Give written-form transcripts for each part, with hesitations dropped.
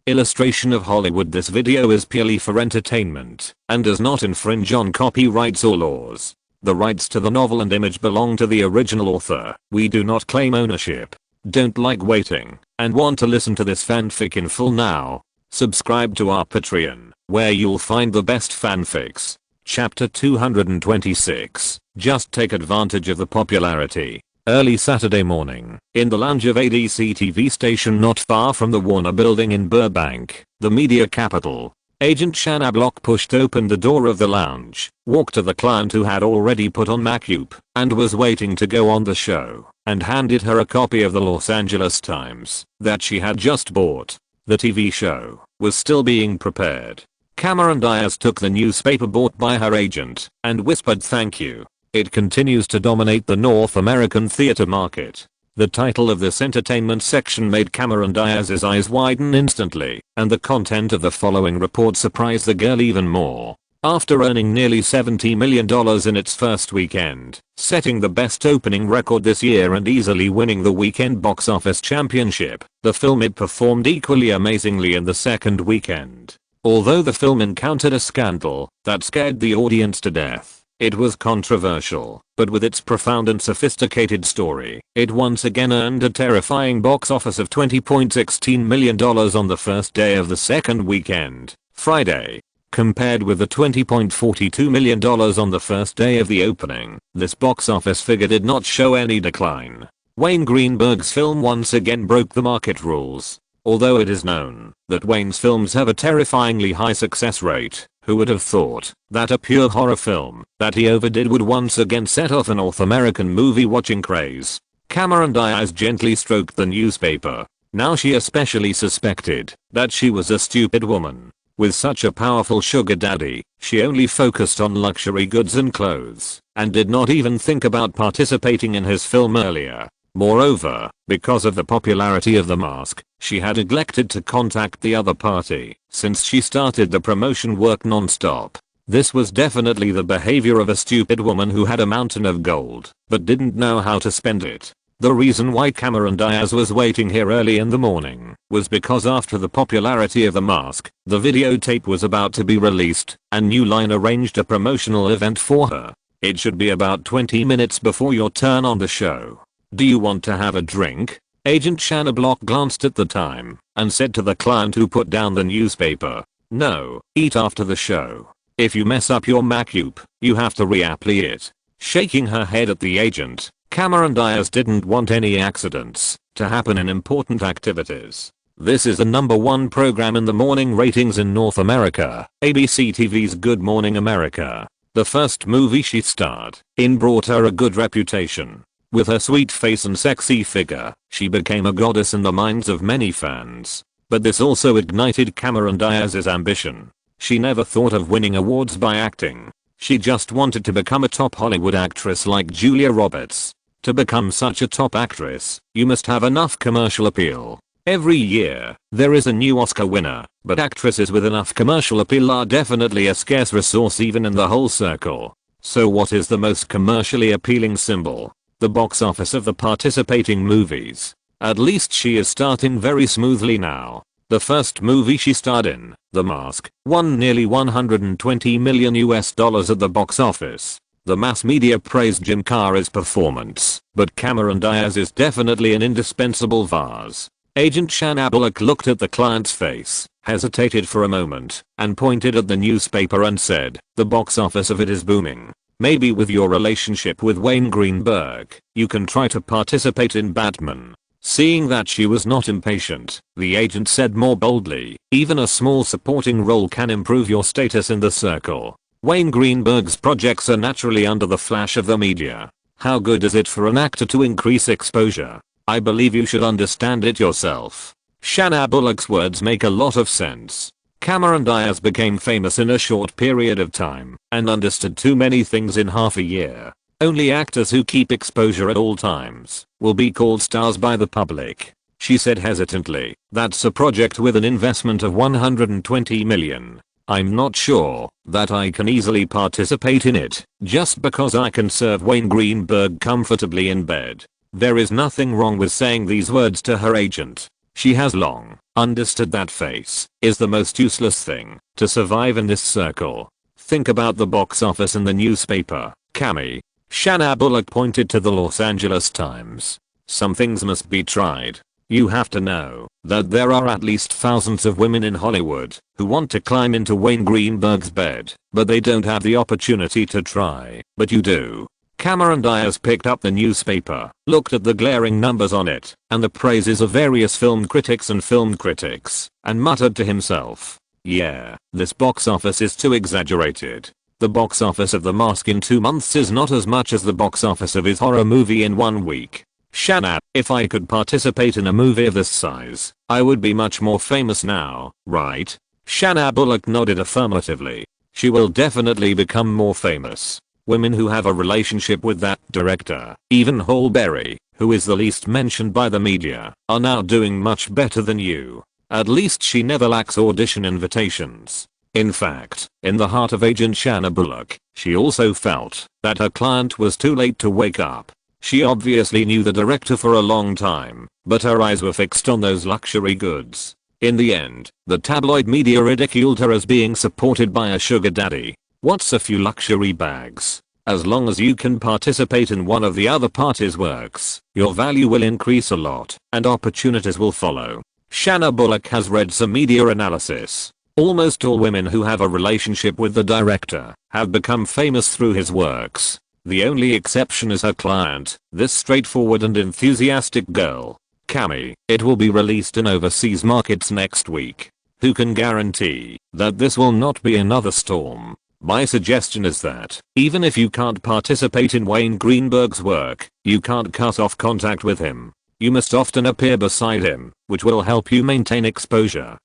Illustration of Hollywood. This video is purely for entertainment and does not infringe on copyrights or laws. The rights to the novel and image belong to the original author. We do not claim ownership. Don't like waiting and want to listen to this fanfic in full now? Subscribe to our Patreon, where you'll find the best fanfics. Chapter 226. Just take advantage of the popularity. Early Saturday morning, in the lounge of ADC TV station not far from the Warner Building in Burbank, the media capital, Agent Shanna Block pushed open the door of the lounge, walked to the client who had already put on makeup and was waiting to go on the show, and handed her a copy of the Los Angeles Times that she had just bought. The TV show was still being prepared. Cameron Diaz took the newspaper bought by her agent and whispered, "Thank you. It continues to dominate the North American theater market." The title of this entertainment section made Cameron Diaz's eyes widen instantly, and the content of the following report surprised the girl even more. After earning nearly $70 million in its first weekend, setting the best opening record this year and easily winning the weekend box office championship, the film performed equally amazingly in the second weekend. Although the film encountered a scandal that scared the audience to death, it was controversial, but with its profound and sophisticated story, it once again earned a terrifying box office of $20.16 million on the first day of the second weekend, Friday. Compared with the $20.42 million on the first day of the opening, this box office figure did not show any decline. Wayne Greenberg's film once again broke the market rules. Although it is known that Wayne's films have a terrifyingly high success rate, who would have thought that a pure horror film that he overdid would once again set off a North American movie watching craze? Cameron Diaz gently stroked the newspaper. Now she especially suspected that she was a stupid woman. With such a powerful sugar daddy, she only focused on luxury goods and clothes, and did not even think about participating in his film earlier. Moreover, because of the popularity of The Mask, she had neglected to contact the other party since she started the promotion work non-stop. This was definitely the behavior of a stupid woman who had a mountain of gold but didn't know how to spend it. The reason why Cameron Diaz was waiting here early in the morning was because after the popularity of The Mask, the videotape was about to be released, and New Line arranged a promotional event for her. It should be about 20 minutes before your turn on the show. "Do you want to have a drink?" Agent Shanna Block glanced at the time and said to the client who put down the newspaper. "No, eat after the show. If you mess up your makeup, you have to reapply it." Shaking her head at the agent, Cameron Diaz didn't want any accidents to happen in important activities. This is the #1 program in the morning ratings in North America, ABC TV's Good Morning America. The first movie she starred in brought her a good reputation. With her sweet face and sexy figure, she became a goddess in the minds of many fans. But this also ignited Cameron Diaz's ambition. She never thought of winning awards by acting. She just wanted to become a top Hollywood actress like Julia Roberts. To become such a top actress, you must have enough commercial appeal. Every year, there is a new Oscar winner, but actresses with enough commercial appeal are definitely a scarce resource even in the whole circle. So what is the most commercially appealing symbol? The box office of the participating movies. At least she is starting very smoothly now. The first movie she starred in, The Mask, won nearly $120 million at the box office. The mass media praised Jim Carrey's performance, but Cameron Diaz is definitely an indispensable vase. Agent Shanna Block looked at the client's face, hesitated for a moment, and pointed at the newspaper and said, "The box office of it is booming. Maybe with your relationship with Wayne Greenberg, you can try to participate in Batman." Seeing that she was not impatient, the agent said more boldly, "Even a small supporting role can improve your status in the circle. Wayne Greenberg's projects are naturally under the flash of the media. How good is it for an actor to increase exposure? I believe you should understand it yourself." Shanna Block's words make a lot of sense. Cameron Diaz became famous in a short period of time and understood too many things in half a year. Only actors who keep exposure at all times will be called stars by the public. She said hesitantly, "That's a project with an investment of $120 million. I'm not sure that I can easily participate in it just because I can serve Wayne Greenberg comfortably in bed." There is nothing wrong with saying these words to her agent. She has long understood that face is the most useless thing to survive in this circle. Think about the box office and the newspaper, Cami. Shanna Bullock pointed to the Los Angeles Times. Some things must be tried. You have to know that there are at least thousands of women in Hollywood who want to climb into Wayne Greenberg's bed, but they don't have the opportunity to try. But you do. Cameron Diaz picked up the newspaper, looked at the glaring numbers on it, and the praises of various film critics, and muttered to himself, yeah, this box office is too exaggerated. The box office of The Mask in 2 months is not as much as the box office of his horror movie in 1 week. Shanna, if I could participate in a movie of this size, I would be much more famous now, right? Shanna Bullock nodded affirmatively. She will definitely become more famous. Women who have a relationship with that director, even Halle Berry, who is the least mentioned by the media, are now doing much better than you. At least she never lacks audition invitations. In fact, in the heart of agent Shanna Bullock, she also felt that her client was too late to wake up. She obviously knew the director for a long time, but her eyes were fixed on those luxury goods. In the end, the tabloid media ridiculed her as being supported by a sugar daddy. What's a few luxury bags? As long as you can participate in one of the other party's works, your value will increase a lot, and opportunities will follow. Shanna Bullock has read some media analysis. Almost all women who have a relationship with the director have become famous through his works. The only exception is her client, this straightforward and enthusiastic girl, Cami. It will be released in overseas markets next week. Who can guarantee that this will not be another storm? My suggestion is that, even if you can't participate in Wayne Greenberg's work, you can't cut off contact with him. You must often appear beside him, which will help you maintain exposure.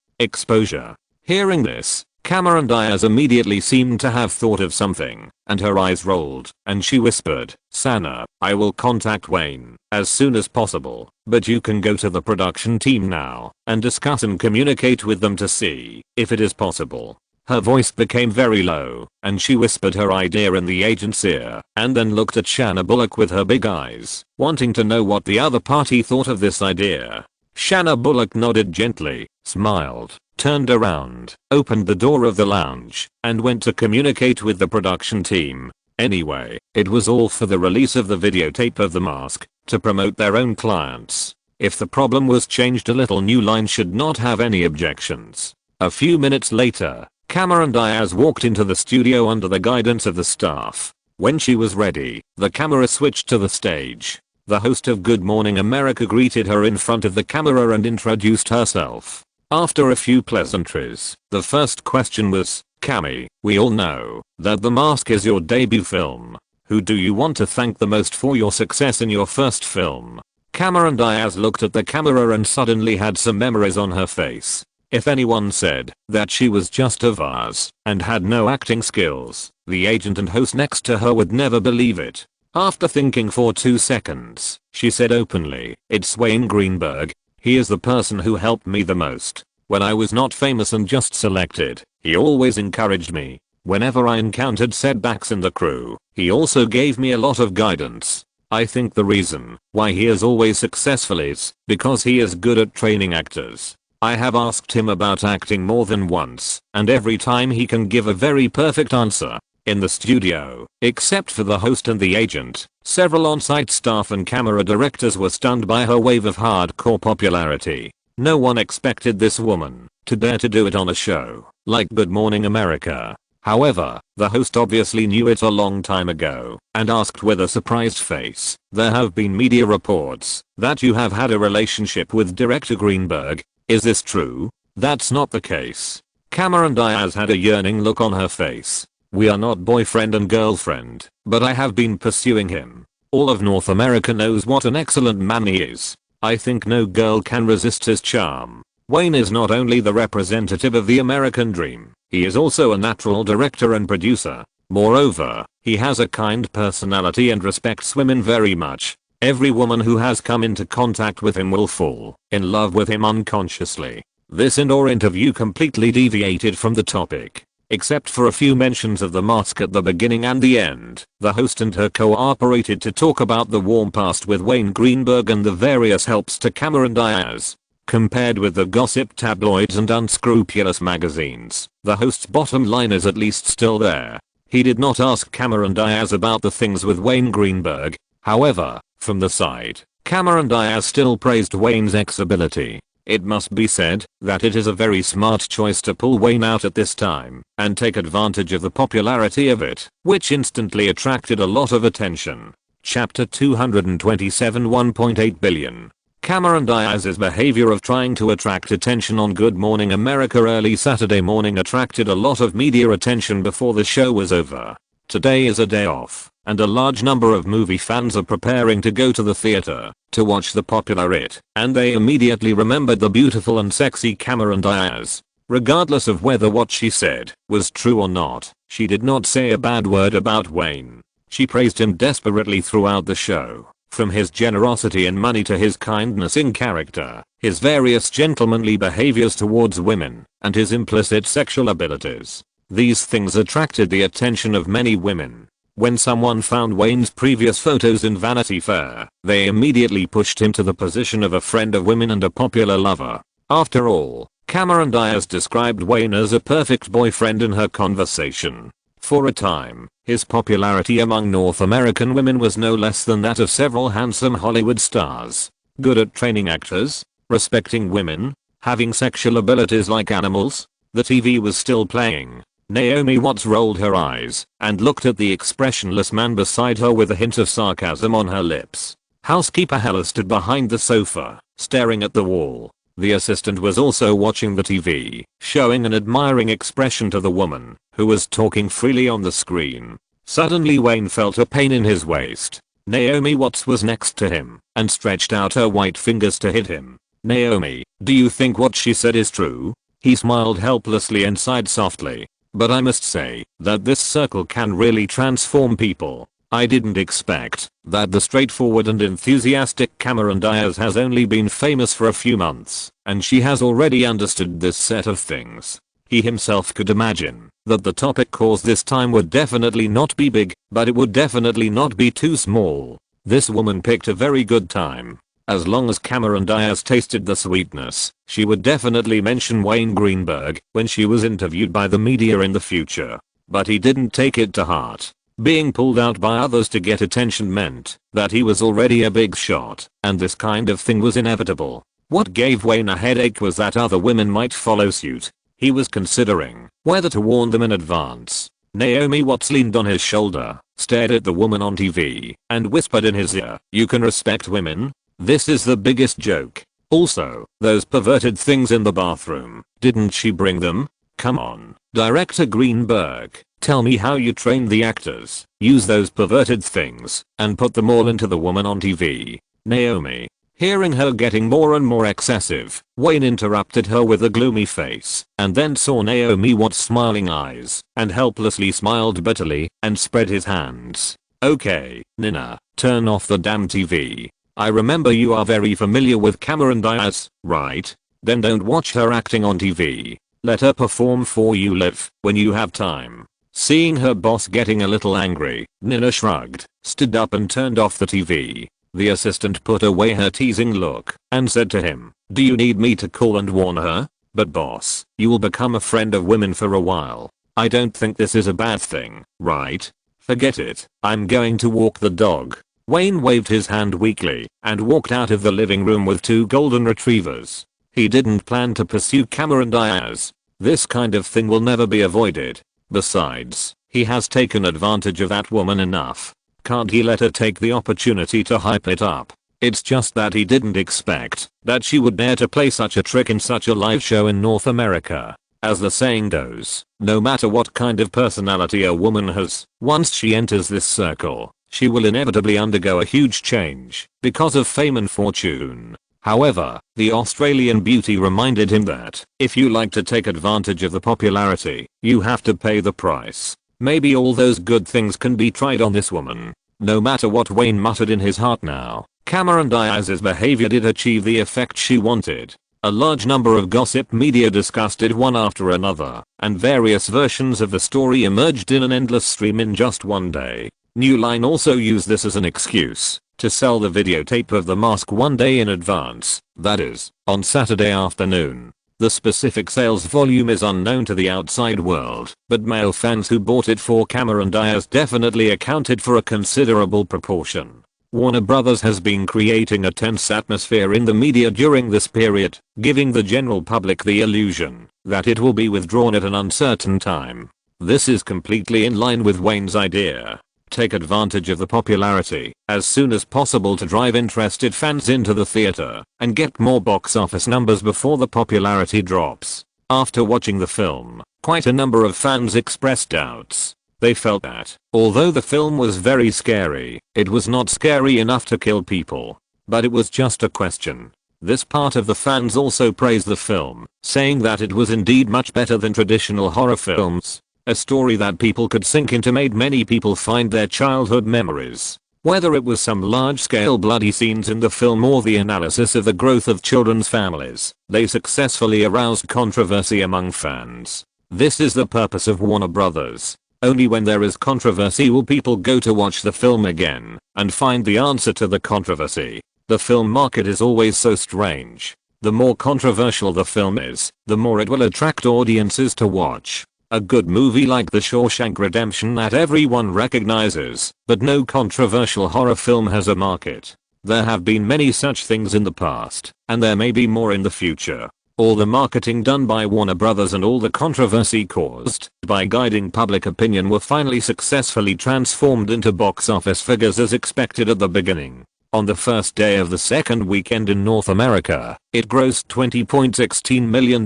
Hearing this, Cameron Diaz immediately seemed to have thought of something, and her eyes rolled, and she whispered, Shanna, I will contact Wayne as soon as possible, but you can go to the production team now and discuss and communicate with them to see if it is possible. Her voice became very low, and she whispered her idea in the agent's ear, and then looked at Shanna Bullock with her big eyes, wanting to know what the other party thought of this idea. Shanna Bullock nodded gently, smiled, turned around, opened the door of the lounge, and went to communicate with the production team. Anyway, it was all for the release of the videotape of The Mask, to promote their own clients. If the problem was changed a little, New Line should not have any objections. A few minutes later, Cameron Diaz walked into the studio under the guidance of the staff. When she was ready, the camera switched to the stage. The host of Good Morning America greeted her in front of the camera and introduced herself. After a few pleasantries, the first question was, Cami, we all know that The Mask is your debut film. Who do you want to thank the most for your success in your first film? Cameron Diaz looked at the camera and suddenly had some memories on her face. If anyone said that she was just a vase and had no acting skills, the agent and host next to her would never believe it. After thinking for 2 seconds, she said openly, it's Wayne Greenberg. He is the person who helped me the most. When I was not famous and just selected, he always encouraged me. Whenever I encountered setbacks in the crew, he also gave me a lot of guidance. I think the reason why he is always successful is because he is good at training actors. I have asked him about acting more than once, and every time he can give a very perfect answer. In the studio, except for the host and the agent, several on-site staff and camera directors were stunned by her wave of hardcore popularity. No one expected this woman to dare to do it on a show like Good Morning America. However, the host obviously knew it a long time ago and asked with a surprised face, there have been media reports that you have had a relationship with director Greenberg. Is this true? That's not the case. Cameron Diaz had a yearning look on her face. We are not boyfriend and girlfriend, but I have been pursuing him. All of North America knows what an excellent man he is. I think no girl can resist his charm. Wayne is not only the representative of the American dream, he is also a natural director and producer. Moreover, he has a kind personality and respects women very much. Every woman who has come into contact with him will fall in love with him unconsciously. This indoor interview completely deviated from the topic. Except for a few mentions of The Mask at the beginning and the end, the host and her cooperated to talk about the warm past with Wayne Greenberg and the various helps to Cameron Diaz. Compared with the gossip tabloids and unscrupulous magazines, the host's bottom line is at least still there. He did not ask Cameron Diaz about the things with Wayne Greenberg. However, from the side, Cameron Diaz still praised Wayne's ex-ability. It must be said that it is a very smart choice to pull Wayne out at this time and take advantage of the popularity of it, which instantly attracted a lot of attention. Chapter 227 1.8 billion. Cameron Diaz's behavior of trying to attract attention on Good Morning America early Saturday morning attracted a lot of media attention before the show was over. Today is a day off, and a large number of movie fans are preparing to go to the theater to watch the popular It, and they immediately remembered the beautiful and sexy Cameron Diaz. Regardless of whether what she said was true or not, she did not say a bad word about Wayne. She praised him desperately throughout the show. From his generosity and money to his kindness in character, his various gentlemanly behaviors towards women, and his implicit sexual abilities. These things attracted the attention of many women. When someone found Wayne's previous photos in Vanity Fair, they immediately pushed him to the position of a friend of women and a popular lover. After all, Cameron Diaz described Wayne as a perfect boyfriend in her conversation. For a time, his popularity among North American women was no less than that of several handsome Hollywood stars. Good at training actors, respecting women, having sexual abilities like animals. The TV was still playing. Naomi Watts rolled her eyes and looked at the expressionless man beside her with a hint of sarcasm on her lips. Housekeeper Hella stood behind the sofa, staring at the wall. The assistant was also watching the TV, showing an admiring expression to the woman, who was talking freely on the screen. Suddenly Wayne felt a pain in his waist. Naomi Watts was next to him, and stretched out her white fingers to hit him. "Naomi, do you think what she said is true?" He smiled helplessly and sighed softly. "But I must say that this circle can really transform people. I didn't expect that the straightforward and enthusiastic Cameron Diaz has only been famous for a few months, and she has already understood this set of things." He himself could imagine that the topic course this time would definitely not be big, but it would definitely not be too small. This woman picked a very good time. As long as Cameron Diaz tasted the sweetness, she would definitely mention Wayne Greenberg when she was interviewed by the media in the future. But he didn't take it to heart. Being pulled out by others to get attention meant that he was already a big shot, and this kind of thing was inevitable. What gave Wayne a headache was that other women might follow suit. He was considering whether to warn them in advance. Naomi Watts leaned on his shoulder, stared at the woman on TV, and whispered in his ear, "You can respect women? This is the biggest joke. Also, those perverted things in the bathroom, didn't she bring them? Come on, Director Greenberg, tell me how you trained the actors. Use those perverted things and put them all into the woman on TV." Naomi, hearing her getting more and more excessive, Wayne interrupted her with a gloomy face, and then saw Naomi Watts' smiling eyes, and helplessly smiled bitterly, and spread his hands. "Okay, Nina, turn off the damn TV. I remember you are very familiar with Cameron Diaz, right? Then don't watch her acting on TV. Let her perform for you live when you have time." Seeing her boss getting a little angry, Nina shrugged, stood up and turned off the TV. The assistant put away her teasing look and said to him, "Do you need me to call and warn her? But boss, you will become a friend of women for a while. I don't think this is a bad thing, right? Forget it. I'm going to walk the dog." Wayne waved his hand weakly and walked out of the living room with two golden retrievers. He didn't plan to pursue Cameron Diaz. This kind of thing will never be avoided. Besides, he has taken advantage of that woman enough. Can't he let her take the opportunity to hype it up? It's just that he didn't expect that she would dare to play such a trick in such a live show in North America. As the saying goes, no matter what kind of personality a woman has, once she enters this circle, she will inevitably undergo a huge change because of fame and fortune. However, the Australian beauty reminded him that if you like to take advantage of the popularity, you have to pay the price. Maybe all those good things can be tried on this woman. No matter what Wayne muttered in his heart now, Cameron Diaz's behavior did achieve the effect she wanted. A large number of gossip media discussed it one after another, and various versions of the story emerged in an endless stream in just one day. New Line also used this as an excuse to sell the videotape of The Mask one day in advance, that is, on Saturday afternoon. The specific sales volume is unknown to the outside world, but male fans who bought it for Cameron Diaz definitely accounted for a considerable proportion. Warner Bros. Has been creating a tense atmosphere in the media during this period, giving the general public the illusion that it will be withdrawn at an uncertain time. This is completely in line with Wayne's idea. Take advantage of the popularity as soon as possible to drive interested fans into the theater and get more box office numbers before the popularity drops. After watching the film, quite a number of fans expressed doubts. They felt that, although the film was very scary, it was not scary enough to kill people. But it was just a question. This part of the fans also praised the film, saying that it was indeed much better than traditional horror films. A story that people could sink into made many people find their childhood memories. Whether it was some large-scale bloody scenes in the film or the analysis of the growth of children's families, they successfully aroused controversy among fans. This is the purpose of Warner Brothers. Only when there is controversy will people go to watch the film again and find the answer to the controversy. The film market is always so strange. The more controversial the film is, the more it will attract audiences to watch. A good movie like The Shawshank Redemption that everyone recognizes, but no controversial horror film has a market. There have been many such things in the past, and there may be more in the future. All the marketing done by Warner Brothers and all the controversy caused by guiding public opinion were finally successfully transformed into box office figures as expected at the beginning. On the first day of the second weekend in North America, it grossed $20.16 million,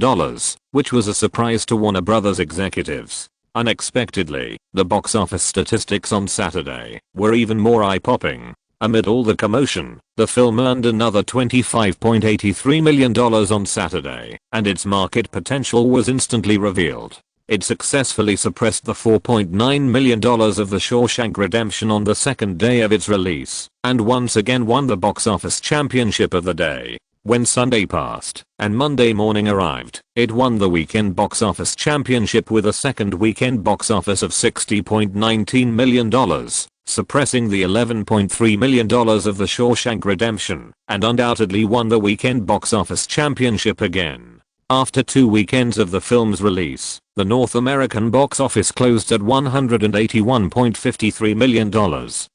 which was a surprise to Warner Brothers executives. Unexpectedly, the box office statistics on Saturday were even more eye-popping. Amid all the commotion, the film earned another $25.83 million on Saturday, and its market potential was instantly revealed. It successfully suppressed the $4.9 million of The Shawshank Redemption on the second day of its release, and once again won the box office championship of the day. When Sunday passed, and Monday morning arrived, it won the weekend box office championship with a second weekend box office of $60.19 million, suppressing the $11.3 million of The Shawshank Redemption, and undoubtedly won the weekend box office championship again. After 2 weekends of the film's release, the North American box office closed at $181.53 million,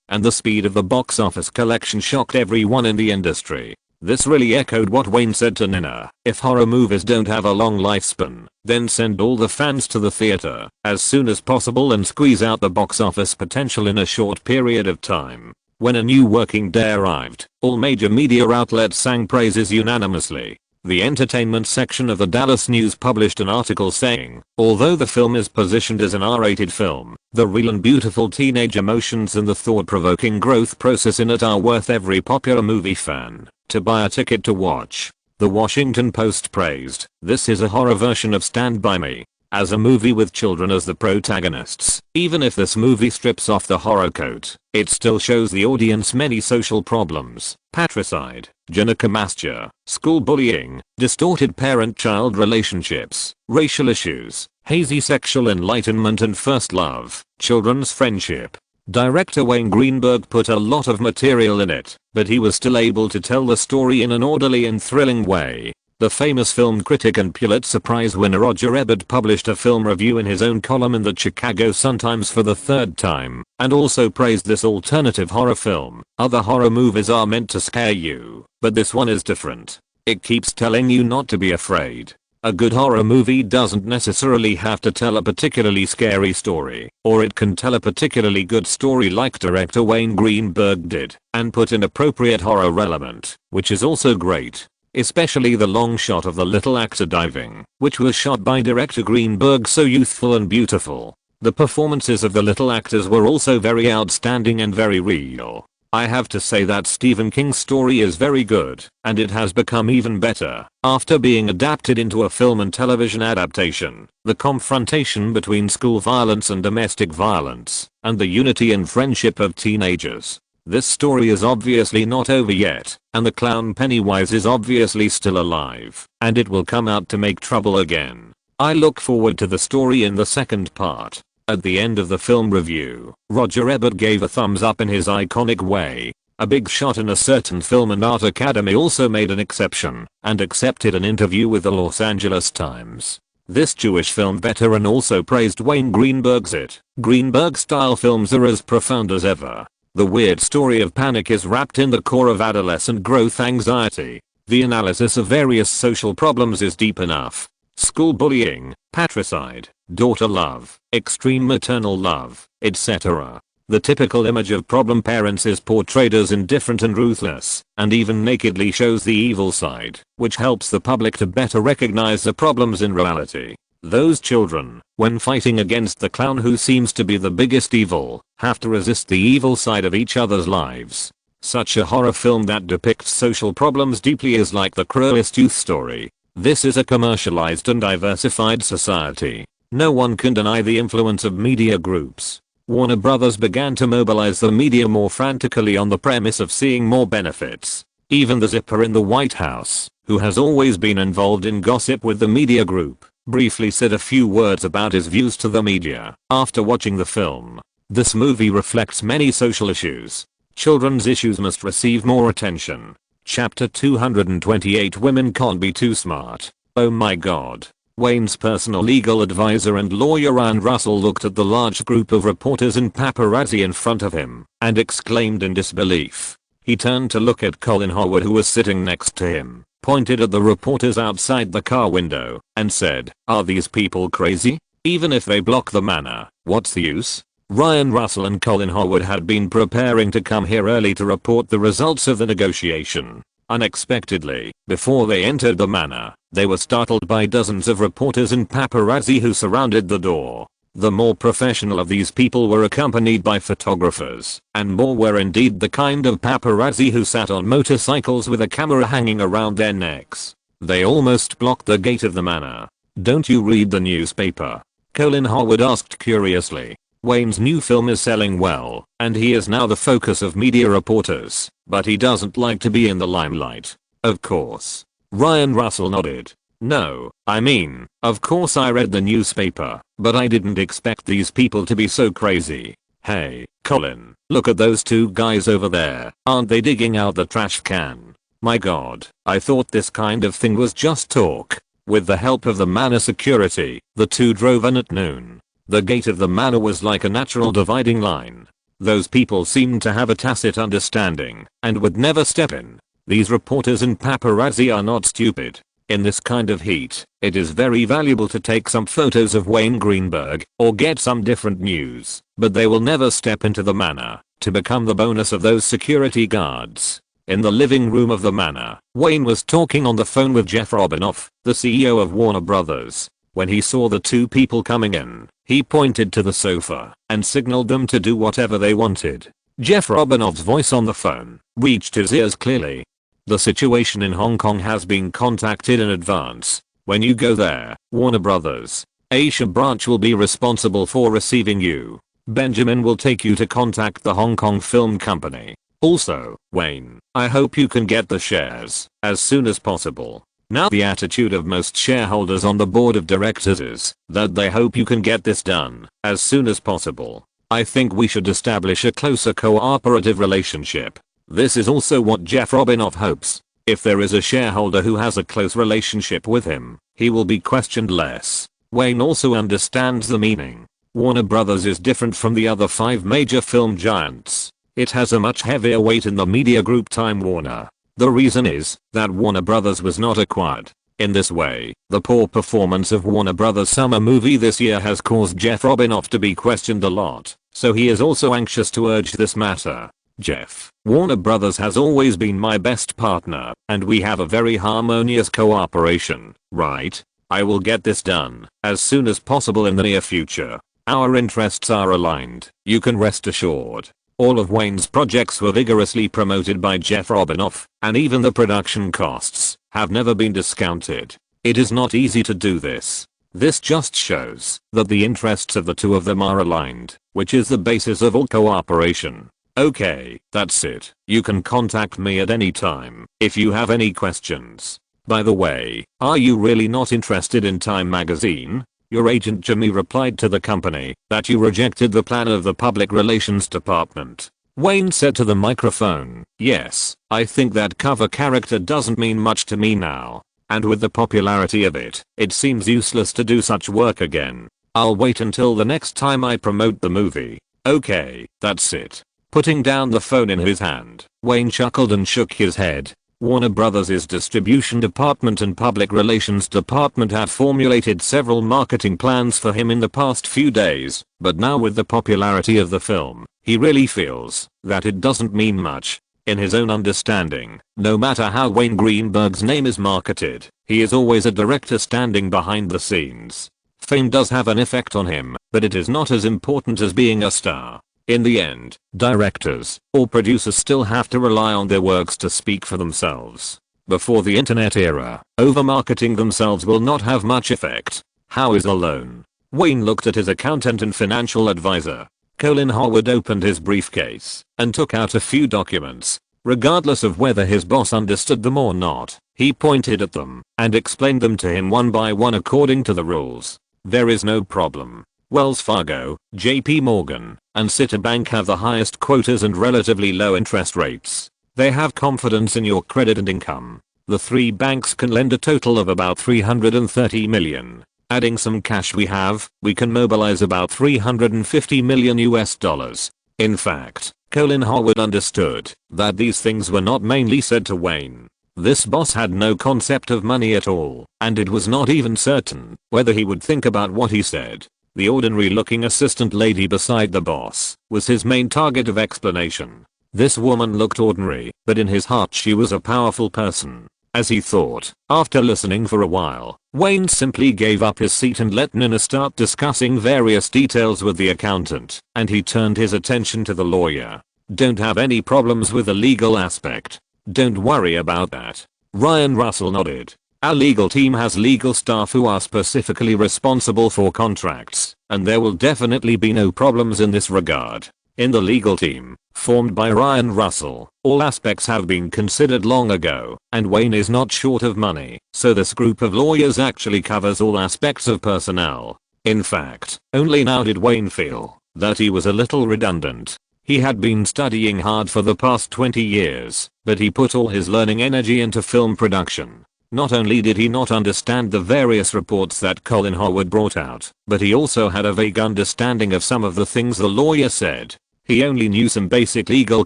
and the speed of the box office collection shocked everyone in the industry. This really echoed what Wayne said to Nina: if horror movies don't have a long lifespan, then send all the fans to the theater as soon as possible and squeeze out the box office potential in a short period of time. When a new working day arrived, all major media outlets sang praises unanimously. The entertainment section of the Dallas News published an article saying, although the film is positioned as an R-rated film, the real and beautiful teenage emotions and the thought-provoking growth process in it are worth every popular movie fan to buy a ticket to watch. The Washington Post praised, "This is a horror version of Stand By Me, as a movie with children as the protagonists. Even if this movie strips off the horror coat, it still shows the audience many social problems: patricide, gynecomastia, school bullying, distorted parent-child relationships, racial issues, hazy sexual enlightenment and first love, children's friendship." Director Wayne Greenberg put a lot of material in it, but he was still able to tell the story in an orderly and thrilling way. The famous film critic and Pulitzer Prize winner Roger Ebert published a film review in his own column in the Chicago Sun-Times for the third time, and also praised this alternative horror film. Other horror movies are meant to scare you, but this one is different. It keeps telling you not to be afraid. A good horror movie doesn't necessarily have to tell a particularly scary story, or it can tell a particularly good story like director Wayne Greenberg did, and put an appropriate horror element, which is also great. Especially the long shot of the little actor diving, which was shot by director Greenberg so youthful and beautiful. The performances of the little actors were also very outstanding and very real. I have to say that Stephen King's story is very good, and it has become even better after being adapted into a film and television adaptation. The confrontation between school violence and domestic violence, and the unity and friendship of teenagers. This story is obviously not over yet, and the clown Pennywise is obviously still alive, and it will come out to make trouble again. I look forward to the story in the second part. At the end of the film review, Roger Ebert gave a thumbs up in his iconic way. A big shot in a certain film and art academy also made an exception and accepted an interview with the Los Angeles Times. This Jewish film veteran also praised Wayne Greenberg's It. Greenberg-style films are as profound as ever. The weird story of panic is wrapped in the core of adolescent growth anxiety. The analysis of various social problems is deep enough. School bullying, patricide, daughter love, extreme maternal love, etc. The typical image of problem parents is portrayed as indifferent and ruthless, and even nakedly shows the evil side, which helps the public to better recognize the problems in reality. Those children, when fighting against the clown who seems to be the biggest evil, have to resist the evil side of each other's lives. Such a horror film that depicts social problems deeply is like the cruelest youth story. This is a commercialized and diversified society. No one can deny the influence of media groups. Warner Brothers began to mobilize the media more frantically on the premise of seeing more benefits. Even the zipper in the White House, who has always been involved in gossip with the media group, briefly said a few words about his views to the media after watching the film. This movie reflects many social issues. Children's issues must receive more attention. Chapter 228 Women Can't Be Too Smart. Oh my god. Wayne's personal legal advisor and lawyer Ryan Russell looked at the large group of reporters and paparazzi in front of him and exclaimed in disbelief. He turned to look at Colin Howard, who was sitting next to him, pointed at the reporters outside the car window, and said, "Are these people crazy? Even if they block the manor, what's the use?" Ryan Russell and Colin Howard had been preparing to come here early to report the results of the negotiation. Unexpectedly, before they entered the manor, they were startled by dozens of reporters and paparazzi who surrounded the door. The more professional of these people were accompanied by photographers, and more were indeed the kind of paparazzi who sat on motorcycles with a camera hanging around their necks. They almost blocked the gate of the manor. "Don't you read the newspaper?" Colin Howard asked curiously. Wayne's new film is selling well, and he is now the focus of media reporters, but he doesn't like to be in the limelight. Of course. Ryan Russell nodded. "No, I mean, of course I read the newspaper, but I didn't expect these people to be so crazy. Hey, Colin, look at those two guys over there. Aren't they digging out the trash can? My god, I thought this kind of thing was just talk." With the help of the manor security, the two drove in at noon. The gate of the manor was like a natural dividing line. Those people seemed to have a tacit understanding and would never step in. These reporters and paparazzi are not stupid. In this kind of heat, it is very valuable to take some photos of Wayne Greenberg or get some different news, but they will never step into the manor to become the bonus of those security guards. In the living room of the manor, Wayne was talking on the phone with Jeff Robinoff, the CEO of Warner Brothers. When he saw the two people coming in, he pointed to the sofa and signaled them to do whatever they wanted. Jeff Robinoff's voice on the phone reached his ears clearly. "The situation in Hong Kong has been contacted in advance. When you go there, Warner Brothers Asia branch will be responsible for receiving you. Benjamin will take you to contact the Hong Kong Film Company. Also, Wayne, I hope you can get the shares as soon as possible." Now the attitude of most shareholders on the board of directors is that they hope you can get this done as soon as possible. I think we should establish a closer cooperative relationship. This is also what Jeff Robinoff hopes. If there is a shareholder who has a close relationship with him, he will be questioned less. Wayne also understands the meaning. Warner Brothers is different from the other 5 major film giants. It has a much heavier weight in the media group Time Warner. The reason is that Warner Brothers was not acquired. In this way, the poor performance of Warner Brothers' summer movie this year has caused Jeff Robinoff to be questioned a lot, so he is also anxious to urge this matter. "Jeff, Warner Brothers has always been my best partner, and we have a very harmonious cooperation, right? I will get this done as soon as possible in the near future. Our interests are aligned, you can rest assured." All of Wayne's projects were vigorously promoted by Jeff Robinoff, and even the production costs have never been discounted. It is not easy to do this. This just shows that the interests of the two of them are aligned, which is the basis of all cooperation. Okay, that's it. You can contact me at any time if you have any questions. By the way, are you really not interested in Time magazine? Your agent Jimmy replied to the company that you rejected the plan of the public relations department. Wayne said to the microphone, "Yes, I think that cover character doesn't mean much to me now. And with the popularity of it, it seems useless to do such work again. I'll wait until the next time I promote the movie." Okay, that's it. Putting down the phone in his hand, Wayne chuckled and shook his head. Warner Brothers' distribution department and public relations department had formulated several marketing plans for him in the past few days, but now with the popularity of the film, he really feels that it doesn't mean much. In his own understanding, no matter how Wayne Greenberg's name is marketed, he is always a director standing behind the scenes. Fame does have an effect on him, but it is not as important as being a star. In the end, directors or producers still have to rely on their works to speak for themselves. Before the internet era, over-marketing themselves will not have much effect. How is alone? Wayne looked at his accountant and financial advisor. Colin Howard opened his briefcase and took out a few documents. Regardless of whether his boss understood them or not, he pointed at them and explained them to him one by one according to the rules. There is no problem. Wells Fargo, JP Morgan, and Citibank have the highest quotas and relatively low interest rates. They have confidence in your credit and income. The three banks can lend a total of about $330 million. Adding some cash we can mobilize about $350 million US. In fact, Colin Howard understood that these things were not mainly said to Wayne. This boss had no concept of money at all, and it was not even certain whether he would think about what he said. The ordinary looking assistant lady beside the boss was his main target of explanation. This woman looked ordinary, but in his heart she was a powerful person. As he thought, after listening for a while, Wayne simply gave up his seat and let Nina start discussing various details with the accountant, and he turned his attention to the lawyer. "Don't have any problems with the legal aspect. Don't worry about that." Ryan Russell nodded. "Our legal team has legal staff who are specifically responsible for contracts, and there will definitely be no problems in this regard." In the legal team, formed by Ryan Russell, all aspects have been considered long ago, and Wayne is not short of money, so this group of lawyers actually covers all aspects of personnel. In fact, only now did Wayne feel that he was a little redundant. He had been studying hard for the past 20 years, but he put all his learning energy into film production. Not only did he not understand the various reports that Colin Howard brought out, but he also had a vague understanding of some of the things the lawyer said. He only knew some basic legal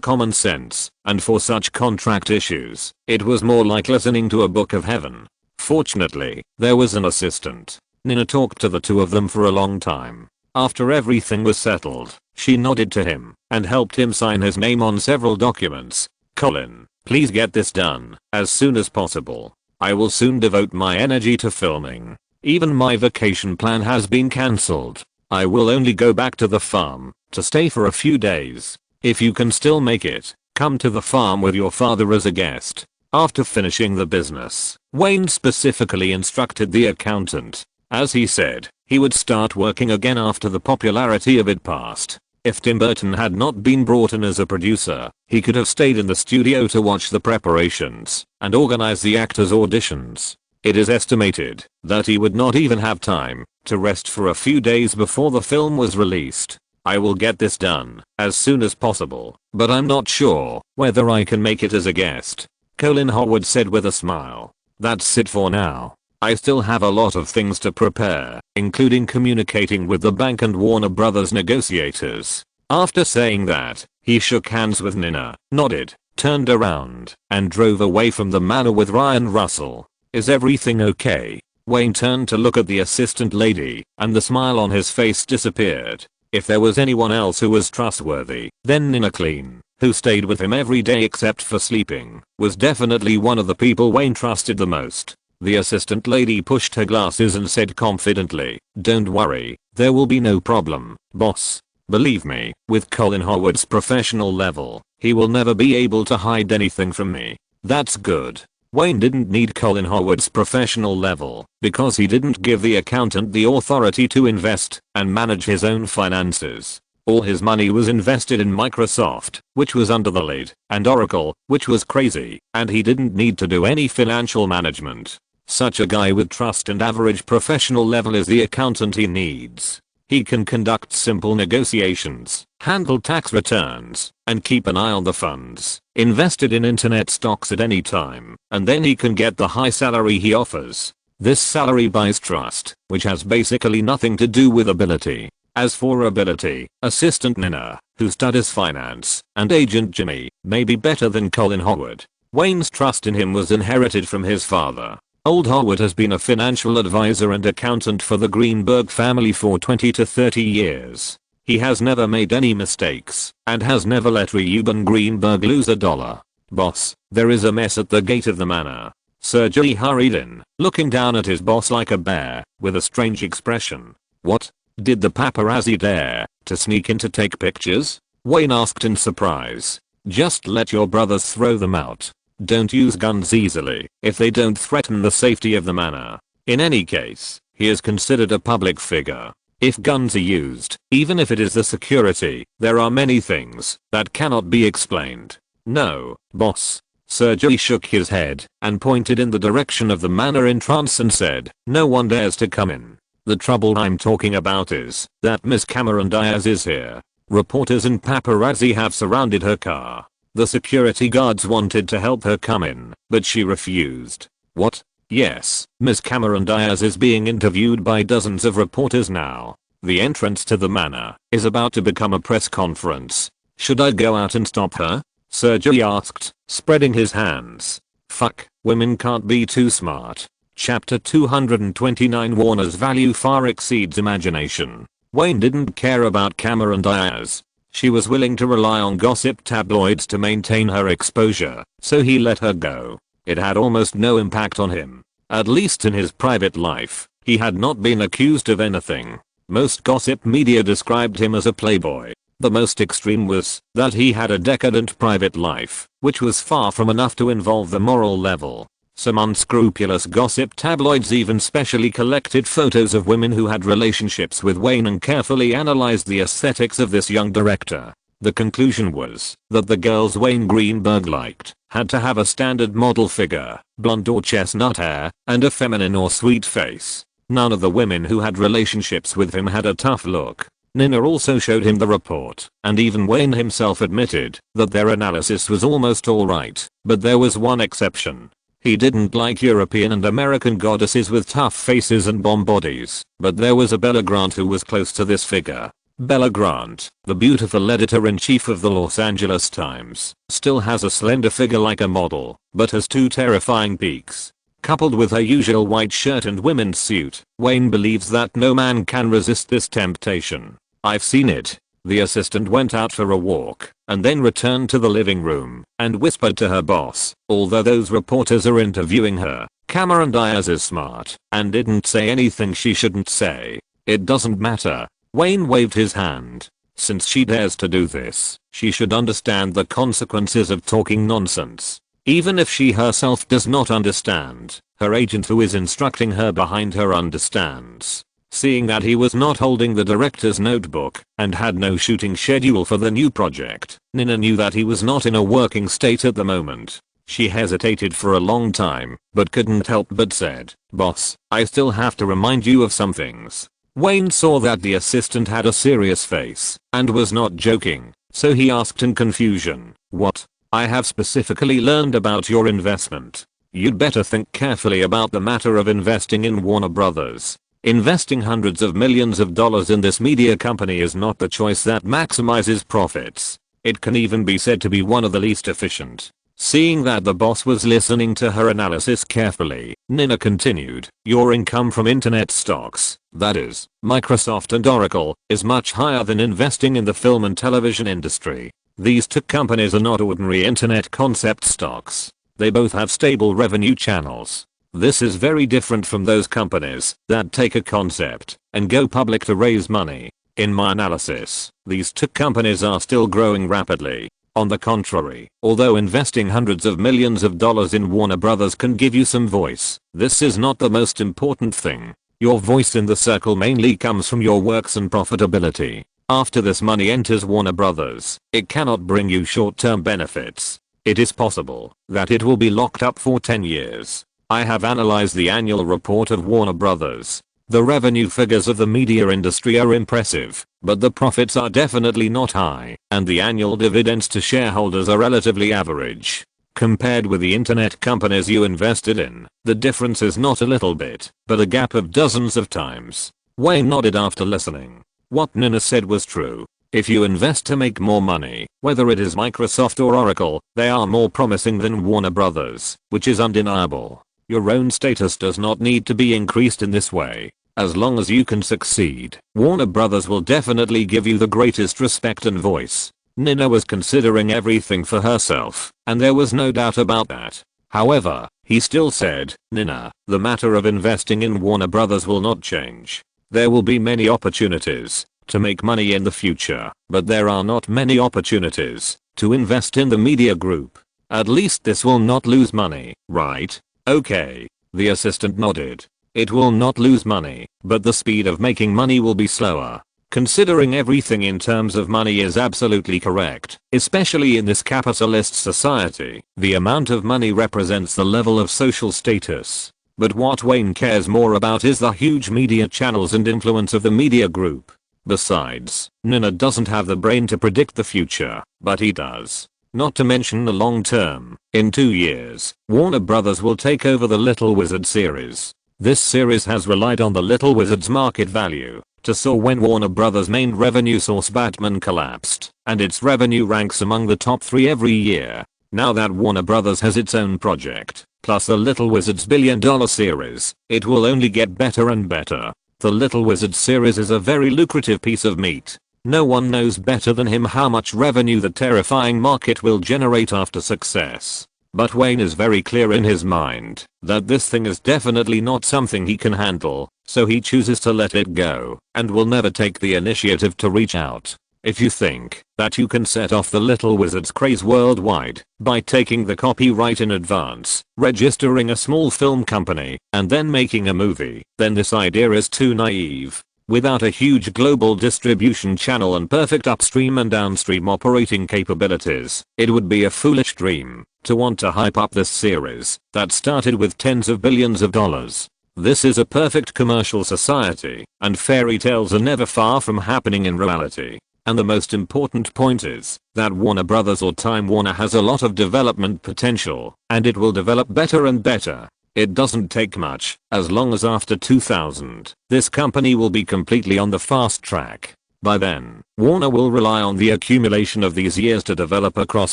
common sense, and for such contract issues, it was more like listening to a book of heaven. Fortunately, there was an assistant. Nina talked to the two of them for a long time. After everything was settled, she nodded to him and helped him sign his name on several documents. "Colin, please get this done as soon as possible. I will soon devote my energy to filming. Even my vacation plan has been cancelled. I will only go back to the farm to stay for a few days. If you can still make it, come to the farm with your father as a guest." After finishing the business, Wayne specifically instructed the accountant. As he said, he would start working again after the popularity of it passed. If Tim Burton had not been brought in as a producer, he could have stayed in the studio to watch the preparations and organize the actors' auditions. It is estimated that he would not even have time to rest for a few days before the film was released. "I will get this done as soon as possible, but I'm not sure whether I can make it as a guest," Colin Howard said with a smile. "That's it for now. I still have a lot of things to prepare, including communicating with the bank and Warner Brothers negotiators." After saying that, he shook hands with Nina, nodded, turned around, and drove away from the manor with Ryan Russell. "Is everything okay?" Wayne turned to look at the assistant lady, and the smile on his face disappeared. If there was anyone else who was trustworthy, then Nina Clean, who stayed with him every day except for sleeping, was definitely one of the people Wayne trusted the most. The assistant lady pushed her glasses and said confidently, "Don't worry, there will be no problem, boss. Believe me, with Colin Howard's professional level, he will never be able to hide anything from me." That's good. Wayne didn't need Colin Howard's professional level because he didn't give the accountant the authority to invest and manage his own finances. All his money was invested in Microsoft, which was under the lid, and Oracle, which was crazy, and he didn't need to do any financial management. Such a guy with trust and average professional level is the accountant he needs. He can conduct simple negotiations, handle tax returns, and keep an eye on the funds invested in internet stocks at any time, and then he can get the high salary he offers. This salary buys trust, which has basically nothing to do with ability. As for ability, Assistant Nina, who studies finance, and Agent Jimmy, may be better than Colin Howard. Wayne's trust in him was inherited from his father. Old Howard has been a financial advisor and accountant for the Greenberg family for 20 to 30 years. He has never made any mistakes, and has never let Reuben Greenberg lose a dollar. Boss, there is a mess at the gate of the manor. Sergey hurried in, looking down at his boss like a bear, with a strange expression. What? Did the paparazzi dare to sneak in to take pictures? Wayne asked in surprise. Just let your brothers throw them out. Don't use guns easily if they don't threaten the safety of the manor. In any case, he is considered a public figure. If guns are used, even if it is the security, there are many things that cannot be explained. No, boss. Sergey shook his head and pointed in the direction of the manor entrance and said, no one dares to come in. The trouble I'm talking about is that Miss Cameron Diaz is here. Reporters and paparazzi have surrounded her car. The security guards wanted to help her come in, but she refused. What? Yes, Miss Cameron Diaz is being interviewed by dozens of reporters now. The entrance to the manor is about to become a press conference. Should I go out and stop her? Sergey asked, spreading his hands. Fuck, women can't be too smart. Chapter 229. Warner's value far exceeds imagination. Wayne didn't care about Cameron Diaz. She was willing to rely on gossip tabloids to maintain her exposure, so he let her go. It had almost no impact on him. At least in his private life, he had not been accused of anything. Most gossip media described him as a playboy. The most extreme was that he had a decadent private life, which was far from enough to involve the moral level. Some unscrupulous gossip tabloids even specially collected photos of women who had relationships with Wayne and carefully analyzed the aesthetics of this young director. The conclusion was that the girls Wayne Greenberg liked had to have a standard model figure, blonde or chestnut hair, and a feminine or sweet face. None of the women who had relationships with him had a tough look. Nina also showed him the report, and even Wayne himself admitted that their analysis was almost alright, but there was one exception. He didn't like European and American goddesses with tough faces and bomb bodies, but there was a Bella Grant who was close to this figure. Bella Grant, the beautiful editor-in-chief of the Los Angeles Times, still has a slender figure like a model, but has two terrifying peaks. Coupled with her usual white shirt and women's suit, Wayne believes that no man can resist this temptation. I've seen it. The assistant went out for a walk, and then returned to the living room, and whispered to her boss, although those reporters are interviewing her, Cameron Diaz is smart, and didn't say anything she shouldn't say. It doesn't matter. Wayne waved his hand. Since she dares to do this, she should understand the consequences of talking nonsense. Even if she herself does not understand, her agent who is instructing her behind her understands. Seeing that he was not holding the director's notebook and had no shooting schedule for the new project, Nina knew that he was not in a working state at the moment. She hesitated for a long time, but couldn't help but said, "Boss, I still have to remind you of some things." Wayne saw that the assistant had a serious face and was not joking, so he asked in confusion, "What?" "I have specifically learned about your investment. You'd better think carefully about the matter of investing in Warner Brothers. Investing hundreds of millions of dollars in this media company is not the choice that maximizes profits. It can even be said to be one of the least efficient." Seeing that the boss was listening to her analysis carefully, Nina continued, "Your income from internet stocks, that is, Microsoft and Oracle, is much higher than investing in the film and television industry. These two companies are not ordinary internet concept stocks. They both have stable revenue channels. This is very different from those companies that take a concept and go public to raise money. In my analysis, these two companies are still growing rapidly. On the contrary, although investing hundreds of millions of dollars in Warner Brothers can give you some voice, this is not the most important thing. Your voice in the circle mainly comes from your works and profitability. After this money enters Warner Brothers, it cannot bring you short-term benefits. It is possible that it will be locked up for 10 years. I have analyzed the annual report of Warner Brothers. The revenue figures of the media industry are impressive, but the profits are definitely not high, and the annual dividends to shareholders are relatively average. Compared with the internet companies you invested in, the difference is not a little bit, but a gap of dozens of times. Wayne nodded after listening. What Nina said was true. If you invest to make more money, whether it is Microsoft or Oracle, they are more promising than Warner Brothers, which is undeniable. Your own status does not need to be increased in this way. As long as you can succeed, Warner Brothers will definitely give you the greatest respect and voice. Nina was considering everything for herself, and there was no doubt about that. However, he still said, Nina, the matter of investing in Warner Brothers will not change. There will be many opportunities to make money in the future, but there are not many opportunities to invest in the media group. At least this will not lose money, right? Okay. The assistant nodded. It will not lose money, but the speed of making money will be slower. Considering everything in terms of money is absolutely correct, especially in this capitalist society. The amount of money represents the level of social status. But what Wayne cares more about is the huge media channels and influence of the media group. Besides, Nina doesn't have the brain to predict the future, but he does. Not to mention the long term. In 2 years, Warner Brothers will take over the Little Wizard series. This series has relied on the Little Wizard's market value to soar when Warner Brothers' main revenue source Batman collapsed, and its revenue ranks among the top 3 every year. Now that Warner Brothers has its own project, plus the Little Wizard's billion-dollar series, it will only get better and better. The Little Wizard series is a very lucrative piece of meat. No one knows better than him how much revenue the terrifying market will generate after success. But Wayne is very clear in his mind that this thing is definitely not something he can handle, so he chooses to let it go and will never take the initiative to reach out. If you think that you can set off the Little Wizard's craze worldwide by taking the copyright in advance, registering a small film company, and then making a movie, then this idea is too naive. Without a huge global distribution channel and perfect upstream and downstream operating capabilities, it would be a foolish dream to want to hype up this series that started with tens of billions of dollars. This is a perfect commercial society, and fairy tales are never far from happening in reality. And the most important point is that Warner Brothers or Time Warner has a lot of development potential, and it will develop better and better. It doesn't take much, as long as after 2000, this company will be completely on the fast track. By then, Warner will rely on the accumulation of these years to develop across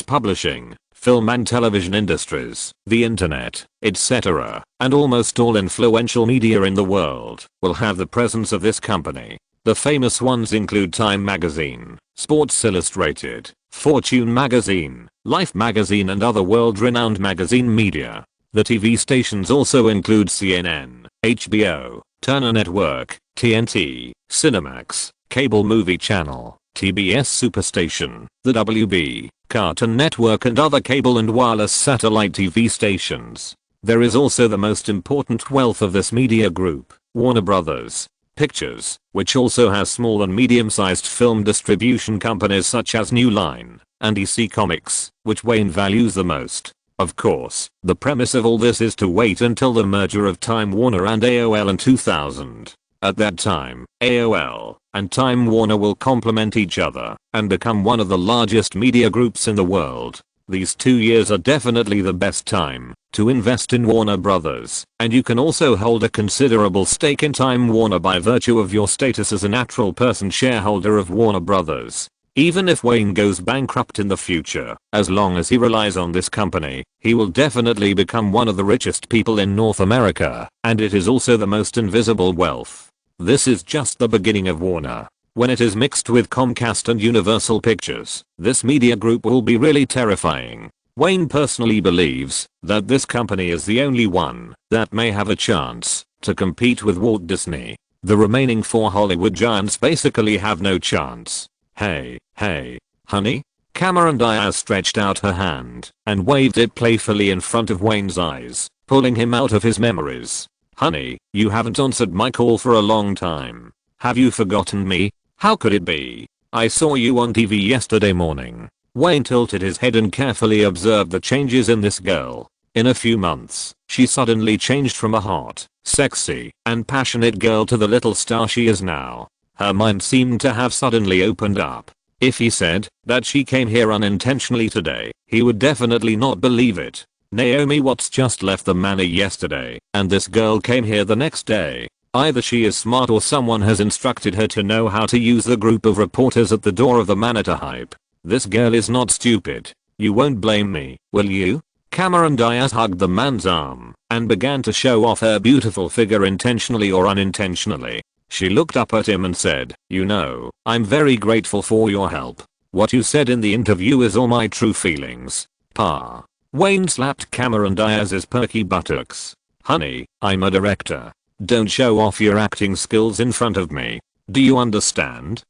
publishing, film and television industries, the internet, etc., and almost all influential media in the world will have the presence of this company. The famous ones include Time Magazine, Sports Illustrated, Fortune Magazine, Life Magazine and other world-renowned magazine media. The TV stations also include CNN, HBO, Turner Network, TNT, Cinemax, Cable Movie Channel, TBS Superstation, the WB, Cartoon Network and other cable and wireless satellite TV stations. There is also the most important wealth of this media group, Warner Brothers Pictures, which also has small and medium-sized film distribution companies such as New Line and DC Comics, which Wayne values the most. Of course, the premise of all this is to wait until the merger of Time Warner and AOL in 2000. At that time, AOL and Time Warner will complement each other and become one of the largest media groups in the world. These 2 years are definitely the best time to invest in Warner Brothers, and you can also hold a considerable stake in Time Warner by virtue of your status as a natural person shareholder of Warner Brothers. Even if Wayne goes bankrupt in the future, as long as he relies on this company, he will definitely become one of the richest people in North America, and it is also the most invisible wealth. This is just the beginning of Warner. When it is mixed with Comcast and Universal Pictures, this media group will be really terrifying. Wayne personally believes that this company is the only one that may have a chance to compete with Walt Disney. The remaining 4 Hollywood giants basically have no chance. Hey, honey? Cameron Diaz stretched out her hand and waved it playfully in front of Wayne's eyes, pulling him out of his memories. Honey, you haven't answered my call for a long time. Have you forgotten me? How could it be? I saw you on TV yesterday morning. Wayne tilted his head and carefully observed the changes in this girl. In a few months, she suddenly changed from a hot, sexy, and passionate girl to the little star she is now. Her mind seemed to have suddenly opened up. If he said that she came here unintentionally today, he would definitely not believe it. Naomi Watts just left the manor yesterday, and this girl came here the next day. Either she is smart or someone has instructed her to know how to use the group of reporters at the door of the manor to hype. This girl is not stupid. You won't blame me, will you? Cameron Diaz hugged the man's arm and began to show off her beautiful figure intentionally or unintentionally. She looked up at him and said, "You know, I'm very grateful for your help. What you said in the interview is all my true feelings." Pa. Wayne slapped Cameron Diaz's perky buttocks. "Honey, I'm a director. Don't show off your acting skills in front of me. Do you understand?"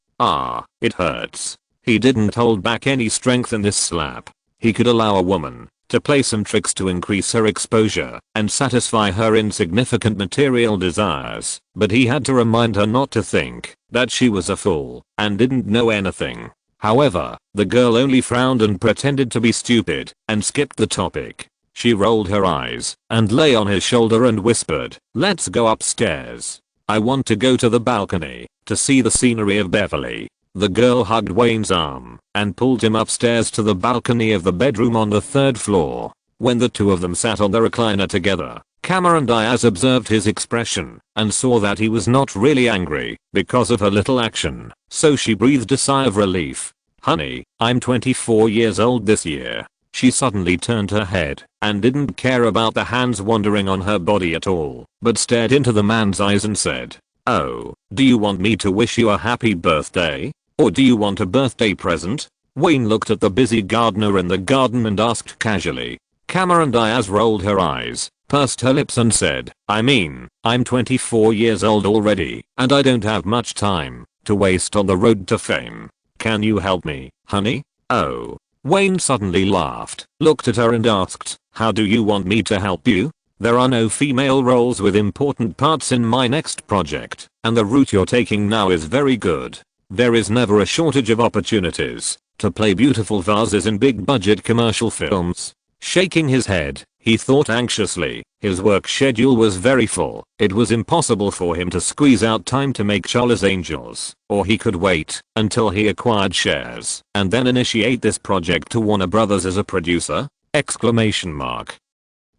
It hurts. He didn't hold back any strength in this slap. He could allow a woman to play some tricks to increase her exposure and satisfy her insignificant material desires, but he had to remind her not to think that she was a fool and didn't know anything. However, the girl only frowned and pretended to be stupid and skipped the topic. She rolled her eyes and lay on his shoulder and whispered, "Let's go upstairs. I want to go to the balcony to see the scenery of Beverly." The girl hugged Wayne's arm and pulled him upstairs to the balcony of the bedroom on the 3rd floor. When the two of them sat on the recliner together, Cameron Diaz observed his expression and saw that he was not really angry because of her little action, so she breathed a sigh of relief. "Honey, I'm 24 years old this year." She suddenly turned her head and didn't care about the hands wandering on her body at all, but stared into the man's eyes and said, "Oh, do you want me to wish you a happy birthday? Or do you want a birthday present?" Wayne looked at the busy gardener in the garden and asked casually. Cameron Diaz rolled her eyes, pursed her lips and said, I'm 24 years old already, and I don't have much time to waste on the road to fame. Can you help me, honey?" "Oh." Wayne suddenly laughed, looked at her and asked, "How do you want me to help you? There are no female roles with important parts in my next project, and the route you're taking now is very good. There is never a shortage of opportunities to play beautiful vases in big budget commercial films." Shaking his head, he thought anxiously. His work schedule was very full. It was impossible for him to squeeze out time to make Charlie's Angels, or he could wait until he acquired shares and then initiate this project to Warner Brothers as a producer? Exclamation mark.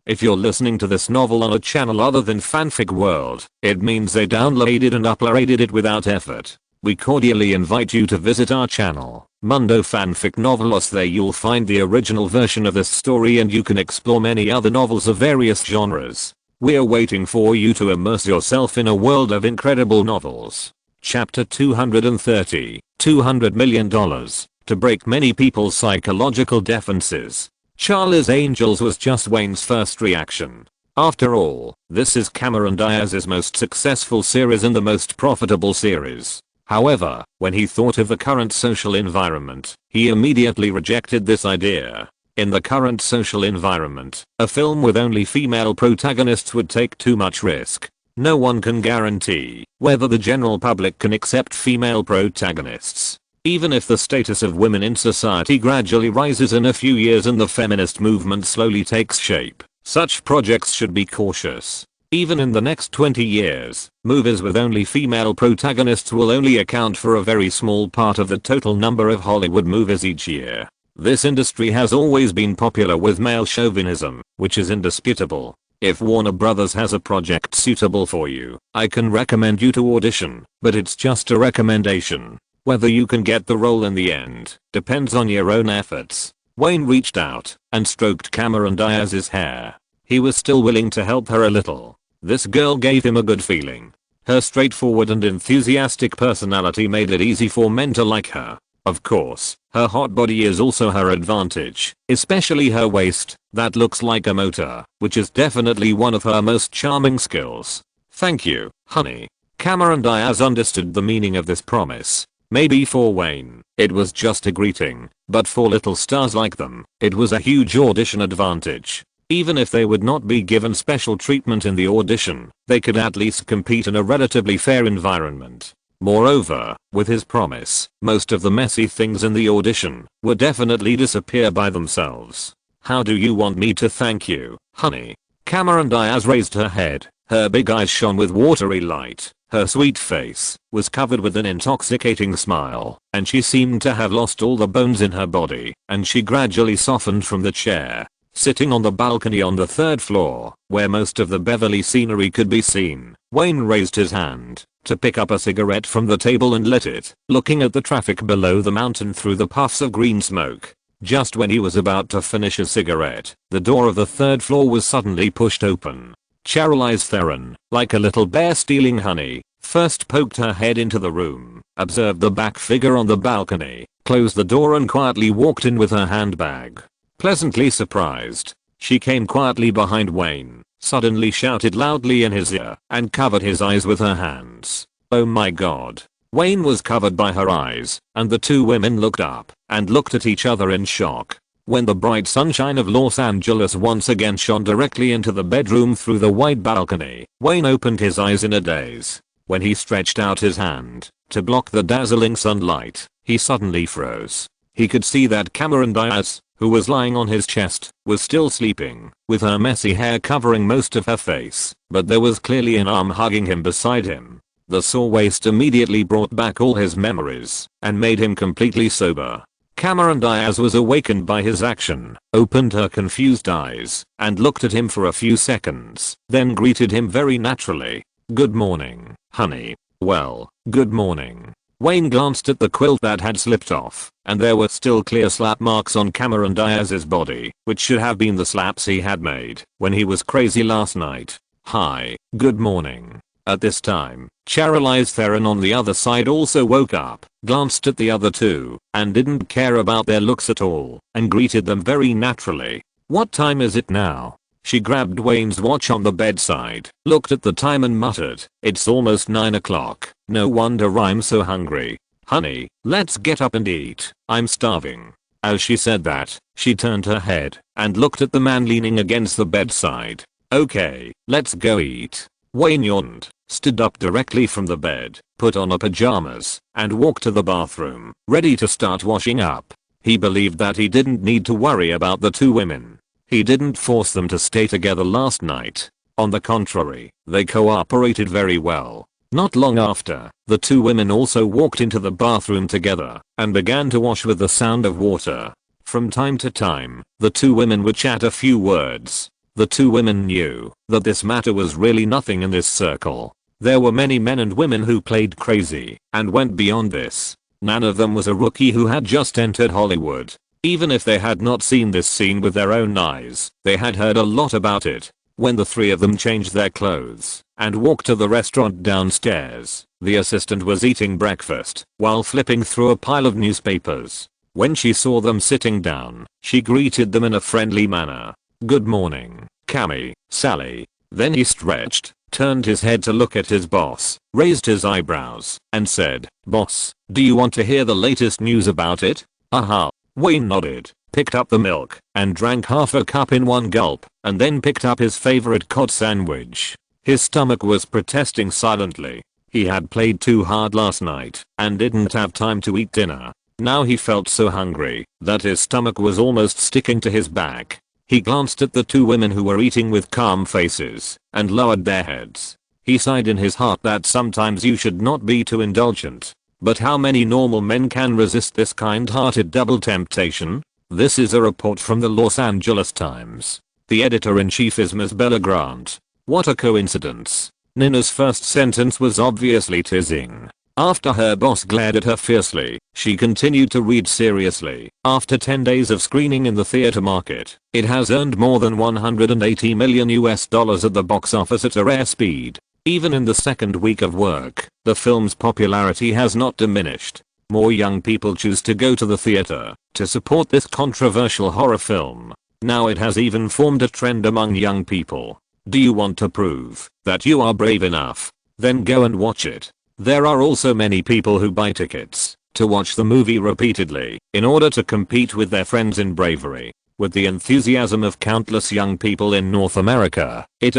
If you're listening to this novel on a channel other than Fanfic World, it means they downloaded and uploaded it without effort. We cordially invite you to visit our channel, Mundo Fanfic Novelos. There you'll find the original version of this story and you can explore many other novels of various genres. We're waiting for you to immerse yourself in a world of incredible novels. Chapter 230, $200 million to break many people's psychological defenses. Charlie's Angels was just Wayne's first reaction. After all, this is Cameron Diaz's most successful series and the most profitable series. However, when he thought of the current social environment, he immediately rejected this idea. In the current social environment, a film with only female protagonists would take too much risk. No one can guarantee whether the general public can accept female protagonists. Even if the status of women in society gradually rises in a few years and the feminist movement slowly takes shape, such projects should be cautious. Even in the next 20 years, movies with only female protagonists will only account for a very small part of the total number of Hollywood movies each year. This industry has always been popular with male chauvinism, which is indisputable. If Warner Brothers has a project suitable for you, I can recommend you to audition, but it's just a recommendation. Whether you can get the role in the end depends on your own efforts. Wayne reached out and stroked Cameron Diaz's hair. He was still willing to help her a little. This girl gave him a good feeling. Her straightforward and enthusiastic personality made it easy for men to like her. Of course, her hot body is also her advantage, especially her waist that looks like a motor, which is definitely one of her most charming skills. "Thank you, honey." Cameron Diaz understood the meaning of this promise. Maybe for Wayne, it was just a greeting, but for little stars like them, it was a huge audition advantage. Even if they would not be given special treatment in the audition, they could at least compete in a relatively fair environment. Moreover, with his promise, most of the messy things in the audition would definitely disappear by themselves. How do you want me to thank you, honey? Cameron Diaz raised her head. Her big eyes shone with watery light. Her sweet face was covered with an intoxicating smile, and she seemed to have lost all the bones in her body, and she gradually softened from the chair. Sitting on the balcony on the third floor, where most of the Beverly scenery could be seen, Wayne raised his hand to pick up a cigarette from the table and lit it, looking at the traffic below the mountain through the puffs of green smoke. Just when he was about to finish his cigarette, the door of the third floor was suddenly pushed open. Charlize Theron, like a little bear stealing honey, first poked her head into the room, observed the back figure on the balcony, closed the door and quietly walked in with her handbag. Pleasantly surprised, she came quietly behind Wayne, suddenly shouted loudly in his ear, and covered his eyes with her hands. Oh my god. Wayne was covered by her eyes, and the two women looked up and looked at each other in shock. When the bright sunshine of Los Angeles once again shone directly into the bedroom through the wide balcony, Wayne opened his eyes in a daze. When he stretched out his hand to block the dazzling sunlight, he suddenly froze. He could see that Cameron Diaz, who was lying on his chest, was still sleeping, with her messy hair covering most of her face, but there was clearly an arm hugging him beside him. The sore waist immediately brought back all his memories and made him completely sober. Cameron Diaz was awakened by his action, opened her confused eyes, and looked at him for a few seconds, then greeted him very naturally. Good morning, honey. Well, good morning. Wayne glanced at the quilt that had slipped off, and there were still clear slap marks on Cameron Diaz's body, which should have been the slaps he had made when he was crazy last night. Hi, good morning. At this time, Charlize Theron on the other side also woke up, glanced at the other two, and didn't care about their looks at all, and greeted them very naturally. What time is it now? She grabbed Wayne's watch on the bedside, looked at the time and muttered, it's almost 9 o'clock. No wonder I'm so hungry. Honey, let's get up and eat. I'm starving. As she said that, she turned her head and looked at the man leaning against the bedside. Okay, let's go eat. Wayne yawned, stood up directly from the bed, put on her pajamas, and walked to the bathroom, ready to start washing up. He believed that he didn't need to worry about the two women. He didn't force them to stay together last night. On the contrary, they cooperated very well. Not long after, the two women also walked into the bathroom together and began to wash with the sound of water. From time to time, the two women would chat a few words. The two women knew that this matter was really nothing in this circle. There were many men and women who played crazy and went beyond this. None of them was a rookie who had just entered Hollywood. Even if they had not seen this scene with their own eyes, they had heard a lot about it. When the three of them changed their clothes and walked to the restaurant downstairs, the assistant was eating breakfast while flipping through a pile of newspapers. When she saw them sitting down, she greeted them in a friendly manner. Good morning, Cammy, Sally. Then he stretched, turned his head to look at his boss, raised his eyebrows, and said, Boss, do you want to hear the latest news about it? Aha. Wayne nodded, picked up the milk, and drank half a cup in one gulp, and then picked up his favorite cod sandwich. His stomach was protesting silently. He had played too hard last night, and didn't have time to eat dinner. Now he felt so hungry that his stomach was almost sticking to his back. He glanced at the two women who were eating with calm faces, and lowered their heads. He sighed in his heart that sometimes you should not be too indulgent. But how many normal men can resist this kind-hearted double temptation? This is a report from the Los Angeles Times. The editor-in-chief is Ms. Bella Grant. What a coincidence. Nina's first sentence was obviously teasing. After her boss glared at her fiercely, she continued to read seriously. After 10 days of screening in the theater market, it has earned more than $180 million at the box office at a rare speed. Even in the second week of work, the film's popularity has not diminished. More young people choose to go to the theater to support this controversial horror film. Now it has even formed a trend among young people. Do you want to prove that you are brave enough? Then go and watch it. There are also many people who buy tickets to watch the movie repeatedly in order to compete with their friends in bravery. With the enthusiasm of countless young people in North America, its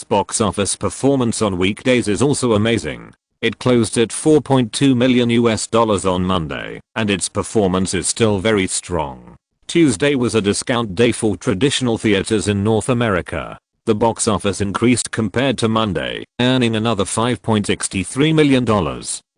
box office performance on weekdays is also amazing. It closed at $4.2 million on Monday, and its performance is still very strong. Tuesday was a discount day for traditional theaters in North America. The box office increased compared to Monday, earning another $5.63 million.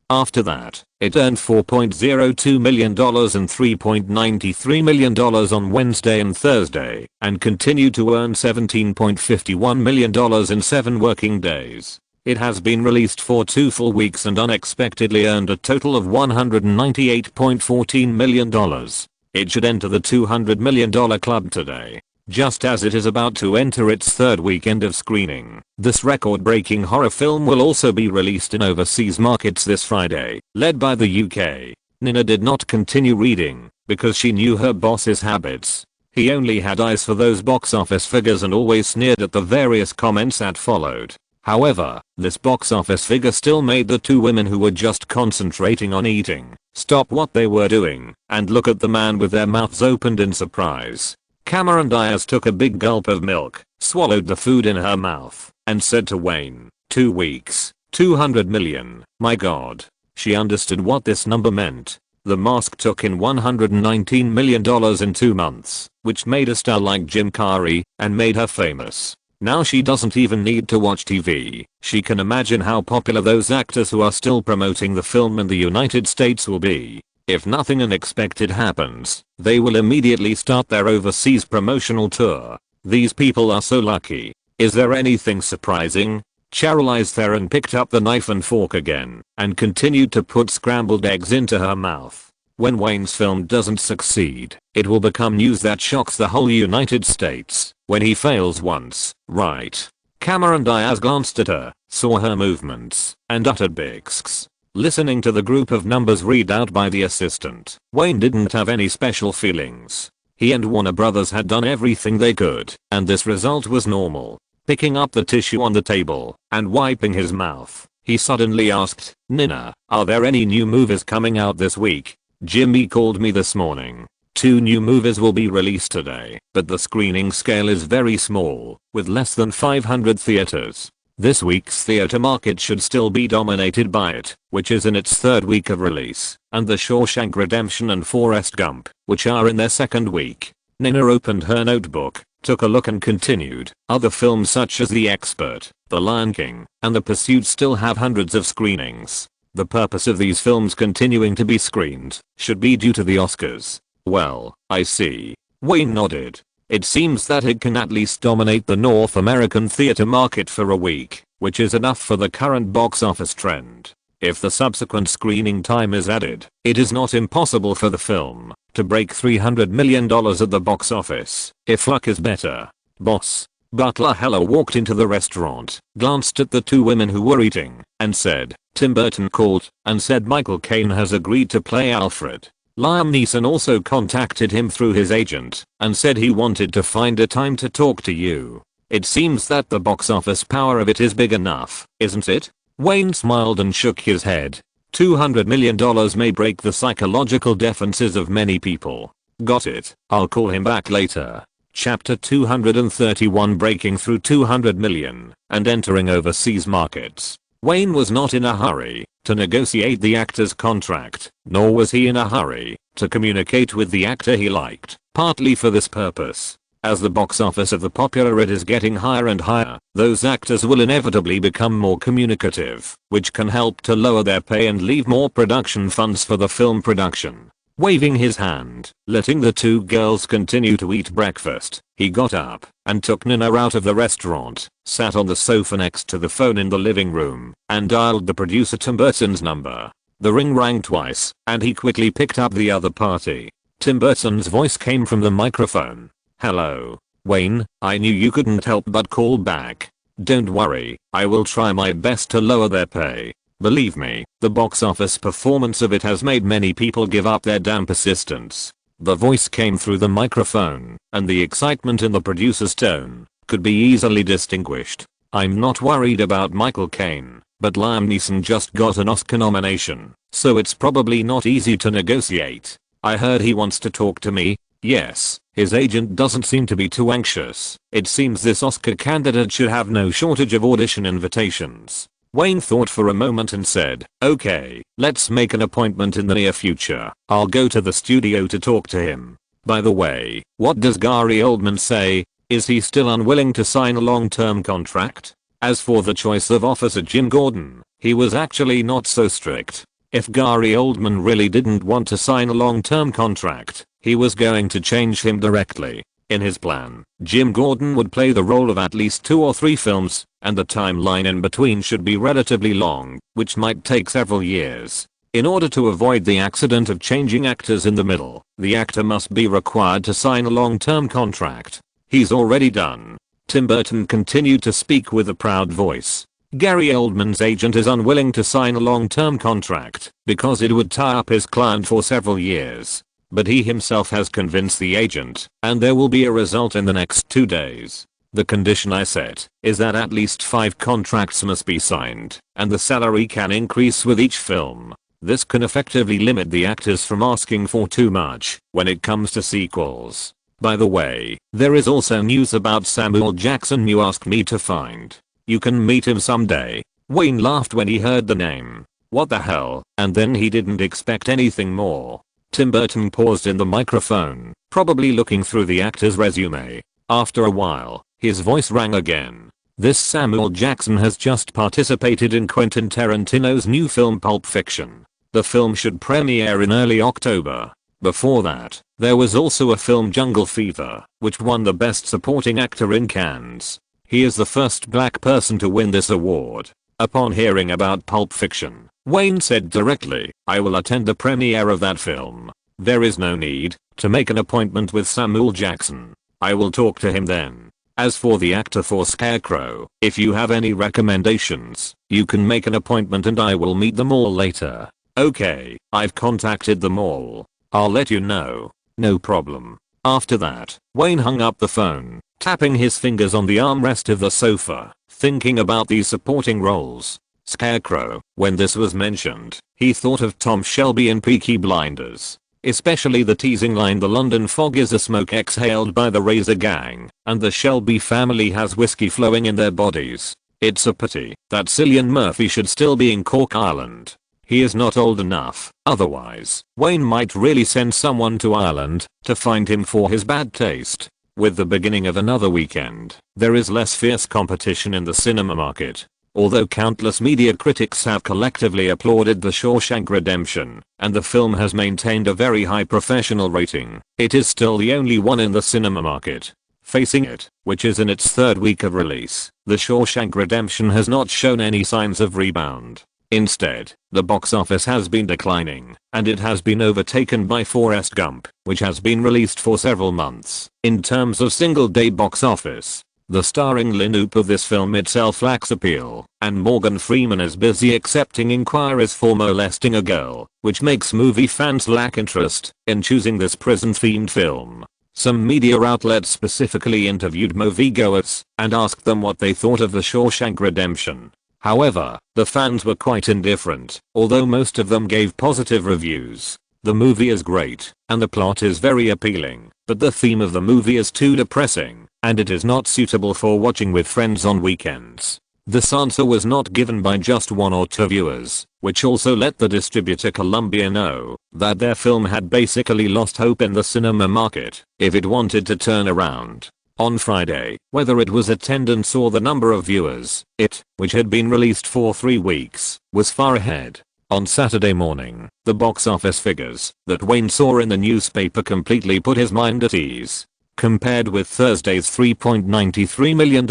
After that, it earned $4.02 million and $3.93 million on Wednesday and Thursday, and continued to earn $17.51 million in 7 working days. It has been released for 2 full weeks and unexpectedly earned a total of $198.14 million. It should enter the $200 million club today, just as it is about to enter its 3rd weekend of screening. This record-breaking horror film will also be released in overseas markets this Friday, led by the UK. Nina did not continue reading, because she knew her boss's habits. He only had eyes for those box office figures and always sneered at the various comments that followed. However, this box office figure still made the 2 women who were just concentrating on eating stop what they were doing and look at the man with their mouths opened in surprise. Cameron Diaz took a big gulp of milk, swallowed the food in her mouth, and said to Wayne, 2 weeks, 200 million, my god. She understood what this number meant. The Mask took in $119 million in 2 months, which made a star like Jim Carrey, and made her famous. Now she doesn't even need to watch TV. She can imagine how popular those actors who are still promoting the film in the United States will be. If nothing unexpected happens, they will immediately start their overseas promotional tour. These people are so lucky. Is there anything surprising? Charlize Theron picked up the knife and fork again, and continued to put scrambled eggs into her mouth. When Wayne's film doesn't succeed, it will become news that shocks the whole United States. When he fails once, right? Cameron Diaz glanced at her, saw her movements, and uttered bigsks. Listening to the group of numbers read out by the assistant, Wayne didn't have any special feelings. He and Warner Brothers had done everything they could, and this result was normal. Picking up the tissue on the table, and wiping his mouth, he suddenly asked, Nina, are there any new movies coming out this week? Jimmy called me this morning. 2 new movies will be released today, but the screening scale is very small, with less than 500 theaters. This week's theater market should still be dominated by it, which is in its 3rd week of release, and The Shawshank Redemption and Forrest Gump, which are in their 2nd week. Nina opened her notebook, took a look and continued. Other films such as The Expert, The Lion King, and The Pursuit still have hundreds of screenings. The purpose of these films continuing to be screened should be due to the Oscars. Well, I see. Wayne nodded. It seems that it can at least dominate the North American theater market for a week, which is enough for the current box office trend. If the subsequent screening time is added, it is not impossible for the film to break $300 million at the box office, if luck is better. Boss Butler Heller walked into the restaurant, glanced at the 2 women who were eating, and said, Tim Burton called and said Michael Caine has agreed to play Alfred. Liam Neeson also contacted him through his agent and said he wanted to find a time to talk to you. It seems that the box office power of it is big enough, isn't it? Wayne smiled and shook his head. $200 million may break the psychological defenses of many people. Got it. I'll call him back later. Chapter 231 Breaking through 200 million and entering overseas markets. Wayne was not in a hurry to negotiate the actor's contract, nor was he in a hurry to communicate with the actor he liked, partly for this purpose. As the box office of the popular it is getting higher and higher, those actors will inevitably become more communicative, which can help to lower their pay and leave more production funds for the film production. Waving his hand, letting the 2 girls continue to eat breakfast, he got up and took Nina out of the restaurant, sat on the sofa next to the phone in the living room, and dialed the producer Tim Burton's number. The ring rang twice, and he quickly picked up the other party. Tim Burton's voice came from the microphone. Hello, Wayne, I knew you couldn't help but call back. Don't worry, I will try my best to lower their pay. Believe me, the box office performance of it has made many people give up their damn persistence. The voice came through the microphone, and the excitement in the producer's tone could be easily distinguished. I'm not worried about Michael Caine, but Liam Neeson just got an Oscar nomination, so it's probably not easy to negotiate. I heard he wants to talk to me. Yes, his agent doesn't seem to be too anxious. It seems this Oscar candidate should have no shortage of audition invitations. Wayne thought for a moment and said, okay, let's make an appointment in the near future. I'll go to the studio to talk to him. By the way, what does Gary Oldman say? Is he still unwilling to sign a long-term contract? As for the choice of Officer Jim Gordon, he was actually not so strict. If Gary Oldman really didn't want to sign a long-term contract, he was going to change him directly. In his plan, Jim Gordon would play the role of at least 2 or 3 films, and the timeline in between should be relatively long, which might take several years. In order to avoid the accident of changing actors in the middle, the actor must be required to sign a long-term contract. He's already done. Tim Burton continued to speak with a proud voice. Gary Oldman's agent is unwilling to sign a long-term contract because it would tie up his client for several years. But he himself has convinced the agent, and there will be a result in the next 2 days. The condition I set is that at least 5 contracts must be signed, and the salary can increase with each film. This can effectively limit the actors from asking for too much when it comes to sequels. By the way, there is also news about Samuel Jackson you asked me to find. You can meet him someday. Wayne laughed when he heard the name. What the hell? And then he didn't expect anything more. Tim Burton paused in the microphone, probably looking through the actor's resume. After a while, his voice rang again. This Samuel Jackson has just participated in Quentin Tarantino's new film Pulp Fiction. The film should premiere in early October. Before that, there was also a film Jungle Fever, which won the Best Supporting Actor in Cannes. He is the first black person to win this award. Upon hearing about Pulp Fiction, Wayne said directly, "I will attend the premiere of that film. There is no need to make an appointment with Samuel Jackson. I will talk to him then." As for the actor for Scarecrow, if you have any recommendations, you can make an appointment and I will meet them all later. Okay, I've contacted them all. I'll let you know. No problem. After that, Wayne hung up the phone, tapping his fingers on the armrest of the sofa, thinking about these supporting roles. Scarecrow, when this was mentioned, he thought of Tom Shelby in Peaky Blinders. Especially the teasing line, "The London fog is a smoke exhaled by the Razor Gang, and the Shelby family has whiskey flowing in their bodies. It's a pity that Cillian Murphy should still be in Cork Island. He is not old enough, otherwise, Wayne might really send someone to Ireland to find him for his bad taste." With the beginning of another weekend, there is less fierce competition in the cinema market. Although countless media critics have collectively applauded The Shawshank Redemption, and the film has maintained a very high professional rating, it is still the only one in the cinema market. Facing it, which is in its 3rd week of release, The Shawshank Redemption has not shown any signs of rebound. Instead, the box office has been declining, and it has been overtaken by Forrest Gump, which has been released for several months. In terms of single-day box office, the starring lineup of this film itself lacks appeal, and Morgan Freeman is busy accepting inquiries for molesting a girl, which makes movie fans lack interest in choosing this prison-themed film. Some media outlets specifically interviewed moviegoers and asked them what they thought of The Shawshank Redemption. However, the fans were quite indifferent, although most of them gave positive reviews. The movie is great, and the plot is very appealing, but the theme of the movie is too depressing, and it is not suitable for watching with friends on weekends. This answer was not given by just 1 or 2 viewers, which also let the distributor Columbia know that their film had basically lost hope in the cinema market if it wanted to turn around. On Friday, whether it was attendance or the number of viewers, it, which had been released for 3 weeks, was far ahead. On Saturday morning, the box office figures that Wayne saw in the newspaper completely put his mind at ease. Compared with Thursday's $3.93 million,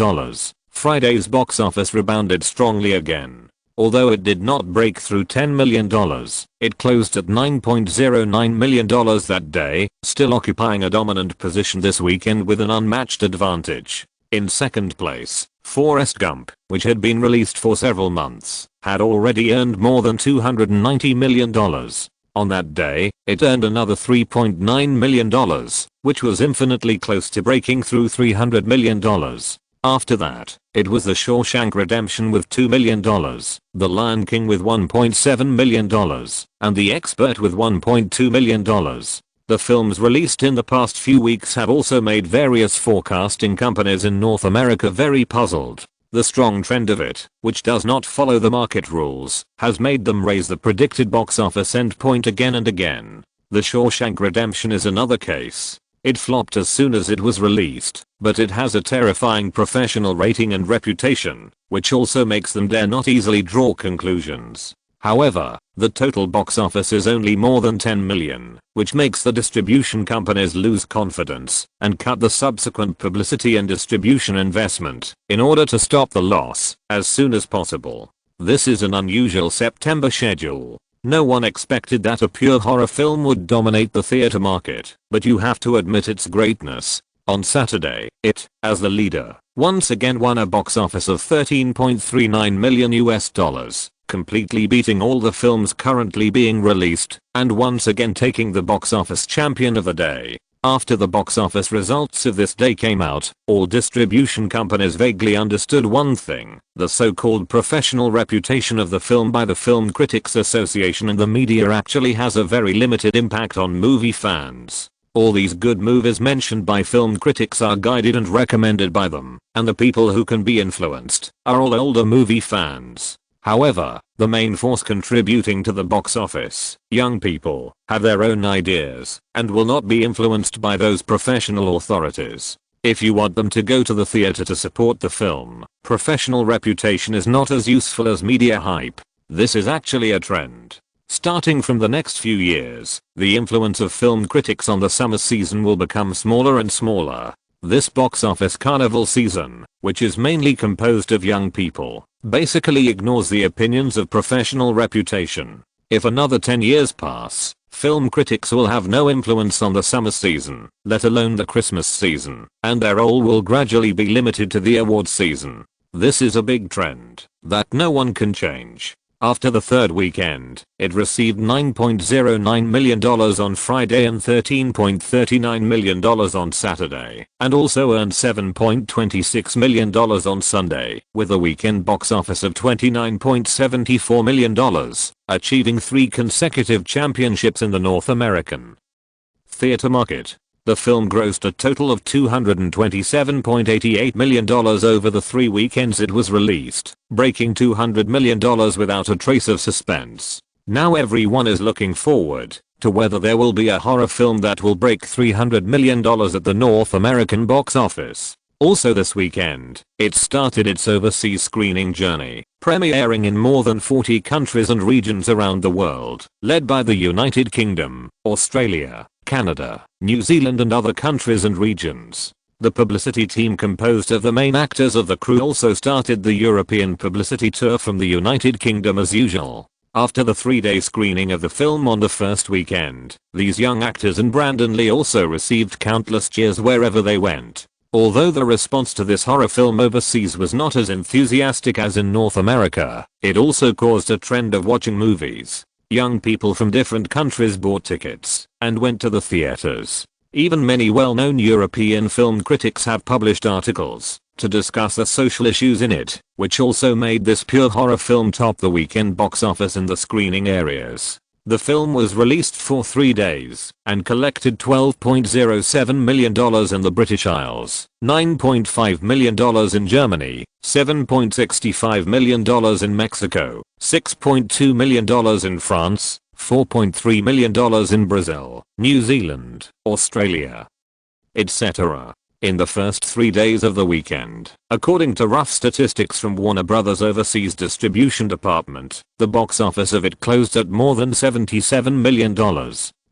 Friday's box office rebounded strongly again. Although it did not break through $10 million, it closed at $9.09 million that day, still occupying a dominant position this weekend with an unmatched advantage. In second place, Forrest Gump, which had been released for several months, had already earned more than $290 million. On that day, it earned another $3.9 million, which was infinitely close to breaking through $300 million. After that, it was The Shawshank Redemption with $2 million, The Lion King with $1.7 million, and The Expert with $1.2 million. The films released in the past few weeks have also made various forecasting companies in North America very puzzled. The strong trend of it, which does not follow the market rules, has made them raise the predicted box office endpoint again and again. The Shawshank Redemption is another case. It flopped as soon as it was released, but it has a terrifying professional rating and reputation, which also makes them dare not easily draw conclusions. However, the total box office is only more than 10 million, which makes the distribution companies lose confidence and cut the subsequent publicity and distribution investment in order to stop the loss as soon as possible. This is an unusual September schedule. No one expected that a pure horror film would dominate the theater market, but you have to admit its greatness. On Saturday, it, as the leader, once again won a box office of $13.39 million, completely beating all the films currently being released, and once again taking the box office champion of the day. After the box office results of this day came out, all distribution companies vaguely understood one thing: the so-called professional reputation of the film by the Film Critics Association and the media actually has a very limited impact on movie fans. All these good movies mentioned by film critics are guided and recommended by them, and the people who can be influenced are all older movie fans. However, the main force contributing to the box office, young people, have their own ideas and will not be influenced by those professional authorities. If you want them to go to the theater to support the film, professional reputation is not as useful as media hype. This is actually a trend. Starting from the next few years, the influence of film critics on the summer season will become smaller and smaller. This box office carnival season, which is mainly composed of young people, basically ignores the opinions of professional reputation. If another 10 years pass, film critics will have no influence on the summer season, let alone the Christmas season, and their role will gradually be limited to the award season. This is a big trend that no one can change. After the third weekend, it received $9.09 million on Friday and $13.39 million on Saturday, and also earned $7.26 million on Sunday, with a weekend box office of $29.74 million, achieving 3 consecutive championships in the North American theater market. The film grossed a total of $227.88 million over the 3 weekends it was released, breaking $200 million without a trace of suspense. Now everyone is looking forward to whether there will be a horror film that will break $300 million at the North American box office. Also this weekend, it started its overseas screening journey, premiering in more than 40 countries and regions around the world, led by the United Kingdom, Australia, Canada, New Zealand and other countries and regions. The publicity team composed of the main actors of the crew also started the European publicity tour from the United Kingdom as usual. After the 3-day screening of the film on the first weekend, these young actors and Brandon Lee also received countless cheers wherever they went. Although the response to this horror film overseas was not as enthusiastic as in North America, it also caused a trend of watching movies. Young people from different countries bought tickets and went to the theaters. Even many well-known European film critics have published articles to discuss the social issues in it, which also made this pure horror film top the weekend box office in the screening areas. The film was released for 3 days and collected $12.07 million in the British Isles, $9.5 million in Germany, $7.65 million in Mexico, $6.2 million in France, $4.3 million in Brazil, New Zealand, Australia, etc. in the first 3 days of the weekend. According to rough statistics from Warner Bros. Overseas Distribution Department, the box office of it closed at more than $77 million.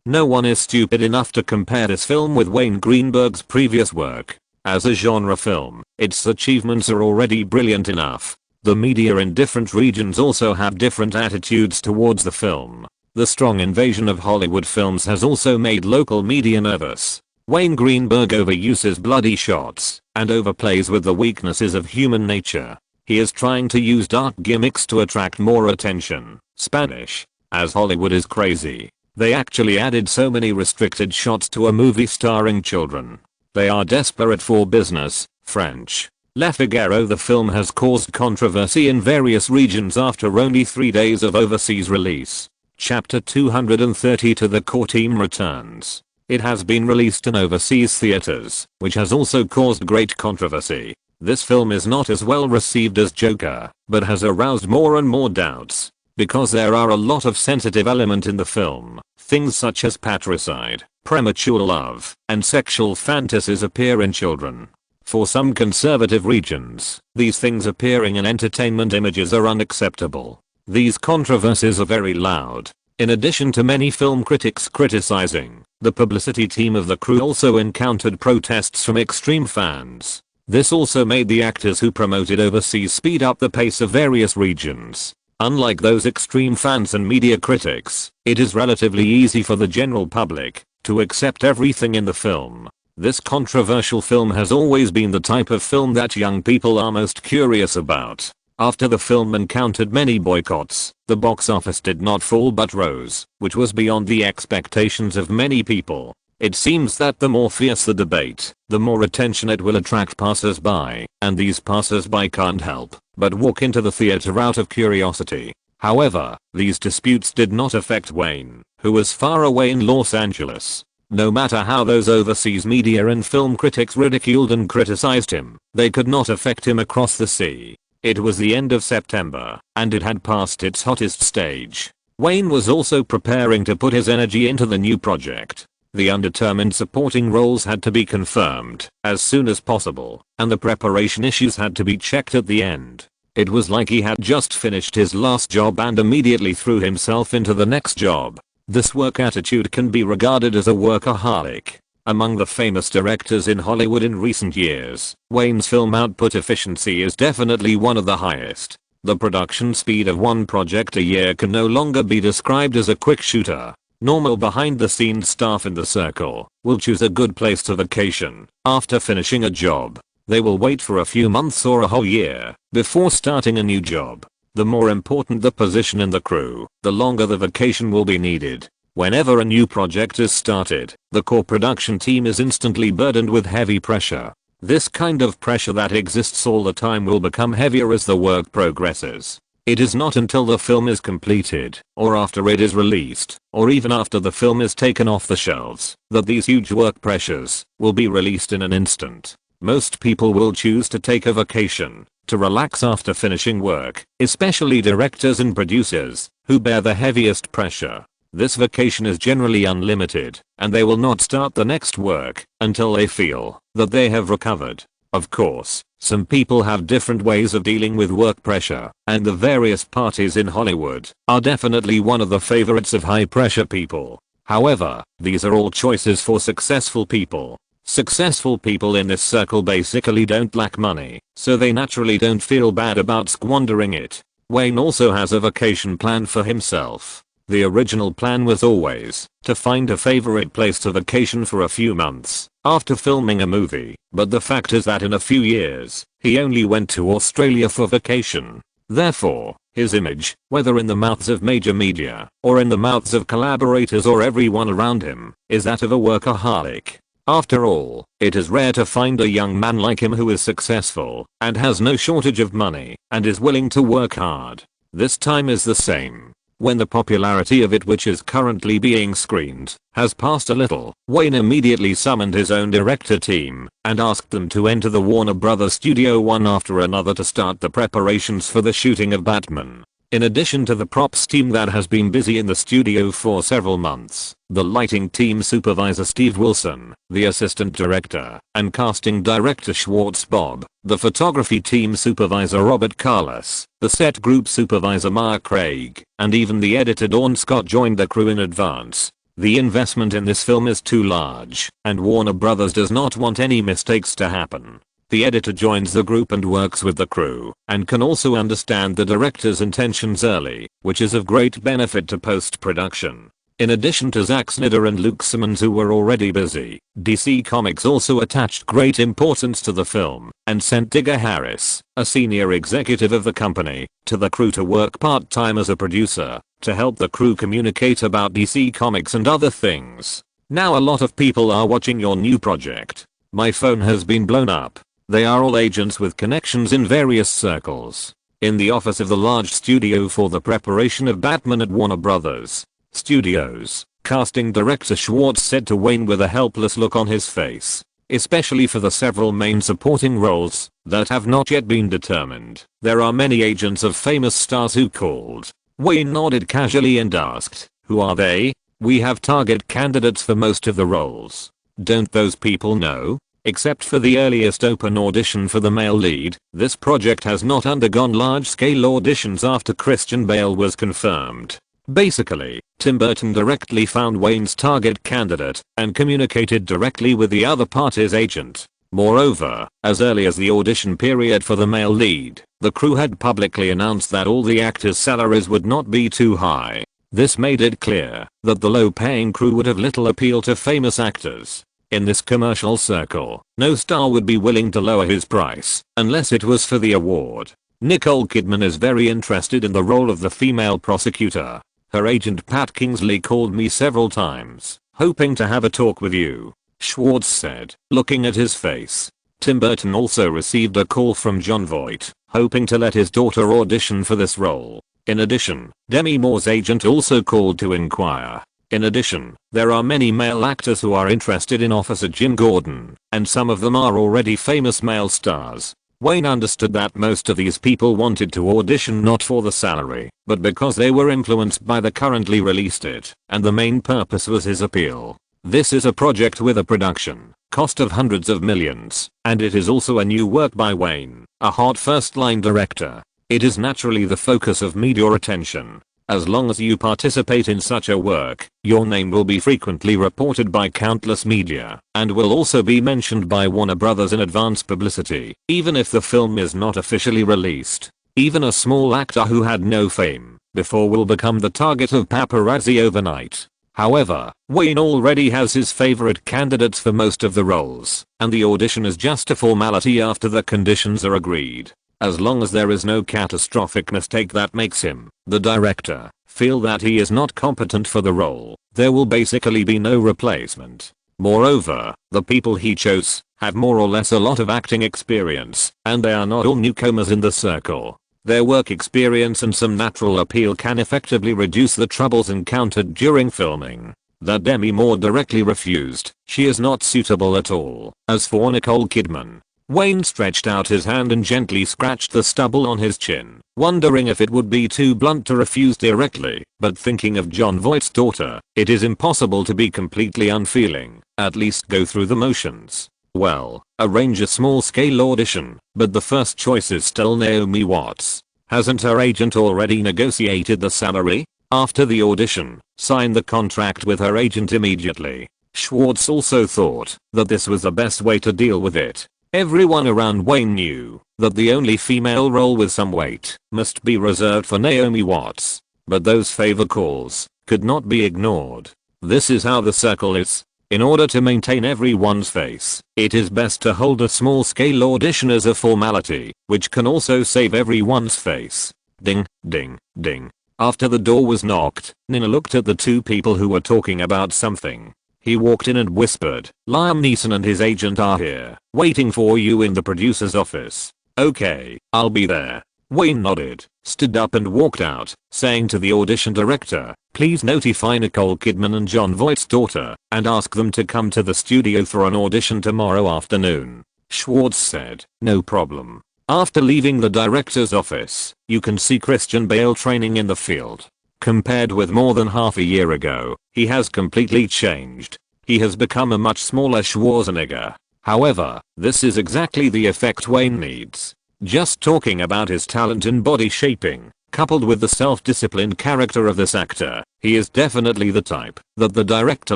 No one is stupid enough to compare this film with Wayne Greenberg's previous work. As a genre film, its achievements are already brilliant enough. The media in different regions also have different attitudes towards the film. The strong invasion of Hollywood films has also made local media nervous. Wayne Greenberg overuses bloody shots and overplays with the weaknesses of human nature. He is trying to use dark gimmicks to attract more attention. Spanish. As Hollywood is crazy. They actually added so many restricted shots to a movie starring children. They are desperate for business. French. Le Figaro. The film has caused controversy in various regions after only 3 days of overseas release. Chapter 230 To the Core Team returns. It has been released in overseas theaters, which has also caused great controversy. This film is not as well received as Joker, but has aroused more and more doubts. Because there are a lot of sensitive elements in the film, things such as patricide, premature love, and sexual fantasies appear in children. For some conservative regions, these things appearing in entertainment images are unacceptable. These controversies are very loud. In addition to many film critics criticizing, the publicity team of the crew also encountered protests from extreme fans. This also made the actors who promoted overseas speed up the pace of various regions. Unlike those extreme fans and media critics, it is relatively easy for the general public to accept everything in the film. This controversial film has always been the type of film that young people are most curious about. After the film encountered many boycotts, the box office did not fall but rose, which was beyond the expectations of many people. It seems that the more fierce the debate, the more attention it will attract passers-by, and these passers-by can't help but walk into the theater out of curiosity. However, these disputes did not affect Wayne, who was far away in Los Angeles. No matter how those overseas media and film critics ridiculed and criticized him, they could not affect him across the sea. It was the end of September, and it had passed its hottest stage. Wayne was also preparing to put his energy into the new project. The undetermined supporting roles had to be confirmed as soon as possible, and the preparation issues had to be checked at the end. It was like he had just finished his last job and immediately threw himself into the next job. This work attitude can be regarded as a workaholic. Among the famous directors in Hollywood in recent years, Wayne's film output efficiency is definitely one of the highest. The production speed of one project a year can no longer be described as a quick shooter. Normal behind-the-scenes staff in the circle will choose a good place to vacation after finishing a job. They will wait for a few months or a whole year before starting a new job. The more important the position in the crew, the longer the vacation will be needed. Whenever a new project is started, the core production team is instantly burdened with heavy pressure. This kind of pressure that exists all the time will become heavier as the work progresses. It is not until the film is completed, or after it is released, or even after the film is taken off the shelves, that these huge work pressures will be released in an instant. Most people will choose to take a vacation to relax after finishing work, especially directors and producers, who bear the heaviest pressure. This vacation is generally unlimited, and they will not start the next work until they feel that they have recovered. Of course, some people have different ways of dealing with work pressure, and the various parties in Hollywood are definitely one of the favorites of high pressure people. However, these are all choices for successful people. Successful people in this circle basically don't lack money, so they naturally don't feel bad about squandering it. Wayne also has a vacation plan for himself. The original plan was always to find a favorite place to vacation for a few months after filming a movie, but the fact is that in a few years, he only went to Australia for vacation. Therefore, his image, whether in the mouths of major media or in the mouths of collaborators or everyone around him, is that of a workaholic. After all, it is rare to find a young man like him who is successful and has no shortage of money and is willing to work hard. This time is the same. When the popularity of it, which is currently being screened, has passed a little, Wayne immediately summoned his own director team and asked them to enter the Warner Brothers studio one after another to start the preparations for the shooting of Batman. In addition to the props team that has been busy in the studio for several months, the lighting team supervisor Steve Wilson, the assistant director and casting director Schwartz Bob, the photography team supervisor Robert Carlos, the set group supervisor Mark Craig, and even the editor Dawn Scott joined the crew in advance. The investment in this film is too large, and Warner Brothers does not want any mistakes to happen. The editor joins the group and works with the crew, and can also understand the director's intentions early, which is of great benefit to post-production. In addition to Zack Snyder and Luke Simmons, who were already busy, DC Comics also attached great importance to the film, and sent Digger Harris, a senior executive of the company, to the crew to work part-time as a producer, to help the crew communicate about DC Comics and other things. Now a lot of people are watching your new project. My phone has been blown up. They are all agents with connections in various circles. In the office of the large studio for the preparation of Batman at Warner Brothers Studios, casting director Schwartz said to Wayne with a helpless look on his face, especially for the several main supporting roles that have not yet been determined, there are many agents of famous stars who called. Wayne nodded casually and asked, "Who are they?" We have target candidates for most of the roles. Don't those people know? Except for the earliest open audition for the male lead, this project has not undergone large-scale auditions after Christian Bale was confirmed. Basically, Tim Burton directly found Wayne's target candidate and communicated directly with the other party's agent. Moreover, as early as the audition period for the male lead, the crew had publicly announced that all the actors' salaries would not be too high. This made it clear that the low-paying crew would have little appeal to famous actors. In this commercial circle, no star would be willing to lower his price unless it was for the award. Nicole Kidman is very interested in the role of the female prosecutor. Her agent Pat Kingsley called me several times, hoping to have a talk with you, Schwartz said, looking at his face. Tim Burton also received a call from Jon Voight, hoping to let his daughter audition for this role. In addition, Demi Moore's agent also called to inquire. In addition, there are many male actors who are interested in Officer Jim Gordon, and some of them are already famous male stars. Wayne understood that most of these people wanted to audition not for the salary, but because they were influenced by the currently released it, and the main purpose was his appeal. This is a project with a production cost of hundreds of millions, and it is also a new work by Wayne, a hot first-line director. It is naturally the focus of media attention. As long as you participate in such a work, your name will be frequently reported by countless media, and will also be mentioned by Warner Brothers in advance publicity, even if the film is not officially released. Even a small actor who had no fame before will become the target of paparazzi overnight. However, Wayne already has his favorite candidates for most of the roles, and the audition is just a formality after the conditions are agreed. As long as there is no catastrophic mistake that makes him, the director, feel that he is not competent for the role, there will basically be no replacement. Moreover, the people he chose have more or less a lot of acting experience, and they are not all newcomers in the circle. Their work experience and some natural appeal can effectively reduce the troubles encountered during filming. That Demi Moore directly refused. She is not suitable at all. As for Nicole Kidman, Wayne stretched out his hand and gently scratched the stubble on his chin, wondering if it would be too blunt to refuse directly, but thinking of Jon Voight's daughter, it is impossible to be completely unfeeling, at least go through the motions. Well, arrange a small-scale audition, but the first choice is still Naomi Watts. Hasn't her agent already negotiated the salary? After the audition, sign the contract with her agent immediately. Schwartz also thought that this was the best way to deal with it. Everyone around Wayne knew that the only female role with some weight must be reserved for Naomi Watts, but those favor calls could not be ignored. This is how the circle is. In order to maintain everyone's face, it is best to hold a small-scale audition as a formality, which can also save everyone's face. Ding, ding, ding. After the door was knocked, Nina looked at the two people who were talking about something. He walked in and whispered, "Liam Neeson and his agent are here, waiting for you in the producer's office." "Okay, I'll be there." Wayne nodded, stood up and walked out, saying to the audition director, "Please notify Nicole Kidman and Jon Voight's daughter, and ask them to come to the studio for an audition tomorrow afternoon." Schwartz said, "No problem." After leaving the director's office, you can see Christian Bale training in the field. Compared with more than half a year ago, he has completely changed. He has become a much smaller Schwarzenegger. However, this is exactly the effect Wayne needs. Just talking about his talent in body shaping, coupled with the self-disciplined character of this actor, he is definitely the type that the director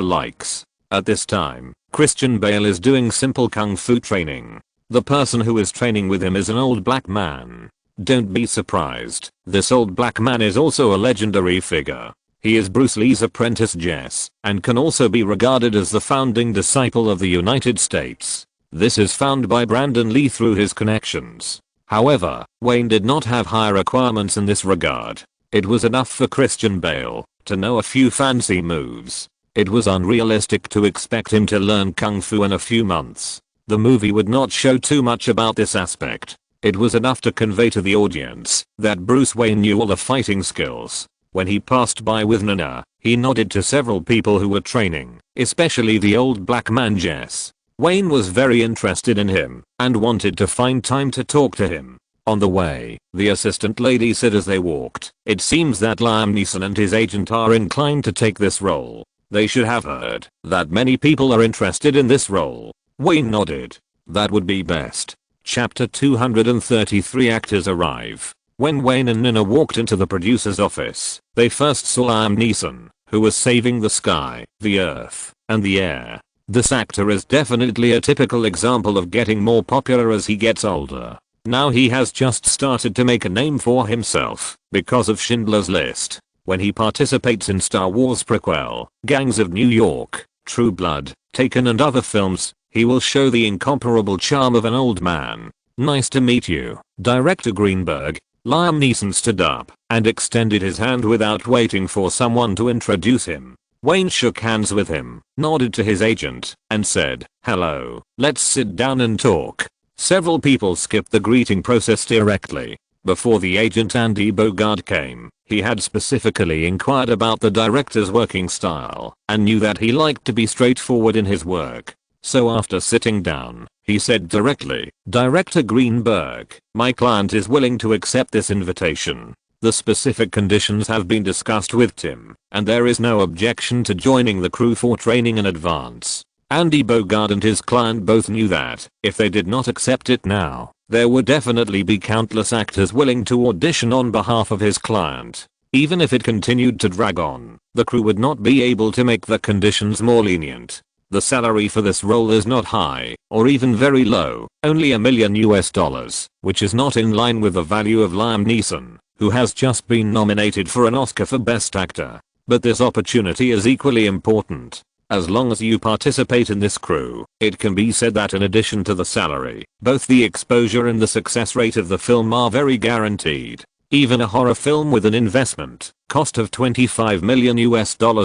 likes. At this time, Christian Bale is doing simple kung fu training. The person who is training with him is an old black man. Don't be surprised, this old black man is also a legendary figure. He is Bruce Lee's apprentice Jess, and can also be regarded as the founding disciple of the United States. This is found by Brandon Lee through his connections. However, Wayne did not have high requirements in this regard. It was enough for Christian Bale to know a few fancy moves. It was unrealistic to expect him to learn kung fu in a few months. The movie would not show too much about this aspect. It was enough to convey to the audience that Bruce Wayne knew all the fighting skills. When he passed by with Nana, he nodded to several people who were training, especially the old black man Jess. Wayne was very interested in him and wanted to find time to talk to him. On the way, the assistant lady said as they walked, "It seems that Liam Neeson and his agent are inclined to take this role." They should have heard that many people are interested in this role. Wayne nodded. That would be best. Chapter 233 Actors arrive. When Wayne and Nina walked into the producer's office, they first saw Liam Neeson, who was saving the sky, the earth, and the air. This actor is definitely a typical example of getting more popular as he gets older. Now he has just started to make a name for himself because of Schindler's List. When he participates in Star Wars prequel, Gangs of New York, True Blood, Taken and other films, he will show the incomparable charm of an old man. Nice to meet you, Director Greenberg. Liam Neeson stood up and extended his hand without waiting for someone to introduce him. Wayne shook hands with him, nodded to his agent, and said, "Hello, let's sit down and talk." Several people skipped the greeting process directly. Before the agent Andy Bogard came, he had specifically inquired about the director's working style and knew that he liked to be straightforward in his work. So after sitting down, he said directly, "Director Greenberg, my client is willing to accept this invitation. The specific conditions have been discussed with Tim, and there is no objection to joining the crew for training in advance." Andy Bogard and his client both knew that, if they did not accept it now, there would definitely be countless actors willing to audition on behalf of his client. Even if it continued to drag on, the crew would not be able to make the conditions more lenient. The salary for this role is not high, or even very low, only $1 million, which is not in line with the value of Liam Neeson, who has just been nominated for an Oscar for Best Actor. But this opportunity is equally important. As long as you participate in this crew, it can be said that in addition to the salary, both the exposure and the success rate of the film are very guaranteed. Even a horror film with an investment cost of $25 million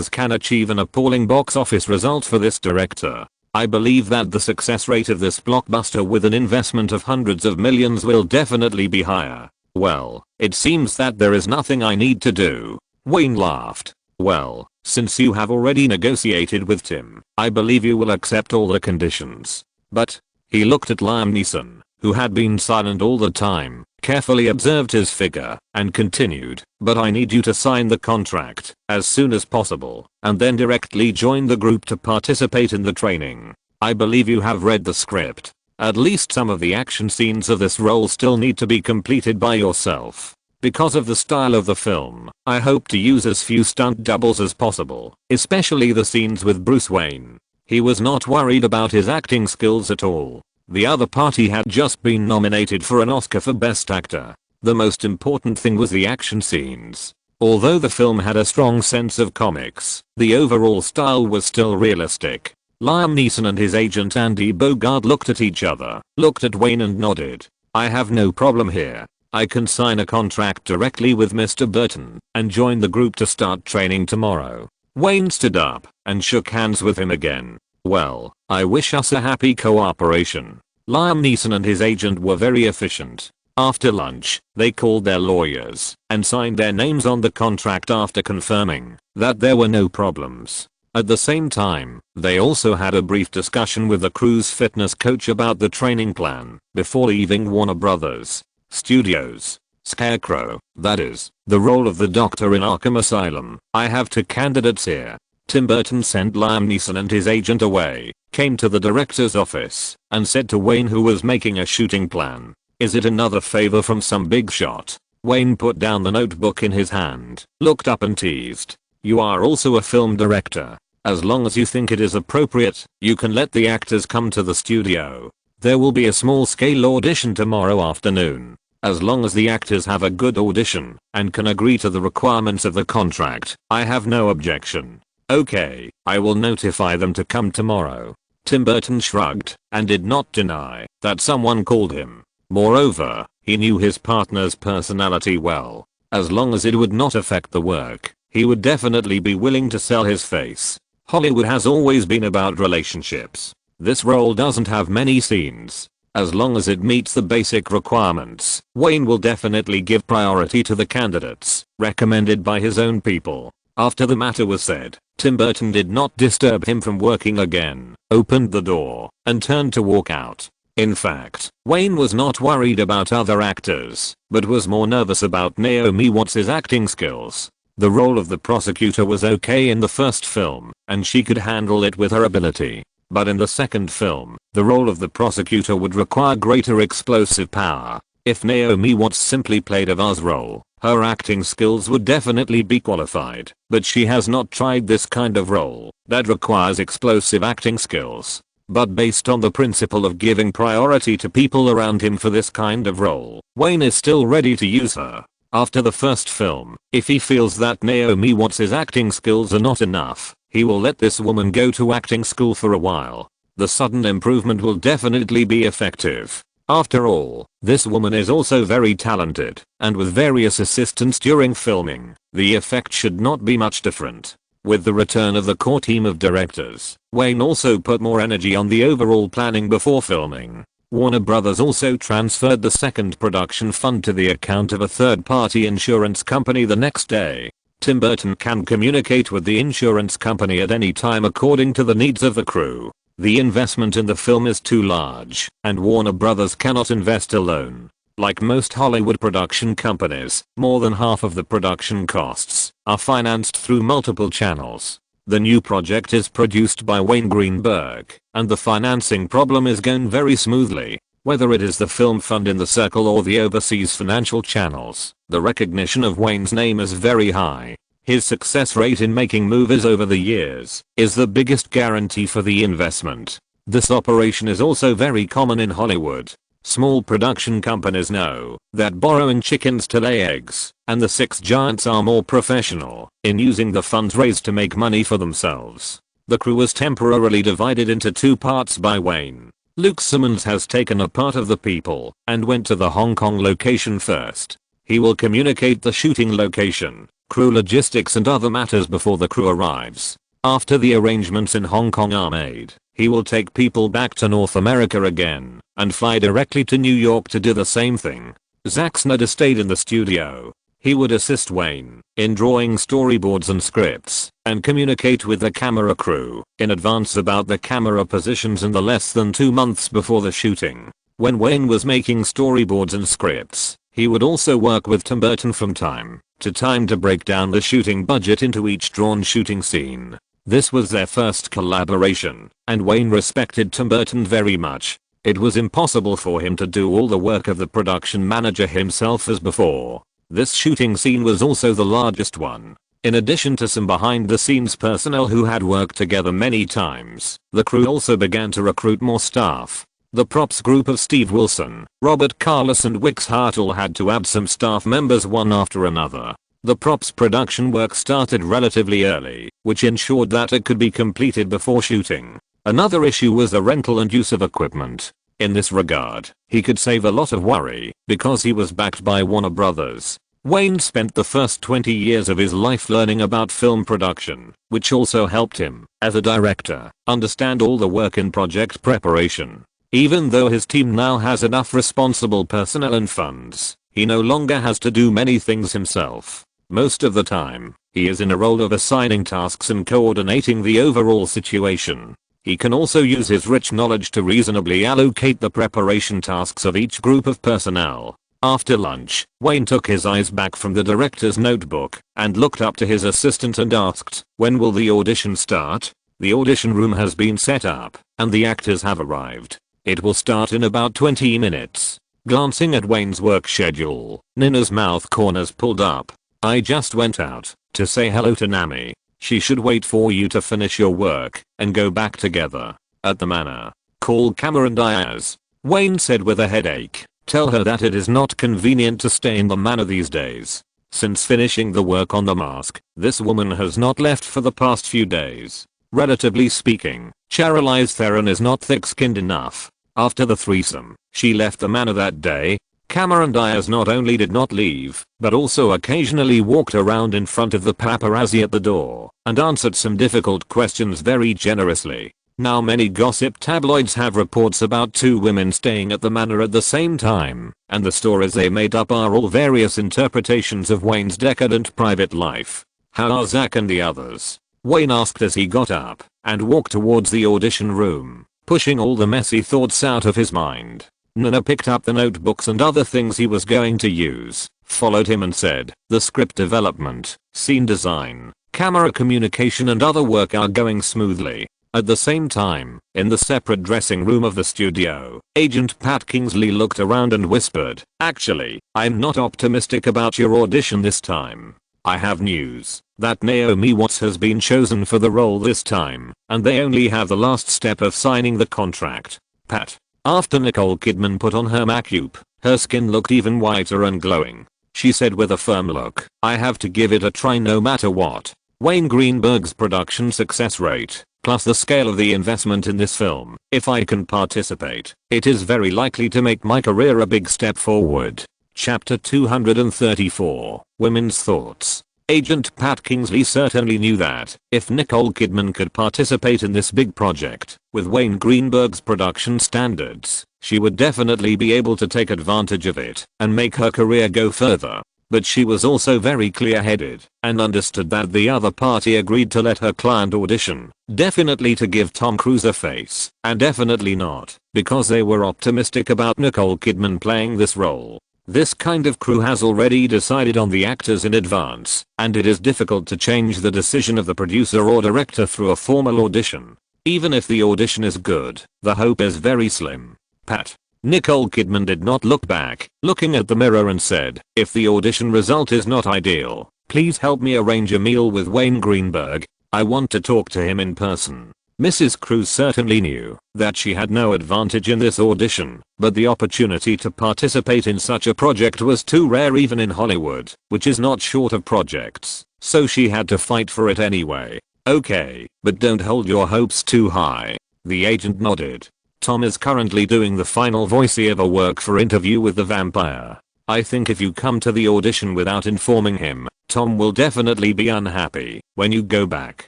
can achieve an appalling box office result for this director. I believe that the success rate of this blockbuster with an investment of hundreds of millions will definitely be higher. Well, it seems that there is nothing I need to do. Wayne laughed. Well, since you have already negotiated with Tim, I believe you will accept all the conditions. But, he looked at Liam Neeson, who had been silent all the time, carefully observed his figure, and continued, "But I need you to sign the contract as soon as possible, and then directly join the group to participate in the training. I believe you have read the script. At least some of the action scenes of this role still need to be completed by yourself. Because of the style of the film, I hope to use as few stunt doubles as possible, especially the scenes with Bruce Wayne." He was not worried about his acting skills at all. The other party had just been nominated for an Oscar for Best Actor. The most important thing was the action scenes. Although the film had a strong sense of comics, the overall style was still realistic. Liam Neeson and his agent Andy Bogard looked at each other, looked at Wayne and nodded. "I have no problem here. I can sign a contract directly with Mr. Burton and join the group to start training tomorrow." Wayne stood up and shook hands with him again. "Well, I wish us a happy cooperation." Liam Neeson and his agent were very efficient. After lunch, they called their lawyers and signed their names on the contract after confirming that there were no problems. At the same time, they also had a brief discussion with the crew's fitness coach about the training plan before leaving Warner Brothers Studios. Scarecrow, that is, the role of the Doctor in Arkham Asylum. "I have two candidates here." Tim Burton sent Liam Neeson and his agent away, came to the director's office, and said to Wayne, who was making a shooting plan, "Is it another favor from some big shot?" Wayne put down the notebook in his hand, looked up and teased, "You are also a film director. As long as you think it is appropriate, you can let the actors come to the studio. There will be a small-scale audition tomorrow afternoon. As long as the actors have a good audition and can agree to the requirements of the contract, I have no objection." "Okay, I will notify them to come tomorrow." Tim Burton shrugged and did not deny that someone called him. Moreover, he knew his partner's personality well. As long as it would not affect the work, he would definitely be willing to sell his face. Hollywood has always been about relationships. This role doesn't have many scenes. As long as it meets the basic requirements, Wayne will definitely give priority to the candidates recommended by his own people. After the matter was said, Tim Burton did not disturb him from working again, opened the door, and turned to walk out. In fact, Wayne was not worried about other actors, but was more nervous about Naomi Watts' acting skills. The role of the prosecutor was okay in the first film, and she could handle it with her ability. But in the second film, the role of the prosecutor would require greater explosive power. If Naomi Watts simply played a vase role, her acting skills would definitely be qualified, but she has not tried this kind of role that requires explosive acting skills. But based on the principle of giving priority to people around him for this kind of role, Wayne is still ready to use her. After the first film, if he feels that Naomi Watts' acting skills are not enough, he will let this woman go to acting school for a while. The sudden improvement will definitely be effective. After all, this woman is also very talented, and with various assistants during filming, the effect should not be much different. With the return of the core team of directors, Wayne also put more energy on the overall planning before filming. Warner Brothers also transferred the second production fund to the account of a third-party insurance company the next day. Tim Burton can communicate with the insurance company at any time according to the needs of the crew. The investment in the film is too large, and Warner Brothers cannot invest alone. Like most Hollywood production companies, more than half of the production costs are financed through multiple channels. The new project is produced by Wayne Greenberg, and the financing problem is going very smoothly. Whether it is the film fund in the circle or the overseas financial channels, the recognition of Wayne's name is very high. His success rate in making movies over the years is the biggest guarantee for the investment. This operation is also very common in Hollywood. Small production companies know that borrowing chickens to lay eggs, and the six giants are more professional in using the funds raised to make money for themselves. The crew was temporarily divided into two parts by Wayne. Luke Simmons has taken a part of the people and went to the Hong Kong location first. He will communicate the shooting location, crew logistics and other matters before the crew arrives. After the arrangements in Hong Kong are made, he will take people back to North America again and fly directly to New York to do the same thing. Zack Snyder stayed in the studio. He would assist Wayne in drawing storyboards and scripts and communicate with the camera crew in advance about the camera positions in the less than 2 months before the shooting. When Wayne was making storyboards and scripts, he would also work with Tim Burton from time to time to break down the shooting budget into each drawn shooting scene. This was their first collaboration, and Wayne respected Tim Burton very much. It was impossible for him to do all the work of the production manager himself as before. This shooting scene was also the largest one. In addition to some behind-the-scenes personnel who had worked together many times, the crew also began to recruit more staff. The props group of Steve Wilson, Robert Carlos and Wix Hartle had to add some staff members one after another. The props production work started relatively early, which ensured that it could be completed before shooting. Another issue was the rental and use of equipment. In this regard, he could save a lot of worry because he was backed by Warner Brothers. Wayne spent the first 20 years of his life learning about film production, which also helped him, as a director, understand all the work in project preparation. Even though his team now has enough responsible personnel and funds, he no longer has to do many things himself. Most of the time, he is in a role of assigning tasks and coordinating the overall situation. He can also use his rich knowledge to reasonably allocate the preparation tasks of each group of personnel. After lunch, Wayne took his eyes back from the director's notebook and looked up to his assistant and asked, "When will the audition start?" The audition room has been set up, and the actors have arrived. It will start in about 20 minutes. Glancing at Wayne's work schedule, Nina's mouth corners pulled up. "I just went out to say hello to Nami. She should wait for you to finish your work and go back together at the manor. Call Cameron Diaz," Wayne said with a headache. "Tell her that it is not convenient to stay in the manor these days. Since finishing the work on the mask, this woman has not left for the past few days. Relatively speaking, Charlize Theron is not thick-skinned enough. After the threesome, she left the manor that day." Cameron Diaz not only did not leave, but also occasionally walked around in front of the paparazzi at the door and answered some difficult questions very generously. Now many gossip tabloids have reports about two women staying at the manor at the same time, and the stories they made up are all various interpretations of Wayne's decadent private life. "How are Zack and the others?" Wayne asked as he got up and walked towards the audition room, pushing all the messy thoughts out of his mind. Nina picked up the notebooks and other things he was going to use followed him and said, "The script development, scene design, camera communication and other work are going smoothly." At the same time, in the separate dressing room of the studio, Agent Pat Kingsley looked around and whispered, "Actually, I'm not optimistic about your audition this time. I have news that Naomi Watts has been chosen for the role this time, and they only have the last step of signing the contract." Pat. After Nicole Kidman put on her makeup, her skin looked even whiter and glowing. She said with a firm look, "I have to give it a try no matter what." Wayne Greenberg's production success rate, plus the scale of the investment in this film, if I can participate, it is very likely to make my career a big step forward. Chapter 234, Women's Thoughts. Agent Pat Kingsley certainly knew that, if Nicole Kidman could participate in this big project, with Wayne Greenberg's production standards, she would definitely be able to take advantage of it, and make her career go further. But she was also very clear-headed, and understood that the other party agreed to let her client audition, definitely to give Tom Cruise a face, and definitely not, because they were optimistic about Nicole Kidman playing this role. This kind of crew has already decided on the actors in advance, and it is difficult to change the decision of the producer or director through a formal audition. Even if the audition is good, the hope is very slim. Pat. Nicole Kidman did not look back, looking at the mirror and said, "If the audition result is not ideal, please help me arrange a meal with Wayne Greenberg. I want to talk to him in person." Mrs. Cruise certainly knew that she had no advantage in this audition, but the opportunity to participate in such a project was too rare even in Hollywood, which is not short of projects, so she had to fight for it anyway. "Okay, but don't hold your hopes too high." The agent nodded. "Tom is currently doing the final voiceover work for Interview with the Vampire. I think if you come to the audition without informing him, Tom will definitely be unhappy when you go back."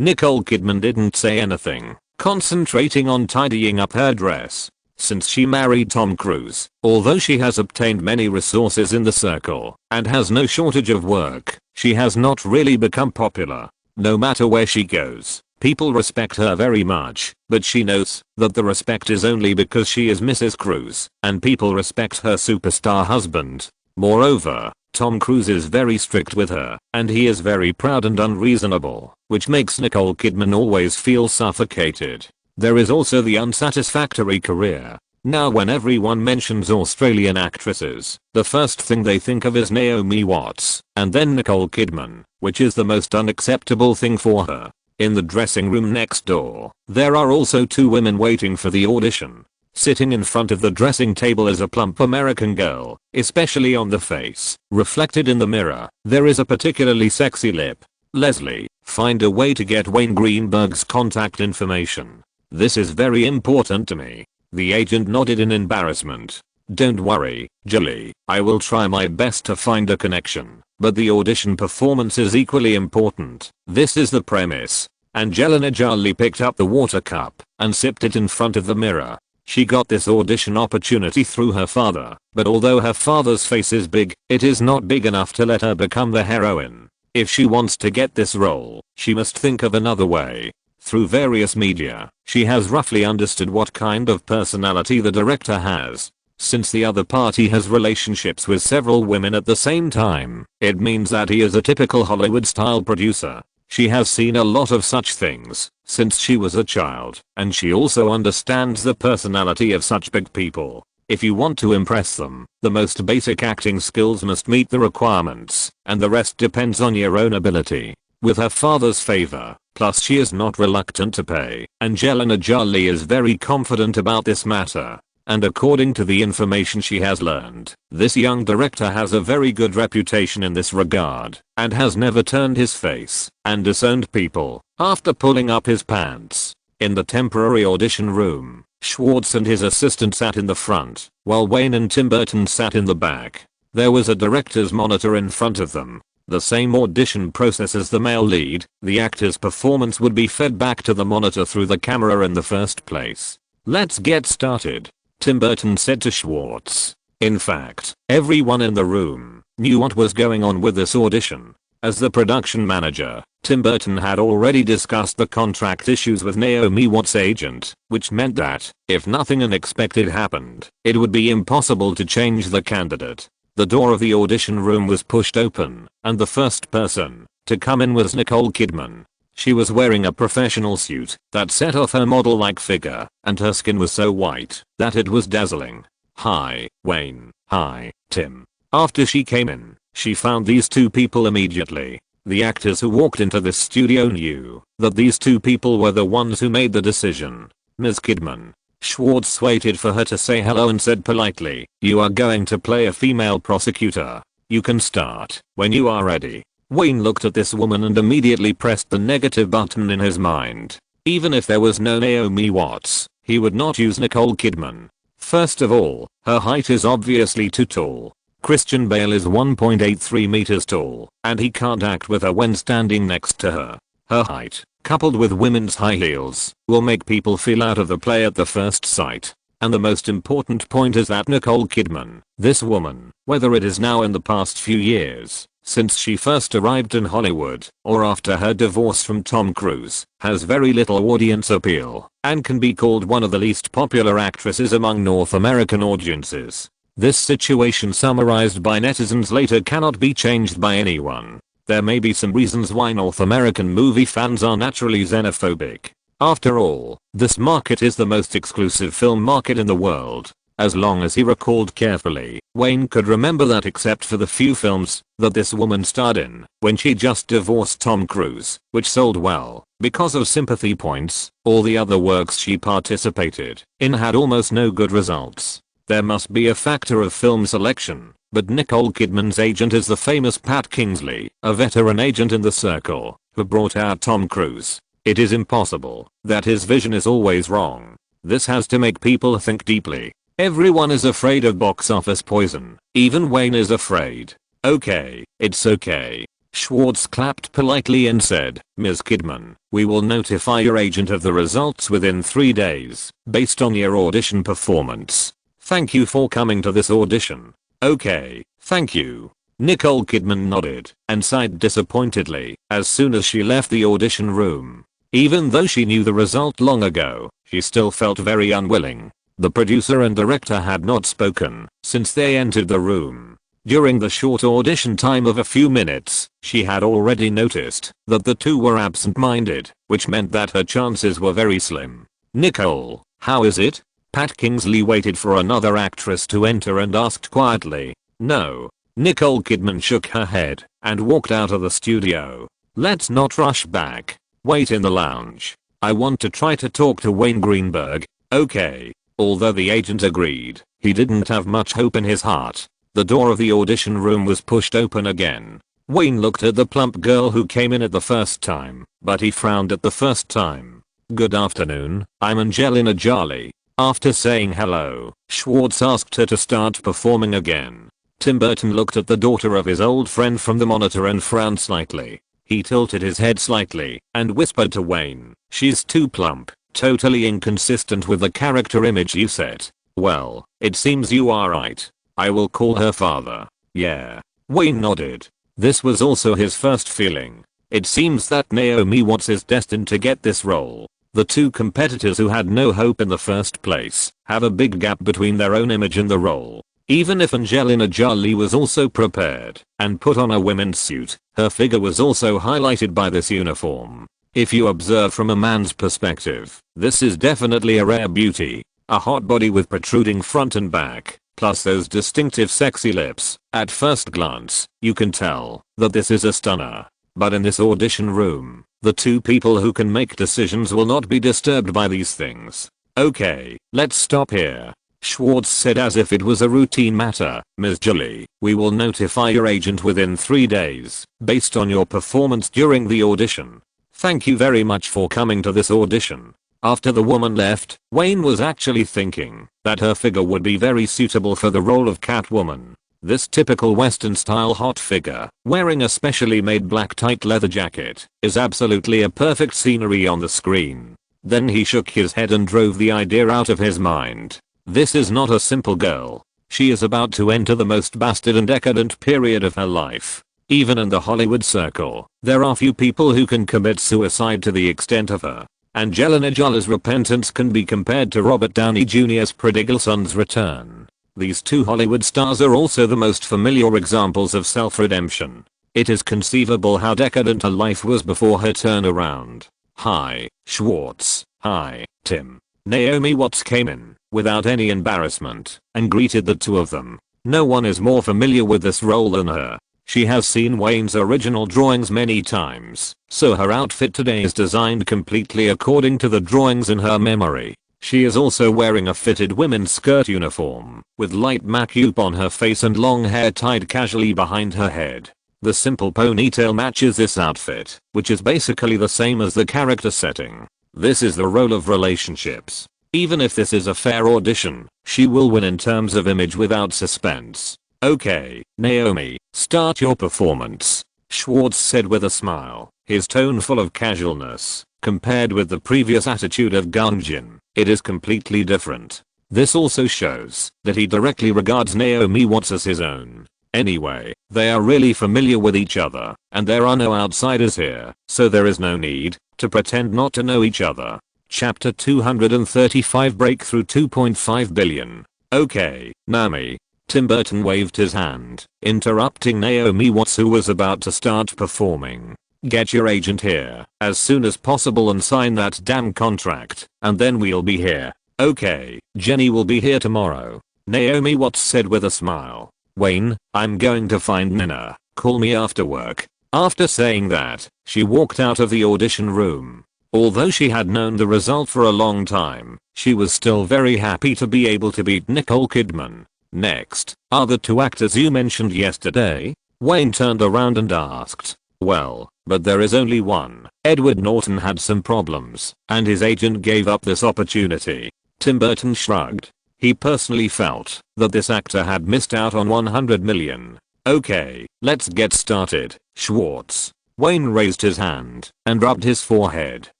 Nicole Kidman didn't say anything, concentrating on tidying up her dress. Since she married Tom Cruise, although she has obtained many resources in the circle and has no shortage of work, she has not really become popular. No matter where she goes, people respect her very much, but she knows that the respect is only because she is Mrs. Cruise, and people respect her superstar husband. Moreover, Tom Cruise is very strict with her, and he is very proud and unreasonable, which makes Nicole Kidman always feel suffocated. There is also the unsatisfactory career. Now when everyone mentions Australian actresses, the first thing they think of is Naomi Watts, and then Nicole Kidman, which is the most unacceptable thing for her. In the dressing room next door, there are also two women waiting for the audition. Sitting in front of the dressing table is a plump American girl, especially on the face. Reflected in the mirror, there is a particularly sexy lip. "Leslie, find a way to get Wayne Greenberg's contact information. This is very important to me." The agent nodded in embarrassment. "Don't worry, Julie, I will try my best to find a connection, but the audition performance is equally important. This is the premise." Angelina Jolie picked up the water cup and sipped it in front of the mirror. She got this audition opportunity through her father, but although her father's face is big, it is not big enough to let her become the heroine. If she wants to get this role, she must think of another way. Through various media, she has roughly understood what kind of personality the director has. Since the other party has relationships with several women at the same time, it means that he is a typical Hollywood-style producer. She has seen a lot of such things since she was a child, and she also understands the personality of such big people. If you want to impress them, the most basic acting skills must meet the requirements, and the rest depends on your own ability. With her father's favor, plus she is not reluctant to pay, Angelina Jolie is very confident about this matter. And according to the information she has learned, this young director has a very good reputation in this regard, and has never turned his face and disowned people after pulling up his pants. In the temporary audition room, Schwartz and his assistant sat in the front, while Wayne and Tim Burton sat in the back. There was a director's monitor in front of them. The same audition process as the male lead, the actor's performance would be fed back to the monitor through the camera in the first place. "Let's get started," Tim Burton said to Schwartz. In fact, everyone in the room knew what was going on with this audition. As the production manager, Tim Burton had already discussed the contract issues with Naomi Watts' agent, which meant that, if nothing unexpected happened, it would be impossible to change the candidate. The door of the audition room was pushed open, and the first person to come in was Nicole Kidman. She was wearing a professional suit that set off her model-like figure, and her skin was so white that it was dazzling. "Hi, Wayne. Hi, Tim." After she came in, she found these two people immediately. The actors who walked into this studio knew that these two people were the ones who made the decision. "Ms. Kidman." Schwartz waited for her to say hello and said politely, "You are going to play a female prosecutor. You can start when you are ready." Wayne looked at this woman and immediately pressed the negative button in his mind. Even if there was no Naomi Watts, he would not use Nicole Kidman. First of all, her height is obviously too tall. Christian Bale is 1.83 meters tall, and he can't act with her when standing next to her. Her height, coupled with women's high heels, will make people feel out of the play at the first sight. And the most important point is that Nicole Kidman, this woman, whether it is now in the past few years, since she first arrived in Hollywood, or after her divorce from Tom Cruise, has very little audience appeal, and can be called one of the least popular actresses among North American audiences. This situation summarized by netizens later cannot be changed by anyone. There may be some reasons why North American movie fans are naturally xenophobic. After all, this market is the most exclusive film market in the world. As long as he recalled carefully, Wayne could remember that except for the few films that this woman starred in when she just divorced Tom Cruise, which sold well because of sympathy points, all the other works she participated in had almost no good results. There must be a factor of film selection, but Nicole Kidman's agent is the famous Pat Kingsley, a veteran agent in the circle, who brought out Tom Cruise. It is impossible that his vision is always wrong. This has to make people think deeply. Everyone is afraid of box office poison. Even Wayne is afraid. "Okay, it's okay." Schwartz clapped politely and said, "Ms. Kidman, we will notify your agent of the results within 3 days, based on your audition performance. Thank you for coming to this audition." "Okay, thank you." Nicole Kidman nodded and sighed disappointedly as soon as she left the audition room. Even though she knew the result long ago, she still felt very unwilling. The producer and director had not spoken since they entered the room. During the short audition time of a few minutes, she had already noticed that the two were absent-minded, which meant that her chances were very slim. "Nicole, how is it?" Pat Kingsley waited for another actress to enter and asked quietly. "No." Nicole Kidman shook her head and walked out of the studio. "Let's not rush back. Wait in the lounge. I want to try to talk to Wayne Greenberg." "Okay." Although the agent agreed, he didn't have much hope in his heart. The door of the audition room was pushed open again. Wayne looked at the plump girl who came in at the first time, but he frowned at the first time. "Good afternoon, I'm Angelina Jolie." After saying hello, Schwartz asked her to start performing again. Tim Burton looked at the daughter of his old friend from the monitor and frowned slightly. He tilted his head slightly and whispered to Wayne, "She's too plump, totally inconsistent with the character image you set." "Well, it seems you are right. I will call her father." "Yeah." Wayne nodded. This was also his first feeling. It seems that Naomi Watts is destined to get this role. The two competitors who had no hope in the first place have a big gap between their own image and the role. Even if Angelina Jolie was also prepared and put on a women's suit, her figure was also highlighted by this uniform. If you observe from a man's perspective, this is definitely a rare beauty. A hot body with protruding front and back, plus those distinctive sexy lips. At first glance, you can tell that this is a stunner. But in this audition room, the two people who can make decisions will not be disturbed by these things. "Okay, let's stop here," Schwartz said as if it was a routine matter. "Ms. Jolie, we will notify your agent within 3 days, based on your performance during the audition. Thank you very much for coming to this audition." After the woman left, Wayne was actually thinking that her figure would be very suitable for the role of Catwoman. This typical Western-style hot figure, wearing a specially made black tight leather jacket, is absolutely a perfect scenery on the screen. Then he shook his head and drove the idea out of his mind. This is not a simple girl. She is about to enter the most bastard and decadent period of her life. Even in the Hollywood circle, there are few people who can commit suicide to the extent of her. Angelina Jolie's repentance can be compared to Robert Downey Jr.'s prodigal son's return. These two Hollywood stars are also the most familiar examples of self-redemption. It is conceivable how decadent her life was before her turnaround. Hi, Schwartz. Hi, Tim. Naomi Watts came in, without any embarrassment, and greeted the two of them. No one is more familiar with this role than her. She has seen Wayne's original drawings many times, so her outfit today is designed completely according to the drawings in her memory. She is also wearing a fitted women's skirt uniform, with light makeup on her face and long hair tied casually behind her head. The simple ponytail matches this outfit, which is basically the same as the character setting. This is the role of relationships. Even if this is a fair audition, she will win in terms of image without suspense. Okay, Naomi, start your performance, Schwartz said with a smile, his tone full of casualness. Compared with the previous attitude of Gunjin, it is completely different. This also shows that he directly regards Naomi Watts as his own. Anyway, they are really familiar with each other, and there are no outsiders here, so there is no need to pretend not to know each other. Chapter 235 Breakthrough 2.5 billion. Okay, Nami. Tim Burton waved his hand, interrupting Naomi Watts, who was about to start performing. Get your agent here as soon as possible and sign that damn contract, and then we'll be here. Okay, Jenny will be here tomorrow, Naomi Watts said with a smile. Wayne, I'm going to find Nina. Call me after work. After saying that, she walked out of the audition room. Although she had known the result for a long time, she was still very happy to be able to beat Nicole Kidman. Next, are the two actors you mentioned yesterday? Wayne turned around and asked. Well, but there is only one. Edward Norton had some problems, and his agent gave up this opportunity. Tim Burton shrugged. He personally felt that this actor had missed out on 100 million. Okay, let's get started, Schwartz. Wayne raised his hand and rubbed his forehead.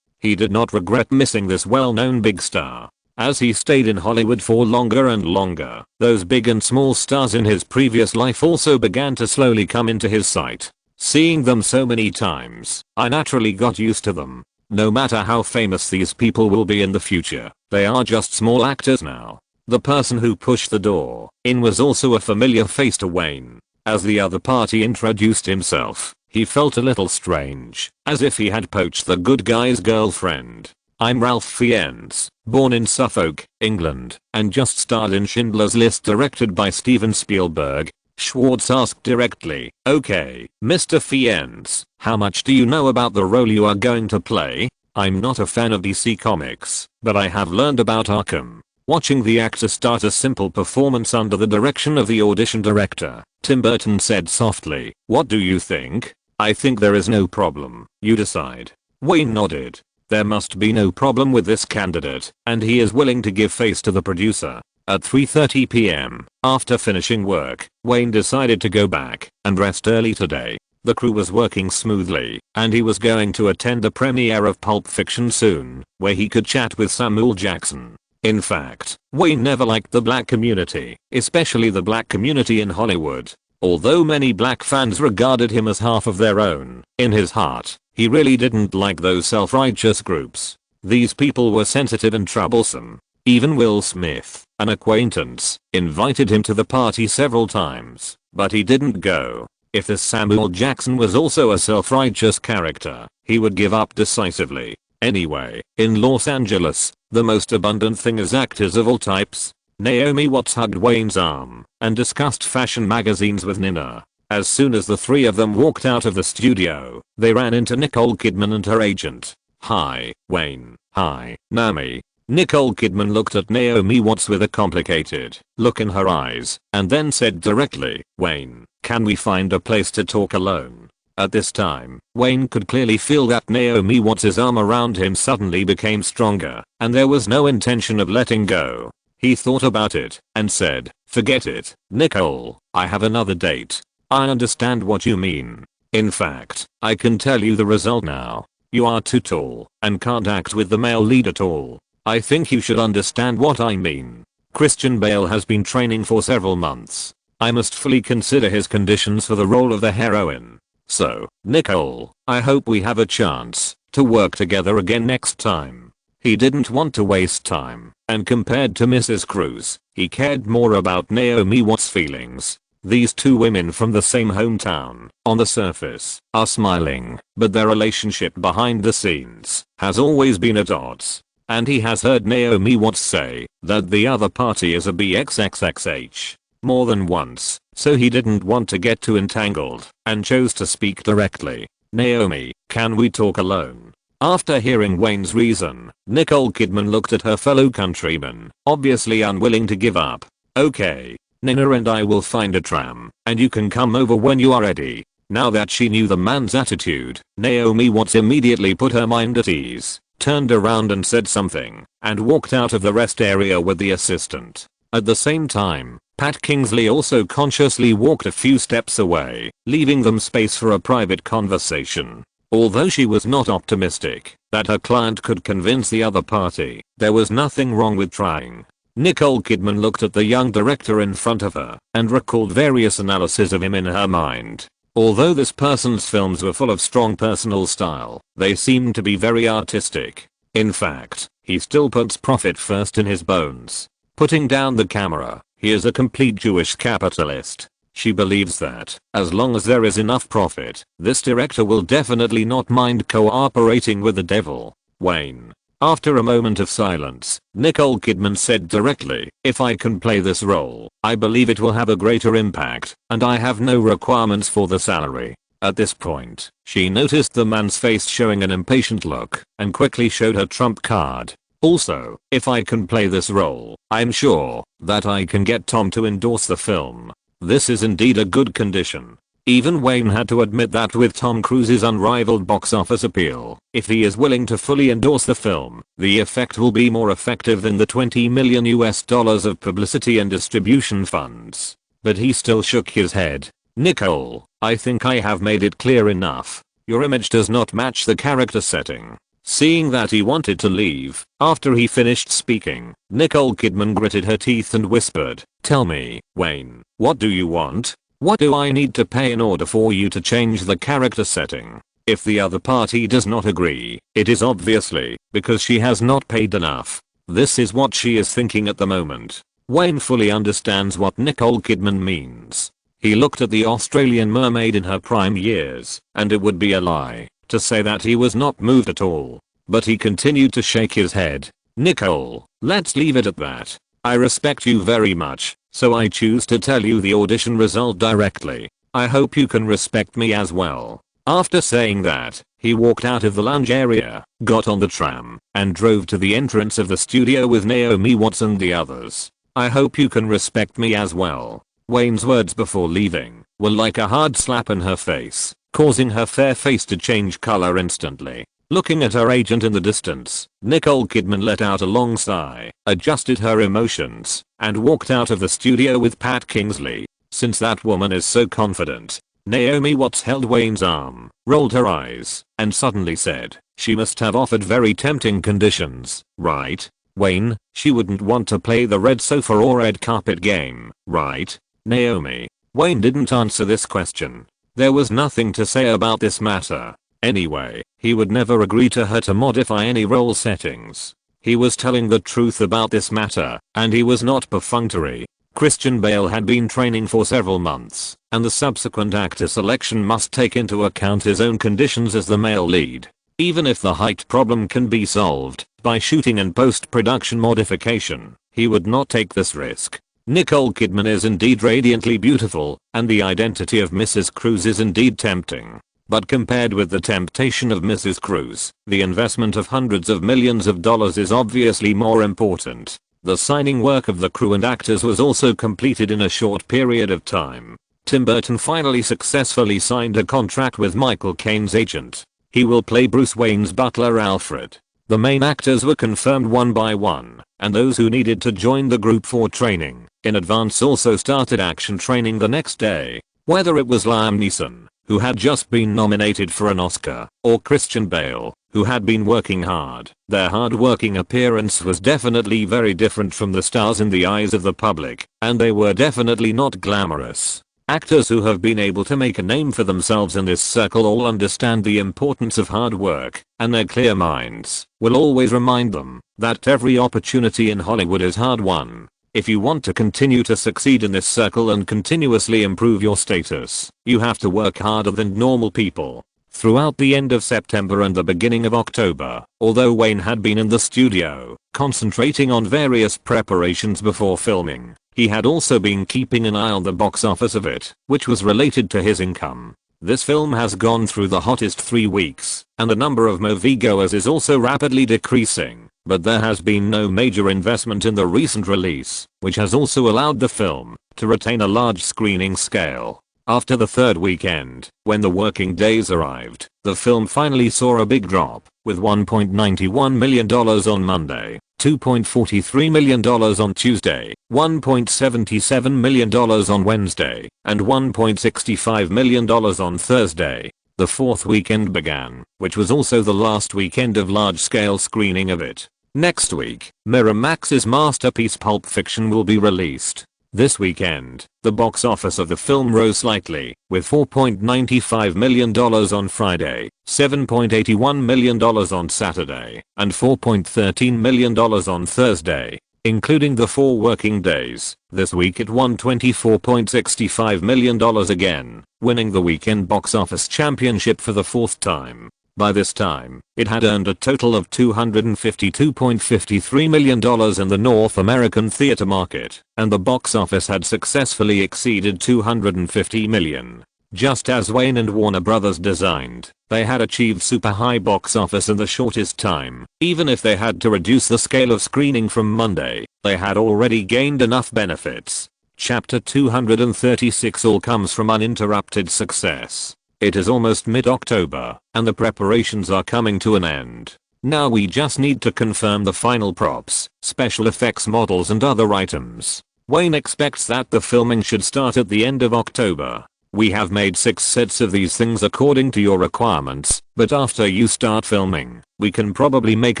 He did not regret missing this well-known big star. As he stayed in Hollywood for longer and longer, those big and small stars in his previous life also began to slowly come into his sight. Seeing them so many times, I naturally got used to them. No matter how famous these people will be in the future, they are just small actors now. The person who pushed the door in was also a familiar face to Wayne. As the other party introduced himself, he felt a little strange, as if he had poached the good guy's girlfriend. I'm Ralph Fiennes, born in Suffolk, England, and just starred in Schindler's List directed by Steven Spielberg. Schwartz asked directly. Okay, Mr. Fiennes, how much do you know about the role you are going to play? I'm not a fan of DC Comics, but I have learned about Arkham. Watching the actor start a simple performance under the direction of the audition director, Tim Burton said softly, what do you think? I think there is no problem, you decide. Wayne nodded. There must be no problem with this candidate, and he is willing to give face to the producer. At 3:30 p.m., after finishing work, Wayne decided to go back and rest early today. The crew was working smoothly, and he was going to attend the premiere of Pulp Fiction soon, where he could chat with Samuel Jackson. In fact, Wayne never liked the black community, especially the black community in Hollywood. Although many black fans regarded him as half of their own, in his heart, he really didn't like those self-righteous groups. These people were sensitive and troublesome. Even Will Smith, an acquaintance, invited him to the party several times, but he didn't go. If this Samuel Jackson was also a self-righteous character, he would give up decisively. Anyway, in Los Angeles, the most abundant thing is actors of all types. Naomi Watts hugged Wayne's arm and discussed fashion magazines with Nina. As soon as the three of them walked out of the studio, they ran into Nicole Kidman and her agent. Hi, Wayne. Hi, Naomi. Nicole Kidman looked at Naomi Watts with a complicated look in her eyes, and then said directly, Wayne, can we find a place to talk alone? At this time, Wayne could clearly feel that Naomi Watts' arm around him suddenly became stronger, and there was no intention of letting go. He thought about it, and said, forget it, Nicole, I have another date. I understand what you mean. In fact, I can tell you the result now. You are too tall, and can't act with the male lead at all. I think you should understand what I mean. Christian Bale has been training for several months. I must fully consider his conditions for the role of the heroine. So, Nicole, I hope we have a chance to work together again next time. He didn't want to waste time, and compared to Mrs. Cruz, he cared more about Naomi Watts' feelings. These two women from the same hometown, on the surface, are smiling, but their relationship behind the scenes has always been at odds. And he has heard Naomi Watts say that the other party is a BXXXH more than once, so he didn't want to get too entangled and chose to speak directly. Naomi, can we talk alone? After hearing Wayne's reason, Nicole Kidman looked at her fellow countryman, obviously unwilling to give up. Okay, Nina and I will find a tram, and you can come over when you are ready. Now that she knew the man's attitude, Naomi Watts immediately put her mind at ease, turned around and said something, and walked out of the rest area with the assistant. At the same time, Pat Kingsley also consciously walked a few steps away, leaving them space for a private conversation. Although she was not optimistic that her client could convince the other party, there was nothing wrong with trying. Nicole Kidman looked at the young director in front of her and recalled various analyses of him in her mind. Although this person's films were full of strong personal style, they seemed to be very artistic. In fact, he still puts profit first in his bones. Putting down the camera, he is a complete Jewish capitalist. She believes that, as long as there is enough profit, this director will definitely not mind cooperating with the devil. Wayne. After a moment of silence, Nicole Kidman said directly, if I can play this role, I believe it will have a greater impact, and I have no requirements for the salary. At this point, she noticed the man's face showing an impatient look, and quickly showed her trump card. Also, if I can play this role, I'm sure that I can get Tom to endorse the film. This is indeed a good condition. Even Wayne had to admit that with Tom Cruise's unrivaled box office appeal, if he is willing to fully endorse the film, the effect will be more effective than the $20 million of publicity and distribution funds. But he still shook his head. Nicole, I think I have made it clear enough. Your image does not match the character setting. Seeing that he wanted to leave, after he finished speaking, Nicole Kidman gritted her teeth and whispered, tell me, Wayne, what do you want? What do I need to pay in order for you to change the character setting? If the other party does not agree, it is obviously because she has not paid enough. This is what she is thinking at the moment. Wayne fully understands what Nicole Kidman means. He looked at the Australian mermaid in her prime years, and it would be a lie to say that he was not moved at all. But he continued to shake his head. Nicole, let's leave it at that. I respect you very much, so I choose to tell you the audition result directly. I hope you can respect me as well. After saying that, he walked out of the lounge area, got on the tram, and drove to the entrance of the studio with Naomi Watts and the others. I hope you can respect me as well. Wayne's words before leaving were like a hard slap in her face, causing her fair face to change color instantly. Looking at her agent in the distance, Nicole Kidman let out a long sigh, adjusted her emotions, and walked out of the studio with Pat Kingsley. Since that woman is so confident, Naomi Watts held Wayne's arm, rolled her eyes, and suddenly said, she must have offered very tempting conditions, right? Wayne, she wouldn't want to play the red sofa or red carpet game, right? Naomi. Wayne didn't answer this question. There was nothing to say about this matter. Anyway, he would never agree to her to modify any role settings. He was telling the truth about this matter, and he was not perfunctory. Christian Bale had been training for several months, and the subsequent actor selection must take into account his own conditions as the male lead. Even if the height problem can be solved by shooting and post-production modification, he would not take this risk. Nicole Kidman is indeed radiantly beautiful, and the identity of Mrs. Cruz is indeed tempting. But compared with the temptation of Mrs. Cruz, the investment of hundreds of millions of dollars is obviously more important. The signing work of the crew and actors was also completed in a short period of time. Tim Burton finally successfully signed a contract with Michael Caine's agent. He will play Bruce Wayne's butler Alfred. The main actors were confirmed one by one, and those who needed to join the group for training in advance also started action training the next day. Whether it was Liam Neeson, who had just been nominated for an Oscar, or Christian Bale, who had been working hard, their hard-working appearance was definitely very different from the stars in the eyes of the public, and they were definitely not glamorous. Actors who have been able to make a name for themselves in this circle all understand the importance of hard work, and their clear minds will always remind them that every opportunity in Hollywood is hard won. If you want to continue to succeed in this circle and continuously improve your status, you have to work harder than normal people. Throughout the end of September and the beginning of October, although Wayne had been in the studio, concentrating on various preparations before filming, he had also been keeping an eye on the box office of it, which was related to his income. This film has gone through the hottest 3 weeks, and the number of moviegoers is also rapidly decreasing, but there has been no major investment in the recent release, which has also allowed the film to retain a large screening scale. After the third weekend, when the working days arrived, the film finally saw a big drop, with $1.91 million on Monday, $2.43 million on Tuesday, $1.77 million on Wednesday, and $1.65 million on Thursday. The fourth weekend began, which was also the last weekend of large-scale screening of it. Next week, Miramax's masterpiece Pulp Fiction will be released. This weekend, the box office of the film rose slightly, with $4.95 million on Friday, $7.81 million on Saturday, and $4.13 million on Thursday, including the 4 working days. This week it won $24.65 million again, winning the weekend box office championship for the 4th time. By this time, it had earned a total of $252.53 million in the North American theater market, and the box office had successfully exceeded $250 million. Just as Wayne and Warner Brothers designed, they had achieved super high box office in the shortest time. Even if they had to reduce the scale of screening from Monday, they had already gained enough benefits. Chapter 236 all comes from uninterrupted success. It is almost mid-October, and the preparations are coming to an end. Now we just need to confirm the final props, special effects models and other items. Wayne expects that the filming should start at the end of October. We have made 6 sets of these things according to your requirements, but after you start filming, we can probably make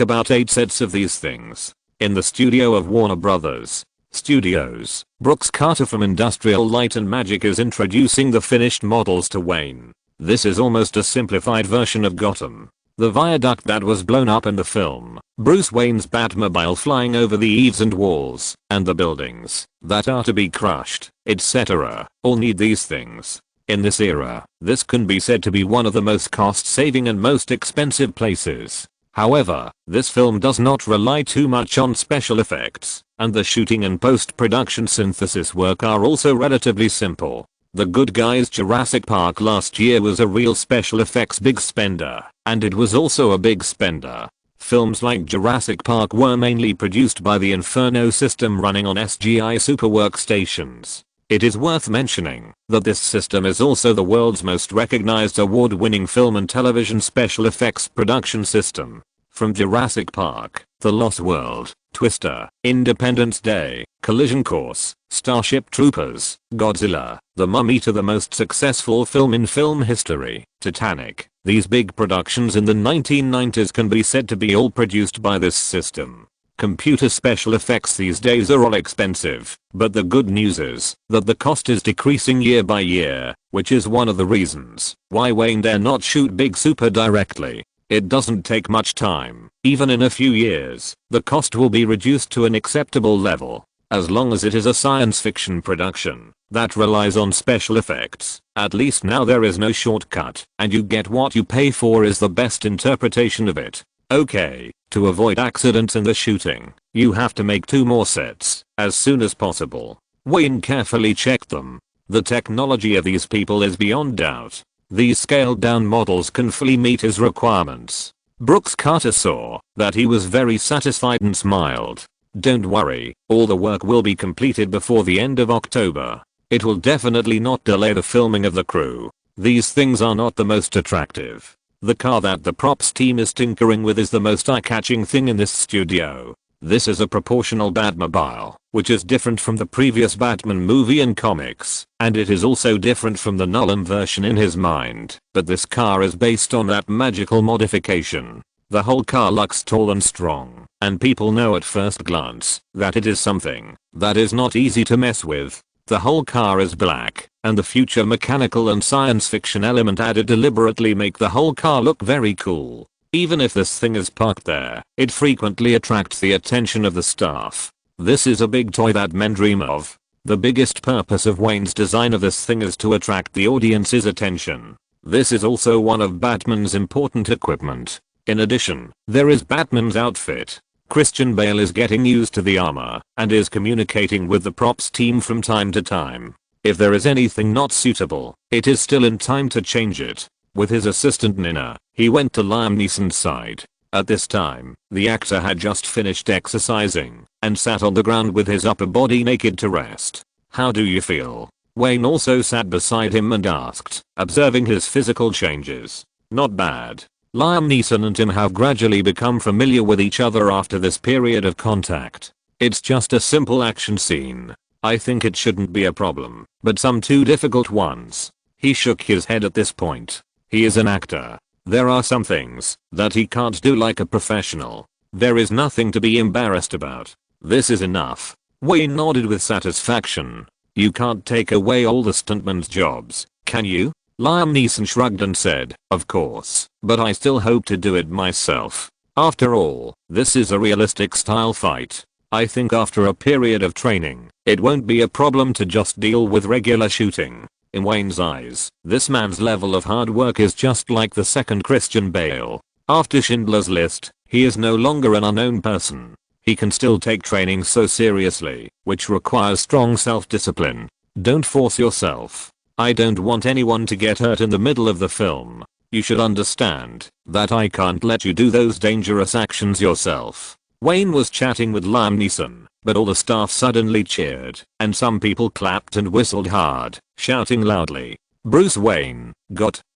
about 8 sets of these things. In the studio of Warner Brothers Studios, Brooks Carter from Industrial Light and Magic is introducing the finished models to Wayne. This is almost a simplified version of Gotham. The viaduct that was blown up in the film, Bruce Wayne's Batmobile flying over the eaves and walls, and the buildings that are to be crushed, etc. all need these things. In this era, this can be said to be one of the most cost-saving and most expensive places. However, this film does not rely too much on special effects, and the shooting and post-production synthesis work are also relatively simple. The Good Guys Jurassic Park last year was a real special effects big spender, and it was also a big spender. Films like Jurassic Park were mainly produced by the Inferno system running on SGI Super workstations. It is worth mentioning that this system is also the world's most recognized award-winning film and television special effects production system. From Jurassic Park, The Lost World, Twister, Independence Day, Collision Course, Starship Troopers, Godzilla, The Mummy to the most successful film in film history, Titanic. These big productions in the 1990s can be said to be all produced by this system. Computer special effects these days are all expensive, but the good news is that the cost is decreasing year by year, which is one of the reasons why Wayne dare not shoot big super directly. It doesn't take much time. Even in a few years, the cost will be reduced to an acceptable level. As long as it is a science fiction production that relies on special effects, at least now there is no shortcut, and you get what you pay for is the best interpretation of it. Okay, to avoid accidents in the shooting, you have to make 2 more sets as soon as possible. Wayne carefully checked them. The technology of these people is beyond doubt. These scaled down models can fully meet his requirements. Brooks Carter saw that he was very satisfied and smiled. Don't worry, all the work will be completed before the end of October. It will definitely not delay the filming of The Crew. These things are not the most attractive. The car that the props team is tinkering with is the most eye-catching thing in this studio. This is a proportional Batmobile, which is different from the previous Batman movie and comics, and it is also different from the Nolan version in his mind, but this car is based on that magical modification. The whole car looks tall and strong, and people know at first glance that it is something that is not easy to mess with. The whole car is black, and the future mechanical and science fiction element added deliberately make the whole car look very cool. Even if this thing is parked there, it frequently attracts the attention of the staff. This is a big toy that men dream of. The biggest purpose of Wayne's design of this thing is to attract the audience's attention. This is also one of Batman's important equipment. In addition, there is Batman's outfit. Christian Bale is getting used to the armor and is communicating with the props team from time to time. If there is anything not suitable, it is still in time to change it. With his assistant Nina, he went to Liam Neeson's side. At this time, the actor had just finished exercising and sat on the ground with his upper body naked to rest. "How do you feel?" Wayne also sat beside him and asked, observing his physical changes. "Not bad." Liam Neeson and Tim have gradually become familiar with each other after this period of contact. "It's just a simple action scene. I think it shouldn't be a problem, but some too difficult ones." He shook his head at this point. He is an actor. There are some things that he can't do like a professional. There is nothing to be embarrassed about. This is enough. Wayne nodded with satisfaction. "You can't take away all the stuntmen's jobs, can you?" Liam Neeson shrugged and said, "Of course, but I still hope to do it myself. After all, this is a realistic style fight. I think after a period of training, it won't be a problem to just deal with regular shooting." In Wayne's eyes, this man's level of hard work is just like the second Christian Bale. After Schindler's List, he is no longer an unknown person. He can still take training so seriously, which requires strong self-discipline. Don't force yourself. I don't want anyone to get hurt in the middle of the film. You should understand that I can't let you do those dangerous actions yourself. Wayne was chatting with Liam Neeson, but all the staff suddenly cheered, and some people clapped and whistled hard, shouting loudly, "Bruce Wayne,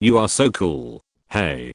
you are so cool. Hey,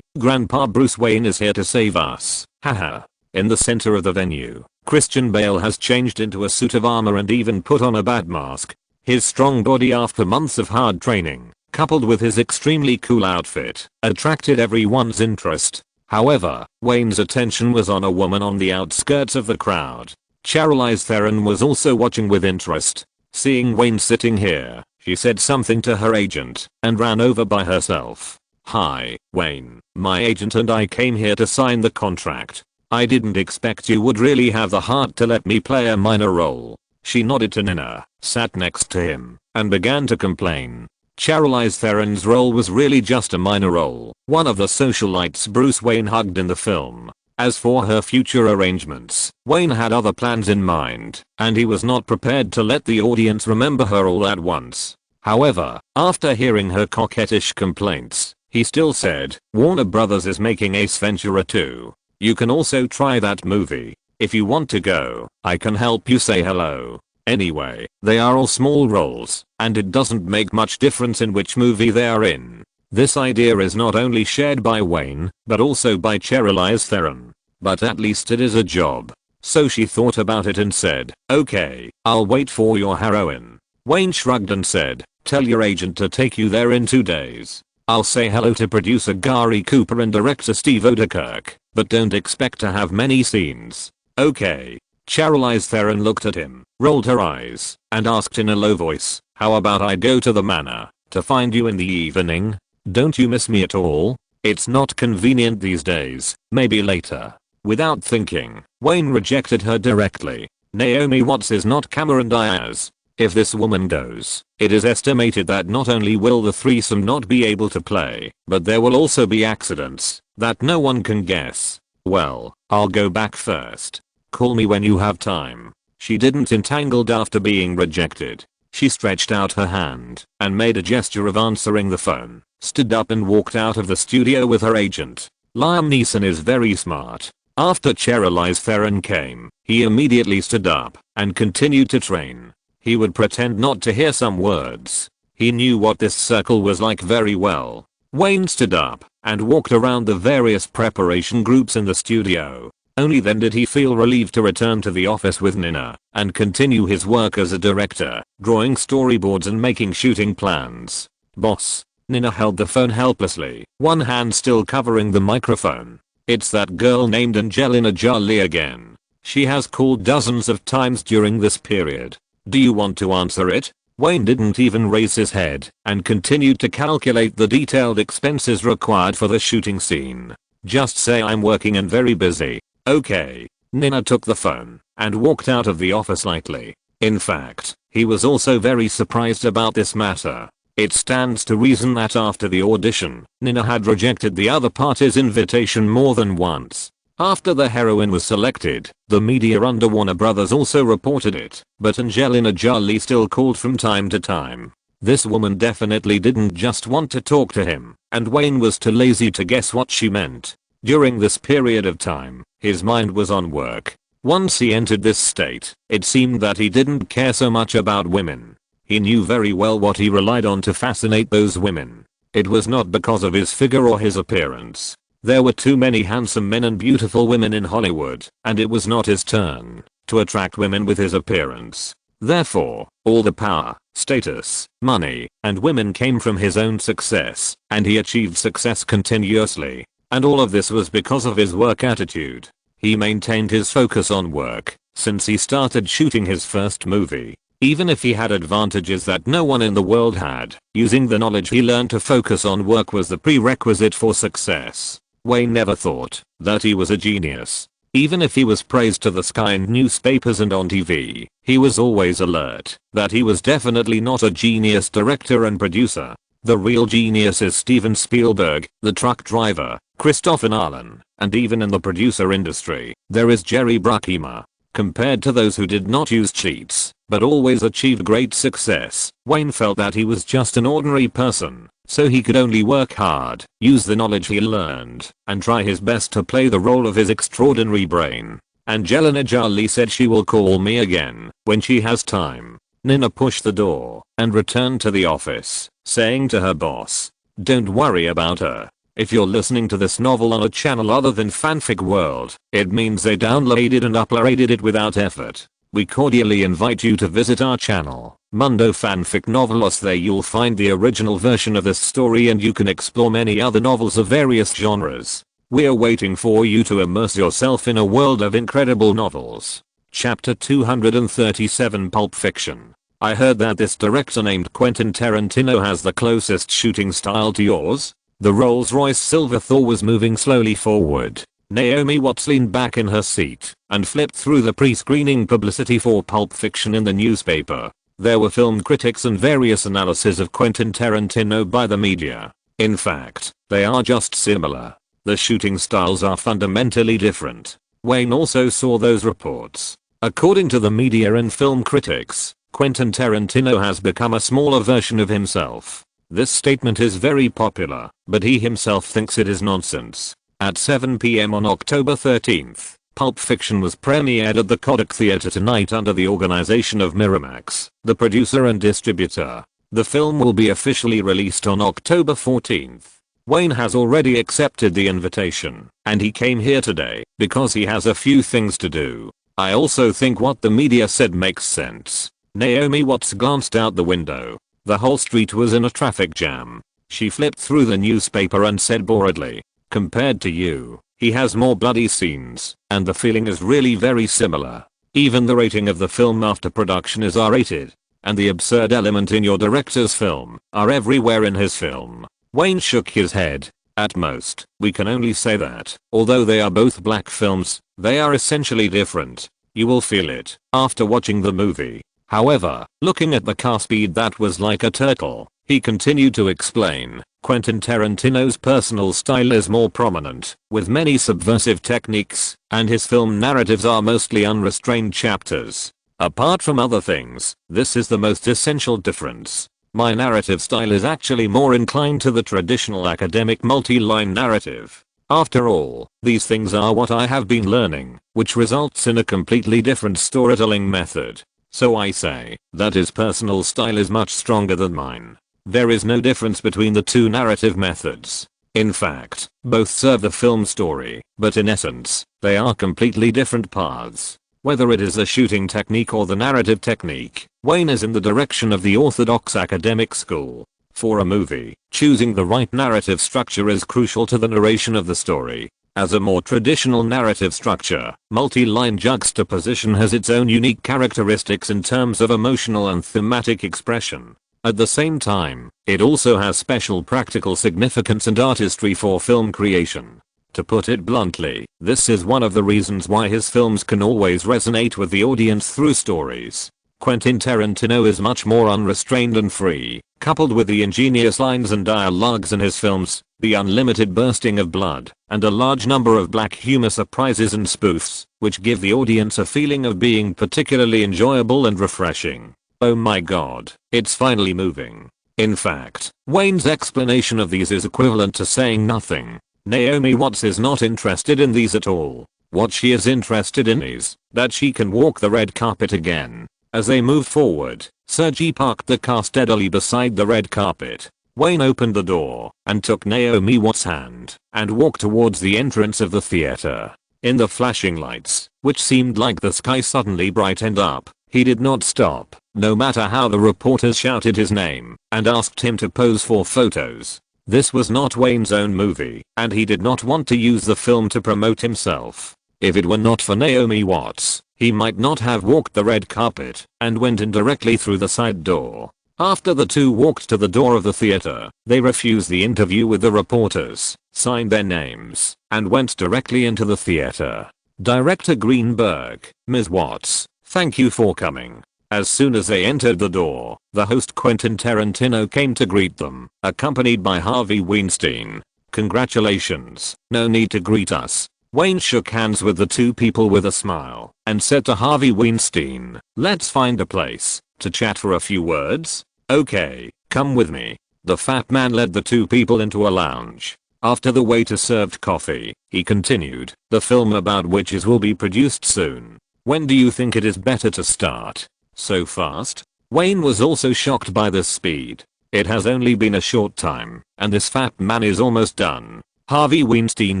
Grandpa Bruce Wayne is here to save us. Haha." In the center of the venue, Christian Bale has changed into a suit of armor and even put on a bat mask. His strong body after months of hard training, coupled with his extremely cool outfit, attracted everyone's interest. However, Wayne's attention was on a woman on the outskirts of the crowd. Charlize Theron was also watching with interest. Seeing Wayne sitting here, she said something to her agent and ran over by herself. "Hi, Wayne, my agent and I came here to sign the contract. I didn't expect you would really have the heart to let me play a minor role." She nodded to Nina, sat next to him, and began to complain. Charlize Theron's role was really just a minor role, one of the socialites Bruce Wayne hugged in the film. As for her future arrangements, Wayne had other plans in mind, and he was not prepared to let the audience remember her all at once. However, after hearing her coquettish complaints, he still said, "Warner Brothers is making Ace Ventura 2. You can also try that movie. If you want to go, I can help you say hello. Anyway, they are all small roles, and it doesn't make much difference in which movie they are in." This idea is not only shared by Wayne, but also by Charlize Theron. But at least it is a job. So she thought about it and said, "Okay, I'll wait for your heroine." Wayne shrugged and said, "Tell your agent to take you there in 2 days. I'll say hello to producer Gary Cooper and director Steve Odekirk, but don't expect to have many scenes." "Okay." Charlize Theron looked at him, rolled her eyes, and asked in a low voice, "How about I go to the manor to find you in the evening? Don't you miss me at all?" "It's not convenient these days, maybe later." Without thinking, Wayne rejected her directly. Naomi Watts is not Cameron Diaz. If this woman goes, it is estimated that not only will the threesome not be able to play, but there will also be accidents that no one can guess. "Well, I'll go back first. Call me when you have time." She didn't entangled after being rejected. She stretched out her hand and made a gesture of answering the phone, stood up and walked out of the studio with her agent. Liam Neeson is very smart. After Charlize Theron came, he immediately stood up and continued to train. He would pretend not to hear some words. He knew what this circle was like very well. Wayne stood up and walked around the various preparation groups in the studio. Only then did he feel relieved to return to the office with Nina and continue his work as a director, drawing storyboards and making shooting plans. "Boss." Nina held the phone helplessly, one hand still covering the microphone. "It's that girl named Angelina Jolie again. She has called dozens of times during this period. Do you want to answer it?" Wayne didn't even raise his head and continued to calculate the detailed expenses required for the shooting scene. Just say I'm working and very busy. Okay. Nina took the phone and walked out of the office lightly. In fact, he was also very surprised about this matter. It stands to reason that after the audition, Nina had rejected the other party's invitation more than once. After the heroine was selected, the media under Warner Brothers also reported it, but Angelina Jolie still called from time to time. This woman definitely didn't just want to talk to him, and Wayne was too lazy to guess what she meant. During this period of time, his mind was on work. Once he entered this state, it seemed that he didn't care so much about women. He knew very well what he relied on to fascinate those women. It was not because of his figure or his appearance. There were too many handsome men and beautiful women in Hollywood, and it was not his turn to attract women with his appearance. Therefore, all the power, status, money, and women came from his own success, and he achieved success continuously. And all of this was because of his work attitude. He maintained his focus on work since he started shooting his first movie. Even if he had advantages that no one in the world had, using the knowledge he learned to focus on work was the prerequisite for success. Wayne never thought that he was a genius. Even if he was praised to the sky in newspapers and on TV, he was always alert that he was definitely not a genius director and producer. The real genius is Steven Spielberg, the truck driver, Christopher Nolan, and even in the producer industry, there is Jerry Bruckheimer. Compared to those who did not use cheats, but always achieved great success, Wayne felt that he was just an ordinary person, so he could only work hard, use the knowledge he learned, and try his best to play the role of his extraordinary brain. Angelina Jolie said she will call me again when she has time. Nina pushed the door and returned to the office, saying to her boss, "Don't worry about her. If you're listening to this novel on a channel other than Fanfic World, it means they downloaded and uploaded it without effort. We cordially invite you to visit our channel, Mundo Fanfic Novelos. There you'll find the original version of this story and you can explore many other novels of various genres. We're waiting for you to immerse yourself in a world of incredible novels." Chapter 237 Pulp Fiction. I heard that this director named Quentin Tarantino has the closest shooting style to yours. The Rolls-Royce Silver Thor was moving slowly forward. Naomi Watts leaned back in her seat and flipped through the pre-screening publicity for Pulp Fiction in the newspaper. There were film critics and various analyses of Quentin Tarantino by the media. In fact, they are just similar. The shooting styles are fundamentally different. Wayne also saw those reports. According to the media and film critics, Quentin Tarantino has become a smaller version of himself. This statement is very popular, but he himself thinks it is nonsense. At 7 p.m. on October 13th, Pulp Fiction was premiered at the Kodak Theater tonight under the organization of Miramax, the producer and distributor. The film will be officially released on October 14th. Wayne has already accepted the invitation, and he came here today because he has a few things to do. I also think what the media said makes sense. Naomi Watts glanced out the window. The whole street was in a traffic jam. She flipped through the newspaper and said boredly, "Compared to you, he has more bloody scenes, and the feeling is really very similar. Even the rating of the film after production is R-rated, and the absurd element in your director's film are everywhere in his film." Wayne shook his head. "At most, we can only say that, although they are both black films, they are essentially different. You will feel it after watching the movie." However, looking at the car speed that was like a turtle, he continued to explain, Quentin Tarantino's personal style is more prominent, with many subversive techniques, and his film narratives are mostly unrestrained chapters. Apart from other things, this is the most essential difference. My narrative style is actually more inclined to the traditional academic multi-line narrative. After all, these things are what I have been learning, which results in a completely different storytelling method. So I say that his personal style is much stronger than mine. There is no difference between the two narrative methods. In fact, both serve the film story, but in essence, they are completely different paths. Whether it is the shooting technique or the narrative technique, Wayne is in the direction of the orthodox academic school. For a movie, choosing the right narrative structure is crucial to the narration of the story. As a more traditional narrative structure, multi-line juxtaposition has its own unique characteristics in terms of emotional and thematic expression. At the same time, it also has special practical significance and artistry for film creation. To put it bluntly, this is one of the reasons why his films can always resonate with the audience through stories. Quentin Tarantino is much more unrestrained and free, coupled with the ingenious lines and dialogues in his films, the unlimited bursting of blood, and a large number of black humor surprises and spoofs, which give the audience a feeling of being particularly enjoyable and refreshing. Oh my god, it's finally moving. In fact, Wayne's explanation of these is equivalent to saying nothing. Naomi Watts is not interested in these at all. What she is interested in is that she can walk the red carpet again. As they moved forward, Sergi parked the car steadily beside the red carpet. Wayne opened the door and took Naomi Watts' hand and walked towards the entrance of the theater. In the flashing lights, which seemed like the sky suddenly brightened up, he did not stop, no matter how the reporters shouted his name and asked him to pose for photos. This was not Wayne's own movie, and he did not want to use the film to promote himself. If it were not for Naomi Watts, he might not have walked the red carpet and went in directly through the side door. After the two walked to the door of the theater, they refused the interview with the reporters, signed their names, and went directly into the theater. Director Greenberg, Ms. Watts, thank you for coming. As soon as they entered the door, the host Quentin Tarantino came to greet them, accompanied by Harvey Weinstein. Congratulations, no need to greet us. Wayne shook hands with the two people with a smile and said to Harvey Weinstein, let's find a place to chat for a few words. Okay, come with me. The fat man led the two people into a lounge. After the waiter served coffee, he continued, the film about witches will be produced soon. When do you think it is better to start? So fast? Wayne was also shocked by this speed. It has only been a short time, and this fat man is almost done. Harvey Weinstein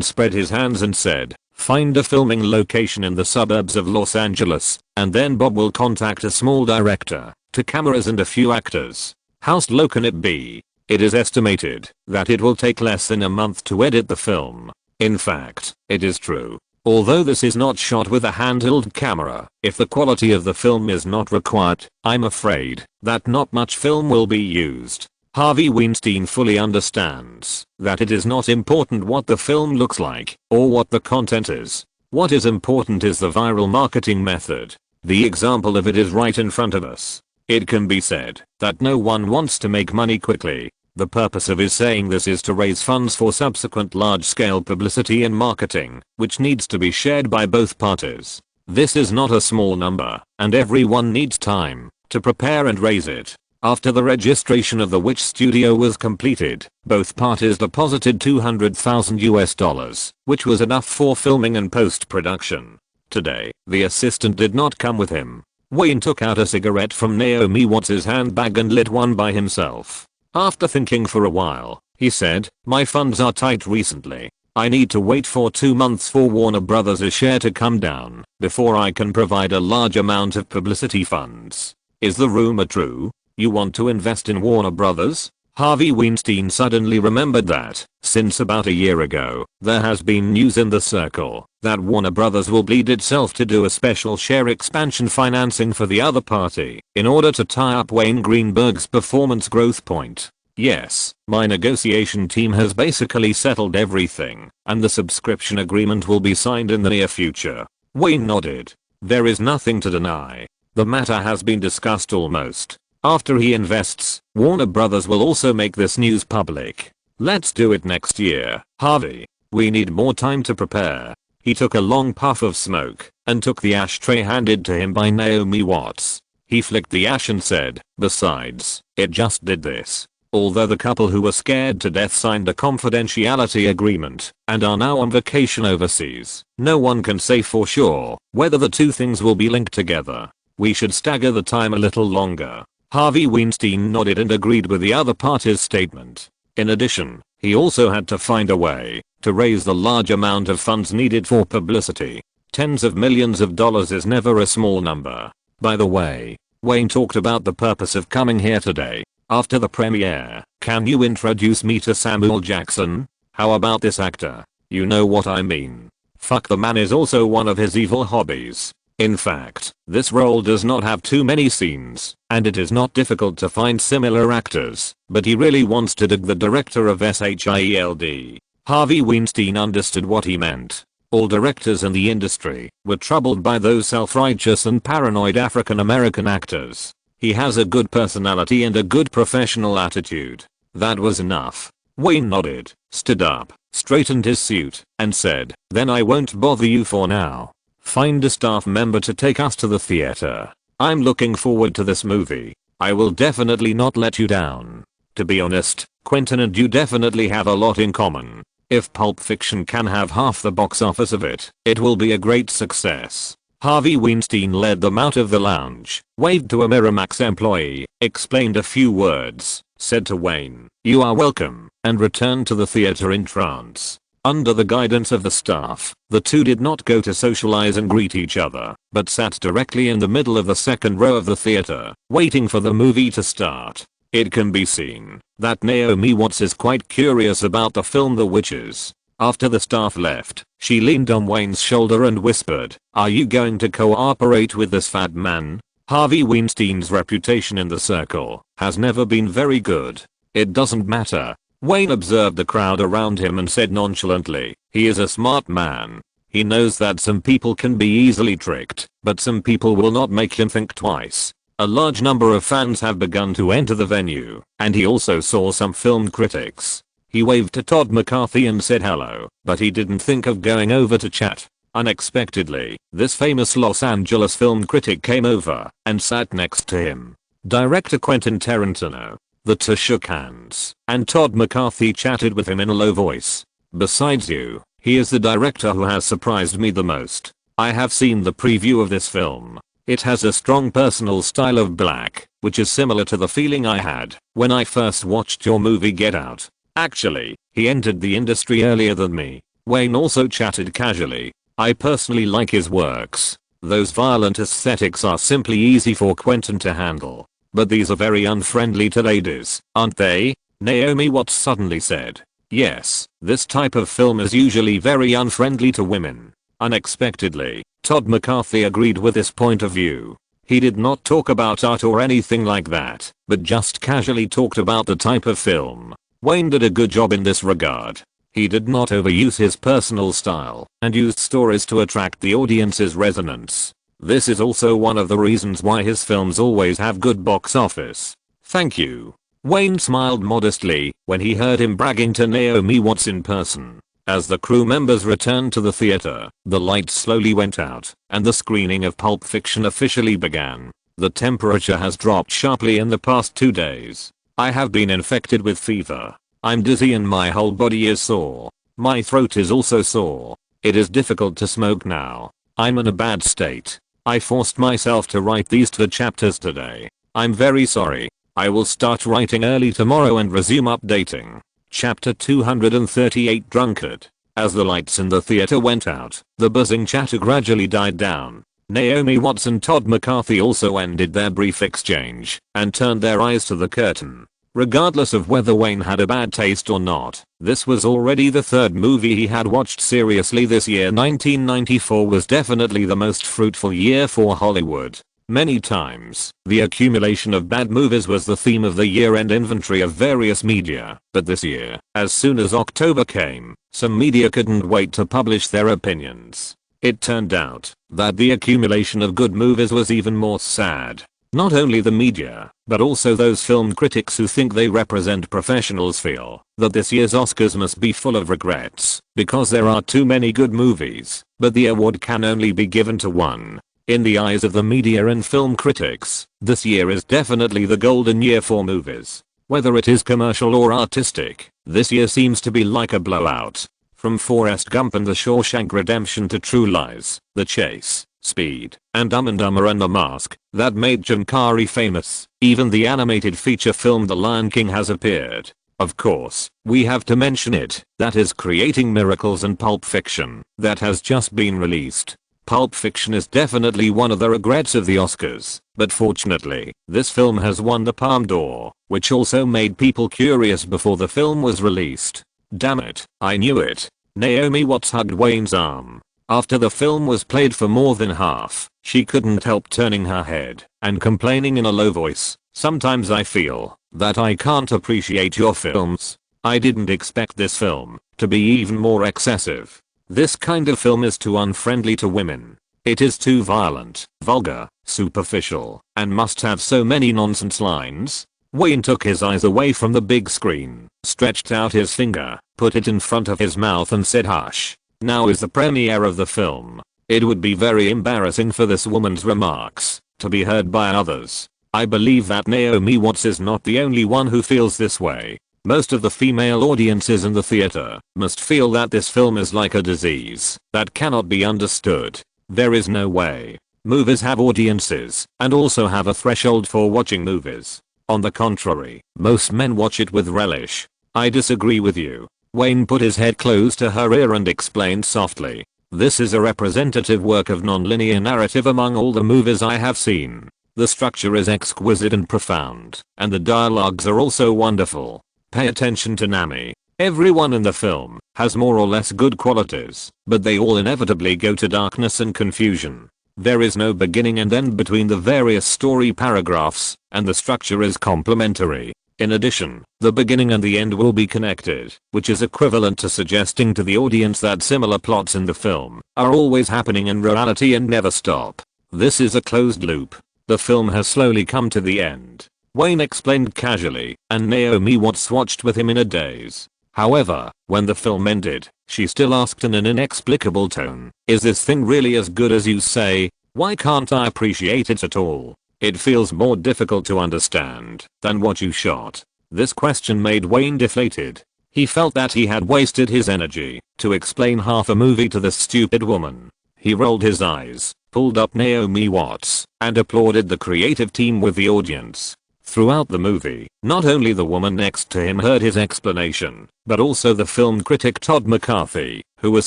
spread his hands and said, find a filming location in the suburbs of Los Angeles, and then Bob will contact a small director, 2 cameras and a few actors. How slow can it be? It is estimated that it will take less than a month to edit the film. In fact, it is true. Although this is not shot with a handheld camera, if the quality of the film is not required, I'm afraid that not much film will be used. Harvey Weinstein fully understands that it is not important what the film looks like or what the content is. What is important is the viral marketing method. The example of it is right in front of us. It can be said that no one wants to make money quickly. The purpose of his saying this is to raise funds for subsequent large-scale publicity and marketing, which needs to be shared by both parties. This is not a small number, and everyone needs time to prepare and raise it. After the registration of the Witch Studio was completed, both parties deposited $200,000, which was enough for filming and post-production. Today, the assistant did not come with him. Wayne took out a cigarette from Naomi Watts' handbag and lit one by himself. After thinking for a while, he said, my funds are tight recently. I need to wait for 2 months for Warner Brothers' share to come down before I can provide a large amount of publicity funds. Is the rumor true? You want to invest in Warner Brothers? Harvey Weinstein suddenly remembered that, since about a year ago, there has been news in the circle that Warner Brothers will bleed itself to do a special share expansion financing for the other party in order to tie up Wayne Greenberg's performance growth point. Yes, my negotiation team has basically settled everything, and the subscription agreement will be signed in the near future. Wayne nodded. There is nothing to deny. The matter has been discussed almost. After he invests, Warner Brothers will also make this news public. Let's do it next year, Harvey. We need more time to prepare. He took a long puff of smoke and took the ashtray handed to him by Naomi Watts. He flicked the ash and said, besides, it just did this. Although the couple who were scared to death signed a confidentiality agreement and are now on vacation overseas, no one can say for sure whether the two things will be linked together. We should stagger the time a little longer. Harvey Weinstein nodded and agreed with the other party's statement. In addition, he also had to find a way to raise the large amount of funds needed for publicity. Tens of millions of dollars is never a small number. By the way, Wayne talked about the purpose of coming here today. After the premiere, can you introduce me to Samuel Jackson? How about this actor? You know what I mean. Fuck the man is also one of his evil hobbies. In fact, this role does not have too many scenes, and it is not difficult to find similar actors, but he really wants to dig. The director of SHIELD, Harvey Weinstein, understood what he meant. All directors in the industry were troubled by those self-righteous and paranoid African American actors. He has a good personality and a good professional attitude. That was enough. Wayne nodded, stood up, straightened his suit, and said, "Then I won't bother you for now. Find a staff member to take us to the theater. I'm looking forward to this movie. I will definitely not let you down." To be honest, Quentin and you definitely have a lot in common. If Pulp Fiction can have half the box office of it, it will be a great success. Harvey Weinstein led them out of the lounge, waved to a Miramax employee, explained a few words, said to Wayne, "You are welcome," and returned to the theater in trance. Under the guidance of the staff, the two did not go to socialize and greet each other, but sat directly in the middle of the second row of the theater, waiting for the movie to start. It can be seen that Naomi Watts is quite curious about the film The Witches. After the staff left, she leaned on Wayne's shoulder and whispered, "Are you going to cooperate with this fat man?" Harvey Weinstein's reputation in the circle has never been very good. "It doesn't matter." Wayne observed the crowd around him and said nonchalantly, "He is a smart man. He knows that some people can be easily tricked, but some people will not make him think twice." A large number of fans have begun to enter the venue, and he also saw some film critics. He waved to Todd McCarthy and said hello, but he didn't think of going over to chat. Unexpectedly, this famous Los Angeles film critic came over and sat next to him. Director Quentin Tarantino. The two shook hands, and Todd McCarthy chatted with him in a low voice. "Besides you, he is the director who has surprised me the most. I have seen the preview of this film. It has a strong personal style of black, which is similar to the feeling I had when I first watched your movie Get Out. Actually, he entered the industry earlier than me." Wayne also chatted casually. "I personally like his works. Those violent aesthetics are simply easy for Quentin to handle. But these are very unfriendly to ladies, aren't they?" Naomi Watts suddenly said. "Yes, this type of film is usually very unfriendly to women." Unexpectedly, Todd McCarthy agreed with this point of view. He did not talk about art or anything like that, but just casually talked about the type of film. Wayne did a good job in this regard. He did not overuse his personal style and used stories to attract the audience's resonance. This is also one of the reasons why his films always have good box office. "Thank you." Wayne smiled modestly when he heard him bragging to Naomi Watts in person. As the crew members returned to the theater, the lights slowly went out, and the screening of Pulp Fiction officially began. The temperature has dropped sharply in the past 2 days. I have been infected with fever. I'm dizzy and my whole body is sore. My throat is also sore. It is difficult to smoke now. I'm in a bad state. I forced myself to write these 2 chapters today. I'm very sorry. I will start writing early tomorrow and resume updating. Chapter 238 Drunkard. As the lights in the theater went out, the buzzing chatter gradually died down. Naomi Watts and Todd McCarthy also ended their brief exchange and turned their eyes to the curtain. Regardless of whether Wayne had a bad taste or not, this was already the 3rd movie he had watched seriously this year. 1994 was definitely the most fruitful year for Hollywood. Many times, the accumulation of bad movies was the theme of the year-end inventory of various media, but this year, as soon as October came, some media couldn't wait to publish their opinions. It turned out that the accumulation of good movies was even more sad. Not only the media, but also those film critics who think they represent professionals feel that this year's Oscars must be full of regrets because there are too many good movies, but the award can only be given to one. In the eyes of the media and film critics, this year is definitely the golden year for movies. Whether it is commercial or artistic, this year seems to be like a blowout. From Forrest Gump and The Shawshank Redemption to True Lies, The Chase, Speed, and Dumb and Dumber and The Mask, that made Jim Carrey famous. Even the animated feature film The Lion King has appeared. Of course, we have to mention it, that is Creating Miracles and Pulp Fiction, that has just been released. Pulp Fiction is definitely one of the regrets of the Oscars, but fortunately, this film has won the Palme d'Or, which also made people curious before the film was released. Damn it, I knew it. Naomi Watts hugged Wayne's arm. After the film was played for more than half, she couldn't help turning her head and complaining in a low voice, "Sometimes I feel that I can't appreciate your films. I didn't expect this film to be even more excessive. This kind of film is too unfriendly to women. It is too violent, vulgar, superficial, and must have so many nonsense lines." Wayne took his eyes away from the big screen, stretched out his finger, put it in front of his mouth and said, "Hush. Now is the premiere of the film. It would be very embarrassing for this woman's remarks to be heard by others. I believe that Naomi Watts is not the only one who feels this way. Most of the female audiences in the theater must feel that this film is like a disease that cannot be understood. There is no way. Movies have audiences and also have a threshold for watching movies. On the contrary, most men watch it with relish. I disagree with you." Wayne put his head close to her ear and explained softly, "This is a representative work of non-linear narrative among all the movies I have seen. The structure is exquisite and profound, and the dialogues are also wonderful. Pay attention to Nami. Everyone in the film has more or less good qualities, but they all inevitably go to darkness and confusion. There is no beginning and end between the various story paragraphs, and the structure is complementary. In addition, the beginning and the end will be connected, which is equivalent to suggesting to the audience that similar plots in the film are always happening in reality and never stop. This is a closed loop. The film has slowly come to the end." Wayne explained casually, and Naomi Watts watched with him in a daze. However, when the film ended, she still asked in an inexplicable tone, "Is this thing really as good as you say? Why can't I appreciate it at all? It feels more difficult to understand than what you shot." This question made Wayne deflated. He felt that he had wasted his energy to explain half a movie to this stupid woman. He rolled his eyes, pulled up Naomi Watts, and applauded the creative team with the audience. Throughout the movie, not only the woman next to him heard his explanation, but also the film critic Todd McCarthy, who was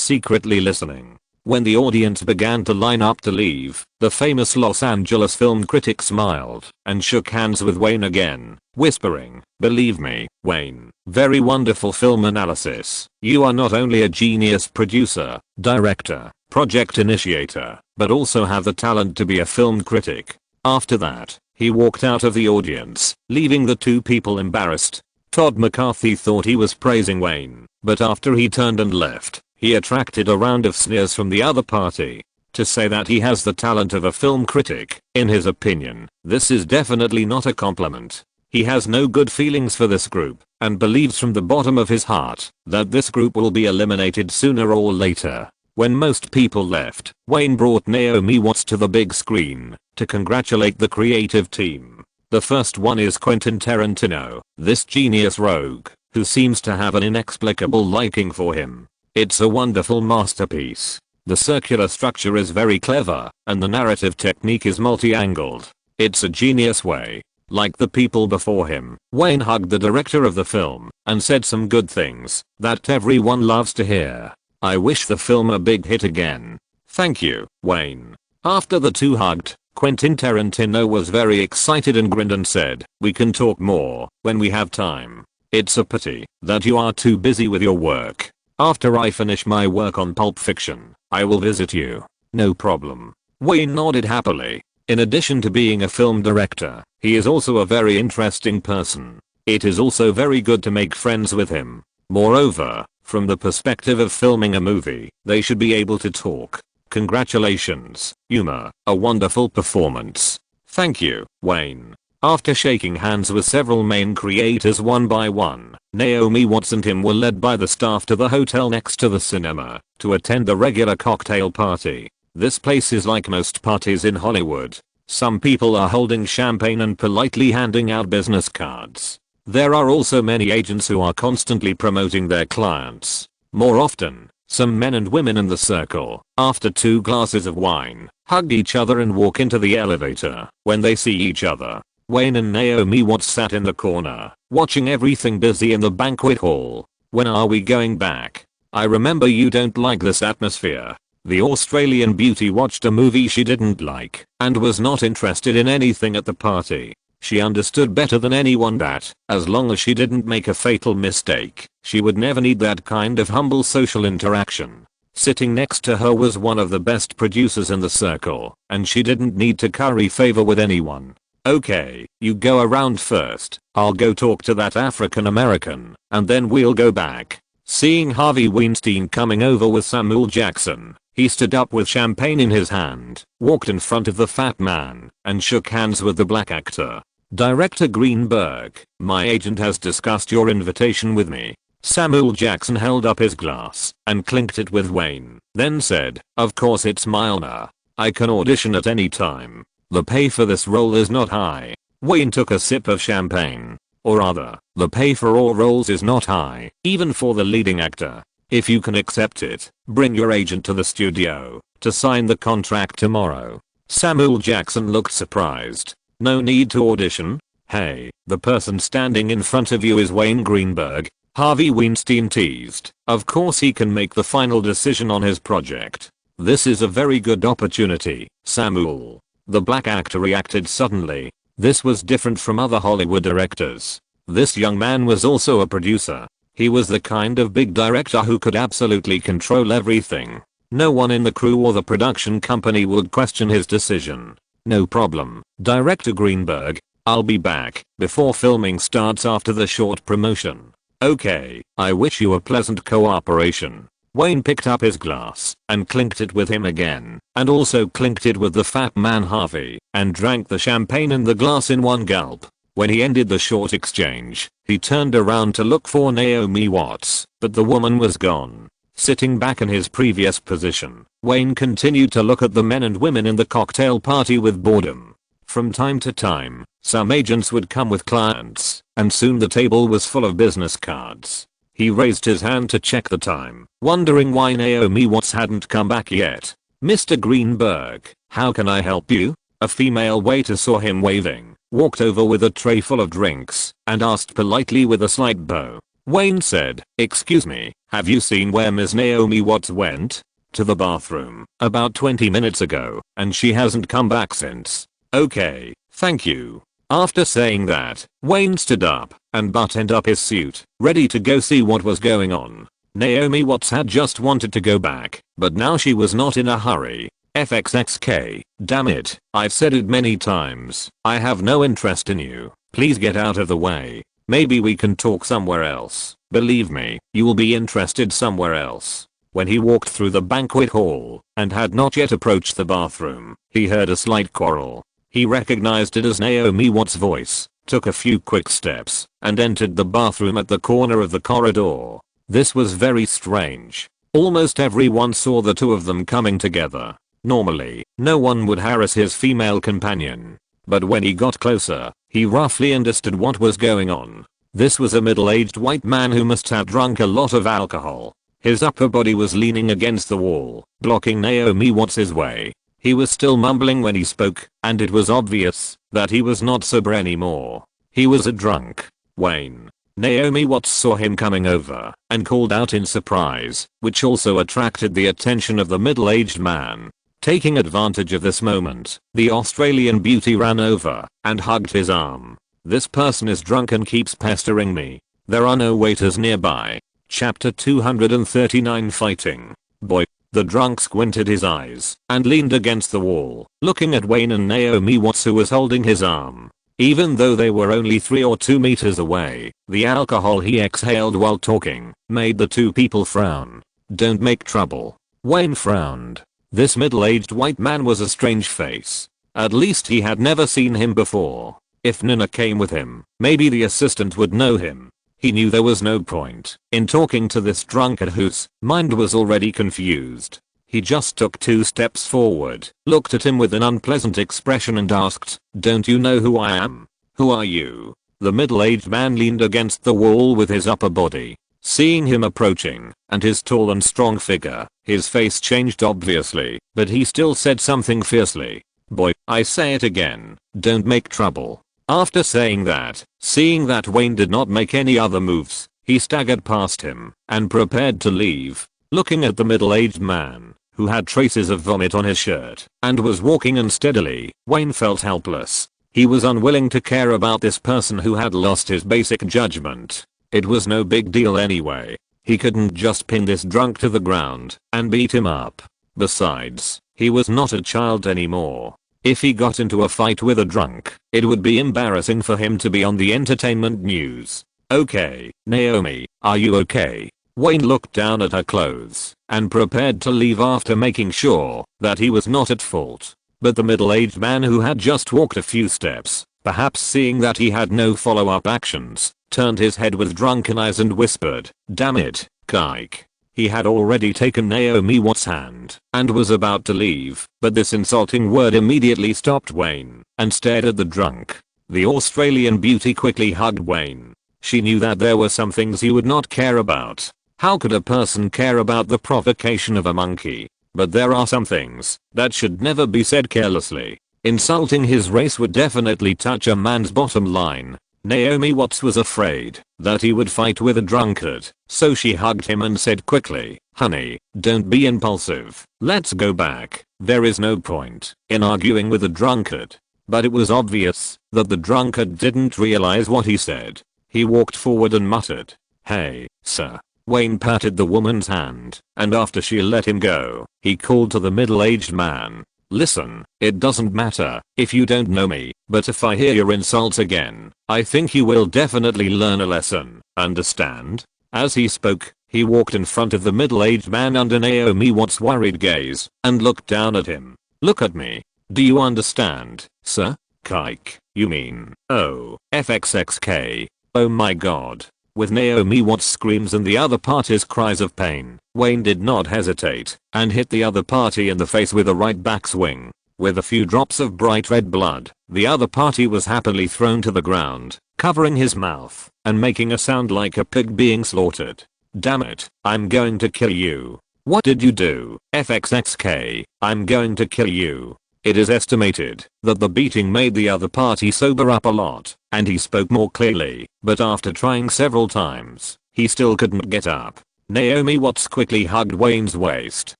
secretly listening. When the audience began to line up to leave, the famous Los Angeles film critic smiled and shook hands with Wayne again, whispering, "Believe me, Wayne, very wonderful film analysis. You are not only a genius producer, director, project initiator, but also have the talent to be a film critic." After that, he walked out of the audience, leaving the two people embarrassed. Todd McCarthy thought he was praising Wayne, but after he turned and left, he attracted a round of sneers from the other party. To say that he has the talent of a film critic, in his opinion, this is definitely not a compliment. He has no good feelings for this group, and believes from the bottom of his heart that this group will be eliminated sooner or later. When most people left, Wayne brought Naomi Watts to the big screen to congratulate the creative team. The first one is Quentin Tarantino, this genius rogue, who seems to have an inexplicable liking for him. It's a wonderful masterpiece. The circular structure is very clever, and the narrative technique is multi-angled. It's a genius way. Like the people before him, Wayne hugged the director of the film and said some good things that everyone loves to hear. "I wish the film a big hit again." "Thank you, Wayne." After the two hugged, Quentin Tarantino was very excited and grinned and said, "We can talk more when we have time. It's a pity that you are too busy with your work. After I finish my work on Pulp Fiction, I will visit you." "No problem." Wayne nodded happily. In addition to being a film director, he is also a very interesting person. It is also very good to make friends with him. Moreover, from the perspective of filming a movie, they should be able to talk. "Congratulations, Uma, a wonderful performance." "Thank you, Wayne." After shaking hands with several main creators one by one, Naomi Watts and him were led by the staff to the hotel next to the cinema to attend the regular cocktail party. This place is like most parties in Hollywood. Some people are holding champagne and politely handing out business cards. There are also many agents who are constantly promoting their clients. More often, some men and women in the circle, after 2 glasses of wine, hug each other and walk into the elevator when they see each other. Wayne and Naomi Watts sat in the corner, watching everything busy in the banquet hall. "When are we going back? I remember you don't like this atmosphere." The Australian beauty watched a movie she didn't like and was not interested in anything at the party. She understood better than anyone that, as long as she didn't make a fatal mistake, she would never need that kind of humble social interaction. Sitting next to her was one of the best producers in the circle, and she didn't need to curry favor with anyone. Okay, you go around first, I'll go talk to that African American, and then we'll go back. Seeing Harvey Weinstein coming over with Samuel Jackson, he stood up with champagne in his hand, walked in front of the fat man, and shook hands with the black actor. Director Greenberg, my agent has discussed your invitation with me. Samuel Jackson held up his glass and clinked it with Wayne, then said, of course it's my honor. I can audition at any time. The pay for this role is not high. Wayne took a sip of champagne. Or rather, the pay for all roles is not high, even for the leading actor. If you can accept it, bring your agent to the studio to sign the contract tomorrow. Samuel Jackson looked surprised. No need to audition? Hey, the person standing in front of you is Wayne Greenberg. Harvey Weinstein teased. Of course he can make the final decision on his project. This is a very good opportunity, Samuel. The black actor reacted suddenly. This was different from other Hollywood directors. This young man was also a producer. He was the kind of big director who could absolutely control everything. No one in the crew or the production company would question his decision. No problem, Director Greenberg. I'll be back before filming starts after the short promotion. Okay, I wish you a pleasant cooperation. Wayne picked up his glass and clinked it with him again, and also clinked it with the fat man Harvey, and drank the champagne in the glass in one gulp. When he ended the short exchange, he turned around to look for Naomi Watts, but the woman was gone. Sitting back in his previous position, Wayne continued to look at the men and women in the cocktail party with boredom. From time to time, some agents would come with clients, and soon the table was full of business cards. He raised his hand to check the time, wondering why Naomi Watts hadn't come back yet. Mr. Greenberg, how can I help you? A female waiter saw him waving, walked over with a tray full of drinks, and asked politely with a slight bow. Wayne said, excuse me, have you seen where Ms. Naomi Watts went? To the bathroom, about 20 minutes ago, and she hasn't come back since. Okay, thank you. After saying that, Wayne stood up and buttoned up his suit, ready to go see what was going on. Naomi Watts had just wanted to go back, but now she was not in a hurry. FXXK, damn it, I've said it many times, I have no interest in you, please get out of the way. Maybe we can talk somewhere else. Believe me, you will be interested somewhere else. When he walked through the banquet hall and had not yet approached the bathroom, he heard a slight quarrel. He recognized it as Naomi Watts' voice, took a few quick steps, and entered the bathroom at the corner of the corridor. This was very strange. Almost everyone saw the two of them coming together. Normally, no one would harass his female companion. But when he got closer, he roughly understood what was going on. This was a middle-aged white man who must have drunk a lot of alcohol. His upper body was leaning against the wall, blocking Naomi Watts' way. He was still mumbling when he spoke, and it was obvious that he was not sober anymore. He was a drunk. Wayne. Naomi Watts saw him coming over and called out in surprise, which also attracted the attention of the middle-aged man. Taking advantage of this moment, the Australian beauty ran over and hugged his arm. This person is drunk and keeps pestering me. There are no waiters nearby. Chapter 239 Fighting. Boy. The drunk squinted his eyes and leaned against the wall, looking at Wayne and Naomi Watts, who was holding his arm. Even though they were only 3 or 2 meters away, the alcohol he exhaled while talking made the two people frown. Don't make trouble. Wayne frowned. This middle-aged white man was a strange face. At least he had never seen him before. If Nina came with him, maybe the assistant would know him. He knew there was no point in talking to this drunkard whose mind was already confused. He just took 2 steps forward, looked at him with an unpleasant expression and asked, "Don't you know who I am? Who are you?" The middle-aged man leaned against the wall with his upper body. Seeing him approaching, and his tall and strong figure, his face changed obviously, but he still said something fiercely. "Boy, I say it again, don't make trouble." After saying that, seeing that Wayne did not make any other moves, he staggered past him and prepared to leave. Looking at the middle-aged man, who had traces of vomit on his shirt and was walking unsteadily, Wayne felt helpless. He was unwilling to care about this person who had lost his basic judgment. It was no big deal anyway. He couldn't just pin this drunk to the ground and beat him up. Besides, he was not a child anymore. If he got into a fight with a drunk, it would be embarrassing for him to be on the entertainment news. Okay, Naomi, are you okay? Wayne looked down at her clothes and prepared to leave after making sure that he was not at fault. But the middle-aged man who had just walked a few steps, perhaps seeing that he had no follow-up actions, turned his head with drunken eyes and whispered, "Damn it, kike." He had already taken Naomi Watts' hand and was about to leave, but this insulting word immediately stopped Wayne and stared at the drunk. The Australian beauty quickly hugged Wayne. She knew that there were some things he would not care about. How could a person care about the provocation of a monkey? But there are some things that should never be said carelessly. Insulting his race would definitely touch a man's bottom line. Naomi Watts was afraid that he would fight with a drunkard, so she hugged him and said quickly, "Honey, don't be impulsive. Let's go back. There is no point in arguing with a drunkard." But it was obvious that the drunkard didn't realize what he said. He walked forward and muttered, "Hey, sir." Wayne patted the woman's hand, and after she let him go, he called to the middle-aged man, "Listen, it doesn't matter if you don't know me, but if I hear your insults again, I think you will definitely learn a lesson, understand?" As he spoke, he walked in front of the middle-aged man under Naomi Watts' worried gaze and looked down at him. "Look at me. Do you understand, sir?" "Kike, you mean, oh, FXXK. Oh my god." With Naomi Watts' screams and the other party's cries of pain, Wayne did not hesitate and hit the other party in the face with a right backswing. With a few drops of bright red blood, the other party was happily thrown to the ground, covering his mouth and making a sound like a pig being slaughtered. "Damn it, I'm going to kill you. What did you do, FXXK? I'm going to kill you." It is estimated that the beating made the other party sober up a lot, and he spoke more clearly, but after trying several times, he still couldn't get up. Naomi Watts quickly hugged Wayne's waist,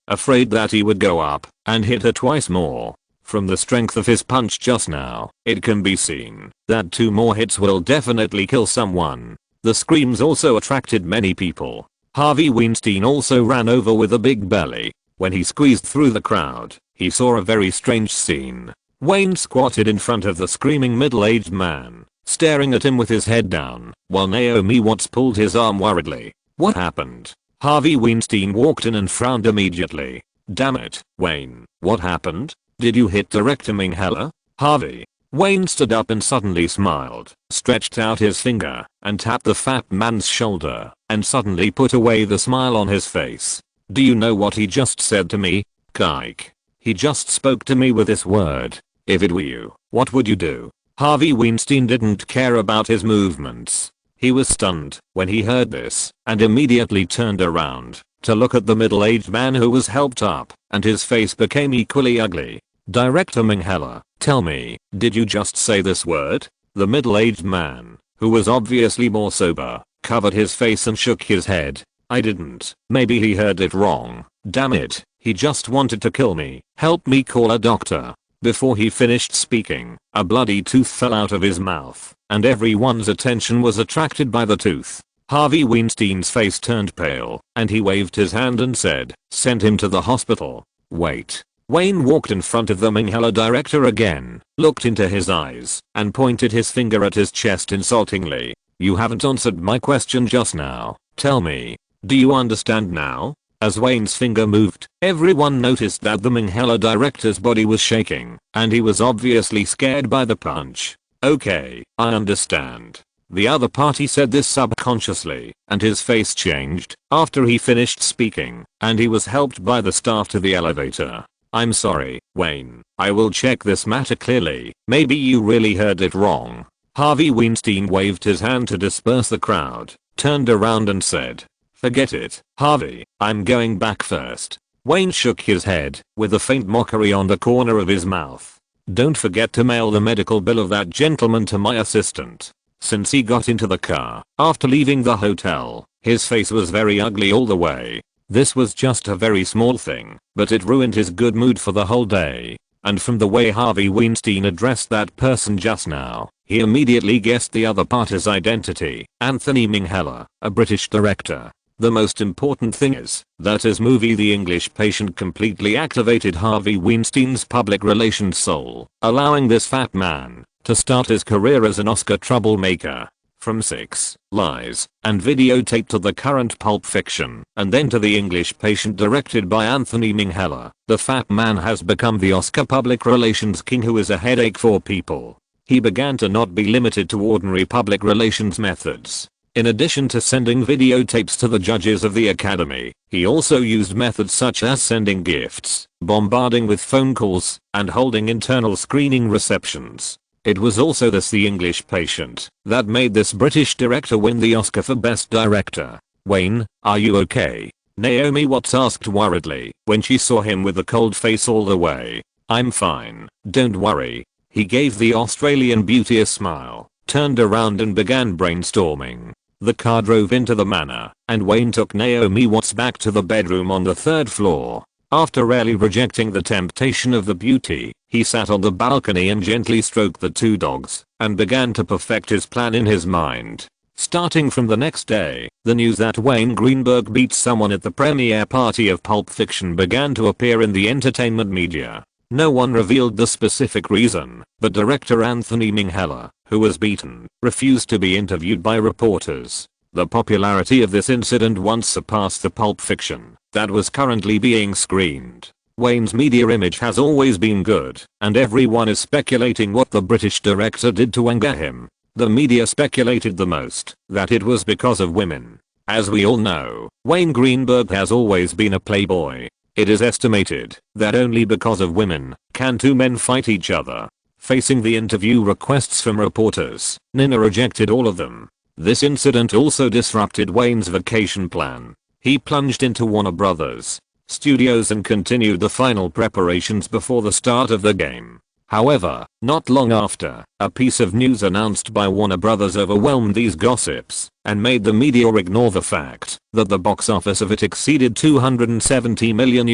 afraid that he would go up and hit her twice more. From the strength of his punch just now, it can be seen that 2 more hits will definitely kill someone. The screams also attracted many people. Harvey Weinstein also ran over with a big belly. When he squeezed through the crowd, he saw a very strange scene. Wayne squatted in front of the screaming middle-aged man, staring at him with his head down, while Naomi Watts pulled his arm worriedly. "What happened?" Harvey Weinstein walked in and frowned immediately. "Damn it, Wayne, what happened? Did you hit the rectum inhaler, Harvey?" Wayne stood up and suddenly smiled, stretched out his finger, and tapped the fat man's shoulder, and suddenly put away the smile on his face. "Do you know what he just said to me, kike? He just spoke to me with this word. If it were you, what would you do?" Harvey Weinstein didn't care about his movements. He was stunned when he heard this and immediately turned around to look at the middle-aged man who was helped up, and his face became equally ugly. "Director Mingheller, tell me, did you just say this word?" The middle-aged man, who was obviously more sober, covered his face and shook his head. "I didn't. Maybe he heard it wrong. Damn it, he just wanted to kill me. Help me call a doctor." Before he finished speaking, a bloody tooth fell out of his mouth, and everyone's attention was attracted by the tooth. Harvey Weinstein's face turned pale, and he waved his hand and said, "Send him to the hospital." "Wait." Wayne walked in front of the Mingheller director again, looked into his eyes, and pointed his finger at his chest insultingly. "You haven't answered my question just now. Tell me, do you understand now?" As Wayne's finger moved, everyone noticed that the Mingheller director's body was shaking, and he was obviously scared by the punch. "Okay, I understand." The other party said this subconsciously, and his face changed after he finished speaking, and he was helped by the staff to the elevator. "I'm sorry, Wayne. I will check this matter clearly. Maybe you really heard it wrong." Harvey Weinstein waved his hand to disperse the crowd, turned around and said, "Forget it, Harvey, I'm going back first." Wayne shook his head, with a faint mockery on the corner of his mouth. "Don't forget to mail the medical bill of that gentleman to my assistant." Since he got into the car, after leaving the hotel, his face was very ugly all the way. This was just a very small thing, but it ruined his good mood for the whole day. and from the way Harvey Weinstein addressed that person just now, he immediately guessed the other party's identity, Anthony Minghella, a British director. The most important thing is that his movie The English Patient completely activated Harvey Weinstein's public relations soul, allowing this fat man to start his career as an Oscar troublemaker. From Six Lies and Videotape to the current Pulp Fiction, and then to The English Patient directed by Anthony Minghella, the fat man has become the Oscar public relations king who is a headache for people. He began to not be limited to ordinary public relations methods. In addition to sending videotapes to the judges of the Academy, he also used methods such as sending gifts, bombarding with phone calls, and holding internal screening receptions. It was also The English Patient that made this British director win the Oscar for Best Director. "Wayne, are you okay?" Naomi Watts asked worriedly when she saw him with a cold face all the way. "I'm fine, don't worry." He gave the Australian beauty a smile, turned around and began brainstorming. The car drove into the manor, and Wayne took Naomi Watts back to the bedroom on the 3rd floor. After rarely rejecting the temptation of the beauty, he sat on the balcony and gently stroked the two dogs, and began to perfect his plan in his mind. Starting from the next day, the news that Wayne Greenberg beat someone at the premiere party of Pulp Fiction began to appear in the entertainment media. No one revealed the specific reason, but director Anthony Minghella, who was beaten, refused to be interviewed by reporters. The popularity of this incident once surpassed the Pulp Fiction that was currently being screened. Wayne's media image has always been good, and everyone is speculating what the British director did to anger him. The media speculated the most that it was because of women. As we all know, Wayne Greenberg has always been a playboy. It is estimated that only because of women can two men fight each other. Facing the interview requests from reporters, Nina rejected all of them. This incident also disrupted Wayne's vacation plan. He plunged into Warner Brothers Studios and continued the final preparations before the start of the game. However, not long after, a piece of news announced by Warner Brothers overwhelmed these gossips and made the media ignore the fact that the box office of it exceeded $270 million.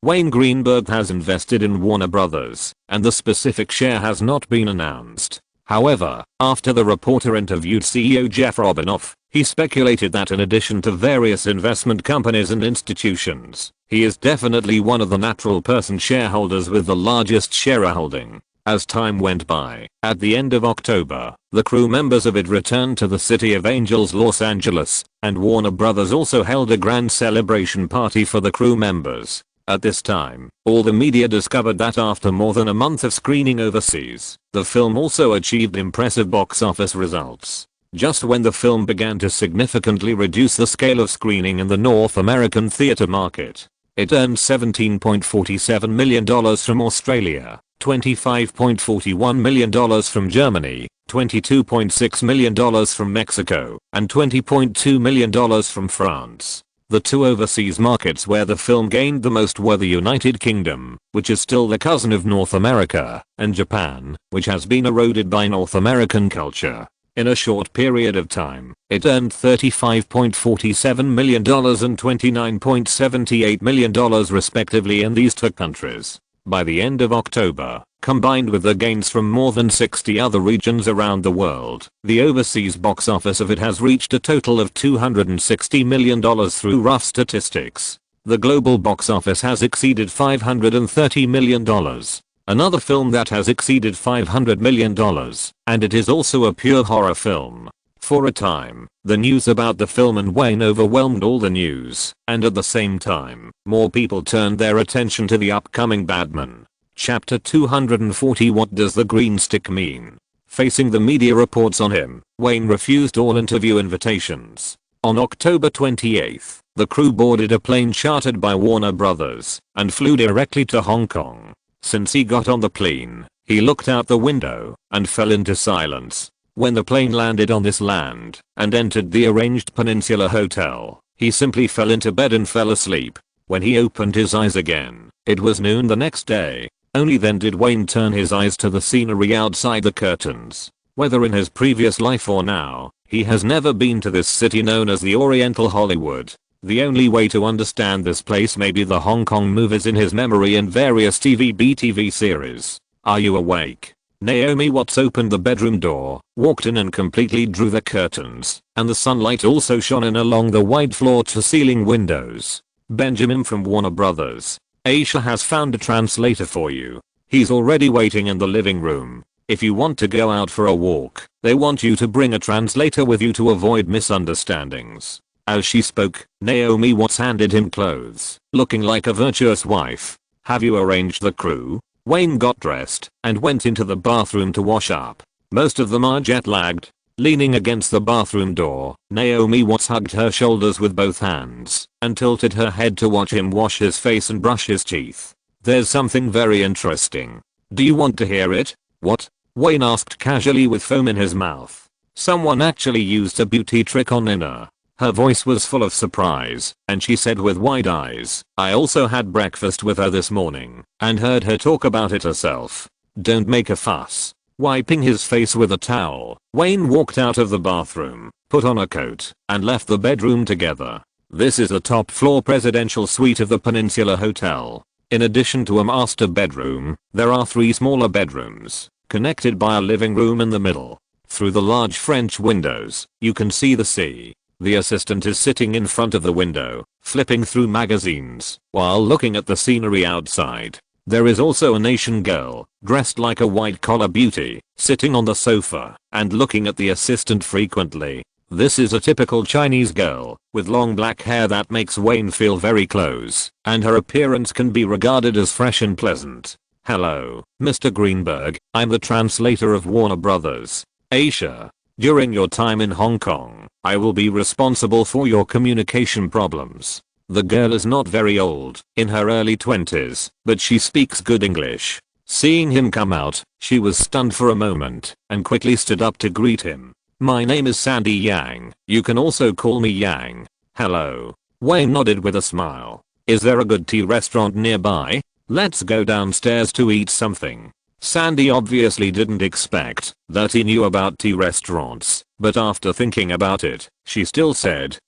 Wayne Greenberg has invested in Warner Brothers, and the specific share has not been announced. However, after the reporter interviewed CEO Jeff Robinoff, he speculated that in addition to various investment companies and institutions, he is definitely one of the natural person shareholders with the largest shareholding. As time went by, at the end of October, the crew members of it returned to the City of Angels, Los Angeles, and Warner Brothers also held a grand celebration party for the crew members. At this time, all the media discovered that after more than a month of screening overseas, the film also achieved impressive box office results. Just when the film began to significantly reduce the scale of screening in the North American theater market, it earned $17.47 million from Australia, $25.41 million from Germany, $22.6 million from Mexico, and $20.2 million from France. The two overseas markets where the film gained the most were the United Kingdom, which is still the cousin of North America, and Japan, which has been eroded by North American culture. In a short period of time, it earned $35.47 million and $29.78 million respectively in these two countries. By the end of October, combined with the gains from more than 60 other regions around the world, the overseas box office of it has reached a total of $260 million through rough statistics. The global box office has exceeded $530 million. Another film that has exceeded $500 million, and it is also a pure horror film. For a time, the news about the film and Wayne overwhelmed all the news, and at the same time, more people turned their attention to the upcoming Batman. Chapter 240. What does the green stick mean? Facing the media reports on him, Wayne refused all interview invitations. On October 28th, the crew boarded a plane chartered by Warner Brothers and flew directly to Hong Kong. Since he got on the plane, he looked out the window and fell into silence. When the plane landed on this land and entered the arranged Peninsula Hotel, he simply fell into bed and fell asleep. When he opened his eyes again, it was noon the next day. Only then did Wayne turn his eyes to the scenery outside the curtains. Whether in his previous life or now, he has never been to this city known as the Oriental Hollywood. The only way to understand this place may be the Hong Kong movies in his memory and various BTV series. Are you awake? Naomi Watts opened the bedroom door, walked in and completely drew the curtains, and the sunlight also shone in along the wide floor-to-ceiling windows. Benjamin from Warner Brothers. Aisha has found a translator for you. He's already waiting in the living room. If you want to go out for a walk, they want you to bring a translator with you to avoid misunderstandings. As she spoke, Naomi Watts handed him clothes, looking like a virtuous wife. Have you arranged the crew? Wayne got dressed and went into the bathroom to wash up. Most of them are jet lagged. Leaning against the bathroom door, Naomi Watts hugged her shoulders with both hands and tilted her head to watch him wash his face and brush his teeth. There's something very interesting. Do you want to hear it? What? Wayne asked casually with foam in his mouth. Someone actually used a beauty trick on Nina. Her voice was full of surprise, and she said with wide eyes, I also had breakfast with her this morning and heard her talk about it herself. Don't make a fuss. Wiping his face with a towel, Wayne walked out of the bathroom, put on a coat, and left the bedroom together. This is a top floor presidential suite of the Peninsula Hotel. In addition to a master bedroom, there are 3 smaller bedrooms, connected by a living room in the middle. Through the large French windows, you can see the sea. The assistant is sitting in front of the window, flipping through magazines, while looking at the scenery outside. There is also an Asian girl, dressed like a white-collar beauty, sitting on the sofa and looking at the assistant frequently. This is a typical Chinese girl, with long black hair that makes Wayne feel very close, and her appearance can be regarded as fresh and pleasant. Hello, Mr. Greenberg, I'm the translator of Warner Brothers. Aisha. During your time in Hong Kong, I will be responsible for your communication problems. The girl is not very old, in her early 20s, but she speaks good English. Seeing him come out, she was stunned for a moment and quickly stood up to greet him. My name is Sandy Yang. You can also call me Yang. Hello. Wayne nodded with a smile. Is there a good tea restaurant nearby? Let's go downstairs to eat something. Sandy obviously didn't expect that he knew about tea restaurants, but after thinking about it, she still said,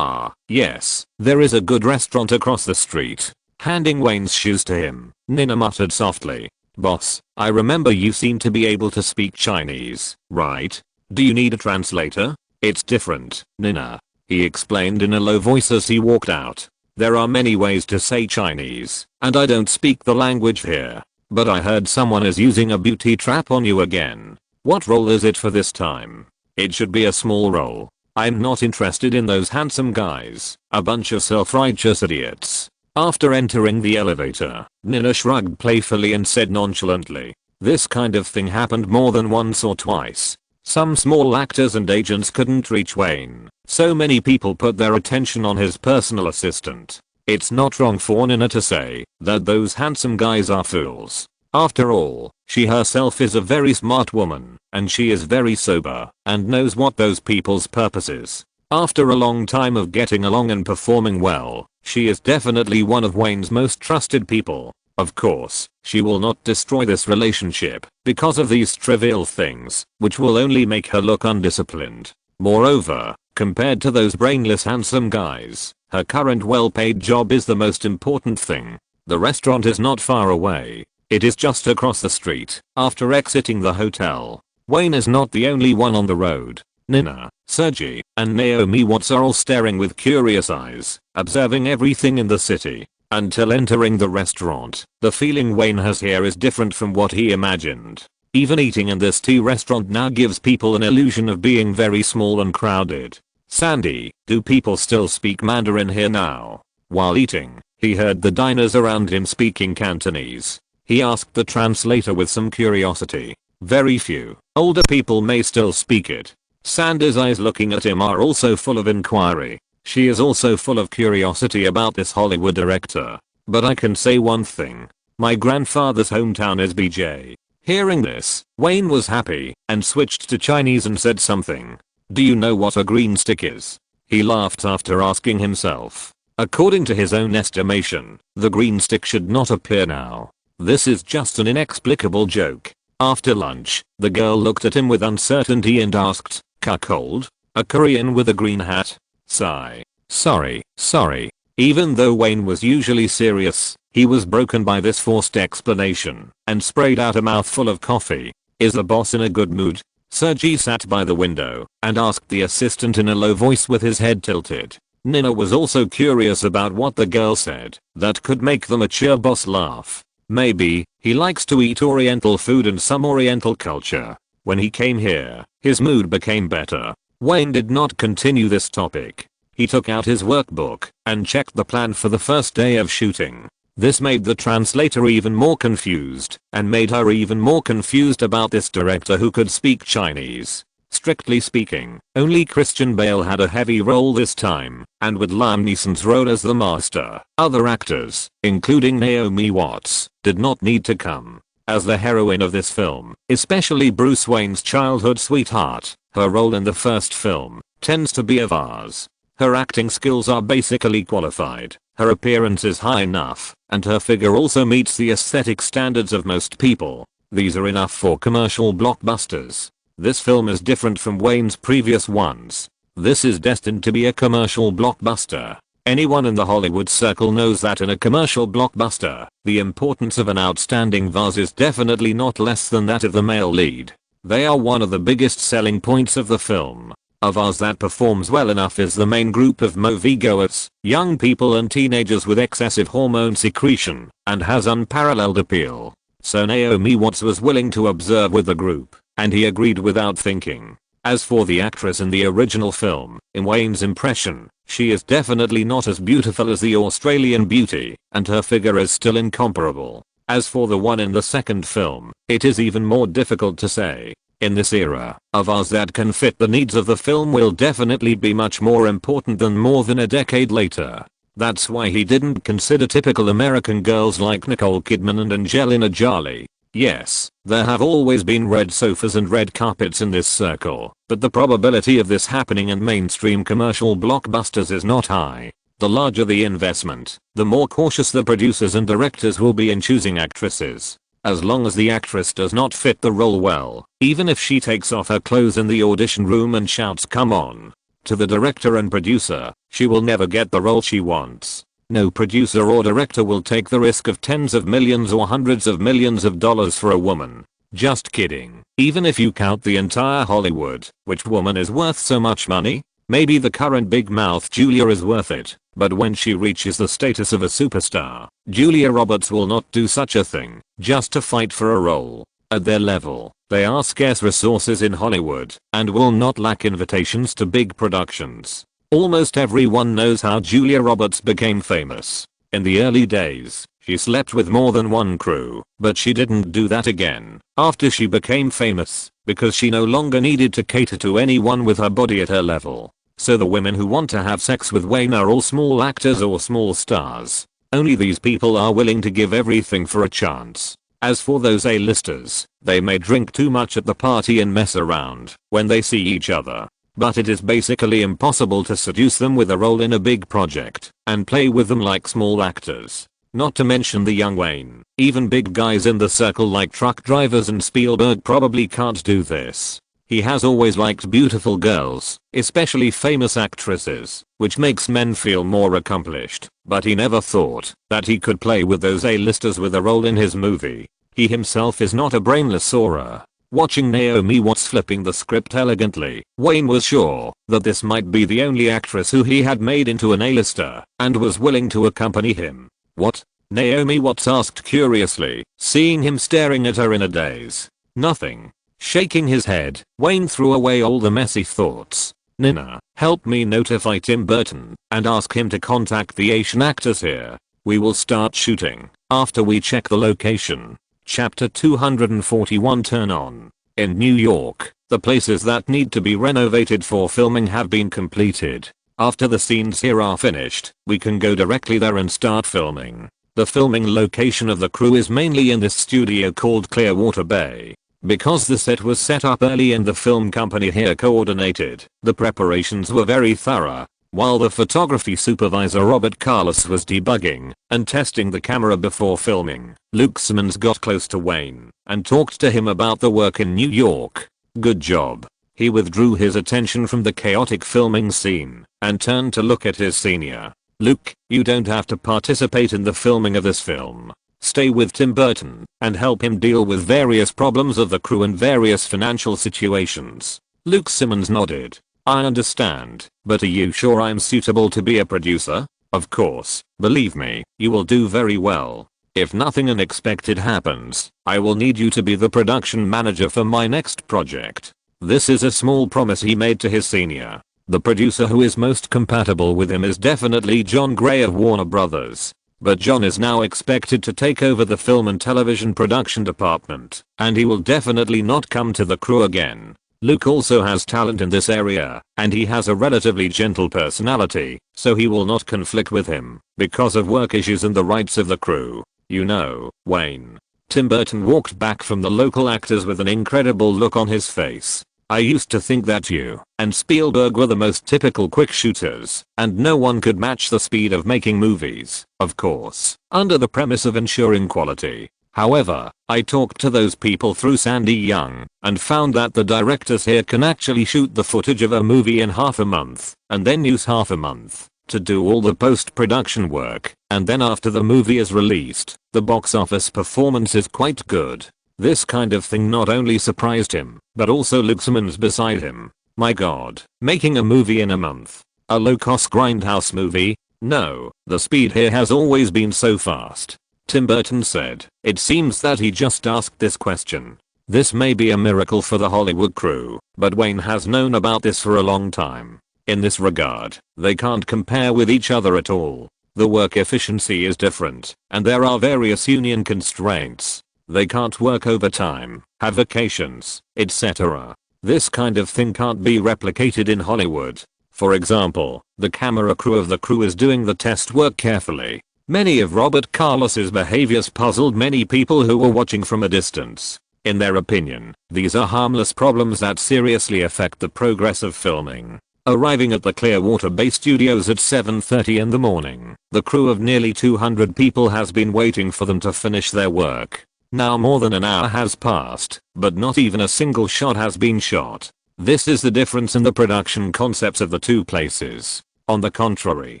yes, there is a good restaurant across the street. Handing Wayne's shoes to him, Nina muttered softly, Boss, I remember you seem to be able to speak Chinese, right? Do you need a translator? It's different, Nina. He explained in a low voice as he walked out. There are many ways to say Chinese, and I don't speak the language here. But I heard someone is using a beauty trap on you again. What role is it for this time? It should be a small role. I'm not interested in those handsome guys, a bunch of self-righteous idiots. After entering the elevator, Nina shrugged playfully and said nonchalantly, this kind of thing happened more than once or twice. Some small actors and agents couldn't reach Wayne, so many people put their attention on his personal assistant. It's not wrong for Nina to say that those handsome guys are fools. After all, she herself is a very smart woman, and she is very sober and knows what those people's purpose is. After a long time of getting along and performing well, she is definitely one of Wayne's most trusted people. Of course, she will not destroy this relationship because of these trivial things, which will only make her look undisciplined. Moreover, compared to those brainless handsome guys, her current well-paid job is the most important thing. The restaurant is not far away. It is just across the street. After exiting the hotel, Wayne is not the only one on the road. Nina, Sergey, and Naomi Watts are all staring with curious eyes, observing everything in the city. Until entering the restaurant, the feeling Wayne has here is different from what he imagined. Even eating in this tea restaurant now gives people an illusion of being very small and crowded. Sandy, do people still speak Mandarin here now? While eating, he heard the diners around him speaking Cantonese. He asked the translator with some curiosity. Very few older people may still speak it. Sandy's eyes looking at him are also full of inquiry. She is also full of curiosity about this Hollywood director. But I can say one thing. My grandfather's hometown is BJ. Hearing this, Wayne was happy and switched to Chinese and said something. Do you know what a green stick is? He laughed after asking himself. According to his own estimation, the green stick should not appear now. This is just an inexplicable joke. After lunch, the girl looked at him with uncertainty and asked, cuckold? A Korean with a green hat? Sigh. Sorry. Even though Wayne was usually serious, he was broken by this forced explanation and sprayed out a mouthful of coffee. Is the boss in a good mood? Sergey sat by the window and asked the assistant in a low voice with his head tilted. Nina was also curious about what the girl said that could make the mature boss laugh. Maybe he likes to eat oriental food and some oriental culture. When he came here, his mood became better. Wayne did not continue this topic. He took out his workbook and checked the plan for the first day of shooting. This made the translator even more confused and made her even more confused about this director who could speak Chinese. Strictly speaking, only Christian Bale had a heavy role this time, and with Liam Neeson's role as the master, other actors, including Naomi Watts, did not need to come. As the heroine of this film, especially Bruce Wayne's childhood sweetheart, her role in the first film tends to be a vase. Her acting skills are basically qualified, her appearance is high enough, and her figure also meets the aesthetic standards of most people. These are enough for commercial blockbusters. This film is different from Wayne's previous ones. This is destined to be a commercial blockbuster. Anyone in the Hollywood circle knows that in a commercial blockbuster, the importance of an outstanding vase is definitely not less than that of the male lead. They are one of the biggest selling points of the film. A vase that performs well enough is the main group of moviegoers, young people and teenagers with excessive hormone secretion, and has unparalleled appeal. So Naomi Watts was willing to observe with the group, and he agreed without thinking. As for the actress in the original film, in Wayne's impression, she is definitely not as beautiful as the Australian beauty, and her figure is still incomparable. As for the one in the second film, it is even more difficult to say. In this era, a vase that can fit the needs of the film will definitely be much more important than more than a decade later. That's why he didn't consider typical American girls like Nicole Kidman and Angelina Jolie. Yes, there have always been red sofas and red carpets in this circle, but the probability of this happening in mainstream commercial blockbusters is not high. The larger the investment, the more cautious the producers and directors will be in choosing actresses. As long as the actress does not fit the role well, even if she takes off her clothes in the audition room and shouts "come on" to the director and producer, she will never get the role she wants. No producer or director will take the risk of tens of millions or hundreds of millions of dollars for a woman. Just kidding. Even if you count the entire Hollywood, which woman is worth so much money? Maybe the current big mouth Julia is worth it, but when she reaches the status of a superstar, Julia Roberts will not do such a thing, just to fight for a role. At their level, they are scarce resources in Hollywood, and will not lack invitations to big productions. Almost everyone knows how Julia Roberts became famous. In the early days, she slept with more than one crew, but she didn't do that again after she became famous, because she no longer needed to cater to anyone with her body at her level. So the women who want to have sex with Wayne are all small actors or small stars. Only these people are willing to give everything for a chance. As for those A-listers, they may drink too much at the party and mess around when they see each other. But it is basically impossible to seduce them with a role in a big project and play with them like small actors. Not to mention the young Wayne. Even big guys in the circle like truck drivers and Spielberg probably can't do this. He has always liked beautiful girls, especially famous actresses, which makes men feel more accomplished, but he never thought that he could play with those A-listers with a role in his movie. He himself is not a brainless aura. Watching Naomi Watts flipping the script elegantly, Wayne was sure that this might be the only actress who he had made into an A-lister, and was willing to accompany him. What? Naomi Watts asked curiously, seeing him staring at her in a daze. Nothing. Shaking his head, Wayne threw away all the messy thoughts. Nina, help me notify Tim Burton and ask him to contact the Asian actors here. We will start shooting after we check the location. Chapter 241 Turn On. In New York, the places that need to be renovated for filming have been completed. After the scenes here are finished, we can go directly there and start filming. The filming location of the crew is mainly in this studio called Clearwater Bay. Because the set was set up early and the film company here coordinated, the preparations were very thorough. While the photography supervisor Robert Carlos was debugging and testing the camera before filming, Luke Simmons got close to Wayne and talked to him about the work in New York. Good job. He withdrew his attention from the chaotic filming scene and turned to look at his senior. "Luke, you don't have to participate in the filming of this film. Stay with Tim Burton and help him deal with various problems of the crew and various financial situations." Luke Simmons nodded. "I understand, but are you sure I'm suitable to be a producer?" "Of course, believe me, you will do very well. If nothing unexpected happens, I will need you to be the production manager for my next project." This is a small promise he made to his senior. The producer who is most compatible with him is definitely John Gray of Warner Brothers. But John is now expected to take over the film and television production department, and he will definitely not come to the crew again. Luke also has talent in this area, and he has a relatively gentle personality, so he will not conflict with him because of work issues and the rights of the crew. You know, Wayne. Tim Burton walked back from the local actors with an incredible look on his face. "I used to think that you and Spielberg were the most typical quick shooters, and no one could match the speed of making movies, of course, under the premise of ensuring quality. However, I talked to those people through Sandy Young and found that the directors here can actually shoot the footage of a movie in half a month and then use half a month to do all the post-production work, and then after the movie is released, the box office performance is quite good." This kind of thing not only surprised him, but also Luke Simmons beside him. "My god, making a movie in a month? A low-cost grindhouse movie? No, the speed here has always been so fast." Tim Burton said. It seems that he just asked this question. This may be a miracle for the Hollywood crew, but Wayne has known about this for a long time. In this regard, they can't compare with each other at all. The work efficiency is different, and there are various union constraints. They can't work overtime, have vacations, etc. This kind of thing can't be replicated in Hollywood. For example, the camera crew of the crew is doing the test work carefully. Many of Robert Carlos's behaviors puzzled many people who were watching from a distance. In their opinion, these are harmless problems that seriously affect the progress of filming. Arriving at the Clearwater Bay Studios at 7:30 in the morning, the crew of nearly 200 people has been waiting for them to finish their work. Now more than an hour has passed, but not even a single shot has been shot. This is the difference in the production concepts of the two places. On the contrary,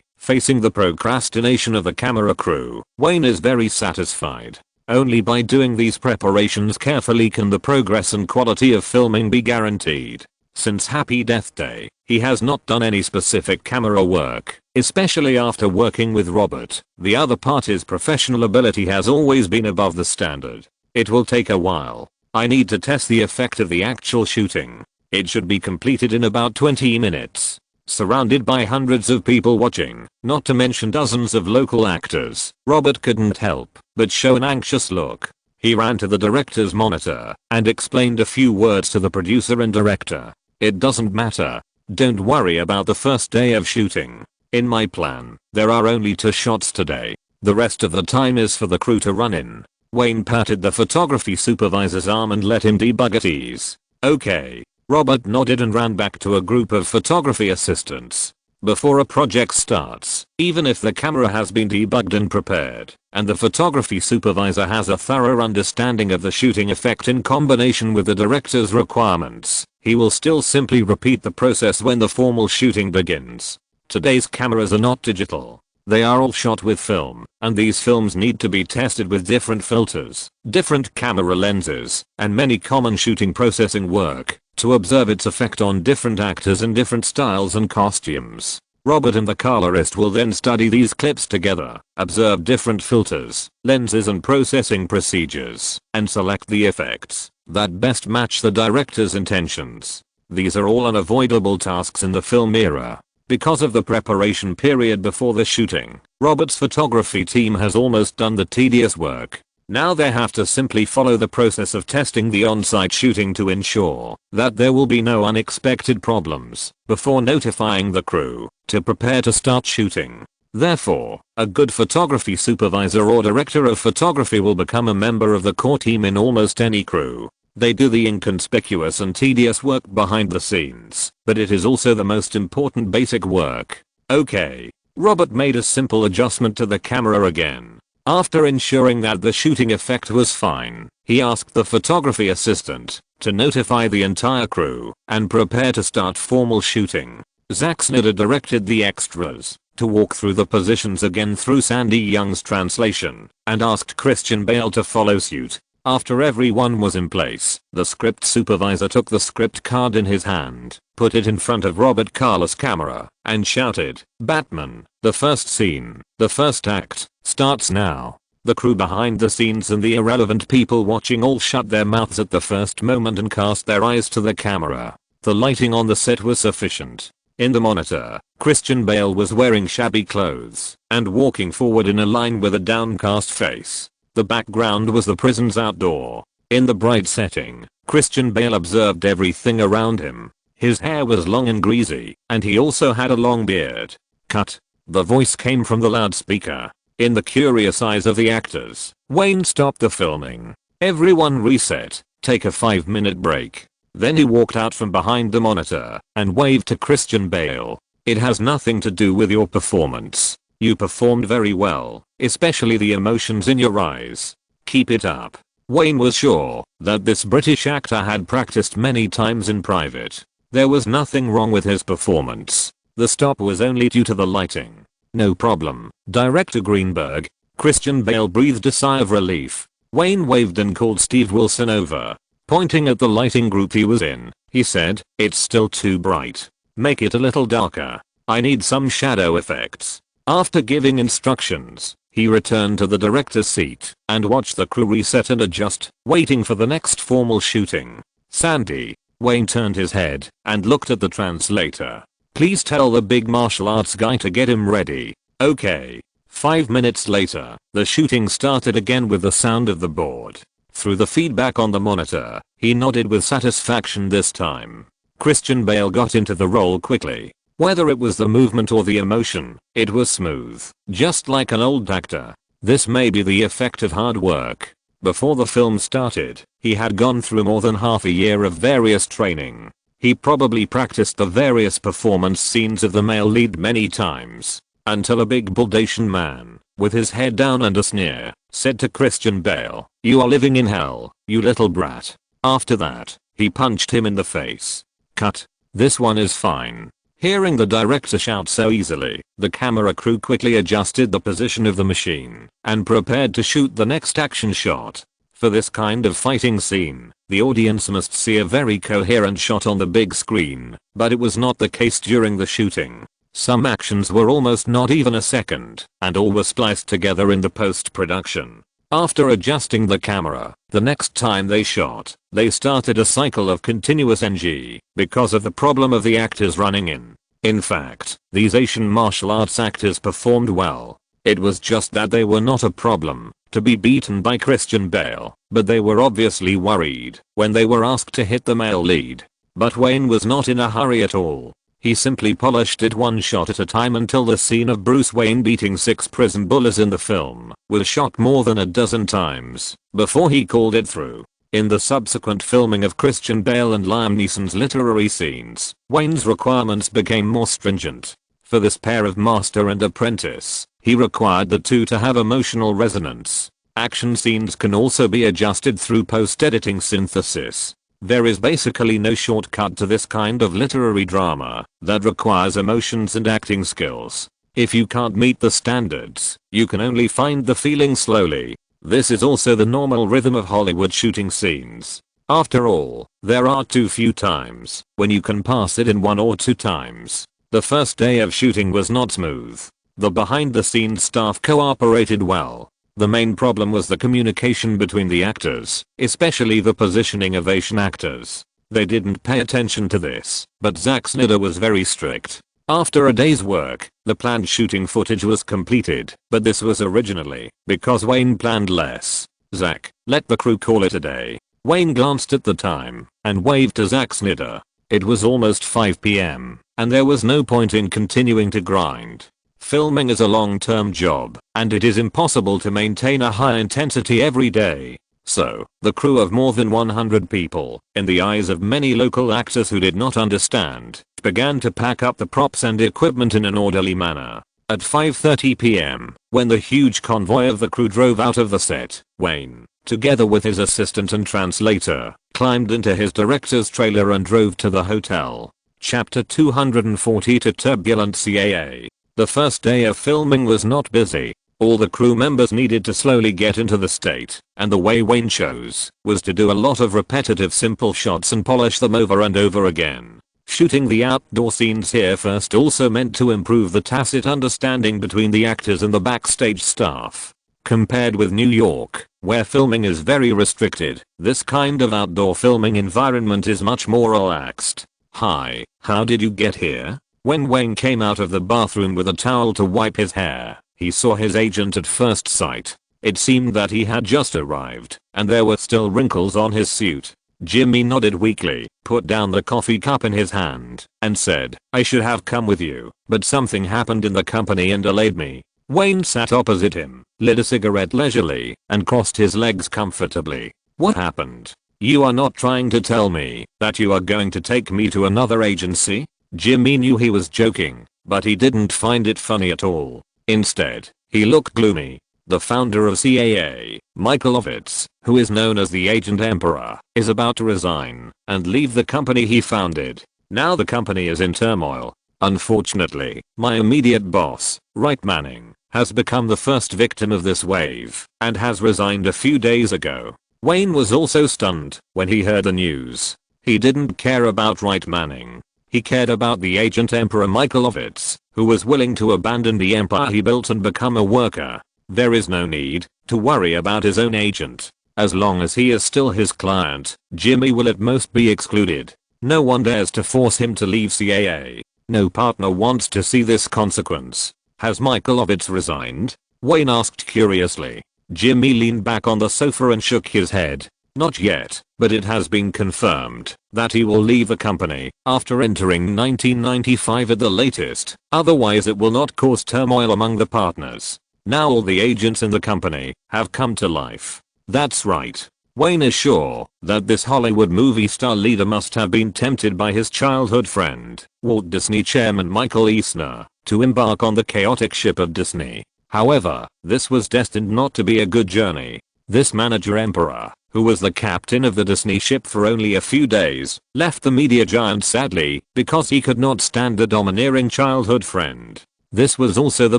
facing the procrastination of the camera crew, Wayne is very satisfied. Only by doing these preparations carefully can the progress and quality of filming be guaranteed. Since Happy Death Day, he has not done any specific camera work, especially after working with Robert. The other part is professional ability has always been above the standard. It will take a while. I need to test the effect of the actual shooting. It should be completed in about 20 minutes. Surrounded by hundreds of people watching, not to mention dozens of local actors, Robert couldn't help but show an anxious look. He ran to the director's monitor and explained a few words to the producer and director. "It doesn't matter. Don't worry about the first day of shooting. In my plan, there are only 2 shots today. The rest of the time is for the crew to run in." Wayne patted the photography supervisor's arm and let him debug at ease. "Okay." Robert nodded and ran back to a group of photography assistants. Before a project starts, even if the camera has been debugged and prepared, and the photography supervisor has a thorough understanding of the shooting effect in combination with the director's requirements, he will still simply repeat the process when the formal shooting begins. Today's cameras are not digital. They are all shot with film, and these films need to be tested with different filters, different camera lenses, and many common shooting processing work to observe its effect on different actors in different styles and costumes. Robert and the colorist will then study these clips together, observe different filters, lenses and processing procedures, and select the effects that best match the director's intentions. These are all unavoidable tasks in the film era. Because of the preparation period before the shooting, Robert's photography team has almost done the tedious work. Now they have to simply follow the process of testing the on-site shooting to ensure that there will be no unexpected problems before notifying the crew to prepare to start shooting. Therefore, a good photography supervisor or director of photography will become a member of the core team in almost any crew. They do the inconspicuous and tedious work behind the scenes, but it is also the most important basic work. Okay. Robert made a simple adjustment to the camera again. After ensuring that the shooting effect was fine, he asked the photography assistant, to notify the entire crew and prepare to start formal shooting. Zack Snyder directed the extras to walk through the positions again through Sandy Young's translation and asked Christian Bale to follow suit. After everyone was in place, the script supervisor took the script card in his hand, put it in front of Robert Carlos' camera, and shouted, "Batman, the first scene, the first act, starts now." The crew behind the scenes and the irrelevant people watching all shut their mouths at the first moment and cast their eyes to the camera. The lighting on the set was sufficient. In the monitor, Christian Bale was wearing shabby clothes and walking forward in a line with a downcast face. The background was the prison's outdoor. In the bright setting, Christian Bale observed everything around him. His hair was long and greasy, and he also had a long beard. Cut. The voice came from the loudspeaker. In the curious eyes of the actors, Wayne stopped the filming. Everyone reset. Take a 5-minute break. Then he walked out from behind the monitor and waved to Christian Bale. "It has nothing to do with your performance. You performed very well, especially the emotions in your eyes. Keep it up." Wayne was sure that this British actor had practiced many times in private. There was nothing wrong with his performance. The stop was only due to the lighting. "No problem, Director Greenberg." Christian Bale breathed a sigh of relief. Wayne waved and called Steve Wilson over. Pointing at the lighting group he was in, he said, "It's still too bright. Make it a little darker. I need some shadow effects." After giving instructions, he returned to the director's seat and watched the crew reset and adjust, waiting for the next formal shooting. "Sandy." Wayne turned his head and looked at the translator. "Please tell the big martial arts guy to get him ready." "Okay." 5 minutes later, the shooting started again with the sound of the board. Through the feedback on the monitor, he nodded with satisfaction this time. Christian Bale got into the role quickly. Whether it was the movement or the emotion, it was smooth, just like an old actor. This may be the effect of hard work. Before the film started, he had gone through more than half a year of various training. He probably practiced the various performance scenes of the male lead many times, until a big bald Asian man, with his head down and a sneer, said to Christian Bale, "You are living in hell, you little brat." After that, he punched him in the face. Cut. "This one is fine." Hearing the director shout so easily, the camera crew quickly adjusted the position of the machine and prepared to shoot the next action shot. For this kind of fighting scene, the audience must see a very coherent shot on the big screen, but it was not the case during the shooting. Some actions were almost not even a second, and all were spliced together in the post-production. After adjusting the camera, the next time they shot, they started a cycle of continuous NG because of the problem of the actors running in. In fact, these Asian martial arts actors performed well. It was just that they were not a problem to be beaten by Christian Bale, but they were obviously worried when they were asked to hit the male lead. But Wayne was not in a hurry at all. He simply polished it one shot at a time until the scene of Bruce Wayne beating 6 prison bullies in the film was shot more than a dozen times before he called it through. In the subsequent filming of Christian Bale and Liam Neeson's literary scenes, Wayne's requirements became more stringent. For this pair of master and apprentice, he required the two to have emotional resonance. Action scenes can also be adjusted through post-editing synthesis. There is basically no shortcut to this kind of literary drama that requires emotions and acting skills. If you can't meet the standards, you can only find the feeling slowly. This is also the normal rhythm of Hollywood shooting scenes. After all, there are too few times when you can pass it in 1 or 2 times. The first day of shooting was not smooth. The behind-the-scenes staff cooperated well. The main problem was the communication between the actors, especially the positioning of Asian actors. They didn't pay attention to this, but Zack Snyder was very strict. After a day's work, the planned shooting footage was completed, but this was originally because Wayne planned less. "Zack, let the crew call it a day." Wayne glanced at the time and waved to Zack Snyder. It was almost 5 p.m., and there was no point in continuing to grind. Filming is a long-term job, and it is impossible to maintain a high intensity every day. So, the crew of more than 100 people, in the eyes of many local actors who did not understand, began to pack up the props and equipment in an orderly manner. At 5:30 p.m., when the huge convoy of the crew drove out of the set, Wayne, together with his assistant and translator, climbed into his director's trailer and drove to the hotel. Chapter 240 to Turbulent CAA. The first day of filming was not busy. All the crew members needed to slowly get into the state, and the way Wayne chose was to do a lot of repetitive simple shots and polish them over and over again. Shooting the outdoor scenes here first also meant to improve the tacit understanding between the actors and the backstage staff. Compared with New York, where filming is very restricted, this kind of outdoor filming environment is much more relaxed. "Hi, how did you get here?" When Wayne came out of the bathroom with a towel to wipe his hair, he saw his agent at first sight. It seemed that he had just arrived, and there were still wrinkles on his suit. Jimmy nodded weakly, put down the coffee cup in his hand, and said, "I should have come with you, but something happened in the company and delayed me." Wayne sat opposite him, lit a cigarette leisurely, and crossed his legs comfortably. "What happened? You are not trying to tell me that you are going to take me to another agency?" Jimmy knew he was joking, but he didn't find it funny at all. Instead, he looked gloomy. The founder of CAA, Michael Ovitz, who is known as the Agent Emperor, is about to resign and leave the company he founded. Now the company is in turmoil. Unfortunately, my immediate boss, Wright Manning, has become the first victim of this wave and has resigned a few days ago. Wayne was also stunned when he heard the news. He didn't care about Wright Manning. He cared about the Agent Emperor Michael Ovitz, who was willing to abandon the empire he built and become a worker. There is no need to worry about his own agent. As long as he is still his client, Jimmy will at most be excluded. No one dares to force him to leave CAA. No partner wants to see this consequence. "Has Michael Ovitz resigned?" Wayne asked curiously. Jimmy leaned back on the sofa and shook his head. "Not yet, but it has been confirmed that he will leave the company after entering 1995 at the latest. Otherwise it will not cause turmoil among the partners. Now all the agents in the company have come to life." That's right. Wayne is sure that this Hollywood movie star leader must have been tempted by his childhood friend, Walt Disney chairman Michael Eisner, to embark on the chaotic ship of Disney. However, this was destined not to be a good journey. This manager emperor, who was the captain of the Disney ship for only a few days, left the media giant sadly because he could not stand the domineering childhood friend. This was also the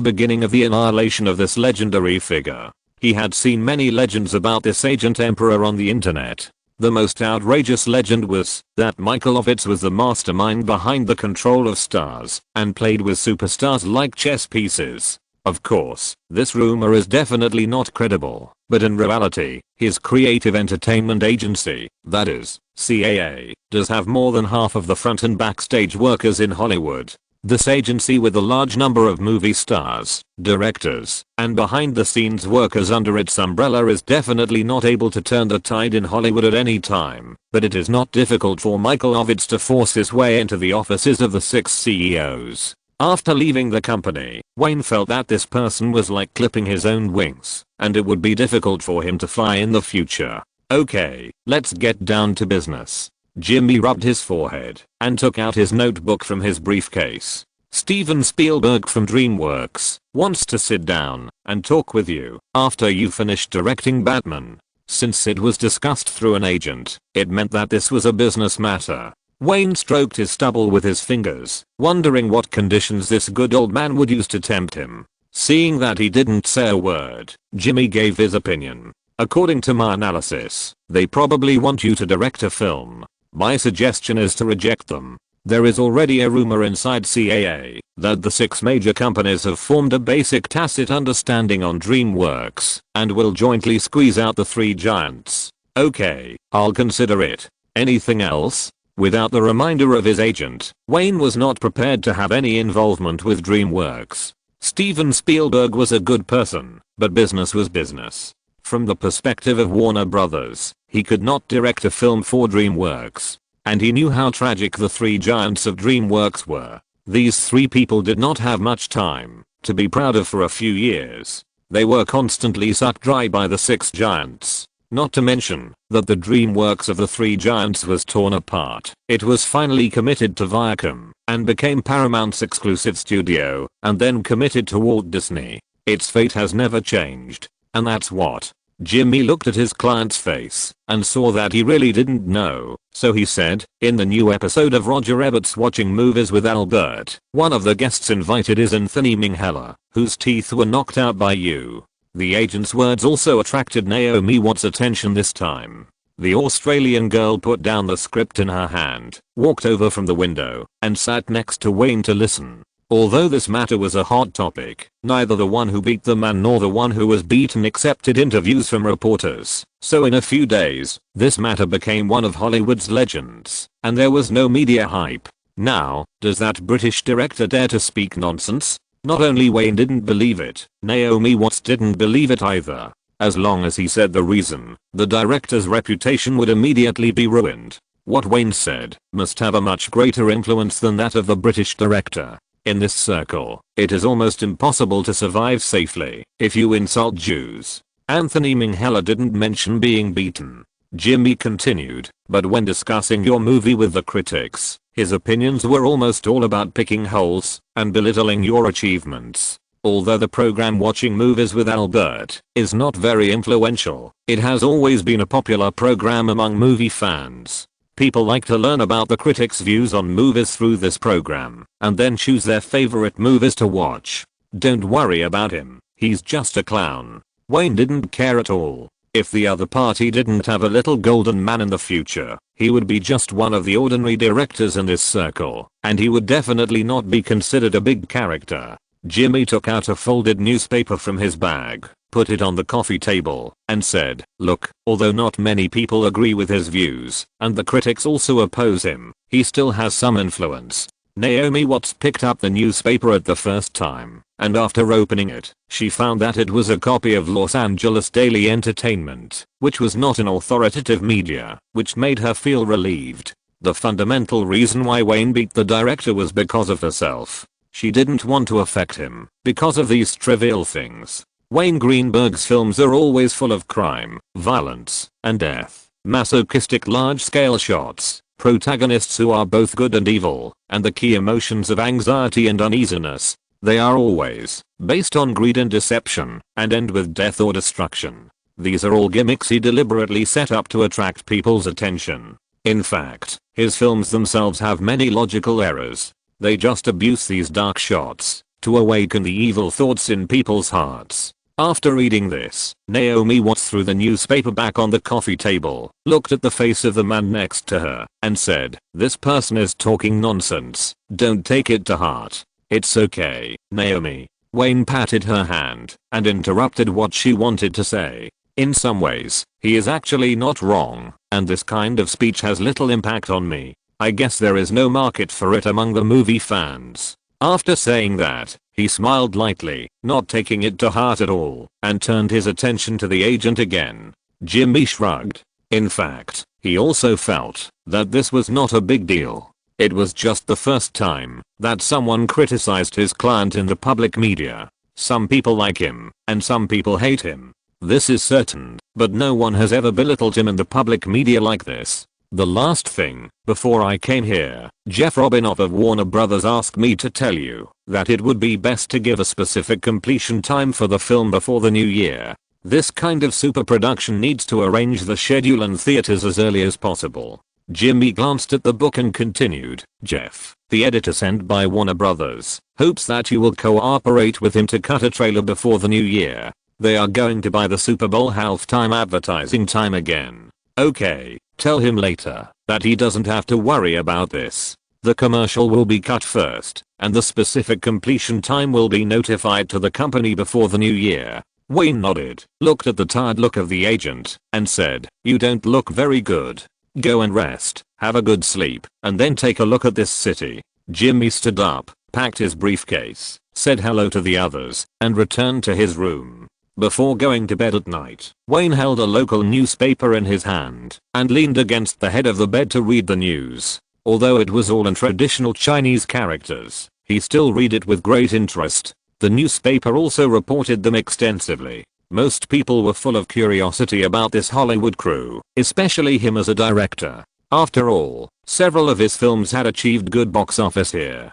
beginning of the annihilation of this legendary figure. He had seen many legends about this agent emperor on the internet. The most outrageous legend was that Michael Ovitz was the mastermind behind the control of stars and played with superstars like chess pieces. Of course, this rumor is definitely not credible, but in reality, his creative entertainment agency, that is, CAA, does have more than half of the front and backstage workers in Hollywood. This agency with a large number of movie stars, directors, and behind-the-scenes workers under its umbrella is definitely not able to turn the tide in Hollywood at any time, but it is not difficult for Michael Ovitz to force his way into the offices of the 6 CEOs. After leaving the company, Wayne felt that this person was like clipping his own wings, and it would be difficult for him to fly in the future. "Okay, let's get down to business." Jimmy rubbed his forehead and took out his notebook from his briefcase. "Steven Spielberg from DreamWorks wants to sit down and talk with you after you finished directing Batman." Since it was discussed through an agent, it meant that this was a business matter. Wayne stroked his stubble with his fingers, wondering what conditions this good old man would use to tempt him. Seeing that he didn't say a word, Jimmy gave his opinion. "According to my analysis, they probably want you to direct a film. My suggestion is to reject them. There is already a rumor inside CAA that the 6 major companies have formed a basic tacit understanding on DreamWorks and will jointly squeeze out the 3 giants." "Okay, I'll consider it. Anything else?" Without the reminder of his agent, Wayne was not prepared to have any involvement with DreamWorks. Steven Spielberg was a good person, but business was business. From the perspective of Warner Brothers, he could not direct a film for DreamWorks. And he knew how tragic the 3 giants of DreamWorks were. These 3 people did not have much time to be proud of for a few years. They were constantly sucked dry by the 6 giants. Not to mention that the DreamWorks of the 3 giants was torn apart. It was finally committed to Viacom and became Paramount's exclusive studio, and then committed to Walt Disney. Its fate has never changed. And that's what Jimmy looked at his client's face and saw that he really didn't know, so he said, in the new episode of Roger Ebbert's Watching Movies with Albert, one of the guests invited is Anthony Minghella, whose teeth were knocked out by you. The agent's words also attracted Naomi Watts' attention this time. The Australian girl put down the script in her hand, walked over from the window, and sat next to Wayne to listen. Although this matter was a hot topic, neither the one who beat the man nor the one who was beaten accepted interviews from reporters. So in a few days, this matter became one of Hollywood's legends, and there was no media hype. Now, does that British director dare to speak nonsense? Not only Wayne didn't believe it, Naomi Watts didn't believe it either. As long as he said the reason, the director's reputation would immediately be ruined. What Wayne said must have a much greater influence than that of the British director. In this circle, it is almost impossible to survive safely if you insult Jews. Anthony Minghella didn't mention being beaten. Jimmy continued, but when discussing your movie with the critics, his opinions were almost all about picking holes and belittling your achievements. Although the program Watching Movies with Albert is not very influential, it has always been a popular program among movie fans. People like to learn about the critics' views on movies through this program, and then choose their favorite movies to watch. Don't worry about him, he's just a clown. Wayne didn't care at all. If the other party didn't have a little golden man in the future, he would be just one of the ordinary directors in this circle, and he would definitely not be considered a big character. Jimmy took out a folded newspaper from his bag, put it on the coffee table, and said, look, although not many people agree with his views, and the critics also oppose him, he still has some influence. Naomi Watts picked up the newspaper at the first time, and after opening it, she found that it was a copy of Los Angeles Daily Entertainment, which was not an authoritative media, which made her feel relieved. The fundamental reason why Wayne beat the director was because of herself. She didn't want to affect him because of these trivial things. Wayne Greenberg's films are always full of crime, violence, and death, masochistic large-scale shots, protagonists who are both good and evil, and the key emotions of anxiety and uneasiness. They are always based on greed and deception, and end with death or destruction. These are all gimmicks he deliberately set up to attract people's attention. In fact, his films themselves have many logical errors. They just abuse these dark shots to awaken the evil thoughts in people's hearts. After reading this, Naomi Watts threw the newspaper back on the coffee table, looked at the face of the man next to her, and said, this person is talking nonsense. Don't take it to heart. It's okay, Naomi. Wayne patted her hand and interrupted what she wanted to say. In some ways, he is actually not wrong, and this kind of speech has little impact on me. I guess there is no market for it among the movie fans. After saying that, he smiled lightly, not taking it to heart at all, and turned his attention to the agent again. Jimmy shrugged. In fact, he also felt that this was not a big deal. It was just the first time that someone criticized his client in the public media. Some people like him, and some people hate him. This is certain, but no one has ever belittled him in the public media like this. The last thing, before I came here, Jeff Robinoff of Warner Brothers asked me to tell you that it would be best to give a specific completion time for the film before the new year. This kind of super production needs to arrange the schedule in theaters as early as possible. Jimmy glanced at the book and continued, Jeff, the editor sent by Warner Brothers, hopes that you will cooperate with him to cut a trailer before the new year. They are going to buy the Super Bowl halftime advertising time again. Okay. Tell him later that he doesn't have to worry about this. The commercial will be cut first, and the specific completion time will be notified to the company before the new year. Wayne nodded, looked at the tired look of the agent, and said, you don't look very good. Go and rest, have a good sleep, and then take a look at this city. Jimmy stood up, packed his briefcase, said hello to the others, and returned to his room. Before going to bed at night, Wayne held a local newspaper in his hand and leaned against the head of the bed to read the news. Although it was all in traditional Chinese characters, he still read it with great interest. The newspaper also reported them extensively. Most people were full of curiosity about this Hollywood crew, especially him as a director. After all, several of his films had achieved good box office here.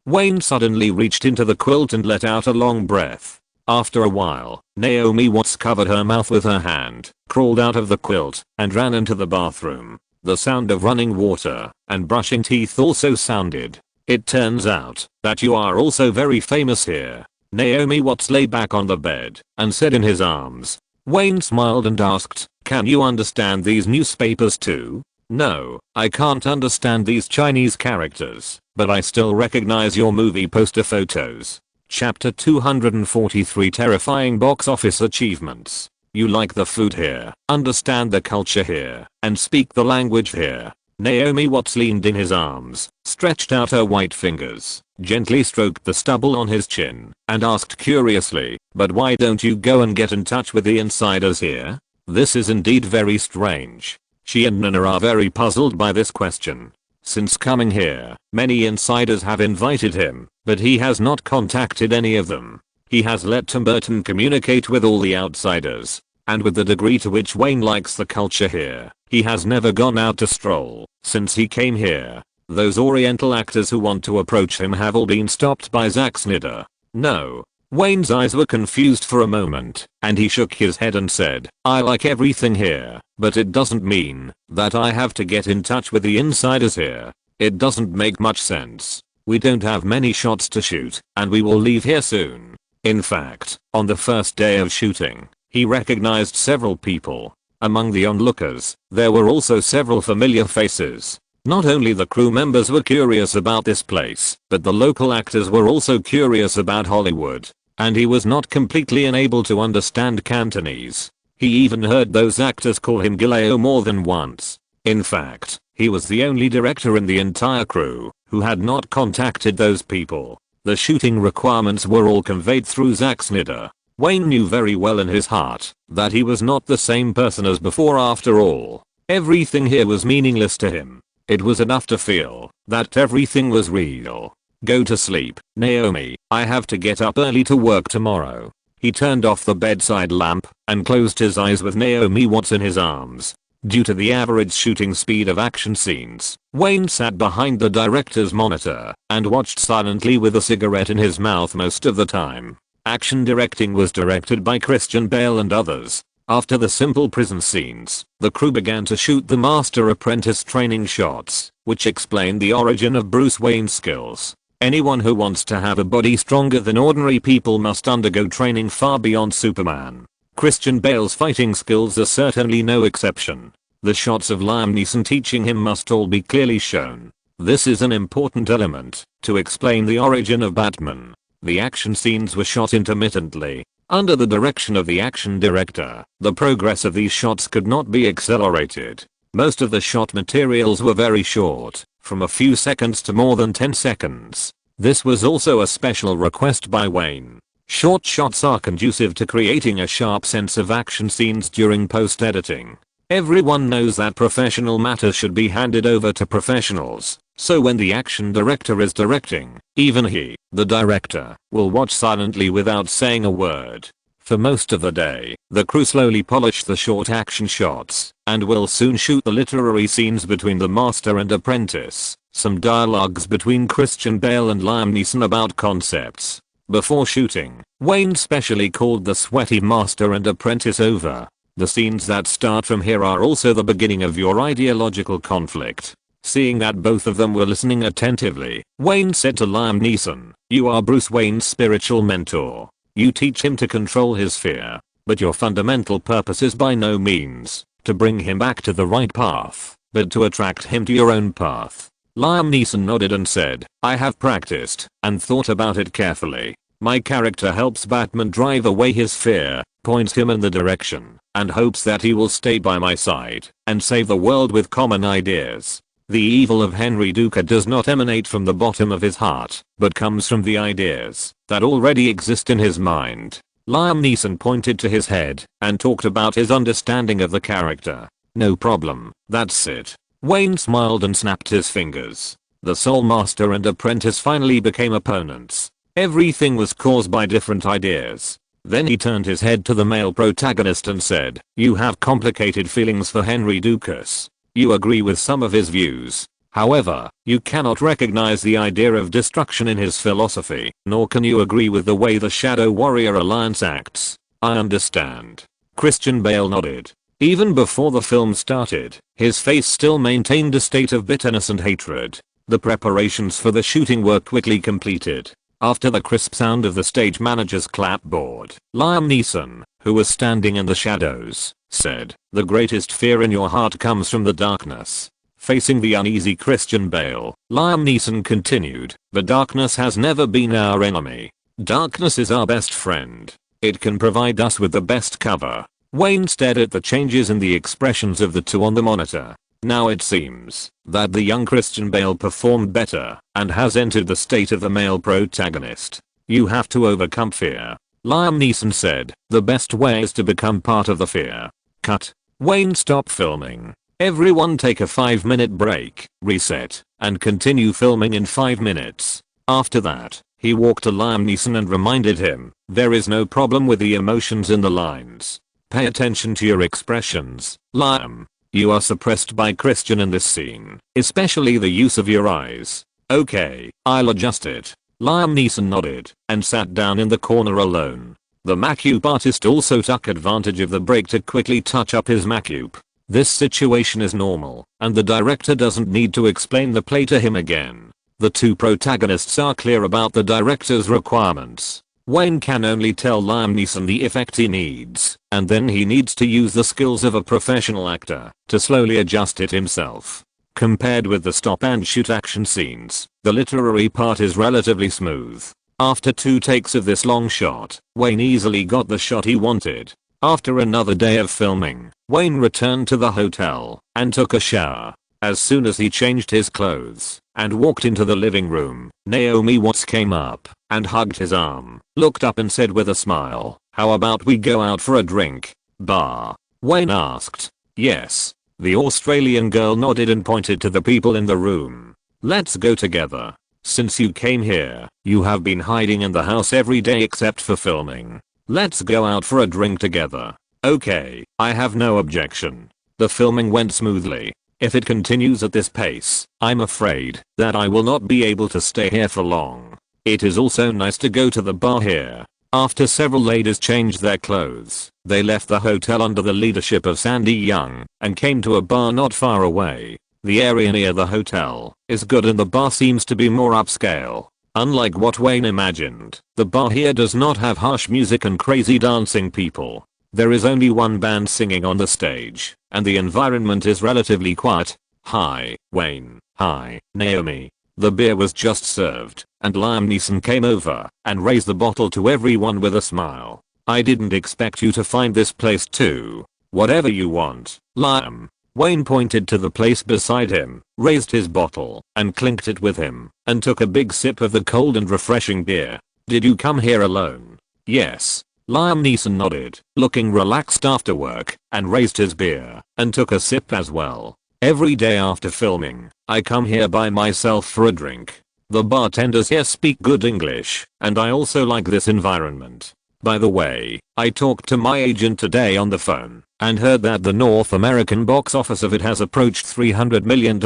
Wayne suddenly reached into the quilt and let out a long breath. After a while, Naomi Watts covered her mouth with her hand, crawled out of the quilt, and ran into the bathroom. The sound of running water and brushing teeth also sounded. It turns out that you are also very famous here. Naomi Watts lay back on the bed and said in his arms. Wayne smiled and asked, can you understand these newspapers too? No, I can't understand these Chinese characters, but I still recognize your movie poster photos. Chapter 243 Terrifying Box Office Achievements. You like the food here, understand the culture here, and speak the language here. Naomi Watts leaned in his arms, stretched out her white fingers, gently stroked the stubble on his chin, and asked curiously, but why don't you go and get in touch with the insiders here? This is indeed very strange. She and Nana are very puzzled by this question. Since coming here, many insiders have invited him, but he has not contacted any of them. He has let Tim Burton communicate with all the outsiders, and with the degree to which Wayne likes the culture here, he has never gone out to stroll since he came here. Those Oriental actors who want to approach him have all been stopped by Zack Snyder. No. Wayne's eyes were confused for a moment, and he shook his head and said, I like everything here, but it doesn't mean that I have to get in touch with the insiders here. It doesn't make much sense. We don't have many shots to shoot, and we will leave here soon. In fact, on the first day of shooting, he recognized several people. Among the onlookers, there were also several familiar faces. Not only the crew members were curious about this place, but the local actors were also curious about Hollywood. And he was not completely unable to understand Cantonese. He even heard those actors call him Gileo more than once. In fact, he was the only director in the entire crew who had not contacted those people. The shooting requirements were all conveyed through Zack Snyder. Wayne knew very well in his heart that he was not the same person as before after all. Everything here was meaningless to him. It was enough to feel that everything was real. Go to sleep, Naomi, I have to get up early to work tomorrow. He turned off the bedside lamp and closed his eyes with Naomi Watts in his arms. Due to the average shooting speed of action scenes, Wayne sat behind the director's monitor and watched silently with a cigarette in his mouth most of the time. Action directing was directed by Christian Bale and others. After the simple prison scenes, the crew began to shoot the master-apprentice training shots, which explained the origin of Bruce Wayne's skills. Anyone who wants to have a body stronger than ordinary people must undergo training far beyond Superman. Christian Bale's fighting skills are certainly no exception. The shots of Liam Neeson teaching him must all be clearly shown. This is an important element to explain the origin of Batman. The action scenes were shot intermittently. Under the direction of the action director, the progress of these shots could not be accelerated. Most of the shot materials were very short, from a few seconds to more than 10 seconds. This was also a special request by Wayne. Short shots are conducive to creating a sharp sense of action scenes during post-editing. Everyone knows that professional matters should be handed over to professionals, so when the action director is directing, even he, the director, will watch silently without saying a word. For most of the day, the crew slowly polish the short action shots, and will soon shoot the literary scenes between the master and apprentice, some dialogues between Christian Bale and Liam Neeson about concepts. Before shooting, Wayne specially called the sweaty master and apprentice over. The scenes that start from here are also the beginning of your ideological conflict. Seeing that both of them were listening attentively, Wayne said to Liam Neeson, "You are Bruce Wayne's spiritual mentor. You teach him to control his fear, but your fundamental purpose is by no means to bring him back to the right path, but to attract him to your own path." Liam Neeson nodded and said, "I have practiced and thought about it carefully. My character helps Batman drive away his fear, points him in the direction, and hopes that he will stay by my side and save the world with common ideas. The evil of Henry Duca does not emanate from the bottom of his heart, but comes from the ideas that already exist in his mind." Liam Neeson pointed to his head and talked about his understanding of the character. "No problem, that's it." Wayne smiled and snapped his fingers. The Soul Master and Apprentice finally became opponents. Everything was caused by different ideas. Then he turned his head to the male protagonist and said, "You have complicated feelings for Henry Ducas. You agree with some of his views. However, you cannot recognize the idea of destruction in his philosophy, nor can you agree with the way the Shadow Warrior Alliance acts. I understand. Christian Bale nodded. Even before the film started, his face still maintained a state of bitterness and hatred. The preparations for the shooting were quickly completed. After the crisp sound of the stage manager's clapboard, Liam Neeson, who was standing in the shadows, said, "The greatest fear in your heart comes from the darkness." Facing the uneasy Christian Bale, Liam Neeson continued, "The darkness has never been our enemy. Darkness is our best friend. It can provide us with the best cover." Wayne stared at the changes in the expressions of the two on the monitor. Now it seems that the young Christian Bale performed better and has entered the state of the male protagonist. "You have to overcome fear," Liam Neeson said. "The best way is to become part of the fear." Cut. Wayne, stop filming. Everyone take a 5-minute break, reset, and continue filming in 5 minutes. After that, he walked to Liam Neeson and reminded him, "There is no problem with the emotions in the lines. Pay attention to your expressions, Liam. You are suppressed by Christian in this scene, especially the use of your eyes." "Okay, I'll adjust it." Liam Neeson nodded and sat down in the corner alone. The makeup artist also took advantage of the break to quickly touch up his makeup. This situation is normal, and the director doesn't need to explain the play to him again. The two protagonists are clear about the director's requirements. Wayne can only tell Liam Neeson the effect he needs, and then he needs to use the skills of a professional actor to slowly adjust it himself. Compared with the stop and shoot action scenes, the literary part is relatively smooth. After 2 takes of this long shot, Wayne easily got the shot he wanted. After another day of filming, Wayne returned to the hotel and took a shower. As soon as he changed his clothes and walked into the living room, Naomi Watts came up and hugged his arm, looked up and said with a smile, "How about we go out for a drink, bar?" Wayne asked. "Yes." The Australian girl nodded and pointed to the people in the room. "Let's go together. Since you came here, you have been hiding in the house every day except for filming. Let's go out for a drink together." "Okay, I have no objection." The filming went smoothly. If it continues at this pace, I'm afraid that I will not be able to stay here for long. It is also nice to go to the bar here. After several ladies changed their clothes, they left the hotel under the leadership of Sandy Young and came to a bar not far away. The area near the hotel is good and the bar seems to be more upscale. Unlike what Wayne imagined, the bar here does not have harsh music and crazy dancing people. There is only one band singing on the stage, and the environment is relatively quiet. "Hi, Wayne." "Hi, Naomi." The beer was just served, and Liam Neeson came over and raised the bottle to everyone with a smile. "I didn't expect you to find this place too. Whatever you want, Liam." Wayne pointed to the place beside him, raised his bottle, and clinked it with him, and took a big sip of the cold and refreshing beer. "Did you come here alone?" "Yes." Liam Neeson nodded, looking relaxed after work, and raised his beer, and took a sip as well. "Every day after filming, I come here by myself for a drink. The bartenders here speak good English, and I also like this environment. By the way, I talked to my agent today on the phone, and heard that the North American box office of it has approached $300 million,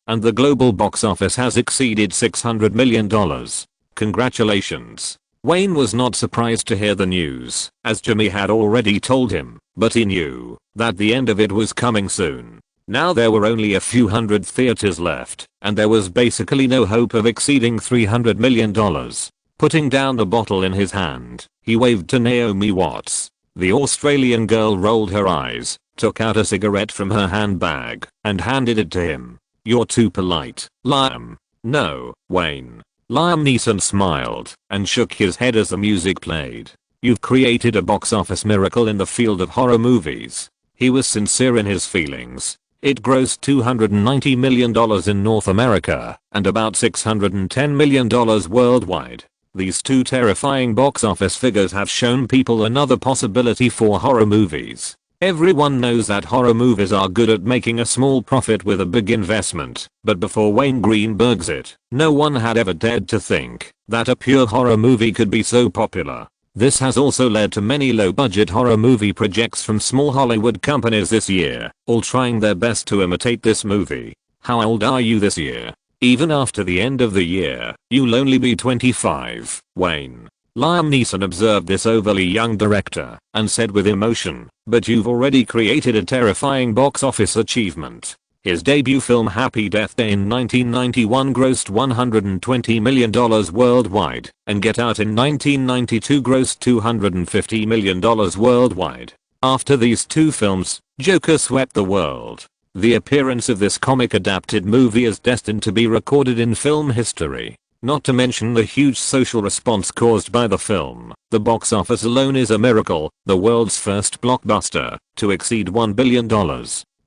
and the global box office has exceeded $600 million. Congratulations." Wayne was not surprised to hear the news, as Jimmy had already told him, but he knew that the end of it was coming soon. Now there were only a few hundred theaters left, and there was basically no hope of exceeding $300 million. Putting down the bottle in his hand, he waved to Naomi Watts. The Australian girl rolled her eyes, took out a cigarette from her handbag, and handed it to him. "You're too polite, Liam." "No, Wayne." Liam Neeson smiled and shook his head as the music played. "You've created a box office miracle in the field of horror movies." He was sincere in his feelings. It grossed $290 million in North America and about $610 million worldwide. These two terrifying box office figures have shown people another possibility for horror movies. Everyone knows that horror movies are good at making a small profit with a big investment, but before Wayne Greenberg's It, no one had ever dared to think that a pure horror movie could be so popular. This has also led to many low-budget horror movie projects from small Hollywood companies this year, all trying their best to imitate this movie. How old are you this year? Even after the end of the year, you'll only be 25, Wayne. Liam Neeson observed this overly young director and said with emotion, but you've already created a terrifying box office achievement. His debut film Happy Death Day in 1991 grossed $120 million worldwide, and Get Out in 1992 grossed $250 million worldwide. After these two films, Joker swept the world. The appearance of this comic-adapted movie is destined to be recorded in film history. Not to mention the huge social response caused by the film. The box office alone is a miracle, the world's first blockbuster to exceed $1 billion.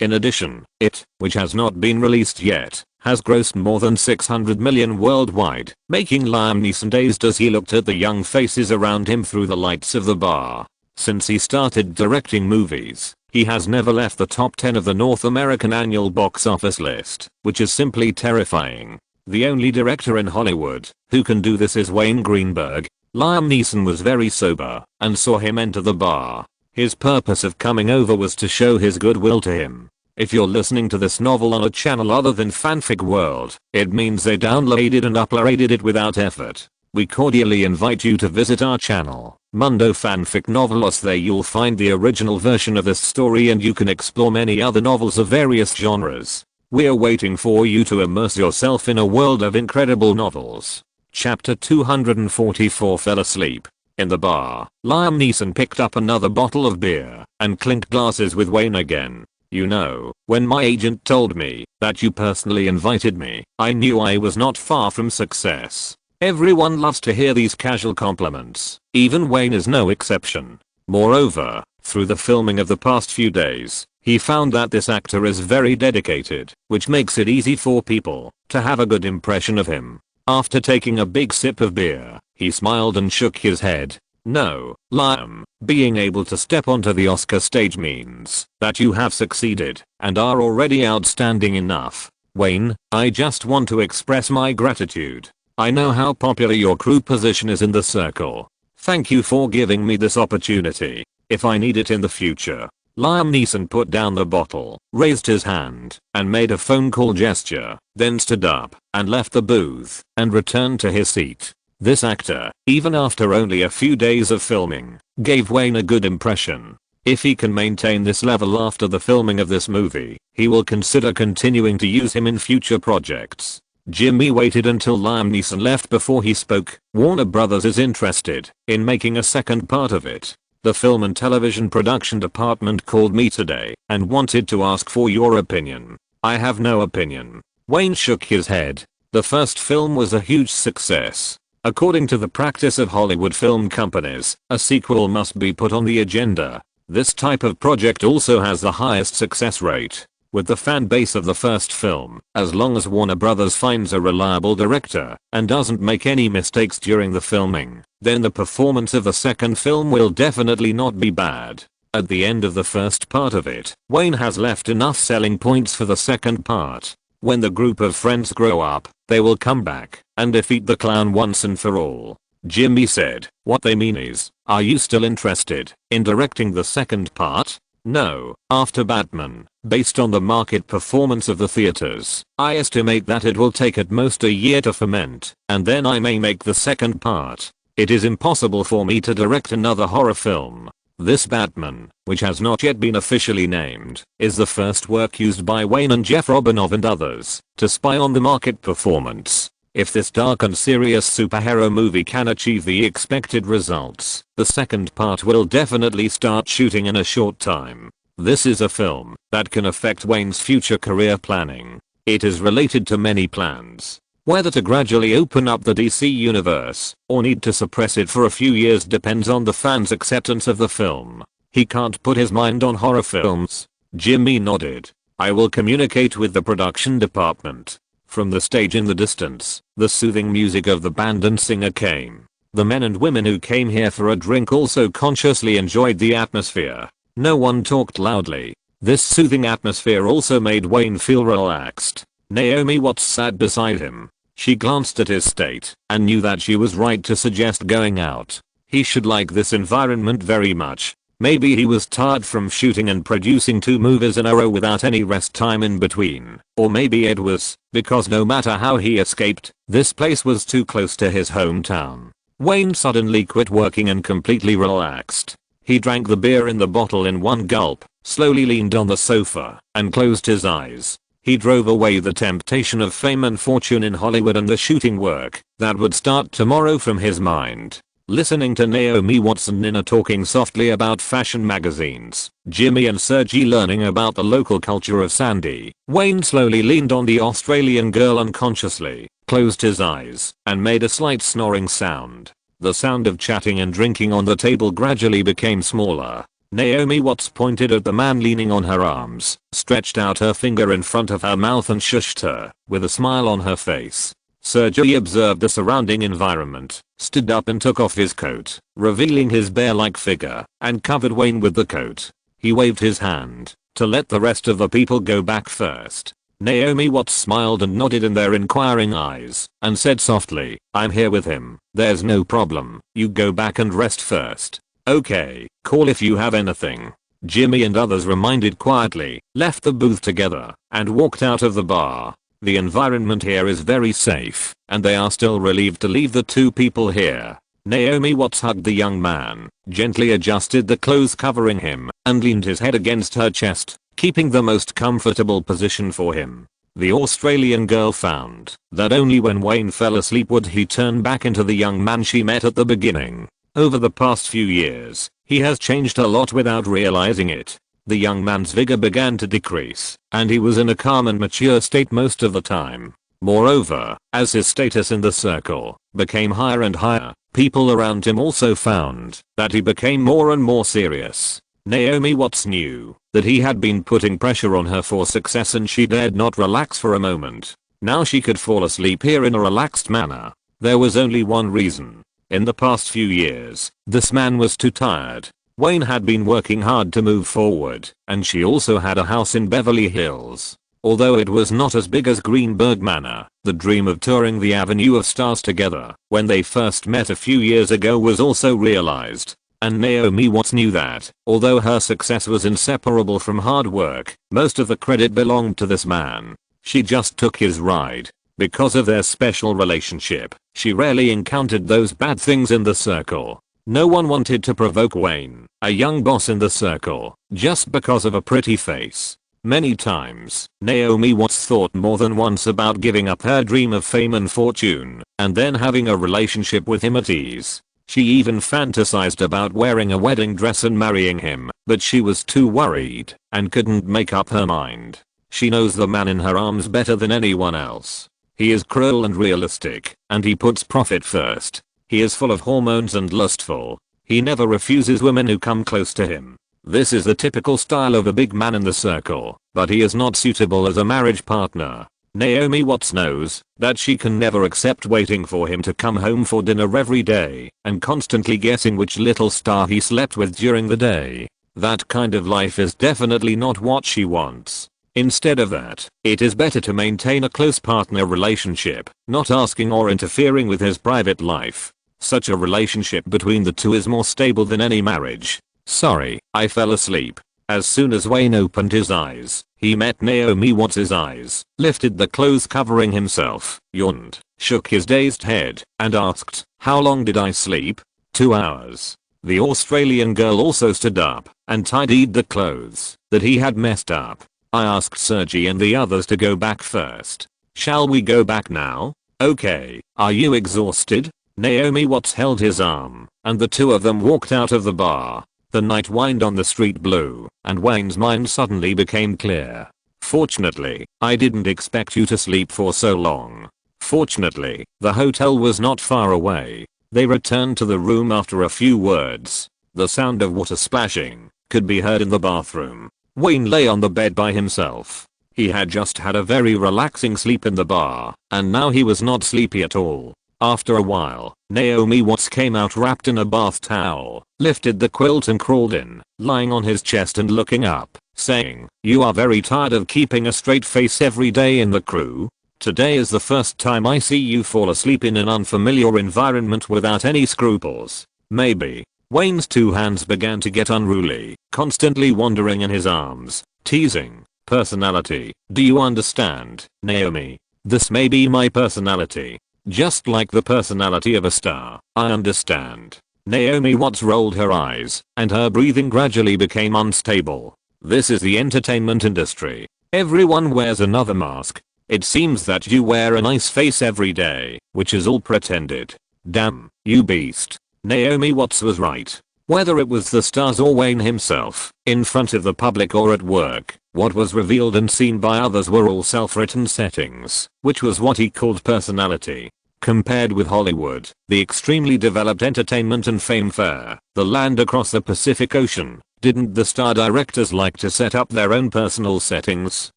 In addition, it, which has not been released yet, has grossed more than $600 million worldwide, making Liam Neeson dazed as he looked at the young faces around him through the lights of the bar. Since he started directing movies, he has never left the top 10 of the North American annual box office list, which is simply terrifying. The only director in Hollywood who can do this is Wayne Greenberg. Liam Neeson was very sober and saw him enter the bar. His purpose of coming over was to show his goodwill to him. If you're listening to this novel on a channel other than Fanfic World, it means they downloaded and uploaded it without effort. We cordially invite you to visit our channel, Mundo Fanfic Novelos. There you'll find the original version of this story and you can explore many other novels of various genres. We're waiting for you to immerse yourself in a world of incredible novels. Chapter 244 Fell asleep. In the bar, Liam Neeson picked up another bottle of beer and clinked glasses with Wayne again. You know, when my agent told me that you personally invited me, I knew I was not far from success. Everyone loves to hear these casual compliments. Even Wayne is no exception. Moreover, through the filming of the past few days, he found that this actor is very dedicated, which makes it easy for people to have a good impression of him. After taking a big sip of beer, he smiled and shook his head. No, Liam, being able to step onto the Oscar stage means that you have succeeded and are already outstanding enough. Wayne, I just want to express my gratitude. I know how popular your crew position is in the circle. Thank you for giving me this opportunity. If I need it in the future. Liam Neeson put down the bottle, raised his hand, and made a phone call gesture, then stood up and left the booth and returned to his seat. This actor, even after only a few days of filming, gave Wayne a good impression. If he can maintain this level after the filming of this movie, he will consider continuing to use him in future projects. Jimmy waited until Liam Neeson left before he spoke. Warner Brothers is interested in making a second part of it. The film and television production department called me today and wanted to ask for your opinion. I have no opinion. Wayne shook his head. The first film was a huge success. According to the practice of Hollywood film companies, a sequel must be put on the agenda. This type of project also has the highest success rate with the fan base of the first film, as long as Warner Brothers finds a reliable director and doesn't make any mistakes during the filming, then the performance of the second film will definitely not be bad. At the end of the first part of it, Wayne has left enough selling points for the second part. When the group of friends grow up, they will come back and defeat the clown once and for all. Jimmy said, what they mean is, are you still interested in directing the second part? No, after Batman, based on the market performance of the theaters, I estimate that it will take at most a year to ferment, and then I may make the second part. It is impossible for me to direct another horror film. This Batman, which has not yet been officially named, is the first work used by Wayne and Jeff Robinov and others to spy on the market performance. If this dark and serious superhero movie can achieve the expected results, the second part will definitely start shooting in a short time. This is a film that can affect Wayne's future career planning. It is related to many plans. Whether to gradually open up the DC universe or need to suppress it for a few years depends on the fans' acceptance of the film. He can't put his mind on horror films. Jimmy nodded. I will communicate with the production department. From the stage in the distance, the soothing music of the band and singer came. The men and women who came here for a drink also consciously enjoyed the atmosphere. No one talked loudly. This soothing atmosphere also made Wayne feel relaxed. Naomi Watts sat beside him. She glanced at his state and knew that she was right to suggest going out. He should like this environment very much. Maybe he was tired from shooting and producing 2 movies in a row without any rest time in between. Or maybe it was because no matter how he escaped, this place was too close to his hometown. Wayne suddenly quit working and completely relaxed. He drank the beer in the bottle in one gulp, slowly leaned on the sofa, and closed his eyes. He drove away the temptation of fame and fortune in Hollywood and the shooting work that would start tomorrow from his mind. Listening to Naomi Watts and Nina talking softly about fashion magazines, Jimmy and Sergi learning about the local culture of Sandy, Wayne slowly leaned on the Australian girl unconsciously, closed his eyes, and made a slight snoring sound. The sound of chatting and drinking on the table gradually became smaller. Naomi Watts pointed at the man leaning on her arms, stretched out her finger in front of her mouth and shushed her, with a smile on her face. Sergi observed the surrounding environment, stood up and took off his coat, revealing his bear-like figure, and covered Wayne with the coat. He waved his hand to let the rest of the people go back first. Naomi Watts smiled and nodded in their inquiring eyes, and said softly, "I'm here with him, there's no problem, you go back and rest first. Okay, call if you have anything." Jimmy and others reminded quietly, left the booth together, and walked out of the bar. The environment here is very safe, and they are still relieved to leave the 2 people here. Naomi Watts hugged the young man, gently adjusted the clothes covering him, and leaned his head against her chest, keeping the most comfortable position for him. The Australian girl found that only when Wayne fell asleep would he turn back into the young man she met at the beginning. Over the past few years, he has changed a lot without realizing it. The young man's vigor began to decrease, and he was in a calm and mature state most of the time. Moreover, as his status in the circle became higher and higher, people around him also found that he became more and more serious. Naomi Watts knew that he had been putting pressure on her for success and she dared not relax for a moment. Now she could fall asleep here in a relaxed manner. There was only one reason. In the past few years, this man was too tired. Wayne had been working hard to move forward, and she also had a house in Beverly Hills. Although it was not as big as Greenberg Manor, the dream of touring the Avenue of Stars together when they first met a few years ago was also realized. And Naomi Watts knew that, although her success was inseparable from hard work, most of the credit belonged to this man. She just took his ride. Because of their special relationship, she rarely encountered those bad things in the circle. No one wanted to provoke Wayne, a young boss in the circle, just because of a pretty face. Many times, Naomi Watts thought more than once about giving up her dream of fame and fortune, and then having a relationship with him at ease. She even fantasized about wearing a wedding dress and marrying him, but she was too worried, and couldn't make up her mind. She knows the man in her arms better than anyone else. He is cruel and realistic, and he puts profit first. He is full of hormones and lustful. He never refuses women who come close to him. This is the typical style of a big man in the circle, but he is not suitable as a marriage partner. Naomi Watts knows that she can never accept waiting for him to come home for dinner every day and constantly guessing which little star he slept with during the day. That kind of life is definitely not what she wants. Instead of that, it is better to maintain a close partner relationship, not asking or interfering with his private life. Such a relationship between the two is more stable than any marriage. Sorry, I fell asleep. As soon as Wayne opened his eyes, he met Naomi Watts' eyes, lifted the clothes covering himself, yawned, shook his dazed head, and asked, "How long did I sleep?" 2 hours. The Australian girl also stood up and tidied the clothes that he had messed up. I asked Sergi and the others to go back first. Shall we go back now? Okay, are you exhausted? Naomi Watts held his arm, and the 2 of them walked out of the bar. The night wind on the street blew, and Wayne's mind suddenly became clear. Fortunately, I didn't expect you to sleep for so long. Fortunately, the hotel was not far away. They returned to the room after a few words. The sound of water splashing could be heard in the bathroom. Wayne lay on the bed by himself. He had just had a very relaxing sleep in the bar, and now he was not sleepy at all. After a while, Naomi Watts came out wrapped in a bath towel, lifted the quilt and crawled in, lying on his chest and looking up, saying, "You are very tired of keeping a straight face every day in the crew? Today is the first time I see you fall asleep in an unfamiliar environment without any scruples. Maybe Wayne's two hands began to get unruly, constantly wandering in his arms, teasing. Personality, do you understand, Naomi? This may be my personality. Just like the personality of a star, I understand. Naomi Watts rolled her eyes, and her breathing gradually became unstable. This is the entertainment industry. Everyone wears another mask. It seems that you wear a nice face every day, which is all pretended. Damn, you beast. Naomi Watts was right. Whether it was the stars or Wayne himself, in front of the public or at work, what was revealed and seen by others were all self-written settings, which was what he called personality. Compared with Hollywood, the extremely developed entertainment and fame fair, the land across the Pacific Ocean, didn't the star directors like to set up their own personal settings?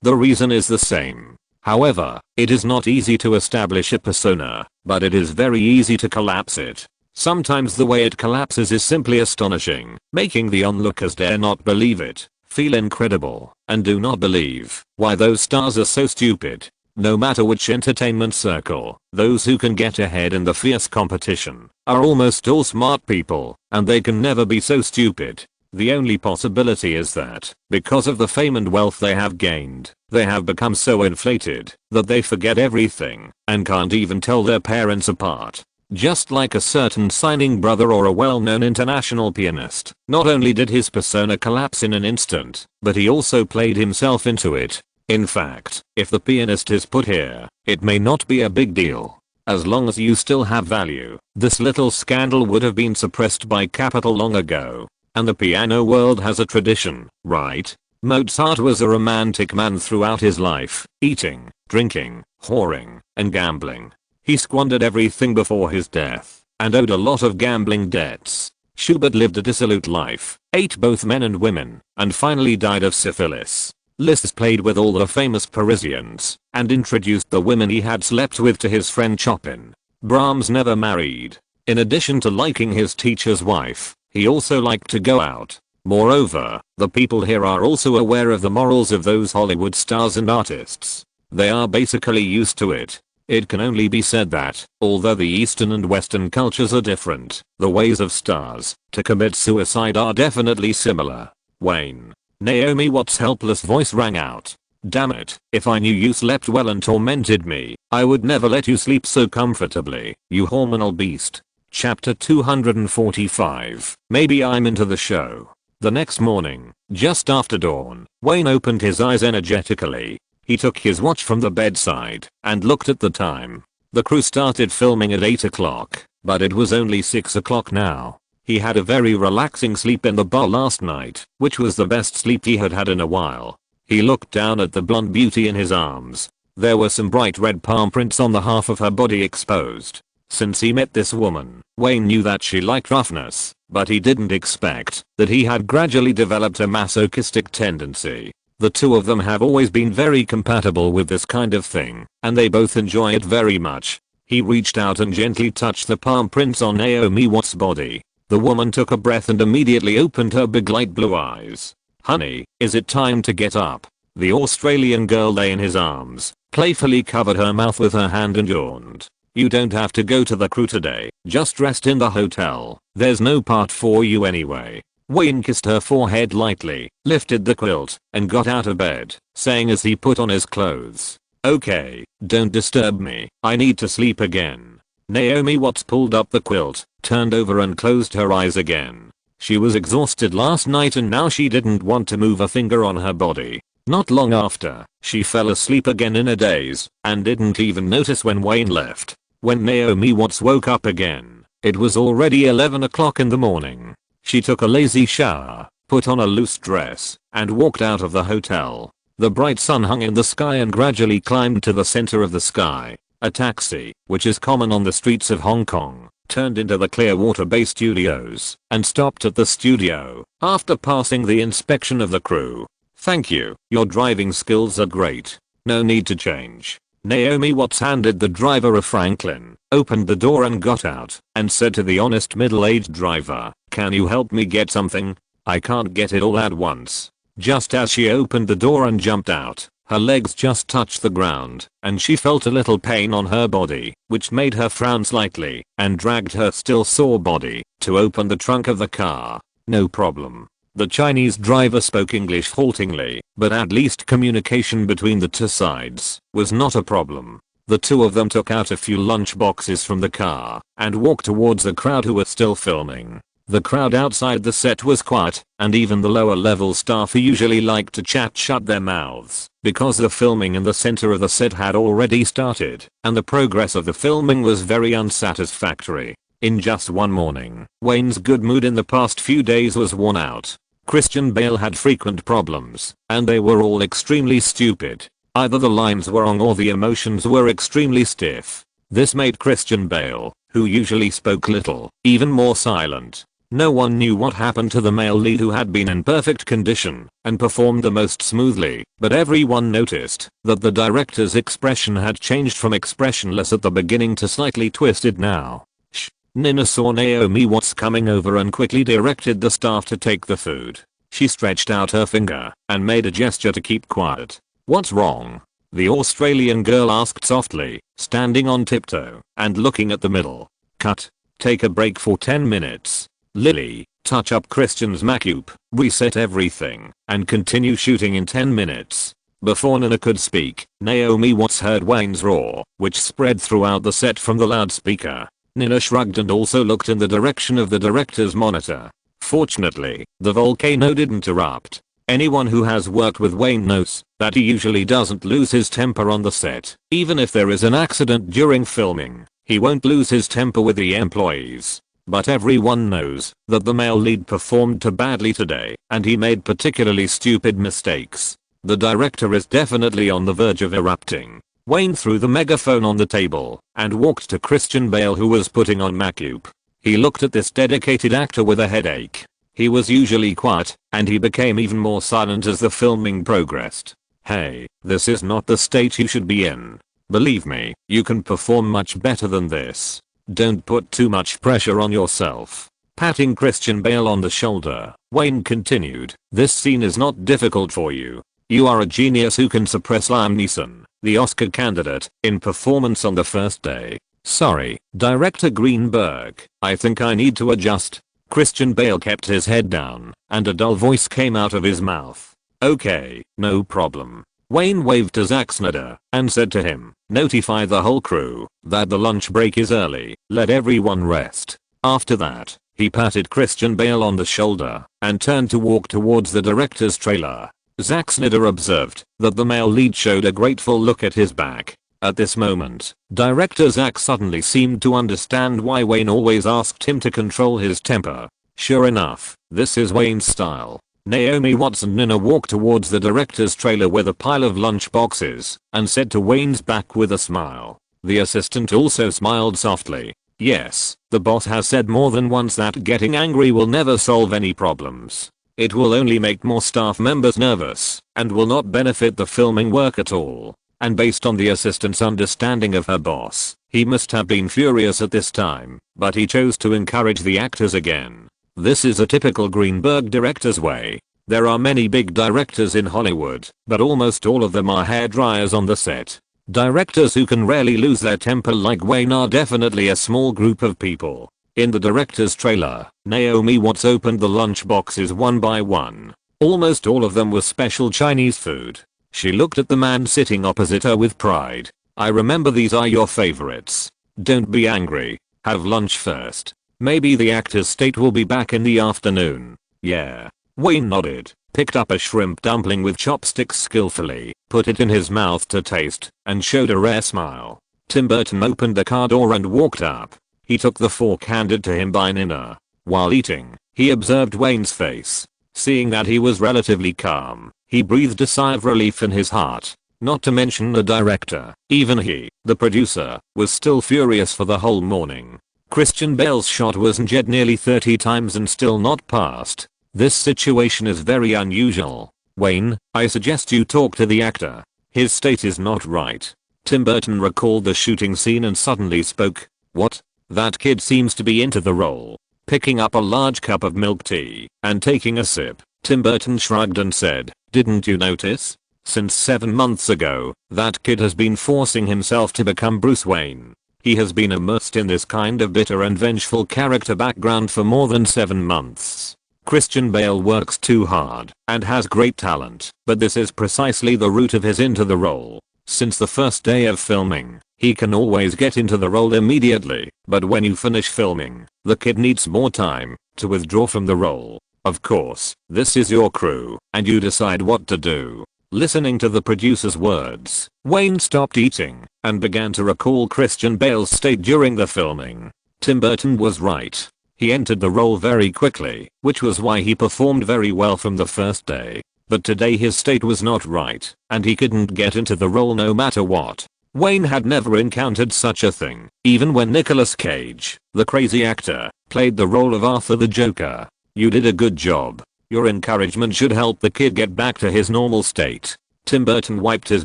The reason is the same. However, it is not easy to establish a persona, but it is very easy to collapse it. Sometimes the way it collapses is simply astonishing, making the onlookers dare not believe it, feel incredible, and do not believe why those stars are so stupid. No matter which entertainment circle, those who can get ahead in the fierce competition are almost all smart people, and they can never be so stupid. The only possibility is that, because of the fame and wealth they have gained, they have become so inflated that they forget everything and can't even tell their parents apart. Just like a certain signing brother or a well-known international pianist, not only did his persona collapse in an instant, but he also played himself into it. In fact, if the pianist is put here, it may not be a big deal. As long as you still have value, this little scandal would have been suppressed by capital long ago. And the piano world has a tradition, right? Mozart was a romantic man throughout his life, eating, drinking, whoring, and gambling. He squandered everything before his death, and owed a lot of gambling debts. Schubert lived a dissolute life, ate both men and women, and finally died of syphilis. Liszt played with all the famous Parisians, and introduced the women he had slept with to his friend Chopin. Brahms never married. In addition to liking his teacher's wife, he also liked to go out. Moreover, the people here are also aware of the morals of those Hollywood stars and artists. They are basically used to it. It can only be said that, although the Eastern and Western cultures are different, the ways of stars to commit suicide are definitely similar. Wayne. Naomi Watts' helpless voice rang out. Damn it, if I knew you slept well and tormented me, I would never let you sleep so comfortably, you hormonal beast. Chapter 245. Maybe I'm into the show. The next morning, just after dawn, Wayne opened his eyes energetically. He took his watch from the bedside and looked at the time. The crew started filming at 8 o'clock, but it was only 6 o'clock now. He had a very relaxing sleep in the bar last night, which was the best sleep he had had in a while. He looked down at the blonde beauty in his arms. There were some bright red palm prints on the half of her body exposed. Since he met this woman, Wayne knew that she liked roughness, but he didn't expect that he had gradually developed a masochistic tendency. The two of them have always been very compatible with this kind of thing, and they both enjoy it very much. He reached out and gently touched the palm prints on Naomi Watts' body. The woman took a breath and immediately opened her big light blue eyes. Honey, is it time to get up? The Australian girl lay in his arms, playfully covered her mouth with her hand and yawned. You don't have to go to the crew today, just rest in the hotel. There's no part for you anyway. Wayne kissed her forehead lightly, lifted the quilt, and got out of bed, saying as he put on his clothes. Okay, don't disturb me, I need to sleep again. Naomi Watts pulled up the quilt, turned over and closed her eyes again. She was exhausted last night and now she didn't want to move a finger on her body. Not long after, she fell asleep again in a daze, and didn't even notice when Wayne left. When Naomi Watts woke up again, it was already 11 o'clock in the morning. She took a lazy shower, put on a loose dress, and walked out of the hotel. The bright sun hung in the sky and gradually climbed to the center of the sky. A taxi, which is common on the streets of Hong Kong, turned into the Clearwater Bay Studios and stopped at the studio after passing the inspection of the crew. Thank you, your driving skills are great. No need to change. Naomi Watts handed the driver a Franklin, opened the door and got out, and said to the honest middle-aged driver, can you help me get something? I can't get it all at once. Just as she opened the door and jumped out, Her legs just touched the ground, and she felt a little pain on her body, which made her frown slightly, and dragged her still sore body to open the trunk of the car. No problem. The Chinese driver spoke English haltingly, but at least communication between the two sides was not a problem. The two of them took out a few lunch boxes from the car and walked towards the crowd who were still filming. The crowd outside the set was quiet, and even the lower level staff who usually like to chat shut their mouths, because the filming in the center of the set had already started, and the progress of the filming was very unsatisfactory. In just one morning, Wayne's good mood in the past few days was worn out. Christian Bale had frequent problems, and they were all extremely stupid. Either the lines were wrong or the emotions were extremely stiff. This made Christian Bale, who usually spoke little, even more silent. No one knew what happened to the male lead who had been in perfect condition and performed the most smoothly, but everyone noticed that the director's expression had changed from expressionless at the beginning to slightly twisted now. Shh. Nina saw Naomi Watts coming over and quickly directed the staff to take the food. She stretched out her finger and made a gesture to keep quiet. "What's wrong?" the Australian girl asked softly, standing on tiptoe and looking at the middle. "Cut. Take a break for 10 minutes. Lily, touch up Christian's makeup, reset everything, and continue shooting in 10 minutes. Before Nina could speak, Naomi Watts heard Wayne's roar, which spread throughout the set from the loudspeaker. Nina shrugged and also looked in the direction of the director's monitor. Fortunately, the volcano didn't erupt. Anyone who has worked with Wayne knows that he usually doesn't lose his temper on the set. Even if there is an accident during filming, he won't lose his temper with the employees. But everyone knows that the male lead performed too badly today, and he made particularly stupid mistakes. The director is definitely on the verge of erupting. Wayne threw the megaphone on the table and walked to Christian Bale, who was putting on makeup. He looked at this dedicated actor with a headache. He was usually quiet, and he became even more silent as the filming progressed. "Hey, this is not the state you should be in. Believe me, you can perform much better than this. Don't put too much pressure on yourself." Patting Christian Bale on the shoulder, Wayne continued, "This scene is not difficult for you. You are a genius who can suppress Liam Neeson, the Oscar candidate, in performance on the first day. Sorry, Director Greenberg, I think I need to adjust." Christian Bale kept his head down, and a dull voice came out of his mouth. "Okay, no problem." Wayne waved to Zack Snyder and said to him, "Notify the whole crew that the lunch break is early, let everyone rest." After that, he patted Christian Bale on the shoulder and turned to walk towards the director's trailer. Zack Snyder observed that the male lead showed a grateful look at his back. At this moment, director Zack suddenly seemed to understand why Wayne always asked him to control his temper. Sure enough, this is Wayne's style. Naomi Watts and Nina walked towards the director's trailer with a pile of lunch boxes and said to Wayne's back with a smile. The assistant also smiled softly. "Yes, the boss has said more than once that getting angry will never solve any problems. It will only make more staff members nervous and will not benefit the filming work at all." And based on the assistant's understanding of her boss, he must have been furious at this time, but he chose to encourage the actors again. This is a typical Greenberg director's way. There are many big directors in Hollywood, but almost all of them are hairdryers on the set. Directors who can rarely lose their temper like Wayne are definitely a small group of people. In the director's trailer, Naomi Watts opened the lunch boxes one by one. Almost all of them were special Chinese food. She looked at the man sitting opposite her with pride. "I remember these are your favorites. Don't be angry. Have lunch first. Maybe the actor's state will be back in the afternoon." "Yeah." Wayne nodded, picked up a shrimp dumpling with chopsticks skillfully, put it in his mouth to taste, and showed a rare smile. Tim Burton opened the car door and walked up. He took the fork handed to him by Nina. While eating, he observed Wayne's face. Seeing that he was relatively calm, he breathed a sigh of relief in his heart. Not to mention the director, even he, the producer, was still furious for the whole morning. Christian Bale's shot was jet nearly 30 times and still not passed. This situation is very unusual. "Wayne, I suggest you talk to the actor. His state is not right." Tim Burton recalled the shooting scene and suddenly spoke. "What? That kid seems to be into the role." Picking up a large cup of milk tea and taking a sip, Tim Burton shrugged and said, "Didn't you notice? Since 7 months ago, that kid has been forcing himself to become Bruce Wayne. He has been immersed in this kind of bitter and vengeful character background for more than 7 months. Christian Bale works too hard and has great talent, but this is precisely the root of his into the role. Since the first day of filming, he can always get into the role immediately, but when you finish filming, the kid needs more time to withdraw from the role. Of course, this is your crew, and you decide what to do. Listening to the producer's words, Wayne stopped eating and began to recall Christian Bale's state during the filming. Tim Burton was right. He entered the role very quickly, which was why he performed very well from the first day. But today his state was not right, and he couldn't get into the role no matter what. Wayne had never encountered such a thing, even when Nicolas Cage, the crazy actor, played the role of Arthur the Joker. You did a good job. Your encouragement should help the kid get back to his normal state. Tim Burton wiped his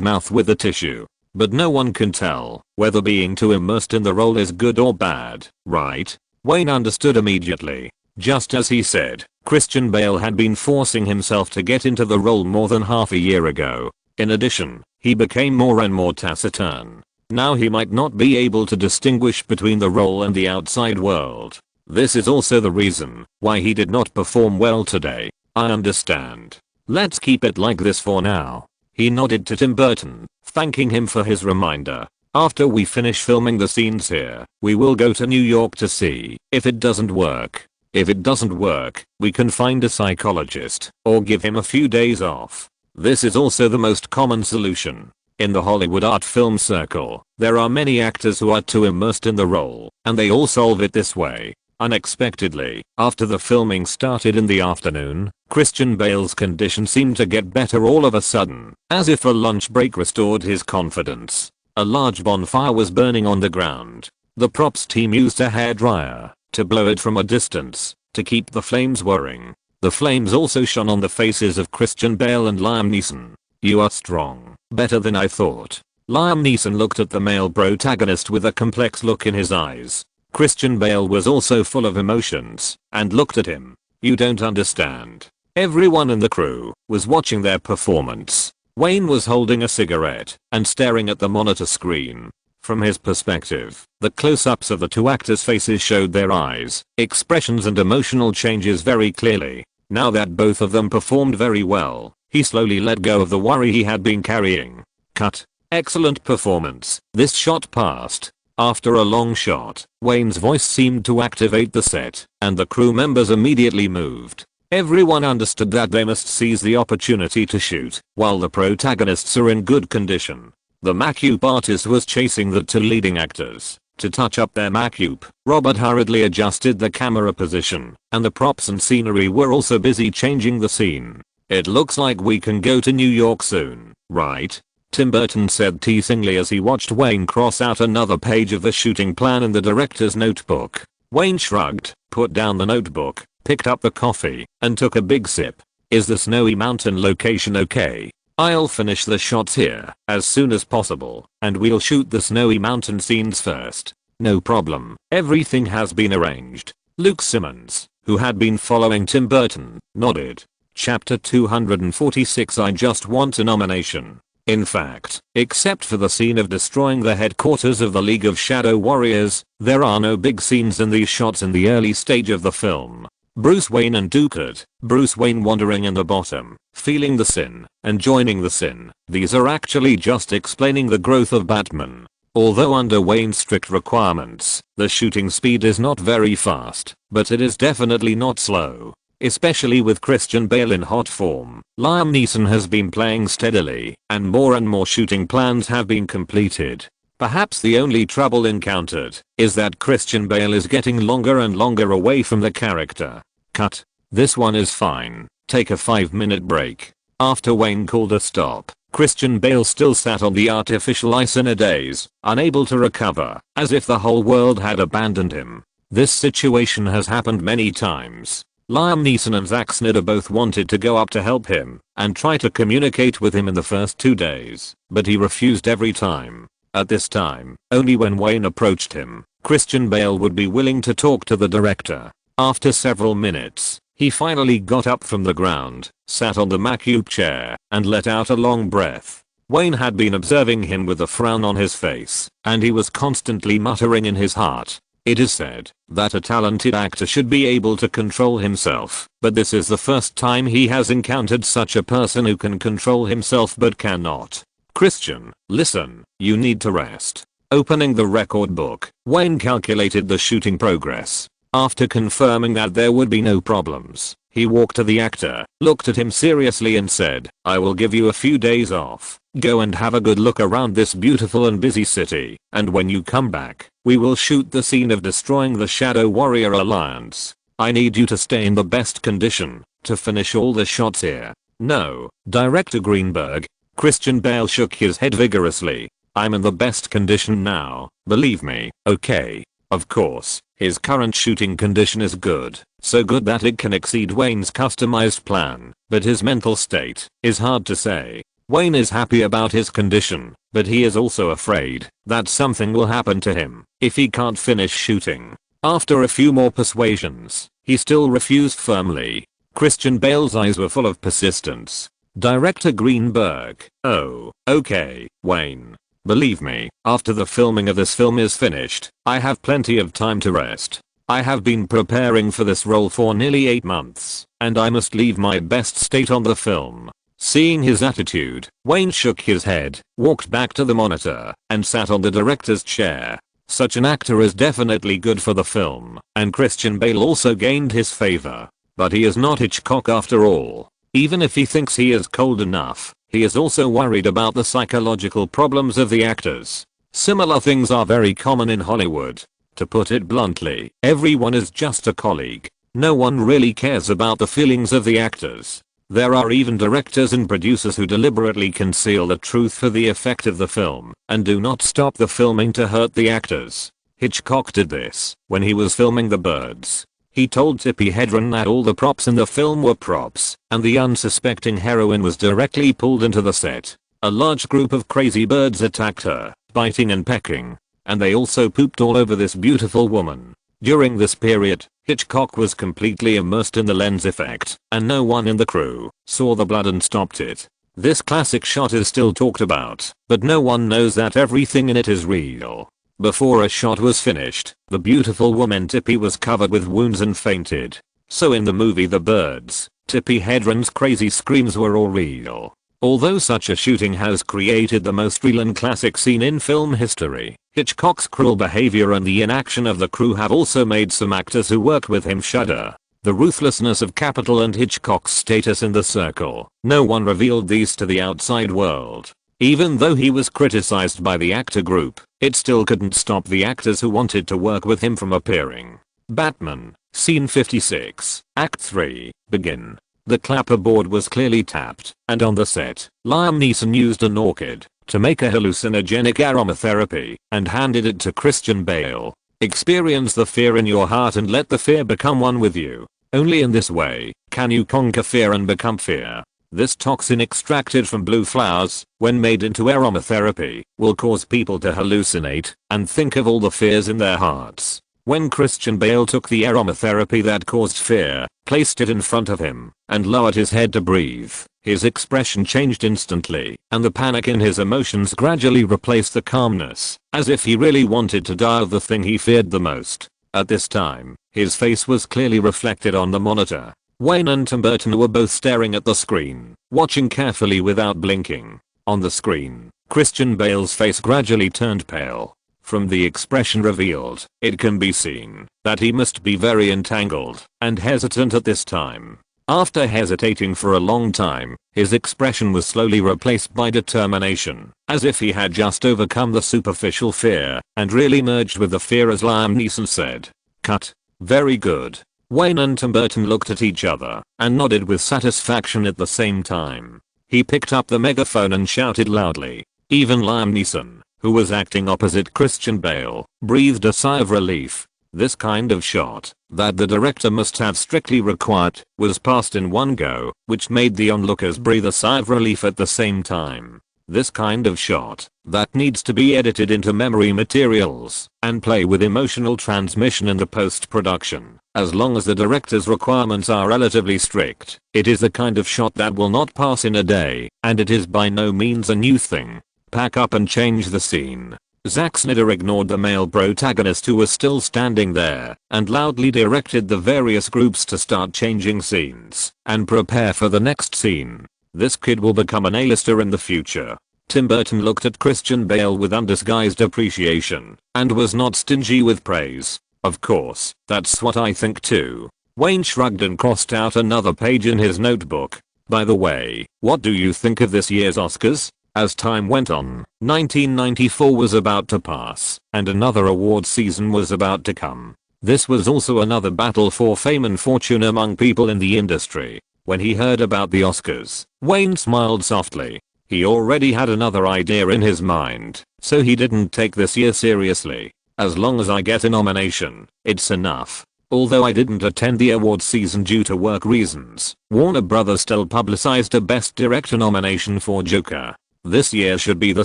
mouth with a tissue. But no one can tell whether being too immersed in the role is good or bad, right? Wayne understood immediately. Just as he said, Christian Bale had been forcing himself to get into the role more than half a year ago. In addition, he became more and more taciturn. Now he might not be able to distinguish between the role and the outside world. This is also the reason why he did not perform well today. I understand. Let's keep it like this for now. He nodded to Tim Burton, thanking him for his reminder. After we finish filming the scenes here, we will go to New York to see if it doesn't work. If it doesn't work, we can find a psychologist or give him a few days off. This is also the most common solution. In the Hollywood art film circle, there are many actors who are too immersed in the role, and they all solve it this way. Unexpectedly, after the filming started in the afternoon, Christian Bale's condition seemed to get better all of a sudden, as if a lunch break restored his confidence. A large bonfire was burning on the ground. The props team used a hairdryer to blow it from a distance to keep the flames whirring. The flames also shone on the faces of Christian Bale and Liam Neeson. You are strong. Better than I thought. Liam Neeson looked at the male protagonist with a complex look in his eyes. Christian Bale was also full of emotions and looked at him. You don't understand. Everyone in the crew was watching their performance. Wayne was holding a cigarette and staring at the monitor screen. From his perspective, the close-ups of the two actors' faces showed their eyes, expressions and emotional changes very clearly. Now that both of them performed very well, he slowly let go of the worry he had been carrying. Cut. Excellent performance. This shot passed. After a long shot, Wayne's voice seemed to activate the set, and the crew members immediately moved. Everyone understood that they must seize the opportunity to shoot while the protagonists are in good condition. The makeup artist was chasing the two leading actors to touch up their makeup. Robert hurriedly adjusted the camera position, and the props and scenery were also busy changing the scene. It looks like we can go to New York soon, right? Tim Burton said teasingly as he watched Wayne cross out another page of the shooting plan in the director's notebook. Wayne shrugged, put down the notebook, picked up the coffee, and took a big sip. Is the snowy mountain location okay? I'll finish the shots here as soon as possible, and we'll shoot the snowy mountain scenes first. No problem. Everything has been arranged. Luke Simmons, who had been following Tim Burton, nodded. Chapter 246. I just want a nomination. In fact, except for the scene of destroying the headquarters of the League of Shadow Warriors, there are no big scenes in these shots in the early stage of the film. Bruce Wayne and Ducat, Bruce Wayne wandering in the bottom, feeling the sin, and joining the sin. These are actually just explaining the growth of Batman. Although under Wayne's strict requirements, the shooting speed is not very fast, but it is definitely not slow. Especially with Christian Bale in hot form, Liam Neeson has been playing steadily, and more shooting plans have been completed. Perhaps the only trouble encountered is that Christian Bale is getting longer and longer away from the character. Cut. This one is fine. Take a 5-minute break. After Wayne called a stop, Christian Bale still sat on the artificial ice in a daze, unable to recover, as if the whole world had abandoned him. This situation has happened many times. Liam Neeson and Zack Snyder both wanted to go up to help him and try to communicate with him in the first 2 days, but he refused every time. At this time, only when Wayne approached him, Christian Bale would be willing to talk to the director. After several minutes, He finally got up from the ground, sat on the MacUp chair, and let out a long breath. Wayne had been observing him with a frown on his face, and he was constantly muttering in his heart. It is said that a talented actor should be able to control himself, but this is the first time he has encountered such a person who can control himself but cannot. Christian, listen, you need to rest. Opening the record book, Wayne calculated the shooting progress. After confirming that there would be no problems, he walked to the actor, looked at him seriously and said, I will give you a few days off. Go and have a good look around this beautiful and busy city, and when you come back, we will shoot the scene of destroying the Shadow Warrior Alliance. I need you to stay in the best condition to finish all the shots here. No, Director Greenberg. Christian Bale shook his head vigorously. I'm in the best condition now, believe me. Okay. Of course, his current shooting condition is good, so good that it can exceed Wayne's customized plan, but his mental state is hard to say. Wayne is happy about his condition, but he is also afraid that something will happen to him if he can't finish shooting. After a few more persuasions, he still refused firmly. Christian Bale's eyes were full of persistence. Director Greenberg, oh, okay, Wayne. Believe me, after the filming of this film is finished, I have plenty of time to rest. I have been preparing for this role for nearly 8 months, and I must leave my best state on the film. Seeing his attitude, Wayne shook his head, walked back to the monitor, and sat on the director's chair. Such an actor is definitely good for the film, and Christian Bale also gained his favor. But he is not Hitchcock after all. Even if he thinks he is cold enough, he is also worried about the psychological problems of the actors. Similar things are very common in Hollywood. To put it bluntly, everyone is just a colleague. No one really cares about the feelings of the actors. There are even directors and producers who deliberately conceal the truth for the effect of the film, and do not stop the filming to hurt the actors. Hitchcock did this when he was filming The Birds. He told Tippi Hedren that all the props in the film were props, and the unsuspecting heroine was directly pulled into the set. A large group of crazy birds attacked her, biting and pecking, and they also pooped all over this beautiful woman. During this period, Hitchcock was completely immersed in the lens effect, and no one in the crew saw the blood and stopped it. This classic shot is still talked about, but no one knows that everything in it is real. Before a shot was finished, the beautiful woman Tippi was covered with wounds and fainted. So in the movie The Birds, Tippi Hedren's crazy screams were all real. Although such a shooting has created the most real and classic scene in film history, Hitchcock's cruel behavior and the inaction of the crew have also made some actors who worked with him shudder. The ruthlessness of Capital and Hitchcock's status in the circle. No one revealed these to the outside world. Even though he was criticized by the actor group, it still couldn't stop the actors who wanted to work with him from appearing. Batman, Scene 56, Act 3, Begin. The clapperboard was clearly tapped, and on the set, Liam Neeson used an orchid to make a hallucinogenic aromatherapy and handed it to Christian Bale. Experience the fear in your heart and let the fear become one with you. Only in this way can you conquer fear and become fear. This toxin extracted from blue flowers, when made into aromatherapy, will cause people to hallucinate and think of all the fears in their hearts. When Christian Bale took the aromatherapy that caused fear, placed it in front of him, and lowered his head to breathe, his expression changed instantly, and the panic in his emotions gradually replaced the calmness, as if he really wanted to die of the thing he feared the most. At this time, his face was clearly reflected on the monitor. Wayne and Tim Burton were both staring at the screen, watching carefully without blinking. On the screen, Christian Bale's face gradually turned pale. From the expression revealed, it can be seen that he must be very entangled and hesitant at this time. After hesitating for a long time, his expression was slowly replaced by determination, as if he had just overcome the superficial fear and really merged with the fear, as Liam Neeson said. Cut. Very good. Wayne and Tim Burton looked at each other and nodded with satisfaction at the same time. He picked up the megaphone and shouted loudly. Even Liam Neeson, who was acting opposite Christian Bale, breathed a sigh of relief. This kind of shot, that the director must have strictly required, was passed in one go, which made the onlookers breathe a sigh of relief at the same time. This kind of shot that needs to be edited into memory materials and play with emotional transmission in the post-production. As long as the director's requirements are relatively strict, it is the kind of shot that will not pass in a day, and it is by no means a new thing. Pack up and change the scene. Zack Snyder ignored the male protagonist who was still standing there and loudly directed the various groups to start changing scenes and prepare for the next scene. This kid will become an A-lister in the future. Tim Burton looked at Christian Bale with undisguised appreciation and was not stingy with praise. Of course, that's what I think too. Wayne shrugged and crossed out another page in his notebook. By the way, what do you think of this year's Oscars? As time went on, 1994 was about to pass, and another award season was about to come. This was also another battle for fame and fortune among people in the industry. When he heard about the Oscars, Wayne smiled softly. He already had another idea in his mind, so he didn't take this year seriously. As long as I get a nomination, it's enough. Although I didn't attend the award season due to work reasons, Warner Bros. Still publicized a Best Director nomination for Joker. This year should be the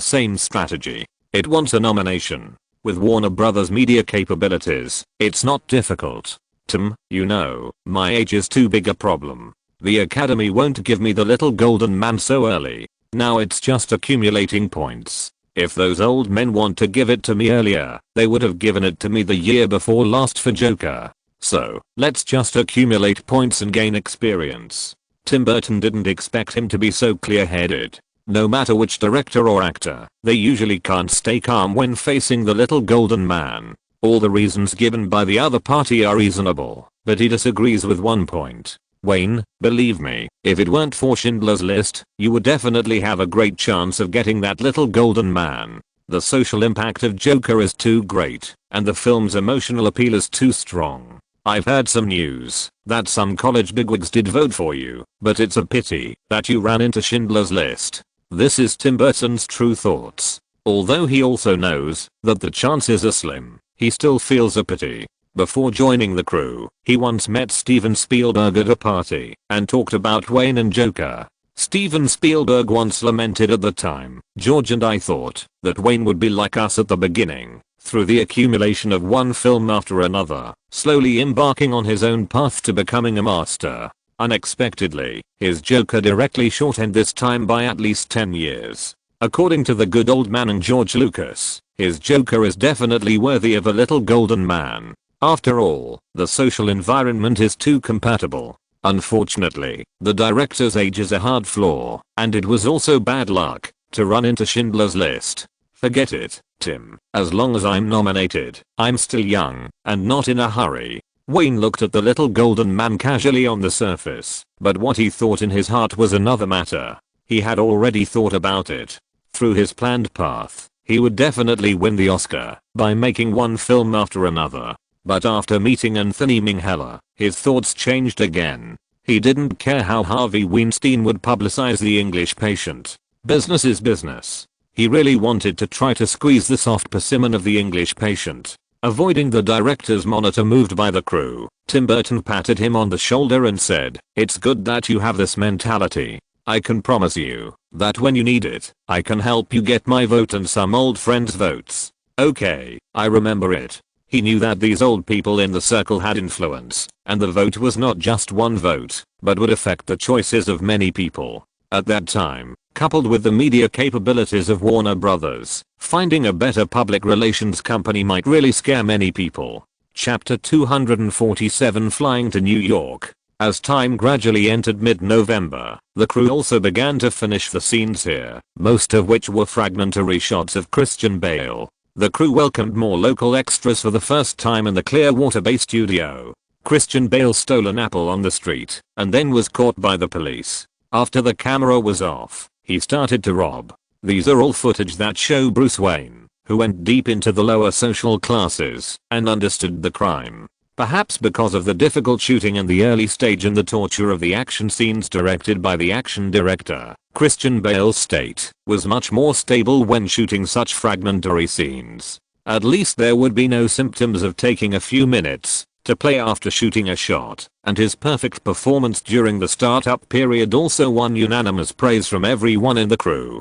same strategy. It wants a nomination. With Warner Bros. Media capabilities, it's not difficult. Tim, you know, my age is too big a problem. The Academy won't give me the little golden man so early. Now it's just accumulating points. If those old men want to give it to me earlier, they would have given it to me the year before last for Joker. So, let's just accumulate points and gain experience. Tim Burton didn't expect him to be so clear-headed. No matter which director or actor, they usually can't stay calm when facing the little golden man. All the reasons given by the other party are reasonable, but he disagrees with one point. Wayne, believe me, if it weren't for Schindler's List, you would definitely have a great chance of getting that little golden man. The social impact of Joker is too great, and the film's emotional appeal is too strong. I've heard some news that some college bigwigs did vote for you, but it's a pity that you ran into Schindler's List. This is Tim Burton's true thoughts. Although he also knows that the chances are slim, he still feels a pity. Before joining the crew, he once met Steven Spielberg at a party and talked about Wayne and Joker. Steven Spielberg once lamented at the time, "George and I thought that Wayne would be like us at the beginning, through the accumulation of one film after another, slowly embarking on his own path to becoming a master." Unexpectedly, his Joker directly shortened this time by at least 10 years. According to the good old man and George Lucas, his Joker is definitely worthy of a little golden man. After all, the social environment is too compatible. Unfortunately, the director's age is a hard flaw, and it was also bad luck to run into Schindler's List. Forget it, Tim. As long as I'm nominated, I'm still young and not in a hurry. Wayne looked at the little golden man casually on the surface, but what he thought in his heart was another matter. He had already thought about it. Through his planned path, he would definitely win the Oscar by making one film after another. But after meeting Anthony Minghella, his thoughts changed again. He didn't care how Harvey Weinstein would publicize The English Patient. Business is business. He really wanted to try to squeeze the soft persimmon of The English Patient. Avoiding the director's monitor moved by the crew, Tim Burton patted him on the shoulder and said, "It's good that you have this mentality. I can promise you that when you need it, I can help you get my vote and some old friends' votes." Okay, I remember it. He knew that these old people in the circle had influence, and the vote was not just one vote, but would affect the choices of many people. At that time, coupled with the media capabilities of Warner Bros., finding a better public relations company might really scare many people. Chapter 247 Flying to New York. As time gradually entered mid-November, the crew also began to finish the scenes here, most of which were fragmentary shots of Christian Bale. The crew welcomed more local extras for the first time in the Clearwater Bay studio. Christian Bale stole an apple on the street and then was caught by the police. After the camera was off, he started to rob. These are all footage that show Bruce Wayne, who went deep into the lower social classes and understood the crime. Perhaps because of the difficult shooting in the early stage and the torture of the action scenes directed by the action director, Christian Bale's state was much more stable when shooting such fragmentary scenes. At least there would be no symptoms of taking a few minutes to play after shooting a shot, and his perfect performance during the startup period also won unanimous praise from everyone in the crew.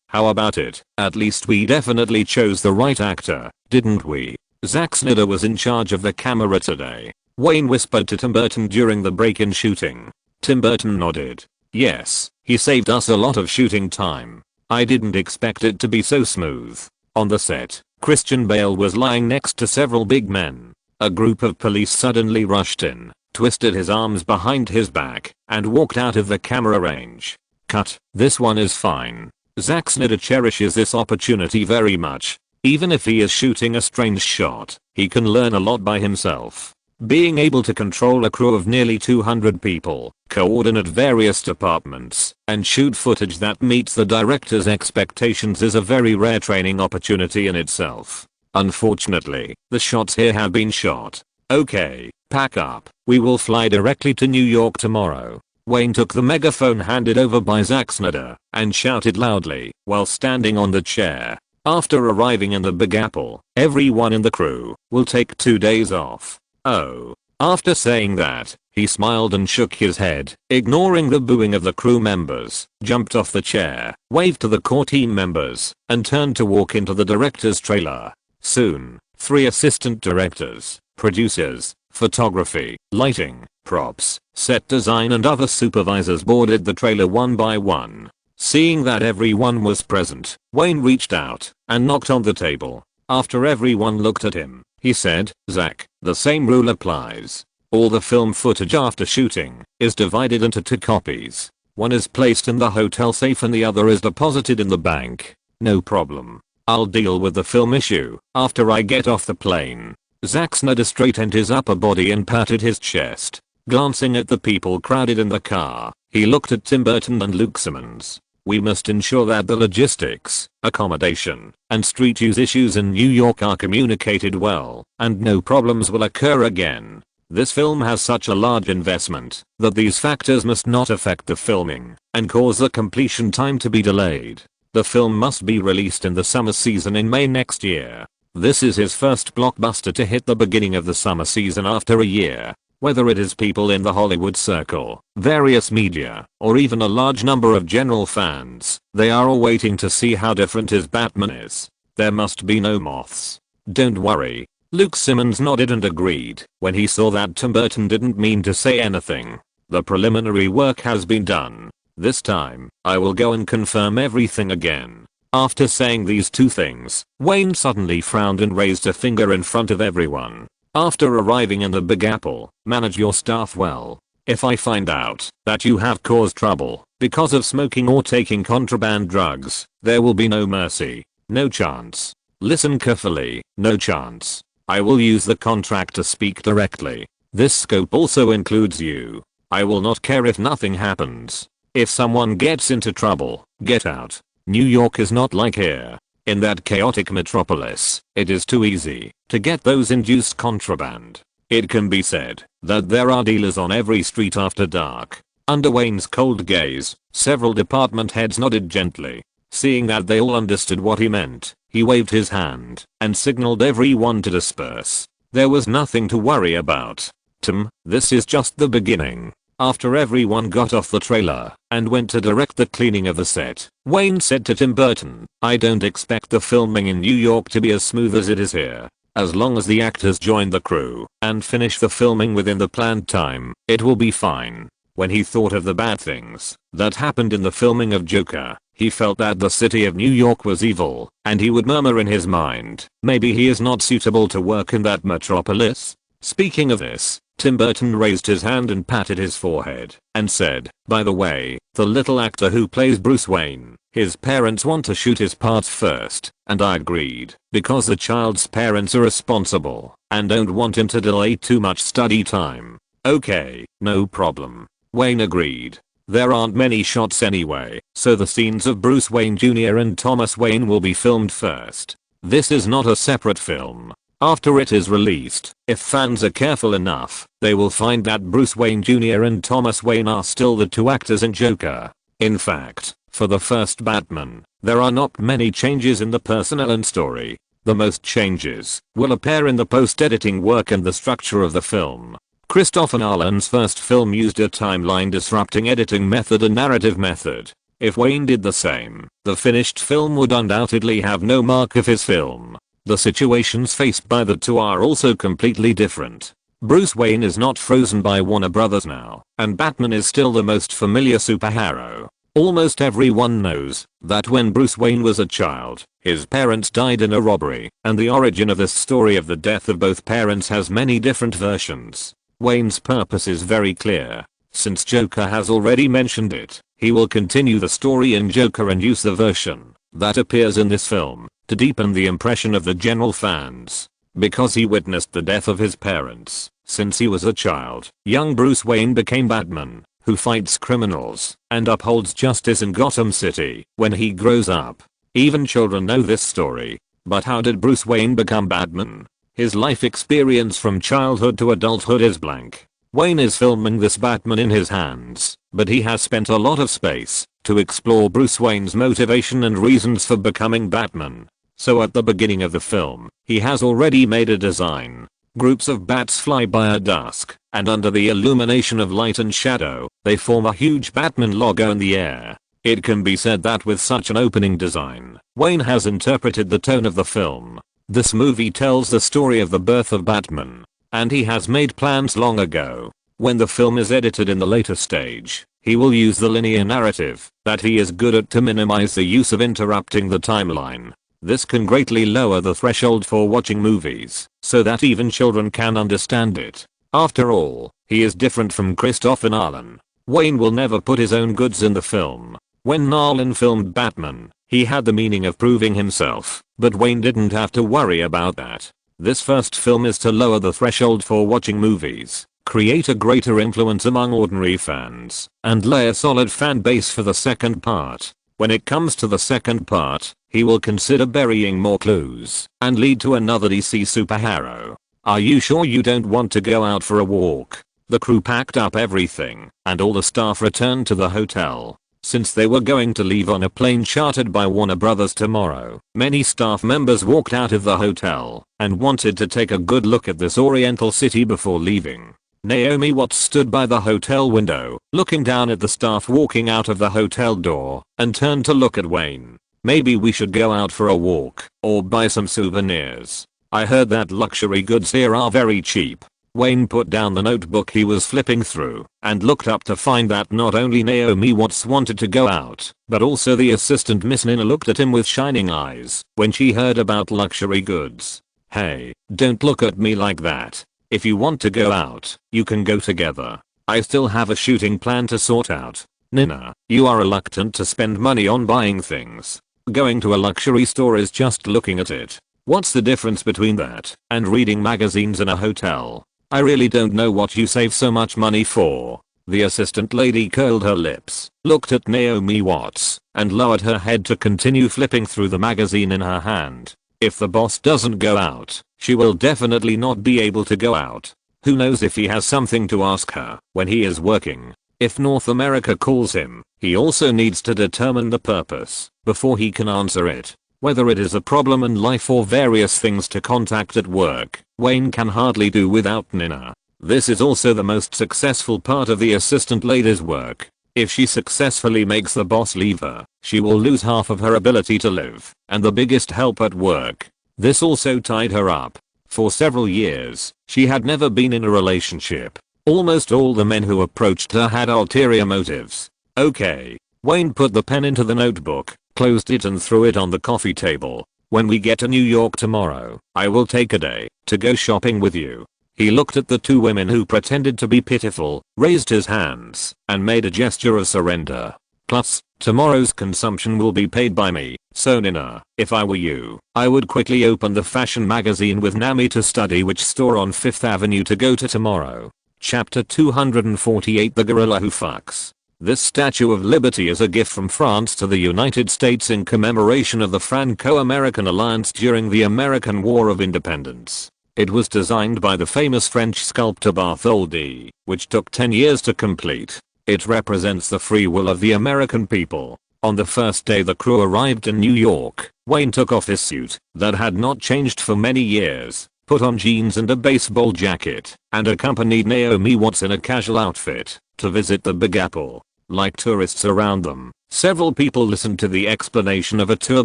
How about it? At least we definitely chose the right actor, didn't we? Zack Snyder was in charge of the camera today. Wayne whispered to Tim Burton during the break-in shooting. Tim Burton nodded. Yes, he saved us a lot of shooting time. I didn't expect it to be so smooth. On the set, Christian Bale was lying next to several big men. A group of police suddenly rushed in, twisted his arms behind his back, and walked out of the camera range. Cut. This one is fine. Zack Snyder cherishes this opportunity very much. Even if he is shooting a strange shot, he can learn a lot by himself. Being able to control a crew of nearly 200 people, coordinate various departments, and shoot footage that meets the director's expectations is a very rare training opportunity in itself. Unfortunately, the shots here have been shot. Okay, pack up. We will fly directly to New York tomorrow. Wayne took the megaphone handed over by Zack Snyder and shouted loudly while standing on the chair. After arriving in the Big Apple, everyone in the crew will take 2 days off. Oh. After saying that, he smiled and shook his head, ignoring the booing of the crew members, jumped off the chair, waved to the core team members, and turned to walk into the director's trailer. Soon, 3 assistant directors, producers, photography, lighting, props, set design and other supervisors boarded the trailer one by one. Seeing that everyone was present, Wayne reached out and knocked on the table. After everyone looked at him, he said, "Zack, the same rule applies. All the film footage after shooting is divided into 2 copies. One is placed in the hotel safe and the other is deposited in the bank. No problem. I'll deal with the film issue after I get off the plane." Zack Snyder straightened his upper body and patted his chest. Glancing at the people crowded in the car, he looked at Tim Burton and Luke Simmons. "We must ensure that the logistics, accommodation, and street use issues in New York are communicated well, and no problems will occur again. This film has such a large investment that these factors must not affect the filming and cause the completion time to be delayed. The film must be released in the summer season in May next year. This is his first blockbuster to hit the beginning of the summer season after a year. Whether it is people in the Hollywood circle, various media, or even a large number of general fans, they are all waiting to see how different his Batman is. There must be no moths. Don't worry." Luke Simmons nodded and agreed when he saw that Tim Burton didn't mean to say anything. "The preliminary work has been done. This time, I will go and confirm everything again." After saying these 2 things, Wayne suddenly frowned and raised a finger in front of everyone. "After arriving in the Big Apple, manage your staff well. If I find out that you have caused trouble because of smoking or taking contraband drugs, there will be no mercy. No chance. Listen carefully, no chance. I will use the contract to speak directly. This scope also includes you. I will not care if nothing happens. If someone gets into trouble, get out. New York is not like here. In that chaotic metropolis, it is too easy to get those induced contraband. It can be said that there are dealers on every street after dark." Under Wayne's cold gaze, several department heads nodded gently. Seeing that they all understood what he meant, he waved his hand and signaled everyone to disperse. There was nothing to worry about. "Tim, this is just the beginning." After everyone got off the trailer and went to direct the cleaning of the set, Wayne said to Tim Burton, "I don't expect the filming in New York to be as smooth as it is here. As long as the actors join the crew and finish the filming within the planned time, it will be fine." When he thought of the bad things that happened in the filming of Joker, he felt that the city of New York was evil, and he would murmur in his mind, maybe he is not suitable to work in that metropolis. Speaking of this, Tim Burton raised his hand and patted his forehead and said, "By the way, the little actor who plays Bruce Wayne, his parents want to shoot his parts first, and I agreed because the child's parents are responsible and don't want him to delay too much study time." "Okay, no problem." Wayne agreed. There aren't many shots anyway, so the scenes of Bruce Wayne Jr. and Thomas Wayne will be filmed first. This is not a separate film. After it is released, if fans are careful enough, they will find that Bruce Wayne Jr. and Thomas Wayne are still the 2 actors in Joker. In fact, for the first Batman, there are not many changes in the personnel and story. The most changes will appear in the post-editing work and the structure of the film. Christopher Nolan's first film used a timeline disrupting editing method and narrative method. If Wayne did the same, the finished film would undoubtedly have no mark of his film. The situations faced by the two are also completely different. Bruce Wayne is not frozen by Warner Brothers now, and Batman is still the most familiar superhero. Almost everyone knows that when Bruce Wayne was a child, his parents died in a robbery, and the origin of this story of the death of both parents has many different versions. Wayne's purpose is very clear. Since Joker has already mentioned it, he will continue the story in Joker and use the version that appears in this film to deepen the impression of the general fans. Because he witnessed the death of his parents since he was a child, young Bruce Wayne became Batman, who fights criminals and upholds justice in Gotham City when he grows up. Even children know this story. But how did Bruce Wayne become Batman? His life experience from childhood to adulthood is blank. Wayne is filming this Batman in his hands, but he has spent a lot of space to explore Bruce Wayne's motivation and reasons for becoming Batman. So at the beginning of the film, he has already made a design. Groups of bats fly by at dusk, and under the illumination of light and shadow, they form a huge Batman logo in the air. It can be said that with such an opening design, Wayne has interpreted the tone of the film. This movie tells the story of the birth of Batman, and he has made plans long ago. When the film is edited in the later stage, he will use the linear narrative that he is good at to minimize the use of interrupting the timeline. This can greatly lower the threshold for watching movies, so that even children can understand it. After all, he is different from Christopher Nolan. Wayne will never put his own goods in the film. When Nolan filmed Batman, he had the meaning of proving himself, but Wayne didn't have to worry about that. This first film is to lower the threshold for watching movies, create a greater influence among ordinary fans, and lay a solid fan base for the second part. When it comes to the second part, he will consider burying more clues and lead to another DC superhero. Are you sure you don't want to go out for a walk? The crew packed up everything, and all the staff returned to the hotel. Since they were going to leave on a plane chartered by Warner Brothers tomorrow, many staff members walked out of the hotel and wanted to take a good look at this oriental city before leaving. Naomi Watts stood by the hotel window, looking down at the staff walking out of the hotel door, and turned to look at Wayne. Maybe we should go out for a walk, or buy some souvenirs. I heard that luxury goods here are very cheap. Wayne put down the notebook he was flipping through, and looked up to find that not only Naomi Watts wanted to go out, but also the assistant Miss Nina looked at him with shining eyes when she heard about luxury goods. Hey, don't look at me like that. If you want to go out, you can go together. I still have a shooting plan to sort out. Nina, you are reluctant to spend money on buying things. Going to a luxury store is just looking at it. What's the difference between that and reading magazines in a hotel? I really don't know what you save so much money for. The assistant lady curled her lips, looked at Naomi Watts, and lowered her head to continue flipping through the magazine in her hand. If the boss doesn't go out, she will definitely not be able to go out. Who knows if he has something to ask her when he is working. If North America calls him, he also needs to determine the purpose before he can answer it. Whether it is a problem in life or various things to contact at work, Wayne can hardly do without Nina. This is also the most successful part of the assistant lady's work. If she successfully makes the boss leave her, she will lose half of her ability to live and the biggest help at work. This also tied her up. For several years, she had never been in a relationship. Almost all the men who approached her had ulterior motives. Okay. Wayne put the pen into the notebook, closed it and threw it on the coffee table. When we get to New York tomorrow, I will take a day to go shopping with you. He looked at the two women who pretended to be pitiful, raised his hands, and made a gesture of surrender. Plus, tomorrow's consumption will be paid by me, so Nina, if I were you, I would quickly open the fashion magazine with Nami to study which store on 5th Avenue to go to tomorrow. Chapter 248 The Gorilla Who Fucks. This Statue of Liberty is a gift from France to the United States in commemoration of the Franco-American alliance during the American War of Independence. It was designed by the famous French sculptor Bartholdi, which took 10 years to complete. It represents the free will of the American people. On the first day the crew arrived in New York, Wayne took off his suit that had not changed for many years, put on jeans and a baseball jacket, and accompanied Naomi Watts in a casual outfit to visit the Big Apple. like tourists around them. Several people listened to the explanation of a tour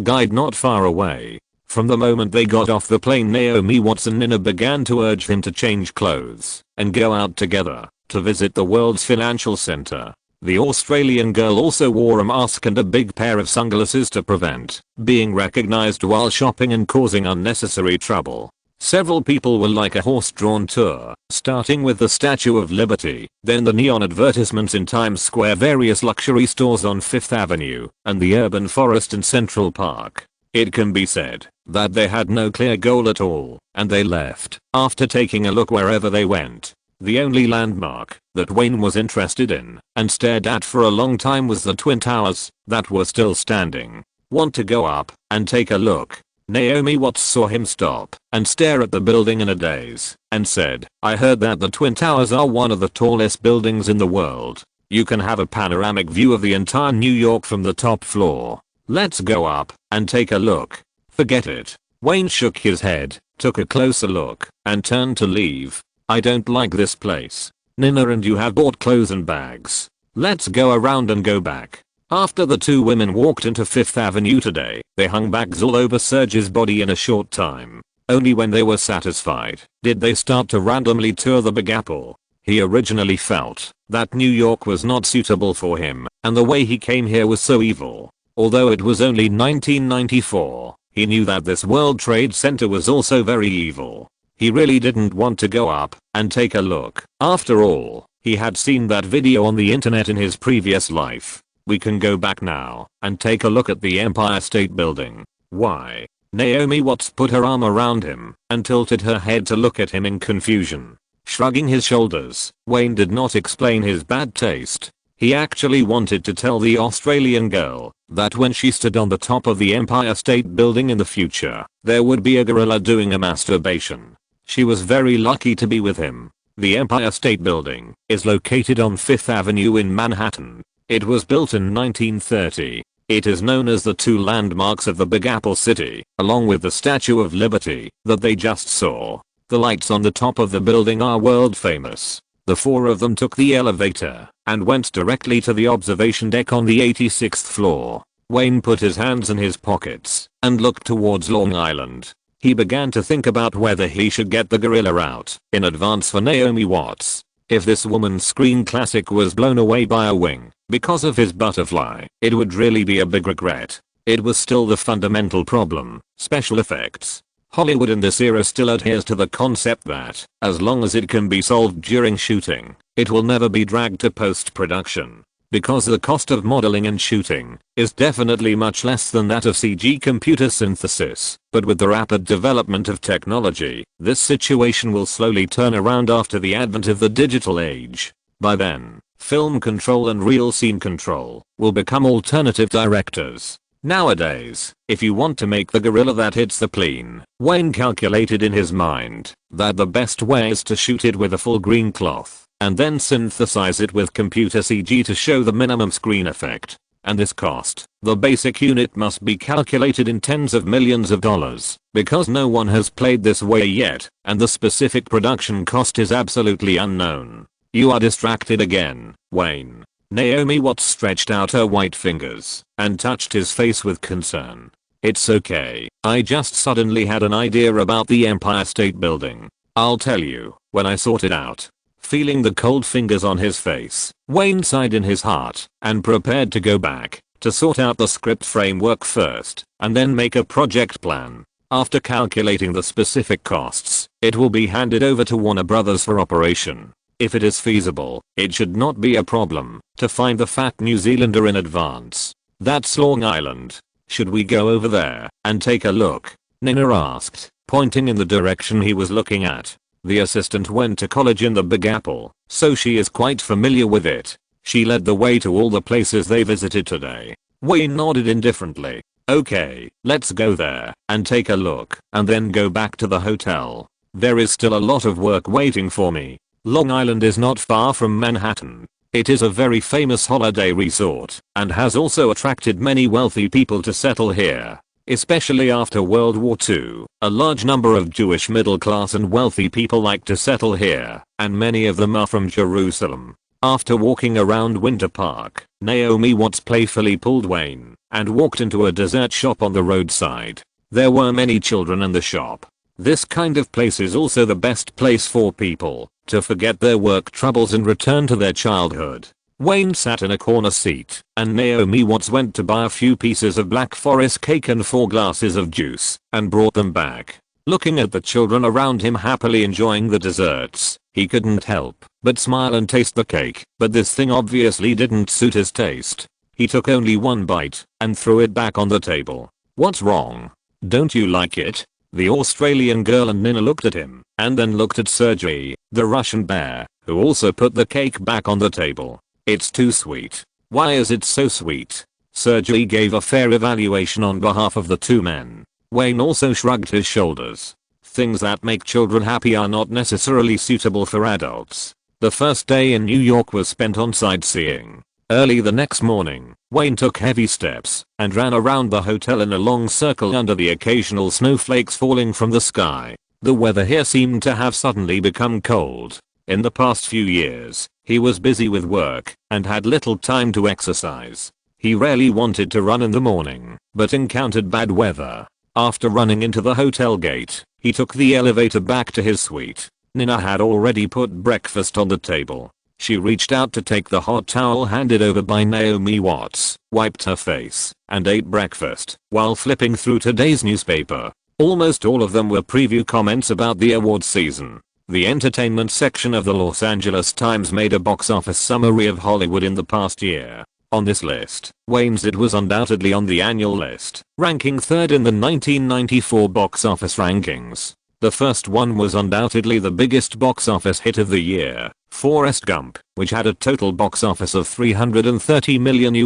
guide not far away. From the moment they got off the plane, Naomi Watts and Nina began to urge him to change clothes and go out together to visit the world's financial center. The Australian girl also wore a mask and a big pair of sunglasses to prevent being recognized while shopping and causing unnecessary trouble. Several people were like a horse-drawn tour, starting with the Statue of Liberty, then the neon advertisements in Times Square, various luxury stores on Fifth Avenue, and the urban forest in Central Park. It can be said that they had no clear goal at all, and they left after taking a look wherever they went. The only landmark that Wayne was interested in and stared at for a long time was the Twin Towers that were still standing. Want to go up and take a look? Naomi Watts saw him stop and stare at the building in a daze and said, "I heard that the Twin Towers are one of the tallest buildings in the world. You can have a panoramic view of the entire New York from the top floor. Let's go up and take a look." "Forget it." Wayne shook his head, took a closer look, and turned to leave. "I don't like this place. Nina and you have bought clothes and bags. Let's go around and go back." After the two women walked into Fifth Avenue today, they hung bags all over Serge's body in a short time. Only when they were satisfied did they start to randomly tour the Big Apple. He originally felt that New York was not suitable for him, and the way he came here was so evil. Although it was only 1994, he knew that this World Trade Center was also very evil. He really didn't want to go up and take a look. After all, he had seen that video on the internet in his previous life. "We can go back now and take a look at the Empire State Building." "Why?" Naomi Watts put her arm around him and tilted her head to look at him in confusion. Shrugging his shoulders, Wayne did not explain his bad taste. He actually wanted to tell the Australian girl that when she stood on the top of the Empire State Building in the future, there would be a gorilla doing a masturbation. She was very lucky to be with him. The Empire State Building is located on Fifth Avenue in Manhattan. It was built in 1930. It is known as the two landmarks of the Big Apple City, along with the Statue of Liberty that they just saw. The lights on the top of the building are world famous. The four of them took the elevator and went directly to the observation deck on the 86th floor. Wayne put his hands in his pockets and looked towards Long Island. He began to think about whether he should get the gorilla out in advance for Naomi Watts. If this woman's screen classic was blown away by a wing because of his butterfly, it would really be a big regret. It was still the fundamental problem: special effects. Hollywood in this era still adheres to the concept that, as long as it can be solved during shooting, it will never be dragged to post-production. Because the cost of modeling and shooting is definitely much less than that of CG computer synthesis. But with the rapid development of technology, this situation will slowly turn around after the advent of the digital age. By then, film control and real scene control will become alternative directors. Nowadays, if you want to make the gorilla that hits the plane, Wayne calculated in his mind that the best way is to shoot it with a full green cloth and then synthesize it with computer CG to show the minimum screen effect. And this cost, the basic unit must be calculated in tens of millions of dollars, because no one has played this way yet, and the specific production cost is absolutely unknown. "You are distracted again, Wayne." Naomi Watts stretched out her white fingers and touched his face with concern. "It's okay. I just suddenly had an idea about the Empire State Building. I'll tell you when I sort it out." Feeling the cold fingers on his face, Wayne sighed in his heart and prepared to go back to sort out the script framework first and then make a project plan. After calculating the specific costs, it will be handed over to Warner Brothers for operation. If it is feasible, it should not be a problem to find the fat New Zealander in advance. "That's Long Island. Should we go over there and take a look?" Nina asked, pointing in the direction he was looking at. The assistant went to college in the Big Apple, so she is quite familiar with it. She led the way to all the places they visited today. Wayne nodded indifferently. "Okay, let's go there and take a look and then go back to the hotel. There is still a lot of work waiting for me." Long Island is not far from Manhattan. It is a very famous holiday resort and has also attracted many wealthy people to settle here. Especially after World War II, a large number of Jewish middle class and wealthy people like to settle here, and many of them are from Jerusalem. After walking around Winter Park, Naomi Watts playfully pulled Wayne and walked into a dessert shop on the roadside. There were many children in the shop. This kind of place is also the best place for people to forget their work troubles and return to their childhood. Wayne sat in a corner seat, and Naomi Watts went to buy a few pieces of Black Forest cake and 4 glasses of juice, and brought them back. Looking at the children around him happily enjoying the desserts, he couldn't help but smile and taste the cake, but this thing obviously didn't suit his taste. He took only one bite, and threw it back on the table. "What's wrong? Don't you like it?" The Australian girl and Nina looked at him, and then looked at Sergey, the Russian bear, who also put the cake back on the table. "It's too sweet." "Why is it so sweet?" Sergey gave a fair evaluation on behalf of the two men. Wayne also shrugged his shoulders. Things that make children happy are not necessarily suitable for adults. The first day in New York was spent on sightseeing. Early the next morning, Wayne took heavy steps and ran around the hotel in a long circle under the occasional snowflakes falling from the sky. The weather here seemed to have suddenly become cold. In the past few years, he was busy with work and had little time to exercise. He rarely wanted to run in the morning, but encountered bad weather. After running into the hotel gate, he took the elevator back to his suite. Nina had already put breakfast on the table. She reached out to take the hot towel handed over by Naomi Watts, wiped her face, and ate breakfast while flipping through today's newspaper. Almost all of them were preview comments about the awards season. The entertainment section of the Los Angeles Times made a box office summary of Hollywood in the past year. On this list, Wayne's It was undoubtedly on the annual list, ranking 3rd in the 1994 box office rankings. The first one was undoubtedly the biggest box office hit of the year, Forrest Gump, which had a total box office of $330 million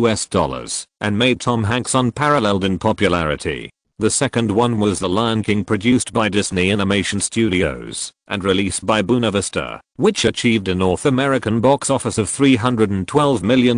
and made Tom Hanks unparalleled in popularity. The second one was The Lion King, produced by Disney Animation Studios and released by Buena Vista, which achieved a North American box office of $312 million.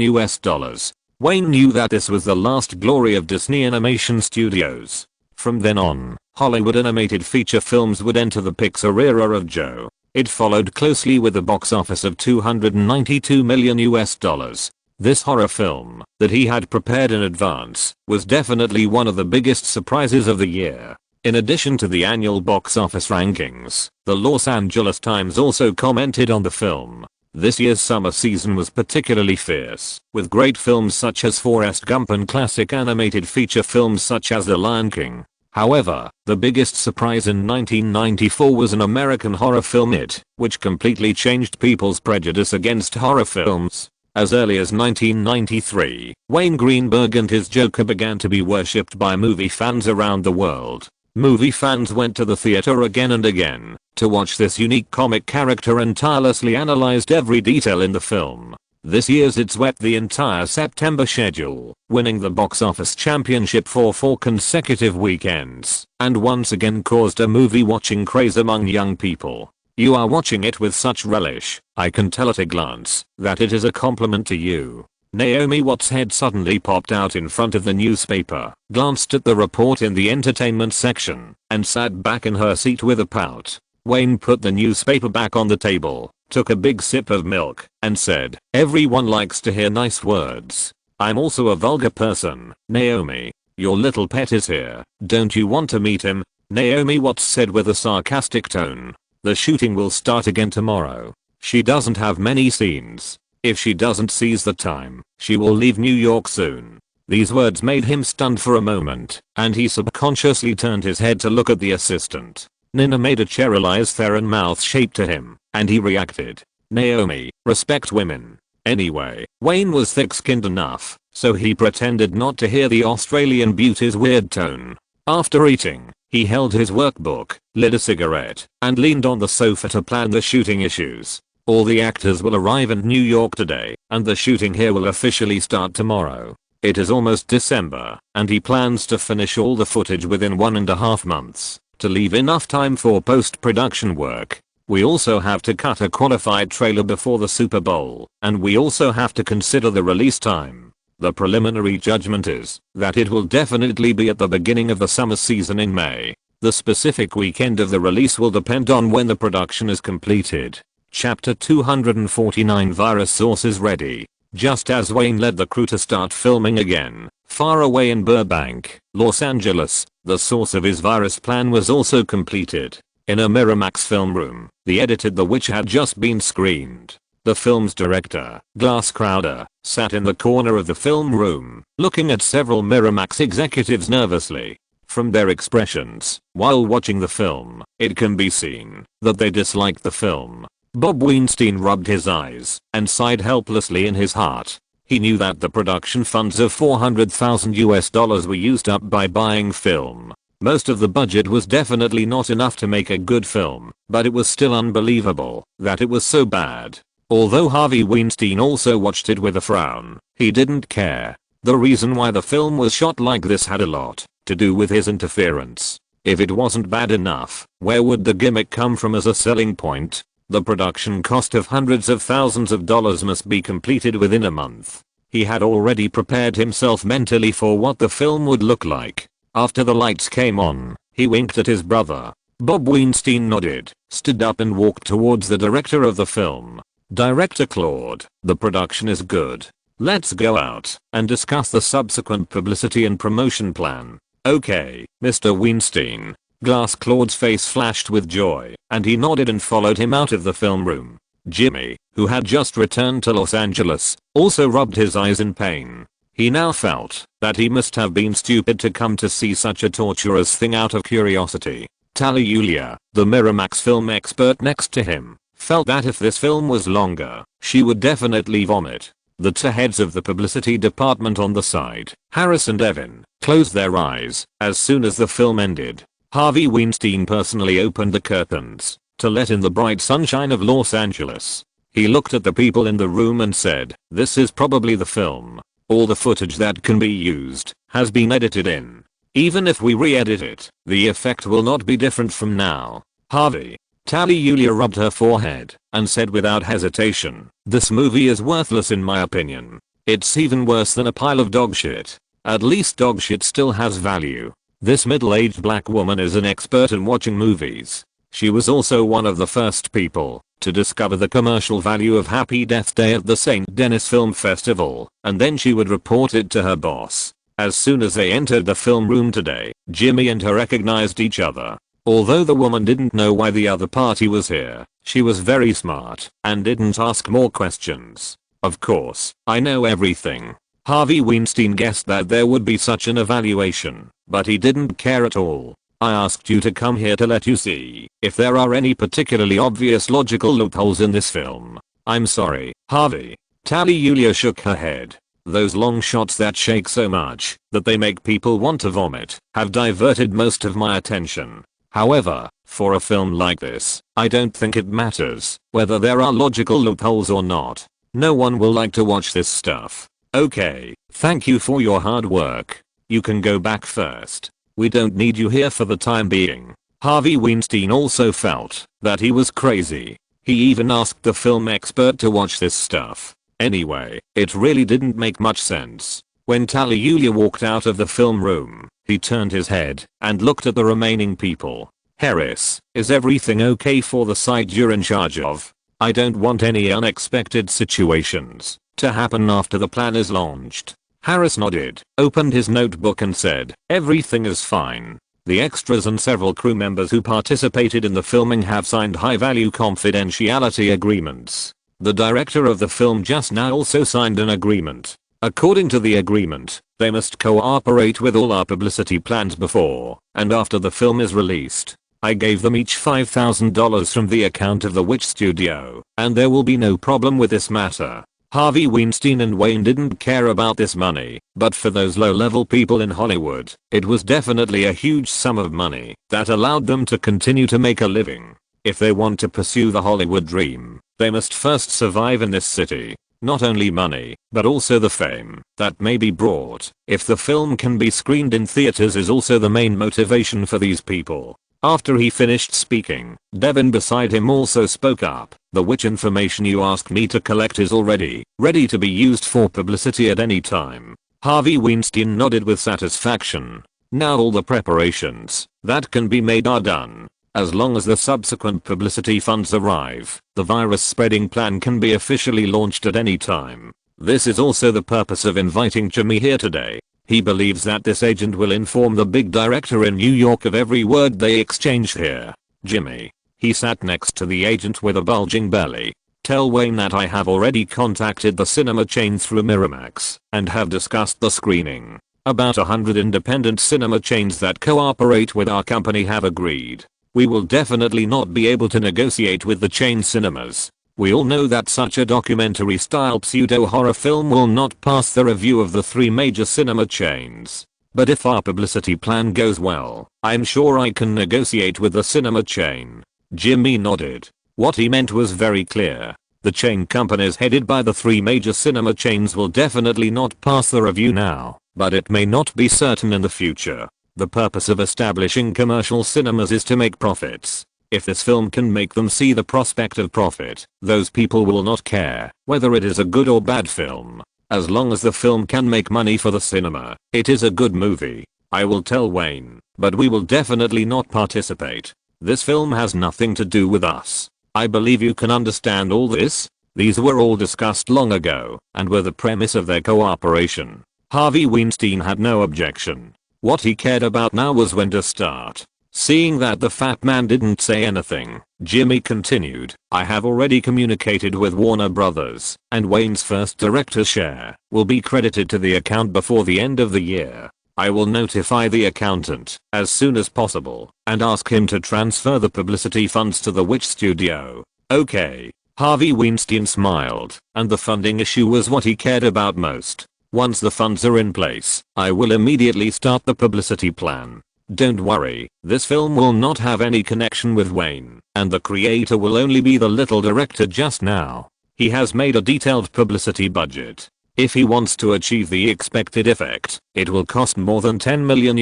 Wayne knew that this was the last glory of Disney Animation Studios. From then on, Hollywood animated feature films would enter the Pixar era of Joe. It followed closely with a box office of $292 million. This horror film, that he had prepared in advance, was definitely one of the biggest surprises of the year. In addition to the annual box office rankings, the Los Angeles Times also commented on the film. This year's summer season was particularly fierce, with great films such as Forrest Gump and classic animated feature films such as The Lion King. However, the biggest surprise in 1994 was an American horror film, It, which completely changed people's prejudice against horror films. As early as 1993, Wayne Greenberg and his Joker began to be worshipped by movie fans around the world. Movie fans went to the theater again and again to watch this unique comic character and tirelessly analyzed every detail in the film. This year's It swept the entire September schedule, winning the box office championship for 4 consecutive weekends, and once again caused a movie-watching craze among young people. "You are watching it with such relish. I can tell at a glance that it is a compliment to you." Naomi Watts' head suddenly popped out in front of the newspaper, glanced at the report in the entertainment section, and sat back in her seat with a pout. Wayne put the newspaper back on the table, took a big sip of milk, and said, "Everyone likes to hear nice words. I'm also a vulgar person, Naomi. Your little pet is here. Don't you want to meet him?" Naomi Watts said with a sarcastic tone. "The shooting will start again tomorrow. She doesn't have many scenes. If she doesn't seize the time, she will leave New York soon." These words made him stunned for a moment, and he subconsciously turned his head to look at the assistant. Nina made a cherylized Theron mouth shape to him, and he reacted. "Naomi, respect women." Anyway, Wayne was thick-skinned enough, so he pretended not to hear the Australian beauty's weird tone. After eating, he held his workbook, lit a cigarette, and leaned on the sofa to plan the shooting issues. All the actors will arrive in New York today, and the shooting here will officially start tomorrow. It is almost December, and he plans to finish all the footage within 1.5 months, to leave enough time for post-production work. We also have to cut a qualified trailer before the Super Bowl, and we also have to consider the release time. The preliminary judgment is that it will definitely be at the beginning of the summer season in May. The specific weekend of the release will depend on when the production is completed. Chapter 249 Virus sources ready. Just as Wayne led the crew to start filming again, far away in Burbank, Los Angeles, the source of his virus plan was also completed. In a Miramax film room, the edited The Witch had just been screened. The film's director, Glass Crowder, sat in the corner of the film room, looking at several Miramax executives nervously. From their expressions, while watching the film, it can be seen that they disliked the film. Bob Weinstein rubbed his eyes and sighed helplessly in his heart. He knew that the production funds of $400,000 were used up by buying film. Most of the budget was definitely not enough to make a good film, but it was still unbelievable that it was so bad. Although Harvey Weinstein also watched it with a frown, he didn't care. The reason why the film was shot like this had a lot to do with his interference. If it wasn't bad enough, where would the gimmick come from as a selling point? The production cost of hundreds of thousands of dollars must be completed within a month. He had already prepared himself mentally for what the film would look like. After the lights came on, he winked at his brother. Bob Weinstein nodded, stood up and walked towards the director of the film. Director Claude, the production is good. Let's go out and discuss the subsequent publicity and promotion plan. Okay, Mr. Weinstein. Glass Claude's face flashed with joy, and he nodded and followed him out of the film room. Jimmy, who had just returned to Los Angeles, also rubbed his eyes in pain. He now felt that he must have been stupid to come to see such a torturous thing out of curiosity. Yulia, the Miramax film expert next to him, felt that if this film was longer, she would definitely vomit. The two heads of the publicity department on the side, Harris and Evan, closed their eyes as soon as the film ended. Harvey Weinstein personally opened the curtains to let in the bright sunshine of Los Angeles. He looked at the people in the room and said, "This is probably the film. All the footage that can be used has been edited in. Even if we re-edit it, the effect will not be different from now." Harvey. Yulia rubbed her forehead and said without hesitation, "This movie is worthless in my opinion. It's even worse than a pile of dog shit. At least dog shit still has value." This middle-aged black woman is an expert in watching movies. She was also one of the first people to discover the commercial value of Happy Death Day at the St. Denis Film Festival, and then she would report it to her boss. As soon as they entered the film room today, Jimmy and her recognized each other. Although the woman didn't know why the other party was here, she was very smart and didn't ask more questions. "Of course, I know everything." Harvey Weinstein guessed that there would be such an evaluation, but he didn't care at all. "I asked you to come here to let you see if there are any particularly obvious logical loopholes in this film." "I'm sorry, Harvey." Yulia shook her head. "Those long shots that shake so much that they make people want to vomit have diverted most of my attention. However, for a film like this, I don't think it matters whether there are logical loopholes or not. No one will like to watch this stuff." "Okay, thank you for your hard work. You can go back first. We don't need you here for the time being." Harvey Weinstein also felt that he was crazy. He even asked the film expert to watch this stuff. Anyway, it really didn't make much sense. When Yulia walked out of the film room, he turned his head and looked at the remaining people. "Harris, is everything okay for the site you're in charge of? I don't want any unexpected situations to happen after the plan is launched." Harris nodded, opened his notebook and said, "Everything is fine. The extras and several crew members who participated in the filming have signed high-value confidentiality agreements. The director of the film just now also signed an agreement. According to the agreement, they must cooperate with all our publicity plans before and after the film is released. I gave them each $5,000 from the account of the Witch Studio, and there will be no problem with this matter." Harvey Weinstein and Wayne didn't care about this money, but for those low-level people in Hollywood, it was definitely a huge sum of money that allowed them to continue to make a living. If they want to pursue the Hollywood dream, they must first survive in this city. Not only money, but also the fame that may be brought if the film can be screened in theaters is also the main motivation for these people. After he finished speaking, Devin beside him also spoke up. "The which information you asked me to collect is already ready to be used for publicity at any time." Harvey Weinstein nodded with satisfaction. "Now all the preparations that can be made are done. As long as the subsequent publicity funds arrive, the virus spreading plan can be officially launched at any time. This is also the purpose of inviting Jimmy here today. He believes that this agent will inform the big director in New York of every word they exchange here. Jimmy. He sat next to the agent with a bulging belly. Tell Wayne that I have already contacted the cinema chain through Miramax and have discussed the screening. About 100 independent cinema chains that cooperate with our company have agreed. We will definitely not be able to negotiate with the chain cinemas. We all know that such a documentary style pseudo-horror film will not pass the review of the 3 major cinema chains. But if our publicity plan goes well, I'm sure I can negotiate with the cinema chain. Jimmy nodded. What he meant was very clear. The chain companies headed by the 3 major cinema chains will definitely not pass the review now, but it may not be certain in the future. The purpose of establishing commercial cinemas is to make profits. If this film can make them see the prospect of profit, those people will not care whether it is a good or bad film. As long as the film can make money for the cinema, it is a good movie. I will tell Wayne, but we will definitely not participate. This film has nothing to do with us. I believe you can understand all this. These were all discussed long ago and were the premise of their cooperation. Harvey Weinstein had no objection. What he cared about now was when to start. Seeing that the fat man didn't say anything, Jimmy continued, I have already communicated with Warner Brothers, and Wayne's first director's share will be credited to the account before the end of the year. I will notify the accountant as soon as possible and ask him to transfer the publicity funds to the Witch Studio. Okay. Harvey Weinstein smiled, and the funding issue was what he cared about most. Once the funds are in place, I will immediately start the publicity plan. Don't worry, this film will not have any connection with Wayne, and the creator will only be the little director just now. He has made a detailed publicity budget. If he wants to achieve the expected effect, it will cost more than $10 million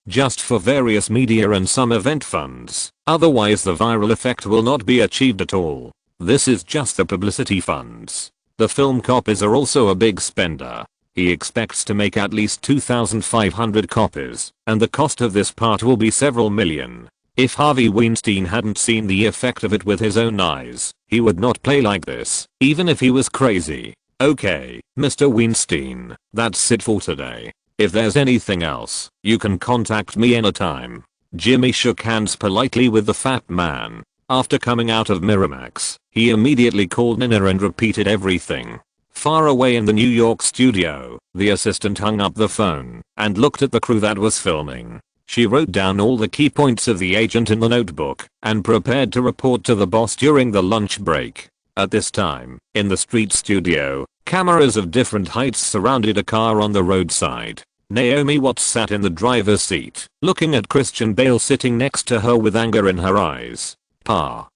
just for various media and some event funds. Otherwise the viral effect will not be achieved at all. This is just the publicity funds. The film copies are also a big spender. He expects to make at least 2,500 copies, and the cost of this part will be several million. If Harvey Weinstein hadn't seen the effect of it with his own eyes, he would not play like this, even if he was crazy. Okay, Mr. Weinstein, that's it for today. If there's anything else, you can contact me anytime. Jimmy shook hands politely with the fat man. After coming out of Miramax, he immediately called Nina and repeated everything. Far away in the New York studio, the assistant hung up the phone and looked at the crew that was filming. She wrote down all the key points of the agent in the notebook and prepared to report to the boss during the lunch break. At this time, in the street studio, cameras of different heights surrounded a car on the roadside. Naomi Watts sat in the driver's seat, looking at Christian Bale sitting next to her with anger in her eyes. Pa.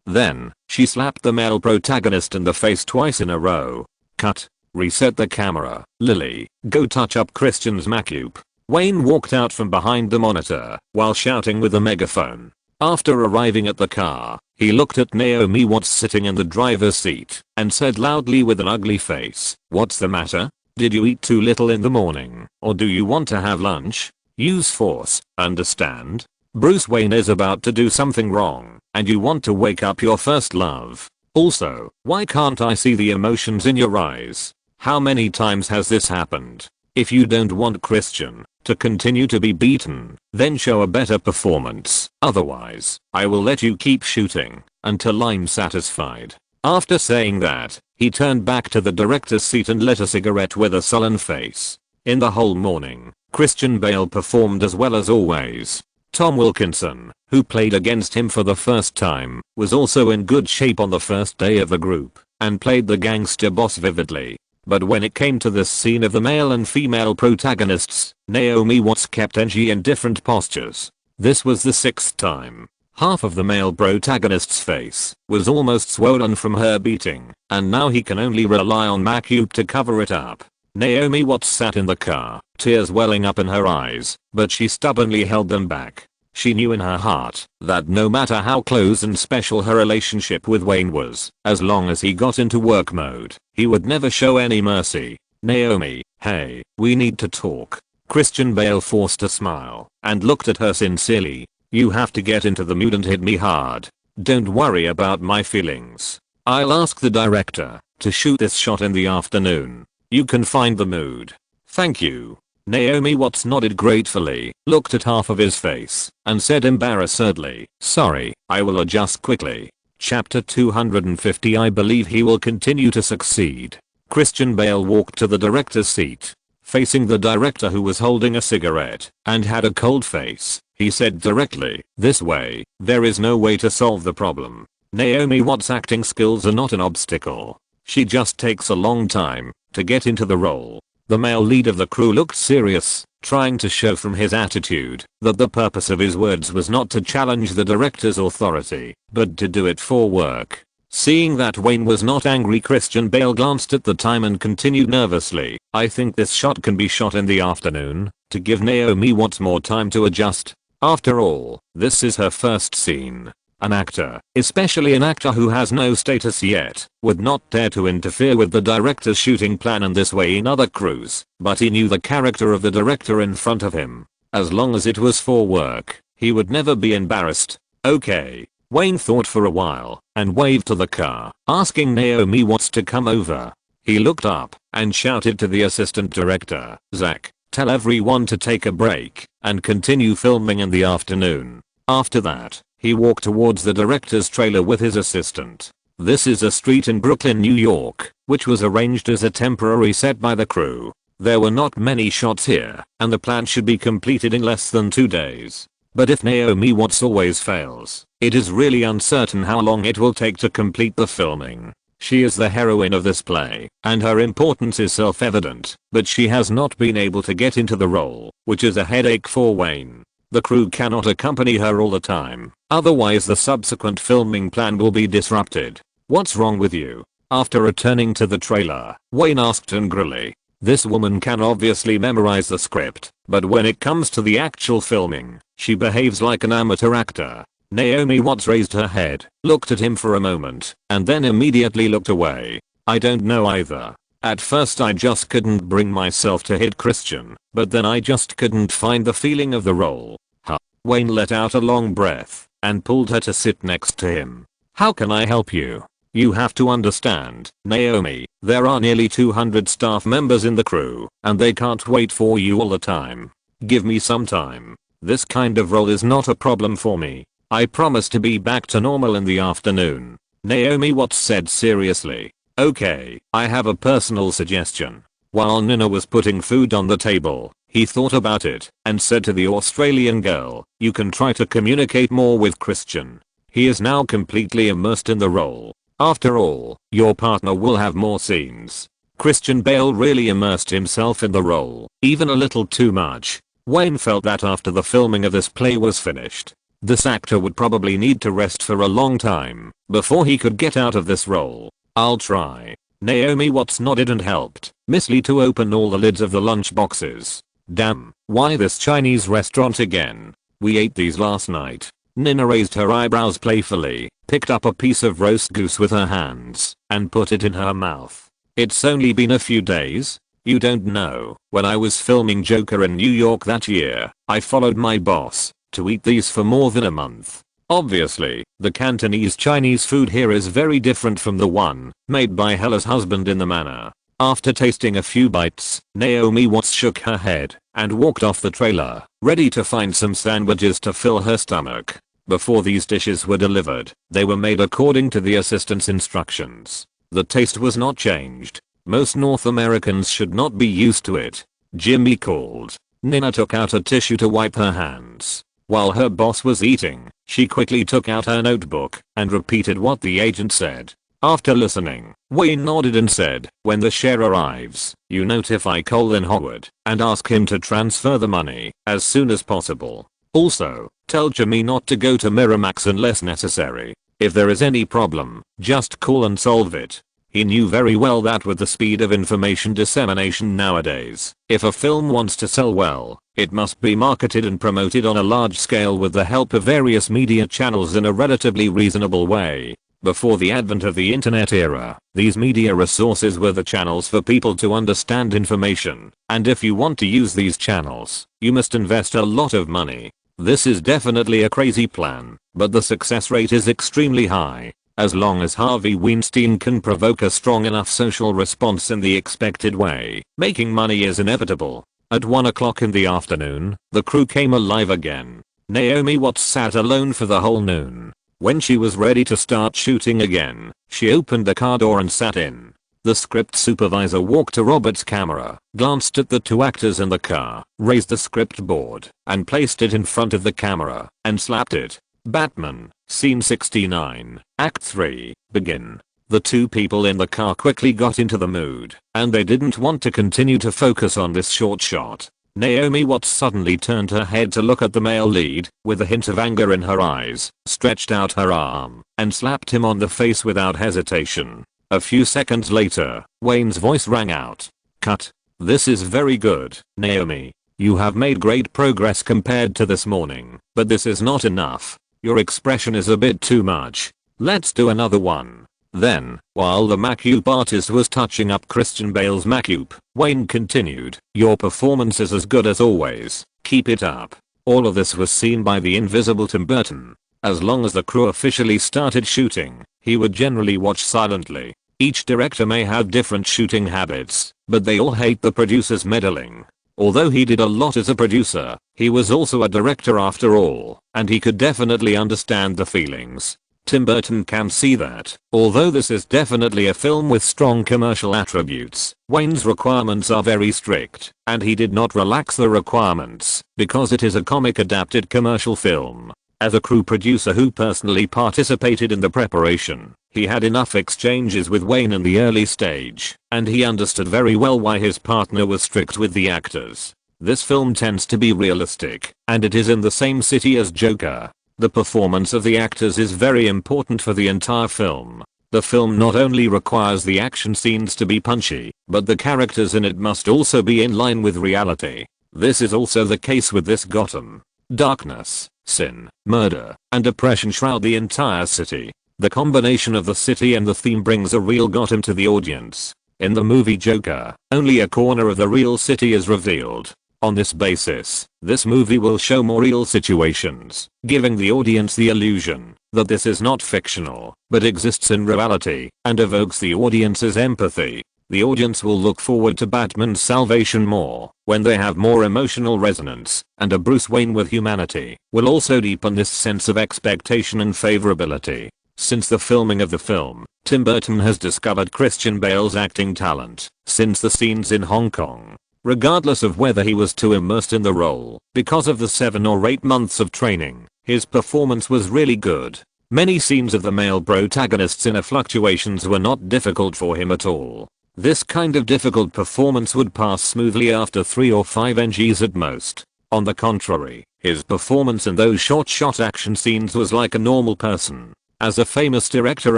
Then, she slapped the male protagonist in the face twice in a row. Cut. Reset the camera. Lily, go touch up Christian's macup. Wayne walked out from behind the monitor while shouting with a megaphone. After arriving at the car, he looked at Naomi Watts sitting in the driver's seat and said loudly with an ugly face, "What's the matter? Did you eat too little in the morning, or do you want to have lunch? Use force, understand? Bruce Wayne is about to do something wrong, and you want to wake up your first love. Also, why can't I see the emotions in your eyes? How many times has this happened? If you don't want Christian to continue to be beaten, then show a better performance. Otherwise, I will let you keep shooting until I'm satisfied." After saying that, he turned back to the director's seat and lit a cigarette with a sullen face. In the whole morning, Christian Bale performed as well as always. Tom Wilkinson, who played against him for the first time, was also in good shape on the first day of the group and played the gangster boss vividly. But when it came to this scene of the male and female protagonists, Naomi Watts kept edgy in different postures. This was the 6th time. Half of the male protagonist's face was almost swollen from her beating, and now he can only rely on macup to cover it up. Naomi Watts sat in the car, tears welling up in her eyes, but she stubbornly held them back. She knew in her heart that no matter how close and special her relationship with Wayne was, as long as he got into work mode, he would never show any mercy. "Naomi, hey, we need to talk." Christian Bale forced a smile and looked at her sincerely. You have to get into the mood and hit me hard. Don't worry about my feelings. I'll ask the director to shoot this shot in the afternoon. You can find the mood. Thank you. Naomi Watts nodded gratefully, looked at half of his face, and said embarrassedly, "Sorry, I will adjust quickly." Chapter 250. I believe he will continue to succeed. Christian Bale walked to the director's seat. Facing the director, who was holding a cigarette and had a cold face, he said directly, "This way, there is no way to solve the problem." Naomi Watts' acting skills are not an obstacle. She just takes a long time to get into the role. The male lead of the crew looked serious, trying to show from his attitude that the purpose of his words was not to challenge the director's authority, but to do it for work. Seeing that Wayne was not angry, Christian Bale glanced at the time and continued nervously, "I think this shot can be shot in the afternoon, to give Naomi Watts more time to adjust. After all, this is her first scene." An actor, especially an actor who has no status yet, would not dare to interfere with the director's shooting plan in this way in other crews, but he knew the character of the director in front of him. As long as it was for work, he would never be embarrassed. "Okay." Wayne thought for a while and waved to the car, asking Naomi Watts to come over. He looked up and shouted to the assistant director, "Zach, tell everyone to take a break and continue filming in the afternoon." After that, he walked towards the director's trailer with his assistant. This is a street in Brooklyn, New York, which was arranged as a temporary set by the crew. There were not many shots here, and the plan should be completed in less than 2 days. But if Naomi Watts always fails, it is really uncertain how long it will take to complete the filming. She is the heroine of this play, and her importance is self-evident, but she has not been able to get into the role, which is a headache for Wayne. The crew cannot accompany her all the time, otherwise the subsequent filming plan will be disrupted. "What's wrong with you?" After returning to the trailer, Wayne asked angrily. This woman can obviously memorize the script, but when it comes to the actual filming, she behaves like an amateur actor. Naomi Watts raised her head, looked at him for a moment, and then immediately looked away. "I don't know either. At first I just couldn't bring myself to hit Christian, but then I just couldn't find the feeling of the role." Huh. Wayne let out a long breath and pulled her to sit next to him. "How can I help you? You have to understand, Naomi, there are nearly 200 staff members in the crew, and they can't wait for you all the time. Give me some time. This kind of role is not a problem for me. I promise to be back to normal in the afternoon." Naomi Watts said seriously. "Okay, I have a personal suggestion." While Nina was putting food on the table, he thought about it and said to the Australian girl, "You can try to communicate more with Christian. He is now completely immersed in the role. After all, your partner will have more scenes." Christian Bale really immersed himself in the role, even a little too much. Wayne felt that after the filming of this play was finished, this actor would probably need to rest for a long time before he could get out of this role. "I'll try." Naomi Watts nodded and helped Miss Lee to open all the lids of the lunch boxes. "Damn, why this Chinese restaurant again? We ate these last night." Nina raised her eyebrows playfully, picked up a piece of roast goose with her hands, and put it in her mouth. "It's only been a few days. You don't know, when I was filming Joker in New York that year, I followed my boss to eat these for more than a month. Obviously, the Cantonese Chinese food here is very different from the one made by Hella's husband in the manor." After tasting a few bites, Naomi Watts shook her head and walked off the trailer, ready to find some sandwiches to fill her stomach. Before these dishes were delivered, they were made according to the assistant's instructions. The taste was not changed. Most North Americans should not be used to it. Jimmy called. Nina took out a tissue to wipe her hands. While her boss was eating, she quickly took out her notebook and repeated what the agent said. After listening, Wayne nodded and said, "When the share arrives, you notify Colin Howard and ask him to transfer the money as soon as possible. Also, tell Jimmy not to go to Miramax unless necessary. If there is any problem, just call and solve it." He knew very well that with the speed of information dissemination nowadays, if a film wants to sell well, it must be marketed and promoted on a large scale with the help of various media channels in a relatively reasonable way. Before the advent of the internet era, these media resources were the channels for people to understand information, and if you want to use these channels, you must invest a lot of money. This is definitely a crazy plan, but the success rate is extremely high. As long as Harvey Weinstein can provoke a strong enough social response in the expected way, making money is inevitable. At 1 o'clock in the afternoon, the crew came alive again. Naomi Watts sat alone for the whole noon. When she was ready to start shooting again, she opened the car door and sat in. The script supervisor walked to Robert's camera, glanced at the two actors in the car, raised the script board, and placed it in front of the camera, and slapped it. Batman, Scene 69, Act 3, begin. The two people in the car quickly got into the mood, and they didn't want to continue to focus on this short shot. Naomi Watts suddenly turned her head to look at the male lead, with a hint of anger in her eyes, stretched out her arm, and slapped him on the face without hesitation. A few seconds later, Wayne's voice rang out. Cut. This is very good, Naomi. You have made great progress compared to this morning, but this is not enough. Your expression is a bit too much. Let's do another one. Then, while the makeup artist was touching up Christian Bale's makeup, Wayne continued, your performance is as good as always. Keep it up. All of this was seen by the invisible Tim Burton. As long as the crew officially started shooting, he would generally watch silently. Each director may have different shooting habits, but they all hate the producer's meddling. Although he did a lot as a producer, he was also a director after all, and he could definitely understand the feelings. Tim Burton can see that, although this is definitely a film with strong commercial attributes, Wayne's requirements are very strict, and he did not relax the requirements, because it is a comic adapted commercial film. As a crew producer who personally participated in the preparation, he had enough exchanges with Wayne in the early stage, and he understood very well why his partner was strict with the actors. This film tends to be realistic, and it is in the same city as Joker. The performance of the actors is very important for the entire film. The film not only requires the action scenes to be punchy, but the characters in it must also be in line with reality. This is also the case with this Gotham. Darkness, sin, murder, and oppression shroud the entire city. The combination of the city and the theme brings a real Gotham to the audience. In the movie Joker, only a corner of the real city is revealed. On this basis, this movie will show more real situations, giving the audience the illusion that this is not fictional, but exists in reality, and evokes the audience's empathy. The audience will look forward to Batman's salvation more when they have more emotional resonance, and a Bruce Wayne with humanity will also deepen this sense of expectation and favorability. Since the filming of the film, Tim Burton has discovered Christian Bale's acting talent since the scenes in Hong Kong. Regardless of whether he was too immersed in the role, because of the 7 or 8 months of training, his performance was really good. Many scenes of the male protagonists' inner fluctuations were not difficult for him at all. This kind of difficult performance would pass smoothly after 3 or 5 NGs at most. On the contrary, his performance in those shot action scenes was like a normal person. As a famous director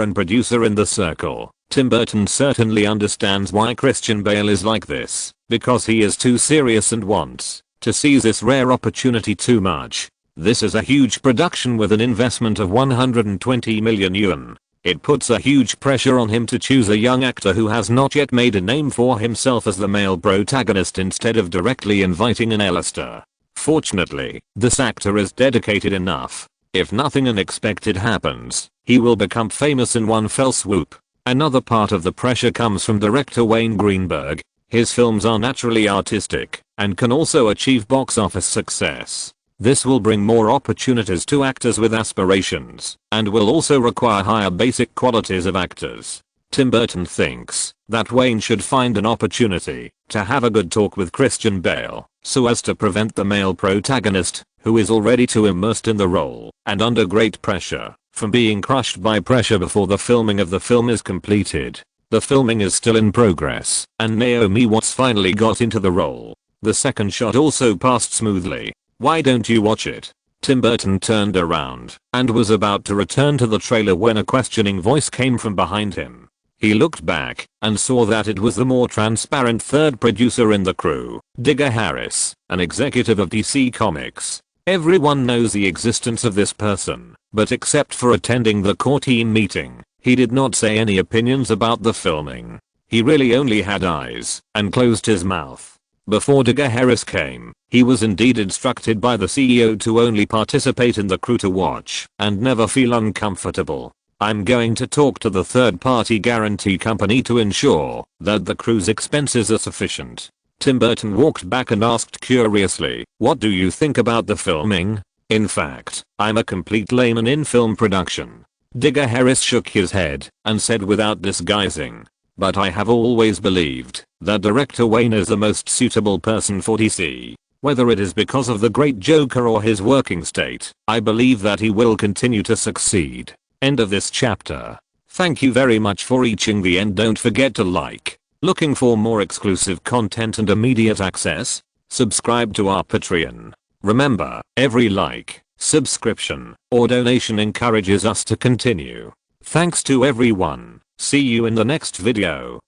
and producer in the circle, Tim Burton certainly understands why Christian Bale is like this, because he is too serious and wants to seize this rare opportunity too much. This is a huge production with an investment of 120 million yuan. It puts a huge pressure on him to choose a young actor who has not yet made a name for himself as the male protagonist instead of directly inviting an A-lister. Fortunately, this actor is dedicated enough. If nothing unexpected happens, he will become famous in one fell swoop. Another part of the pressure comes from director Wayne Greenberg. His films are naturally artistic and can also achieve box office success. This will bring more opportunities to actors with aspirations and will also require higher basic qualities of actors. Tim Burton thinks that Wayne should find an opportunity to have a good talk with Christian Bale so as to prevent the male protagonist, who is already too immersed in the role and under great pressure, from being crushed by pressure before the filming of the film is completed. The filming is still in progress, and Naomi Watts finally got into the role. The second shot also passed smoothly. Why don't you watch it? Tim Burton turned around and was about to return to the trailer when a questioning voice came from behind him. He looked back and saw that it was the more transparent third producer in the crew, Digger Harris, an executive of DC Comics. Everyone knows the existence of this person, but except for attending the core team meeting, he did not say any opinions about the filming. He really only had eyes and closed his mouth. Before Digger Harris came, he was indeed instructed by the CEO to only participate in the crew to watch and never feel uncomfortable. I'm going to talk to the third-party guarantee company to ensure that the crew's expenses are sufficient. Tim Burton walked back and asked curiously, "What do you think about the filming? In fact, I'm a complete layman in film production." Digger Harris shook his head and said without disguising, "But I have always believed that director Wayne is the most suitable person for DC. Whether it is because of The Great Joker or his working state, I believe that he will continue to succeed." End of this chapter. Thank you very much for reaching the end. Don't forget to like. Looking for more exclusive content and immediate access? Subscribe to our Patreon. Remember, every like, subscription, or donation encourages us to continue. Thanks to everyone. See you in the next video.